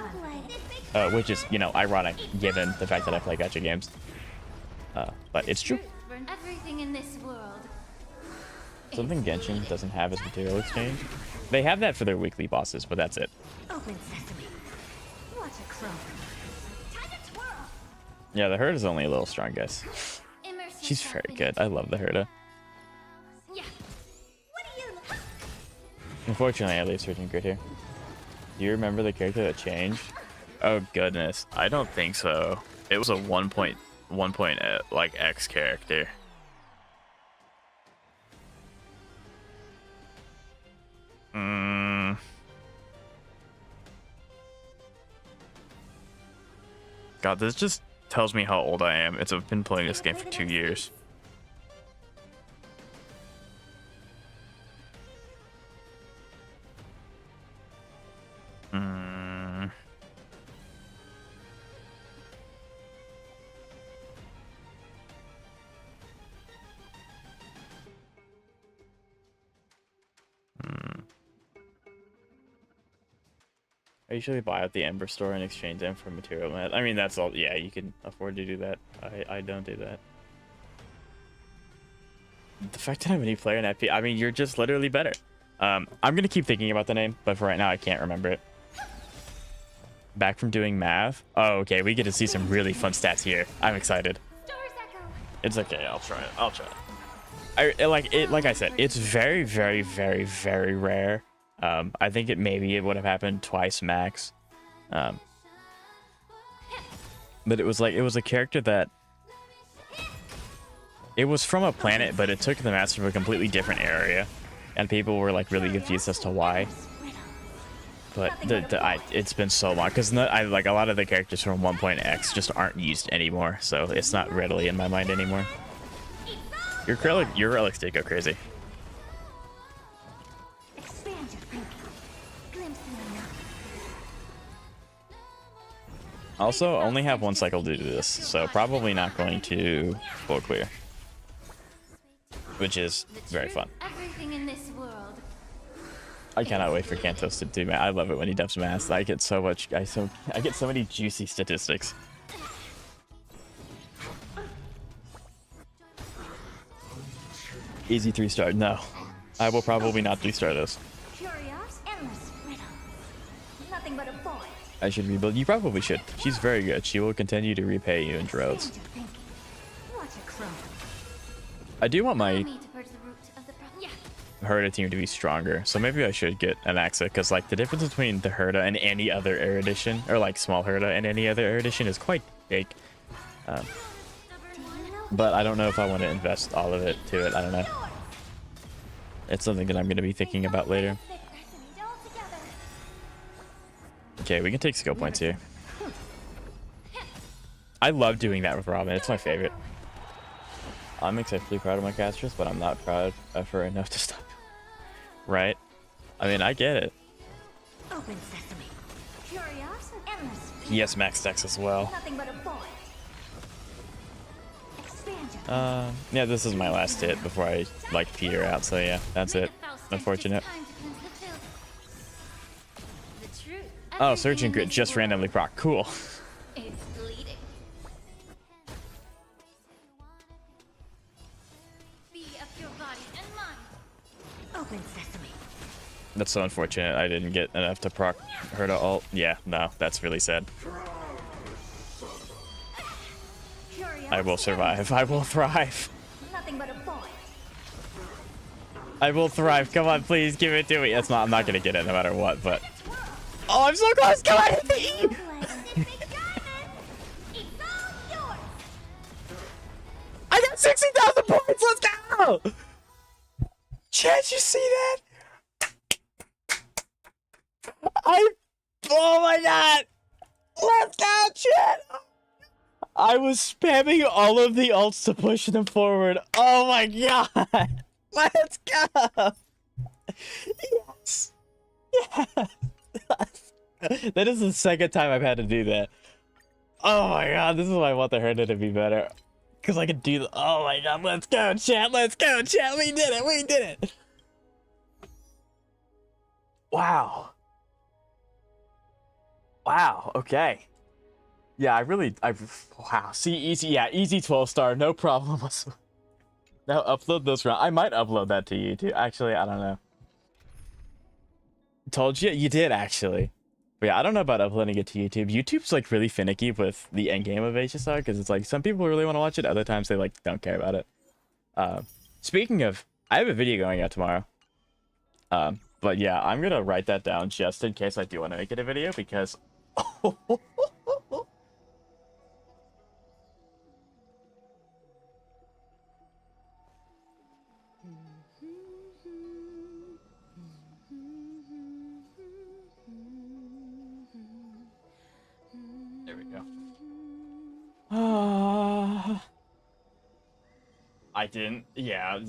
which is, you know, ironic given the fact that I play gacha games. But it's true. For everything in this world. Something Genshin doesn't have is material exchange. They have that for their weekly bosses, but that's it. Open sesame. Watch a crow. Time to twirl. Yeah, the Herda's only a little strong, guys. Immerse She's yourself very in good. I love the Herda. Yeah. What do you... Unfortunately, I leave Surgeon Grid here. Do you remember the character that changed? Oh goodness, I don't think so. It was a 1.1 like X character. God, this just tells me how old I am. I've been playing this game for 2 years. I usually buy at the Ember store and exchange them for material mat. I mean, that's all. Yeah, you can afford to do that. I don't do that. The fact that I'm a new player in FP, I mean, you're just literally better. I'm gonna keep thinking about the name, but for right now, I can't remember it. Back from doing math. Oh, okay. We get to see some really fun stats here. I'm excited. Stars echo. It's okay. I'll try it. I'll try it. Like I said, it's very, very, very, very rare. I think it would have happened twice max. But it was a character that it was from a planet, but it took the master to a completely different area. and people were like really confused as to why. But it's been so long because like a lot of the characters from 1.x just aren't used anymore, so it's not readily in my mind anymore. Your relics did go crazy. Expand your thinking. Glimpse in the night. Also, only have one cycle to do this, so probably not going to full clear, which is very fun. Everything in this world. I cannot wait for Kantos to do math. I love it when he does math. I get so much. I get so many juicy statistics. Easy 3-star. No, I will probably not 3-star this. Curious, endless riddles. Nothing but a void. I should rebuild. You probably should. She's very good. She will continue to repay you in droves. Expand your thinking. Watch it grow. I do want my Me to purge the root of the problem. Yeah. Herda team to be stronger, so maybe I should get an Axa, because like the difference between the Herda and any other air edition, or like small Herda and any other air edition, is quite big. But I don't know if I want to invest all of it to it. I don't know. It's something that I'm going to be thinking about later. Okay, we can take skill points here. I love doing that with Robin. It's my favorite. I'm exceptionally proud of my casters, but I'm not proud of her enough to stop. Right? I mean, I get it. Open sesame. Curious, endless. Yes, max stacks as well. Nothing but a void. Expand your Yeah, this is my last hit before I like peter out. So yeah, that's it. Unfortunate. Oh, Surgeon Grit just randomly proc. Cool. It's bleeding. Be of your body and mind. open sesame. That's so unfortunate. I didn't get enough to proc her to ult. Yeah, no, that's really sad. I will survive. I will thrive. Nothing but a void. I will thrive. Come on, please give it to me. It's not. I'm not gonna get it no matter what. But oh, I'm so close. Come on, hit the E. I got 60,000 points. Let's go. Chad, you see that? Oh my god. Let's go, Chad. I was spamming all of the ults to push them forward. Oh my god. Let's go. Yes. Yes. That is the second time I've had to do that. Oh my god, this is why I want the Herda to be better. Because I could do the. Oh my god, let's go, chat. Let's go, chat. We did it. We did it. Wow. Wow, okay. Yeah, wow. See, easy, yeah, easy 12-star, no problem. Now upload this round. I might upload that to YouTube. Actually, I don't know. Told you? You did, actually. But yeah, I don't know about uploading it to YouTube. YouTube's like really finicky with the end game of HSR because it's like some people really want to watch it, other times they like don't care about it. Speaking of, I have a video going out tomorrow. But yeah, I'm gonna write that down just in case I do want to make it a video because there we go. I didn't. Yeah,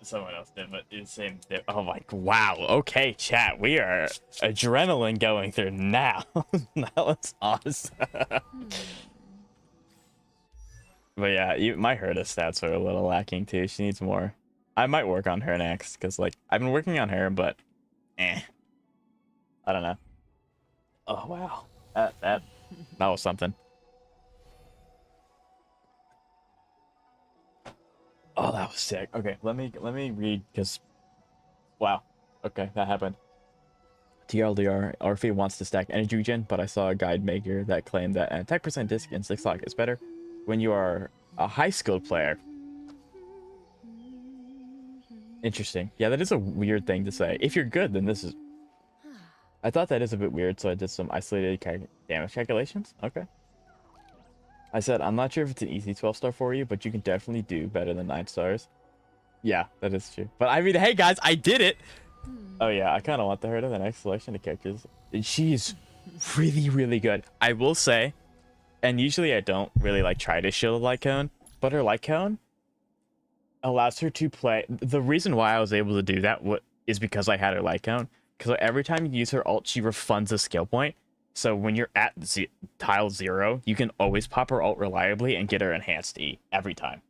someone else did, but it's the same. Oh my! Wow. Okay, chat. We are adrenaline going through now. That was awesome. But yeah, my Herda stats are a little lacking too. She needs more. I might work on her next because like I've been working on her, but I don't know. Oh wow, that was something. Oh, that was sick. Okay, let me read because wow. Okay, that happened. TLDR, Orphe wants to stack energy regen, but I saw a guide maker that claimed that an attack percent disc in 6 lock is better when you are a high skilled player. Interesting. Yeah, that is a weird thing to say. If you're good, then this is. I thought that is a bit weird, so I did some isolated damage calculations. Okay. I said, I'm not sure if it's an easy 12-star for you, but you can definitely do better than 9 stars. Yeah, that is true. But I mean, hey guys, I did it. Oh yeah, I kind of want the her to the next selection of characters. She's really, really good. I will say, and usually I don't really like try to shield a light cone, but her light cone allows her to play. The reason why I was able to do that is because I had her light cone. Because every time you use her ult, she refunds a skill point. So when you're at tile 0, you can always pop her ult reliably and get her enhanced E every time.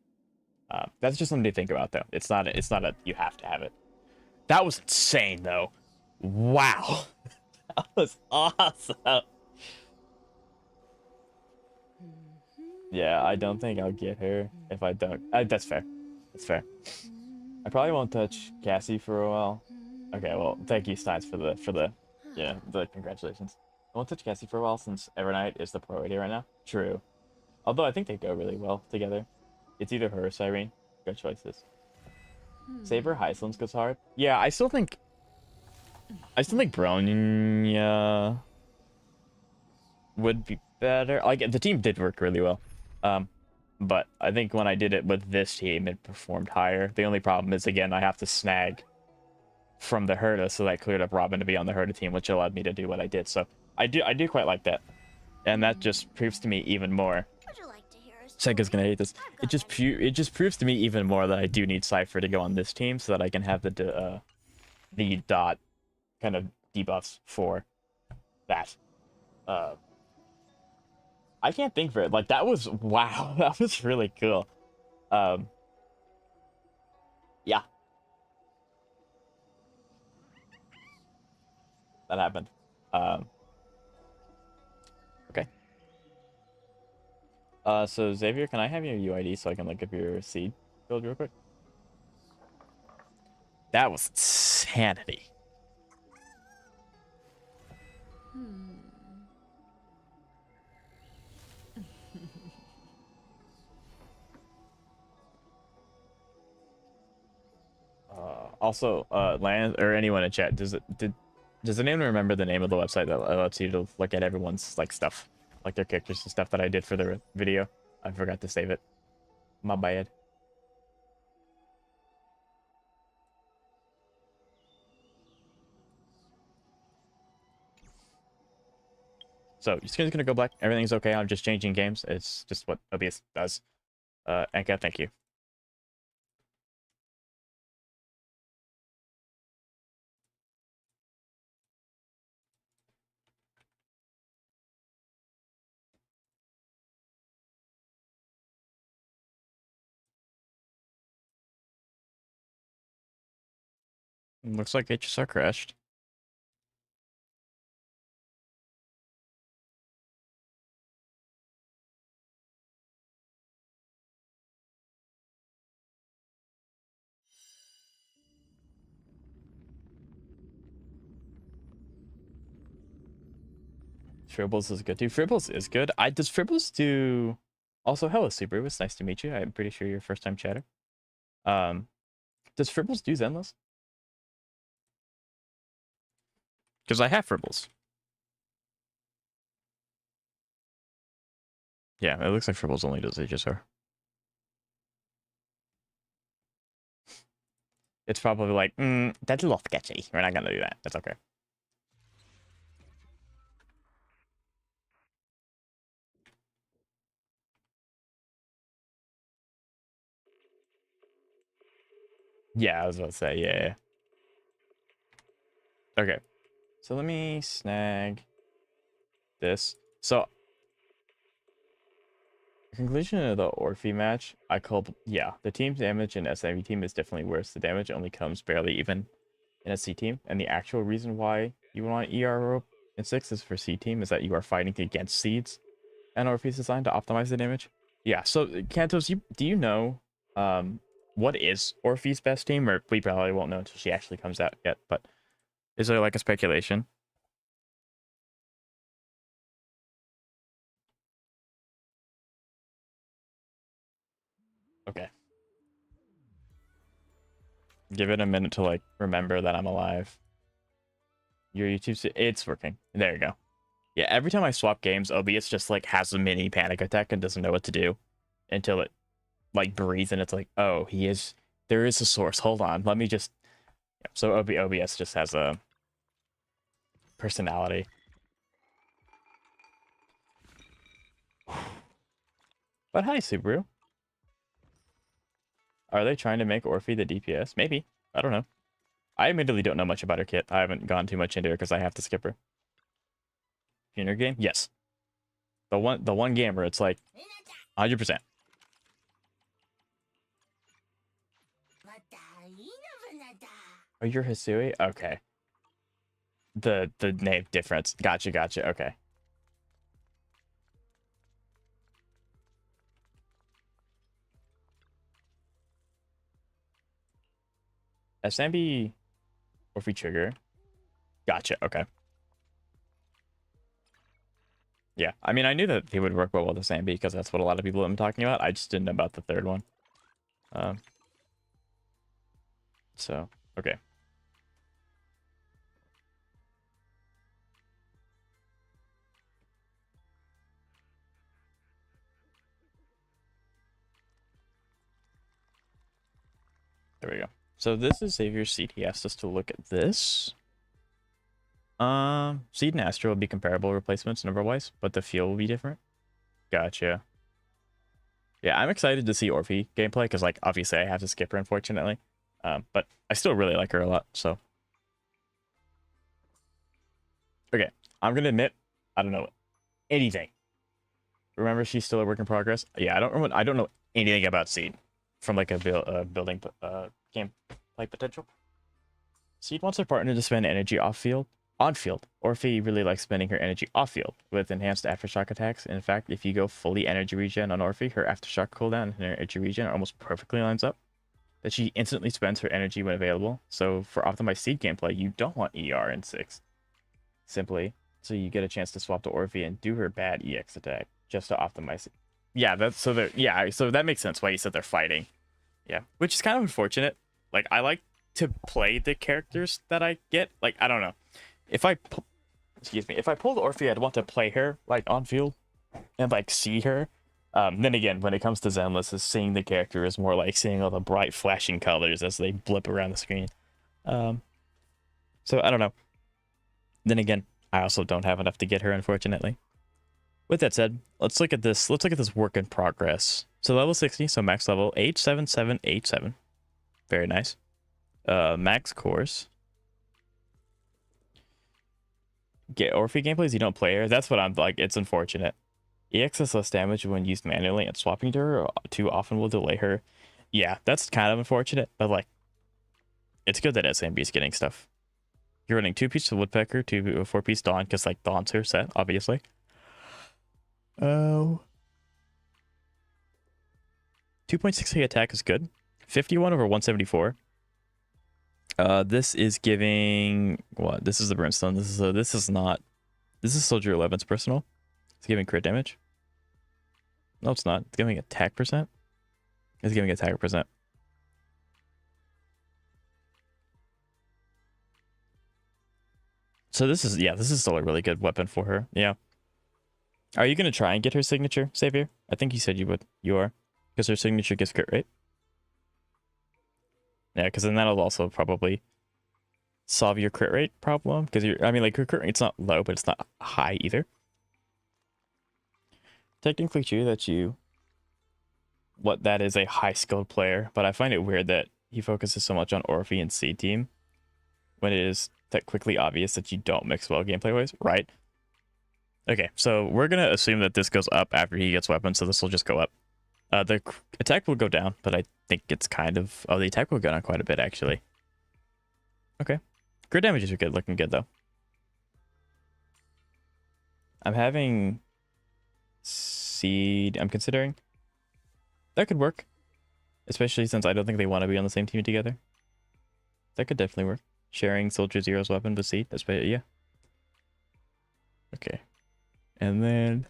That's just something to think about, though. It's not a you have to have it. That was insane, though. Wow. That was awesome. Yeah, I don't think I'll get her if I don't. That's fair. That's fair. I probably won't touch Cassie for a while. Okay, well, thank you, Steins, for the congratulations. I won't touch Cassie for a while since Evernight is the priority right now. True. Although I think they go really well together. It's either her or Cyrene. Good choices. Saber Hyslins goes hard. Yeah, I still think Bronya would be better. Like, the team did work really well. But I think when I did it with this team, it performed higher. The only problem is, again, I have to snag from the Herta, so that cleared up Robin to be on the Herta team, which allowed me to do what I did. So I do quite like that. And that just proves to me even more. Sega's gonna hate this. It just proves to me even more that I do need Cypher to go on this team so that I can have the dot kind of debuffs for that. I can't think for it. Like, that was, wow, that was really cool. Yeah. That happened. Okay. So Xavier, can I have your UID so I can look up your seed build real quick? That was insanity. Also, Land or anyone in chat, does anyone remember the name of the website that lets you to look at everyone's like stuff, like their characters and stuff that I did for the video? I forgot to save it. My bad. So your skin's gonna go black. Everything's okay. I'm just changing games. It's just what OBS does. Anka, thank you. Looks like HSR crashed. Fribbles is good too. Fribbles is good. Does Fribbles do? Also, hello, Subaru. It's nice to meet you. I'm pretty sure you're a first-time chatter. Does Fribbles do Zenless? Because I have Fribbles. Yeah, it looks like Fribbles only does HSR. It's probably like, that's a little sketchy. We're not gonna do that. That's okay. Yeah, I was about to say, yeah. Okay. So let me snag this. So, conclusion of the Orphe match, I called, yeah, the team's damage in SME team is definitely worse. The damage only comes barely even in a C team. And the actual reason why you want ER in 6 is for C team is that you are fighting against seeds. And Orphe's designed to optimize the damage. Yeah, so Kantos, do you know what is Orphe's best team? Or we probably won't know until she actually comes out yet, but is there like a speculation? Okay. Give it a minute to like remember that I'm alive. Your YouTube, it's working. There you go. Yeah, every time I swap games, OBS just like has a mini panic attack and doesn't know what to do until it like breathes and it's like, oh, he is There is a source. Hold on. Let me just... Yep, so OBS just has a personality. But hi, Subaru. Are they trying to make Orphe the DPS? Maybe. I don't know. I admittedly don't know much about her kit. I haven't gone too much into her because I have to skip her. In her game? Yes. The one game where it's like 100%. Oh, you're Hisui? Okay. The name difference. Gotcha. Okay. SMB Orphe trigger. Gotcha. Okay. Yeah. I mean, I knew that he would work well with the SMB because that's what a lot of people have been talking about. I just didn't know about the third one. So, okay. There we go. So this is Xavier's seed. He asked us to look at this. Seed and Astro will be comparable replacements number-wise, but the feel will be different. Gotcha. Yeah, I'm excited to see Orphe gameplay because, like, obviously I have to skip her, unfortunately. But I still really like her a lot, so. Okay, I'm gonna admit, I don't know anything. Remember, she's still a work in progress. Yeah, I don't know anything about Seed from like a building gameplay potential. Seed wants her partner to spend energy on field. Orphe really likes spending her energy off field with enhanced aftershock attacks. In fact, if you go fully energy regen on Orphe, her aftershock cooldown and her energy regen almost perfectly lines up. That she instantly spends her energy when available. So for optimized Seed gameplay, you don't want ER in 6. Simply, so you get a chance to swap to Orphe and do her bad EX attack just to optimize it. Yeah, so that makes sense why you said they're fighting. Yeah, which is kind of unfortunate. Like, I like to play the characters that I get. Like, I don't know. If I pull the Orphe, I'd want to play her, like, on field and, like, see her. Then again, when it comes to Zenless, seeing the character is more like seeing all the bright flashing colors as they blip around the screen. So, I don't know. Then again, I also don't have enough to get her, unfortunately. With that said, let's look at this. Let's look at this work in progress. So level 60, so max level 87787. Very nice. Max course. Get Orphe gameplays, you don't play her. That's what I'm like. It's unfortunate. EX is less damage when used manually, and swapping to her too often will delay her. Yeah, that's kind of unfortunate, but like, it's good that SMB is getting stuff. You're running 2-piece Woodpecker, 4-piece Dawn, because like Dawn's her set, obviously. Oh. 2.6k attack is good. 51 over 174. This is giving what? This is the Brimstone. This is Soldier 11's personal. It's giving crit damage. No, it's not. It's giving attack percent. It's giving attack percent. So this is still a really good weapon for her. Yeah. Are you gonna try and get her signature, Xavier? I think you said you would. You are, because her signature gives crit rate. Yeah, because then that'll also probably solve your crit rate problem. Because I mean, like, her crit rate's not low, but it's not high either. Technically true that is a high skilled player, but I find it weird that he focuses so much on Orphe and C team when it is that quickly obvious that you don't mix well gameplay wise, right? Okay, so we're gonna assume that this goes up after he gets weapons, so this will just go up. The attack will go down, but I think it's kind of... Oh, the attack will go down quite a bit, actually. Okay. Crit damages are good, looking good, though. I'm having... Seed... I'm considering... That could work. Especially since I don't think they want to be on the same team together. That could definitely work. Sharing Soldier Zero's weapon with Seed. That's better, yeah. Okay. And then...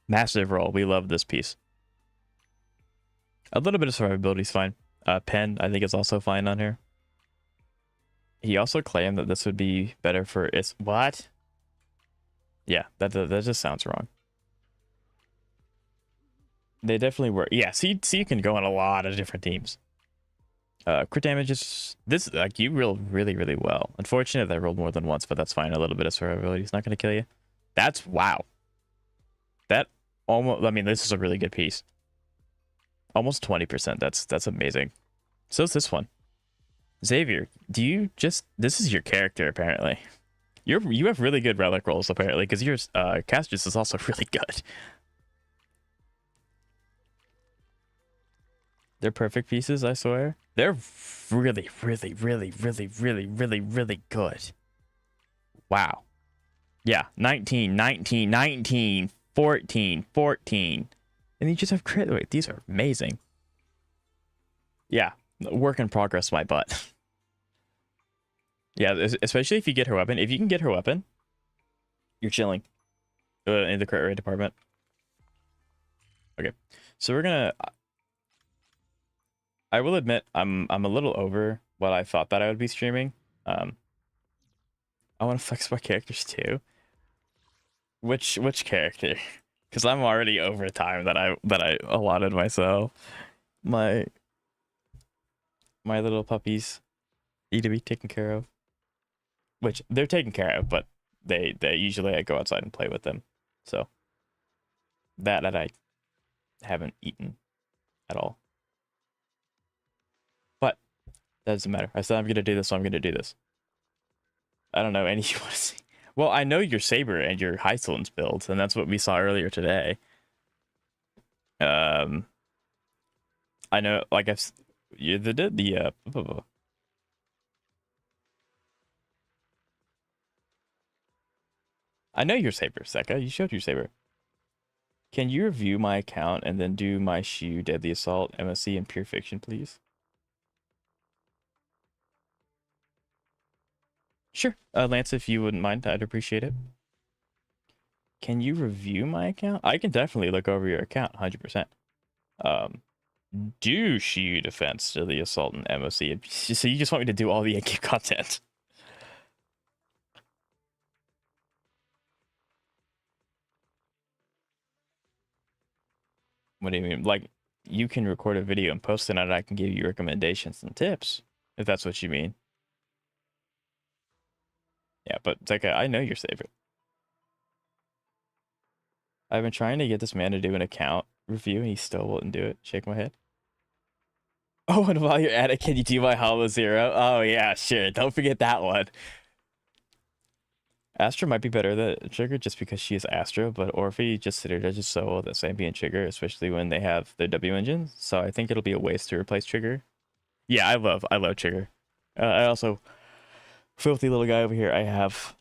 Massive roll. We love this piece. A little bit of survivability is fine. Pen, I think, is also fine on here. He also claimed that this would be better for its... What? Yeah, that just sounds wrong. They definitely were. Yeah, so you can go on a lot of different teams. Crit damage is this like you rolled really, really well. Unfortunately, I rolled more than once, but that's fine. A little bit of survivability is not going to kill you. That's wow. That almost. I mean, this is a really good piece. Almost 20%. That's amazing. So is this one. Xavier, do you just this is your character apparently. You have really good relic rolls apparently because your Castrus is also really good. They're perfect pieces, I swear. They're really, really, really, really, really, really, really good. Wow. Yeah, 19, 19, 19, 14, 14. And you just have crit. Wait, these are amazing. Yeah, work in progress, my butt. Yeah, especially if you get her weapon. If you can get her weapon, you're chilling in the crit rate department. Okay, so we're gonna. I will admit, I'm a little over what I thought that I would be streaming. I want to flex my characters too. Which character? Because I'm already over time that I allotted myself. My little puppies need to be taken care of. Which they're taken care of, but they usually I go outside and play with them. So that I haven't eaten at all. But that doesn't matter. I said I'm gonna do this, so I'm gonna do this. I don't know any you want to see. Well, I know your Saber and your Hysolence builds, and that's what we saw earlier today. I know, like you did the I know your Saber, Seka. You showed your Saber. Can you review my account and then do my Shu, Deadly Assault, MSC, and Pure Fiction, please? Sure. Lance, if you wouldn't mind, I'd appreciate it. Can you review my account? I can definitely look over your account, 100%. Do Shu Defense, Deadly Assault, and MOC. So you just want me to do all the in-game content? What do you mean? Like, you can record a video and post it, and I can give you recommendations and tips, if that's what you mean. Yeah, but it's like, I know your Saber. I've been trying to get this man to do an account review, and he still wouldn't do it. Shake my head. Oh, and while you're at it, can you do my Hollow Zero? Oh, yeah, sure. Don't forget that one. Astra might be better than Trigger just because she is Astra, but Orphe just synergizes so well with Sampi and Trigger, especially when they have their W engines. So I think it'll be a waste to replace Trigger. Yeah, I love Trigger. I also, filthy little guy over here, I have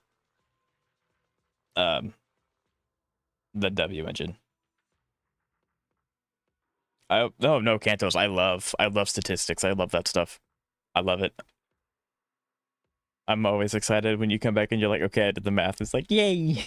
the W engine. Oh no, Cantos. I love statistics. I love that stuff. I love it. I'm always excited when you come back and you're like, okay, I did the math. It's like, yay.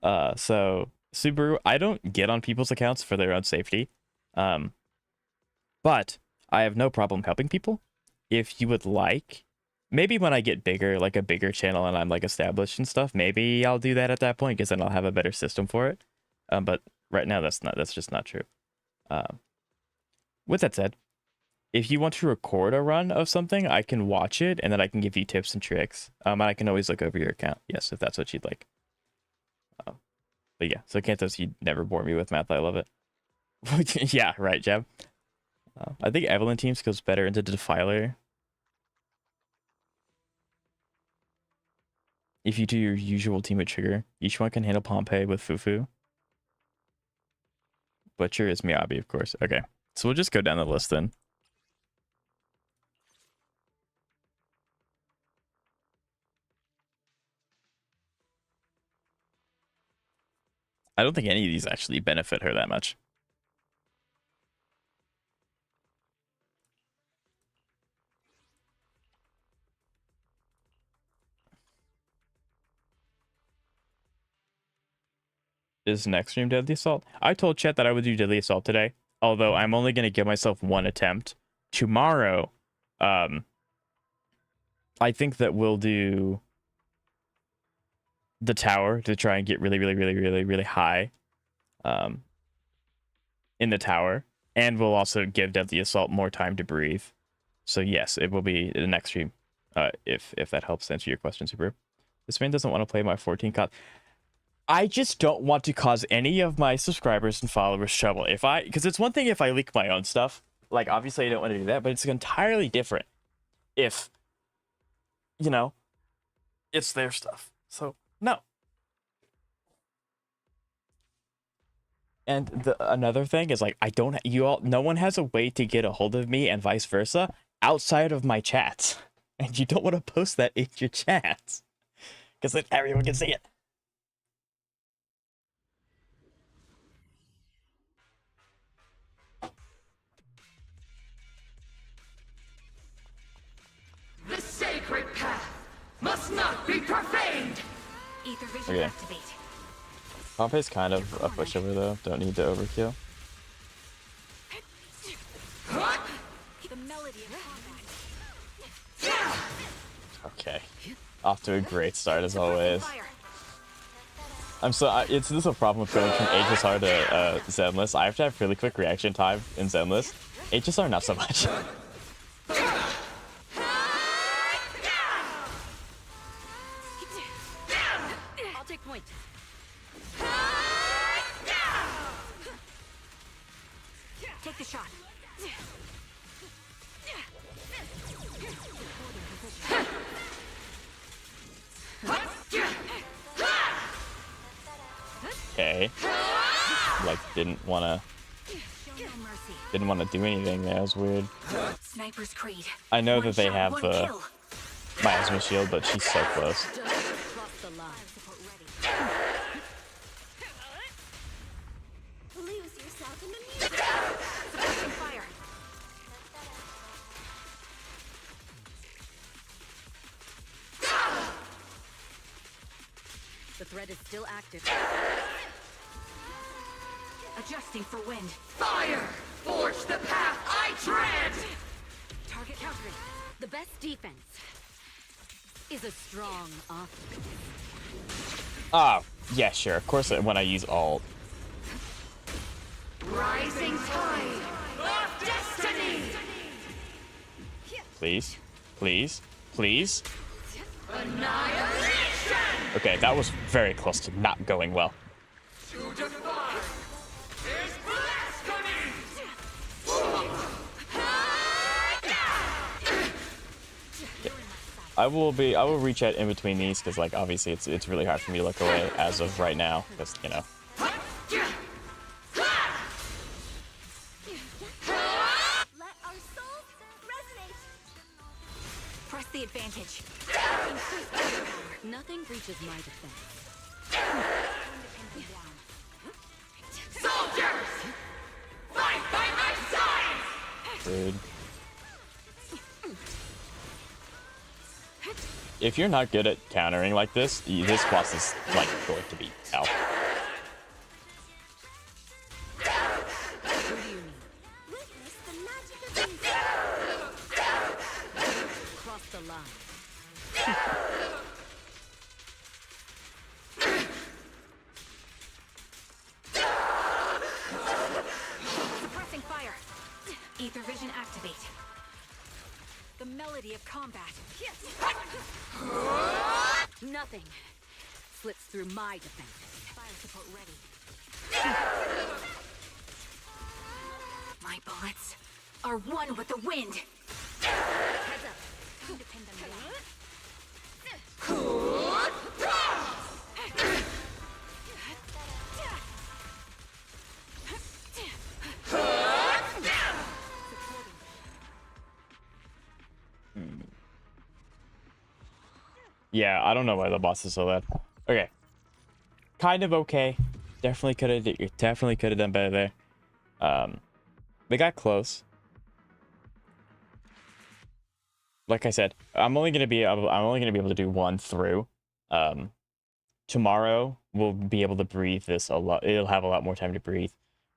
So Subaru, I don't get on people's accounts for their own safety. But I have no problem helping people. If you would like, maybe when I get bigger, like a bigger channel and I'm like established and stuff, maybe I'll do that at that point because then I'll have a better system for it. But right now that's just not true. With that said, if you want to record a run of something, I can watch it and then I can give you tips and tricks. And I can always look over your account. Yes, if that's what you'd like. But yeah, so Cantos, you never bore me with math. I love it. Yeah, right, Jeb. I think Evelyn Teams goes better into Defiler. If you do your usual team with Trigger, each one can handle Pompeii with Fufu. Butcher is Miyabi, of course. Okay, so we'll just go down the list then. I don't think any of these actually benefit her that much. Is next stream Deadly Assault? I told Chet that I would do Deadly Assault today, although I'm only going to give myself one attempt. Tomorrow, I think that we'll do the tower to try and get really, really, really, really, really high. um, in the tower, and will also give Deadly Assault more time to breathe. So yes, it will be the next stream, if that helps answer your question, Super. This man doesn't want to play my 14 COD. I just don't want to cause any of my subscribers and followers trouble. Because it's one thing if I leak my own stuff. Like, obviously I don't want to do that, but it's entirely different if, you know, it's their stuff. So, no. And another thing is, like, no one has a way to get a hold of me and vice versa outside of my chats. And you don't want to post that in your chats, because then everyone can see it. The sacred path must not be profaned! Ether vision Okay. activate. Pompey's kind of a pushover, though. Don't need to overkill. The melody of combat. Okay. Off to a great start, as always. Fire. This is a problem with going from HSR to Zenless. I have to have really quick reaction time in Zenless. HSR, not so much. I'll take point. Take the shot. Okay. Like, didn't want Show no mercy. to do anything there. That was weird. Sniper's Creed. I know One that they shot, have one the kill. miasma shield, but she's so close. Just cross the line. Support ready. Lose yourself in the music. Suppressing fire. The threat is still active. Adjusting for wind. Fire! Forge the path I tread! Target countering. The best defense is a strong offense. Ah, yeah, sure. Of course, when I use alt. Rising tide of destiny! Please. Please. Please. Annihilation! Okay, that was very close to not going well. To defy is blasphemy! I will reach out in between these, because, like, obviously it's really hard for me to look away as of right now, because, you know. Let our souls resonate. Press the advantage. Increase firepower. Nothing breaches my defense. Independent down. Soldiers! Fight by my side! Dude. If you're not good at countering like this boss is, like, going to be hell. Who do you need? Witness the magic of music. Cross the line. Suppressing fire. Ether vision activate. The melody of combat. Nothing slips through my defense. Fire support ready. My bullets are one with the wind. Heads up. Independent down. Yeah, I don't know why the boss is so bad. Okay. Kind of okay. Definitely could have done better there. They got close. Like I said, I'm only gonna be able to do one through. Tomorrow we'll be able to breathe this a lot. It'll have a lot more time to breathe.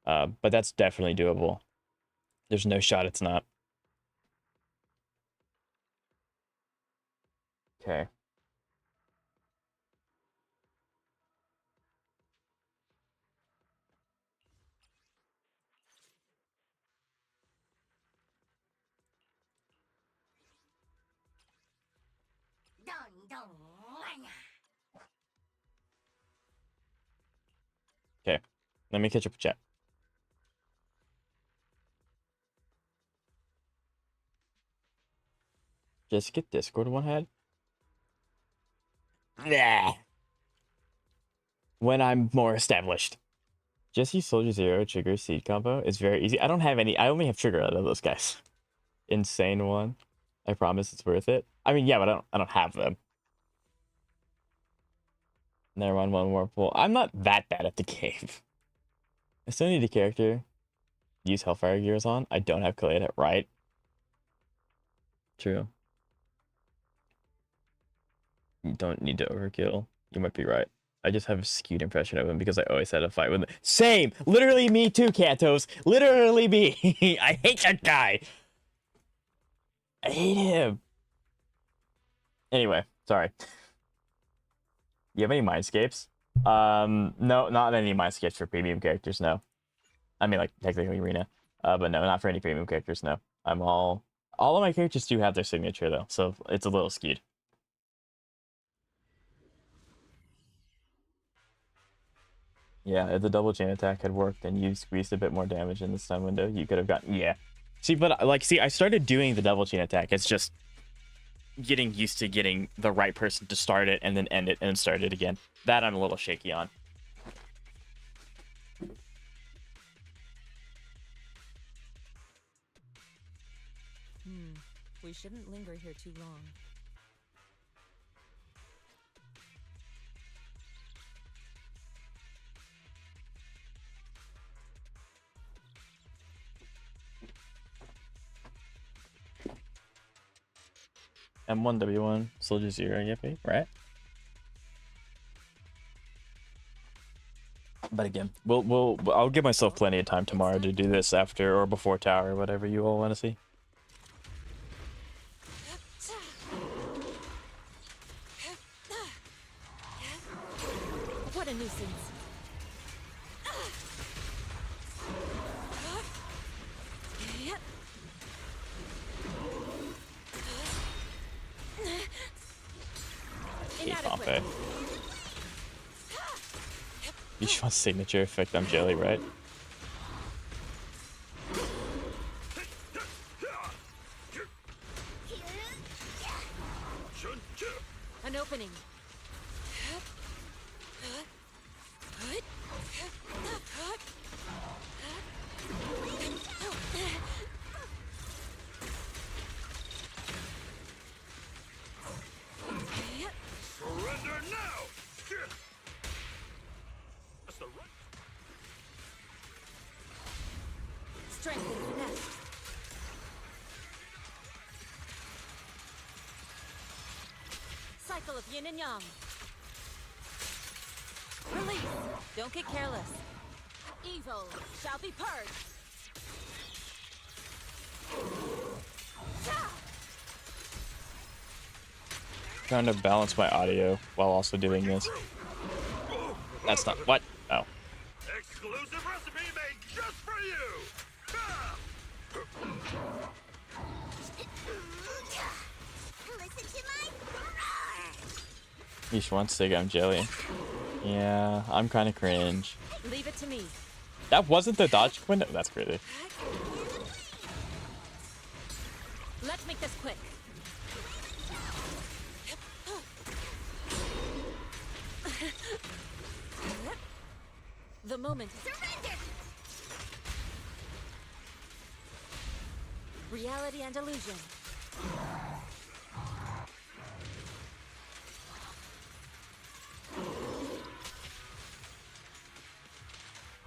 But that's definitely doable. There's no shot it's not. Okay. Okay, let me catch up with chat. Just get Discord one head. Nah. When I'm more established. Jesse Soldier Zero Trigger Seed combo is very easy. I don't have any. I only have Trigger out of those guys. Insane one. I promise it's worth it. I mean, yeah, but I don't have them. Never mind, one more pull. I'm not that bad at the game. I still need a character. Use Hellfire Gears on. I don't have Kaleda, right? True. You don't need to overkill. You might be right. I just have a skewed impression of him because I always had a fight with him. Same! Literally me too, Katos. Literally me. I hate that guy. I hate him. Anyway, sorry. You have any Mindscapes? No, not any Mindscapes for premium characters, no. I mean, like, technically Arena. But no, not for any premium characters, no. I'm all of my characters do have their signature, though, so it's a little skewed. Yeah, if the double chain attack had worked and you squeezed a bit more damage in the stun window, you could have gotten... Yeah. See, but, like, I started doing the double chain attack. It's just getting used to getting the right person to start it and then end it and then start it again. That I'm a little shaky on. We shouldn't linger here too long. M1, W1, Soldier Zero, yippee, right? But again, I'll give myself plenty of time tomorrow to do this after or before tower, whatever you all want to see. What a nuisance. Inadequate. You just want signature effect, I'm jelly, right? An opening. Surrender now! That's the right. Strength and finesse. Cycle of yin and yang. Release. Don't get careless. Evil shall be purged. Trying to balance my audio while also doing this. That's not what? Oh. Exclusive recipe made just for you! Listen to my roar! Each one sig, I'm jelly. Yeah, I'm kind of cringe. Leave it to me. That wasn't the dodge window? That's crazy. Let's make this quick. The moment. Surrender! Reality and illusion.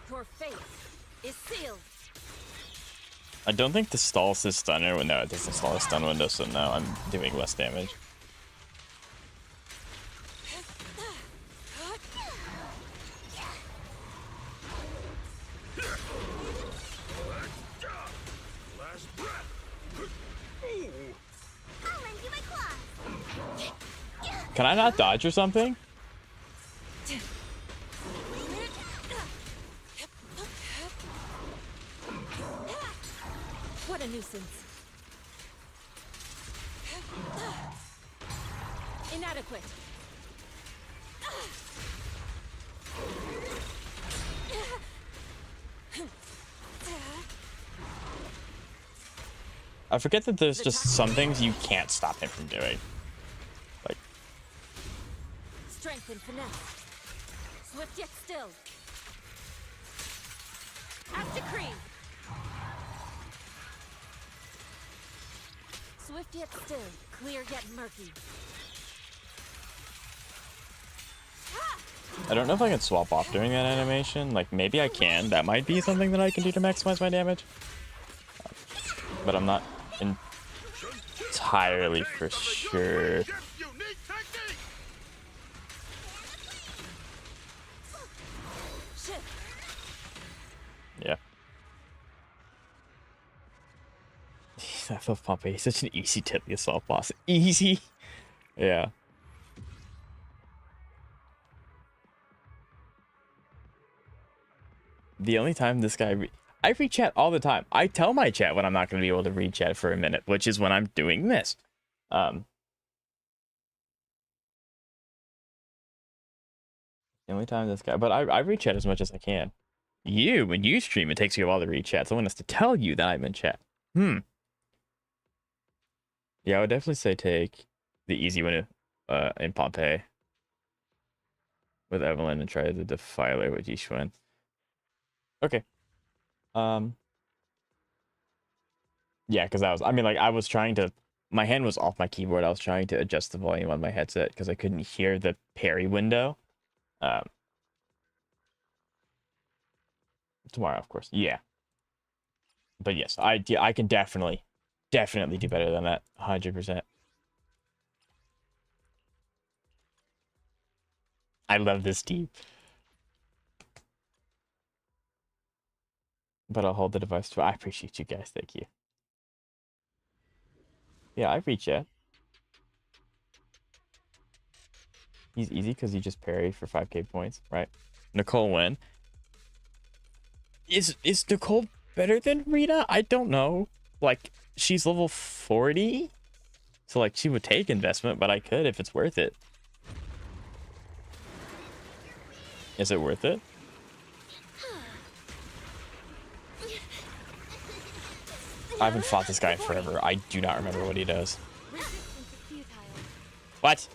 Your fate is sealed. I don't think this stalls his stunner. No, it doesn't stall his stun window, so now I'm doing less damage. Last breath! I'll lend you my claws! Can I not dodge or something? What a nuisance. Inadequate. I forget that there's just some things you can't stop him from doing. Like, Strength and finesse. Swift yet still. As decreed. Swift yet still. Clear yet murky. I don't know if I can swap off during that animation. Like, maybe I can. That might be something that I can do to maximize my damage. But I'm not entirely for sure. Shift. Yeah. I love Pompey. He's such an easy Tiddly assault boss. Easy. Yeah. The only time this guy... I read chat all the time. I tell my chat when I'm not going to be able to read chat for a minute, which is when I'm doing this. The only time this guy... But I read chat as much as I can. When you stream, it takes you a while to read chat. Someone has to tell you that I'm in chat. Yeah, I would definitely say take the easy one in Pompeii with Evelyn and try the Defiler with Yishun. Okay. Yeah, because I was trying to, my hand was off my keyboard. I was trying to adjust the volume on my headset because I couldn't hear the parry window. Tomorrow, of course. Yeah. But yes, I can definitely do better than that. 100%. I love this team. But I'll hold the device too. I appreciate you guys. Thank you. Yeah, I reach it. He's easy because he just parry for 5k points, right? Nicole win. Is Nicole better than Rita? I don't know. Like, she's level 40. So, like, she would take investment, but I could if it's worth it. Is it worth it? I haven't fought this guy in forever. I do not remember what he does. What?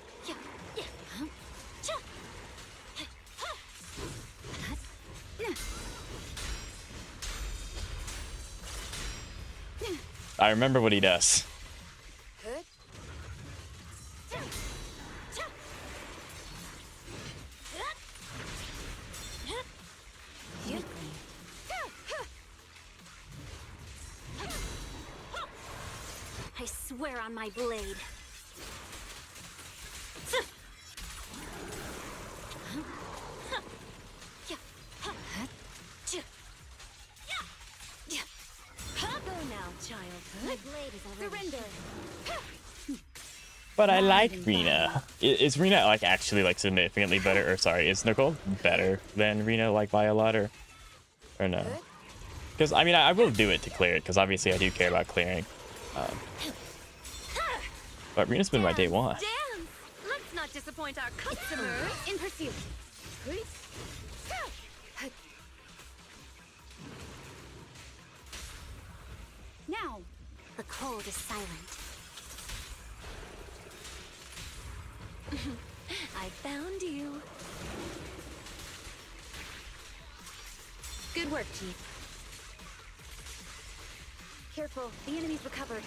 I remember what he does. I swear on my blade. Go now, child. My blade is already Surrender. But I like Rena. Is Rena like actually like significantly better? Or sorry, is Nicole better than Rena like by a lot or no? Because I mean I will do it to clear it because obviously I do care about clearing. But Rena's been my day one. Dance! Let's not disappoint our customers. In pursuit. Now, the cold is silent. I found you. Good work, Chief. Careful, the enemy's recovered.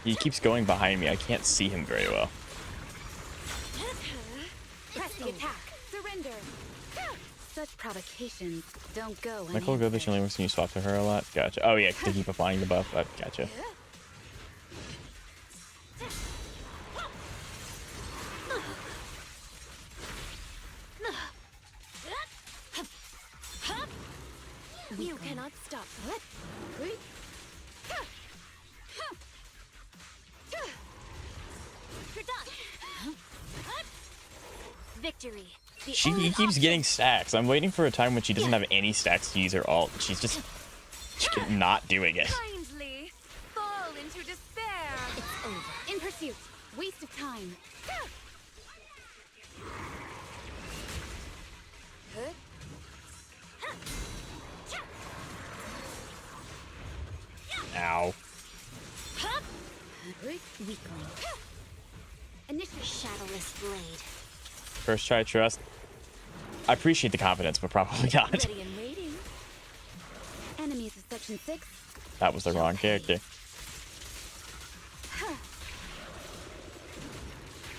He keeps going behind me. I can't see him very well. Press the attack. Surrender. Such provocations don't go Nicole good, she only works when you swap to her a lot. Gotcha. Oh yeah, to keep applying the buff. Gotcha. You cannot stop. You're done. Victory. He keeps getting stacks. I'm waiting for a time when she doesn't have any stacks to use her ult. She cannot doing it. Kindly to despair. It's over. In pursuit. Waste of time. Good. Ow. Weakling. Initial Shadowless blade. First try trust. I appreciate the confidence, but probably not. ready and waiting. Enemies of section 6. That was the wrong character.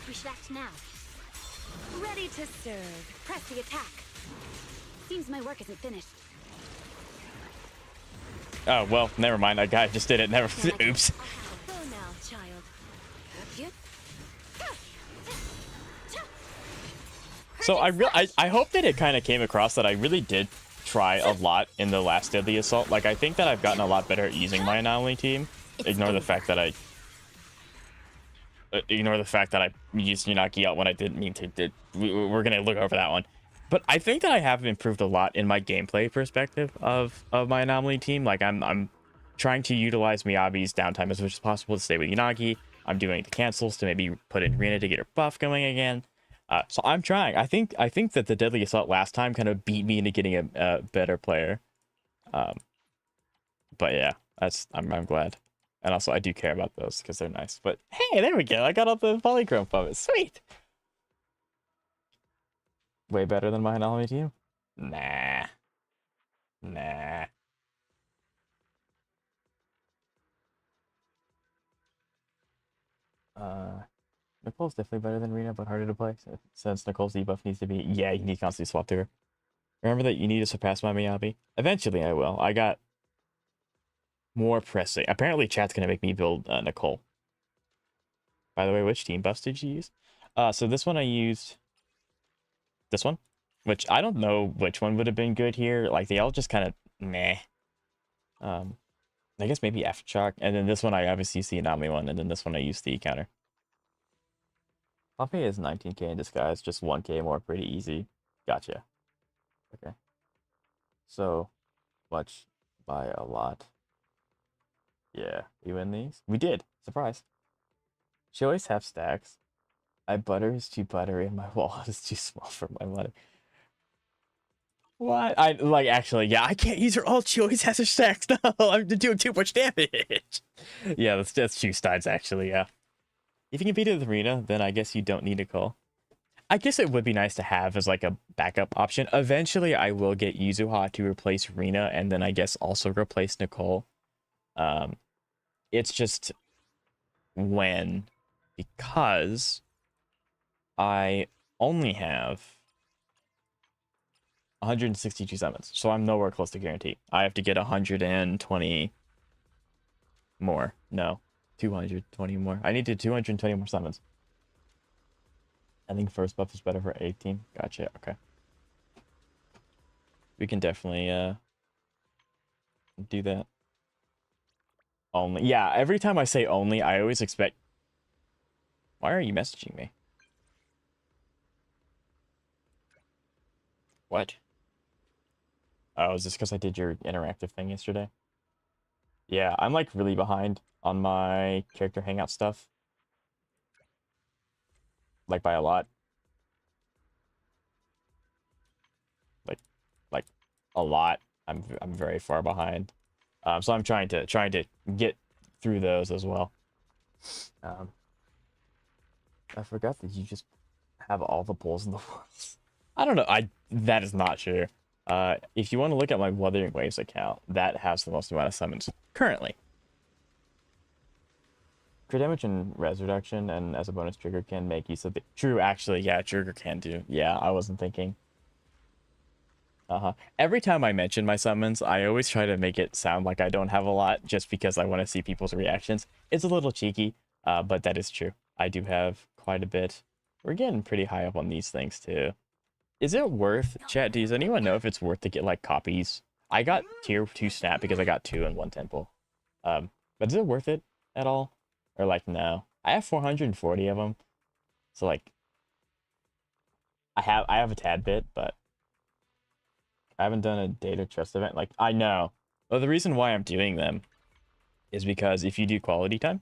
We should act now. Ready to serve. Press the attack. Seems my work isn't finished. Oh, well, never mind. That guy just did it. Never. Oops. Go now, child. So I hope that it kind of came across that I really did try a lot in the last Deadly Assault. Like, I think that I've gotten a lot better at using my anomaly team. Ignore the fact that I used Yunaki out when I didn't mean to. We're gonna look over that one. But I think that I have improved a lot in my gameplay perspective of my anomaly team. Like, I'm trying to utilize Miyabi's downtime as much as possible to stay with Yunagi. I'm doing the cancels to maybe put in Rina to get her buff going again. So I'm trying. I think that the Deadly Assault last time kind of beat me into getting a better player. But yeah, I'm glad. And also, I do care about those because they're nice. But hey, there we go. I got all the polychrome from it. Sweet. Way better than my anomaly team? Nah. Nah. Nicole's definitely better than Rina, but harder to play. Since Nicole's debuff needs to be... Yeah, you need to constantly swap to her. Remember that you need to surpass my Miyabi? Eventually I will. I got more pressing. Apparently chat's going to make me build Nicole. By the way, which team buffs did you use? So this one I used... This one? Which I don't know which one would have been good here. Like, they all just kind of meh. I guess maybe Aftershock. And then this one I obviously used the Anomaly one. And then this one I used the counter. Poppy is 19k in disguise. Just 1k more. Pretty easy. Gotcha. Okay. So much by a lot. Yeah. We win these? We did. Surprise. She always have stacks. My butter is too buttery and my wallet is too small for my butter. What? Actually, yeah, I can't use her ult. She always has her stacks. No, I'm doing too much damage. Yeah, that's two sides, actually, yeah. If you compete with Rina, then I guess you don't need Nicole. I guess it would be nice to have as, like, a backup option. Eventually, I will get Yuzuha to replace Rina and then I guess also replace Nicole. It's just when, because I only have 162 summons, so I'm nowhere close to guarantee. I have to get 120 more. No, 220 more. I need to 220 more summons. I think first buff is better for 18. Gotcha. Okay. We can definitely do that. Only. Yeah, every time I say only, I always expect... Why are you messaging me? What? Oh, is this because I did your interactive thing yesterday? Yeah, I'm like really behind on my character hangout stuff. Like by a lot. Like a lot. I'm very far behind. So I'm trying to get through those as well. I forgot that you just have all the pulls in the world. I don't know. That is not true. If you want to look at my Wuthering Waves account, that has the most amount of summons currently. Crit damage and res reduction, and as a bonus, Trigger can make use of the... True, actually, yeah, Trigger can do. Yeah, I wasn't thinking. Every time I mention my summons, I always try to make it sound like I don't have a lot, just because I want to see people's reactions. It's a little cheeky, but that is true. I do have quite a bit. We're getting pretty high up on these things, too. Is it worth... Chat, does anyone know if it's worth to get, like, copies? I got tier 2 snap because I got 2 in one temple. But is it worth it at all? Or, like, no. I have 440 of them. So, like... I have a tad bit, but... I haven't done a data trust event. Like, I know. Well, the reason why I'm doing them is because if you do quality time,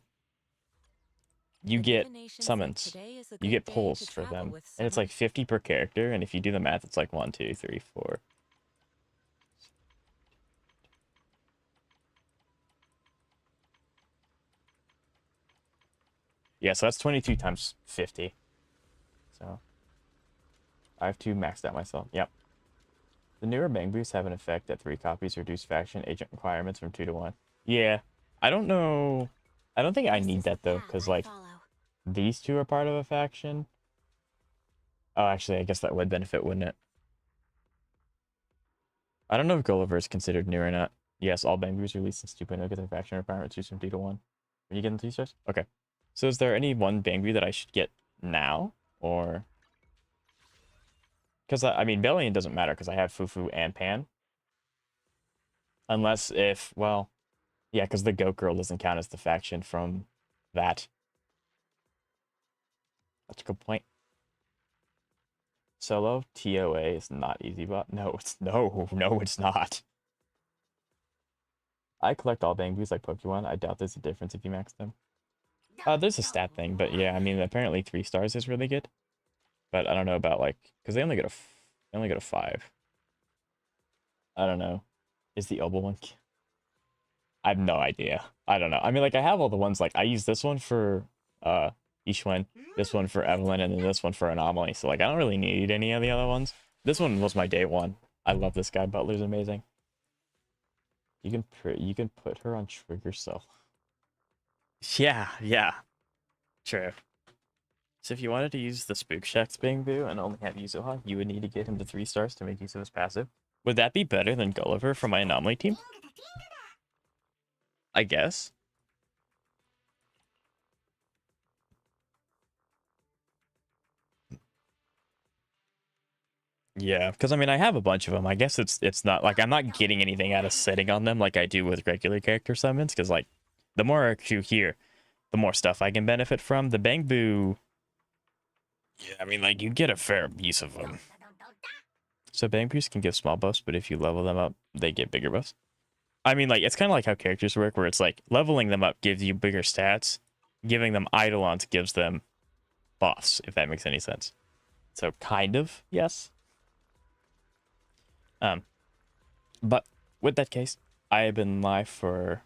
you get summons. You get pulls for them. And it's like 50 per character, and if you do the math, it's like 1, 2, 3, 4. Yeah, so that's 22 times 50. So I have to max that myself. Yep. The newer bang boosts have an effect that 3 copies reduce faction agent requirements from 2 to 1. Yeah. I don't know. I don't think I need that though, because like these 2 are part of a faction. Oh, actually, I guess that would benefit, wouldn't it? I don't know if Gulliver is considered new or not. Yes, all bang boosts released since 2.0 get their faction requirements reduced from 2 to 1. When you get the 3 stars? Okay. So is there any one bang boo that I should get now? Or... Because, I mean, Bellion doesn't matter because I have Fufu and Pan. Unless if, well... Yeah, because the Goat Girl doesn't count as the faction from that. That's a good point. Solo TOA is not easy, but no, it's not. I collect all bang boos like Pokemon. I doubt there's a difference if you max them. There's a stat thing, but yeah, I mean, apparently 3 stars is really good. But I don't know about like, because they only get a 5. I don't know. Is the Obel one? I have no idea. I don't know. I mean, like I have all the ones. Like I use this one for Ishwen, this one for Evelyn, and then this one for Anomaly. So like I don't really need any of the other ones. This one was my day one. I love this guy. Butler's amazing. You can put her on Trigger Cell. Yeah. True. So if you wanted to use the Spook Shack's Bang Boo and only have Yuzuha, you would need to get him to 3 stars to make use of his passive. Would that be better than Gulliver for my Anomaly team? I guess. Yeah, because I mean I have a bunch of them. I guess it's not like I'm not getting anything out of sitting on them like I do with regular character summons. Because like the more I accrue here, the more stuff I can benefit from. The Bang Boo. Yeah, I mean like you get a fair use of them. So Bang Boos can give small buffs, but if you level them up, they get bigger buffs. I mean like it's kind of like how characters work, where it's like leveling them up gives you bigger stats, giving them Eidolons gives them buffs, if that makes any sense. So kind of yes. But with that case, I have been live for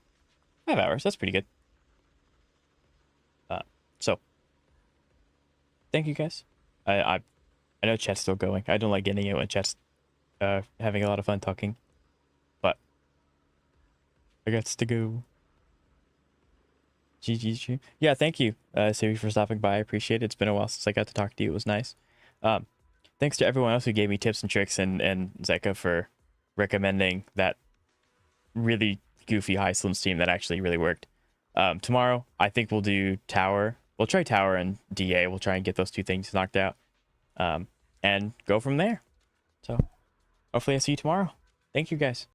5 hours. That's pretty good. So thank you guys. I know chat's still going. I don't like getting it when chat's having a lot of fun talking, but I got to go. GG. Yeah, thank you, Siri, for stopping by. I appreciate it. It's been a while since I got to talk to you. It was nice. Thanks to everyone else who gave me tips and tricks, and Zeka for recommending that really goofy High Slims team that actually really worked. Tomorrow, I think we'll do Tower. We'll try Tower and DA. We'll try and get those 2 things knocked out, and go from there. So hopefully I see you tomorrow. Thank you guys.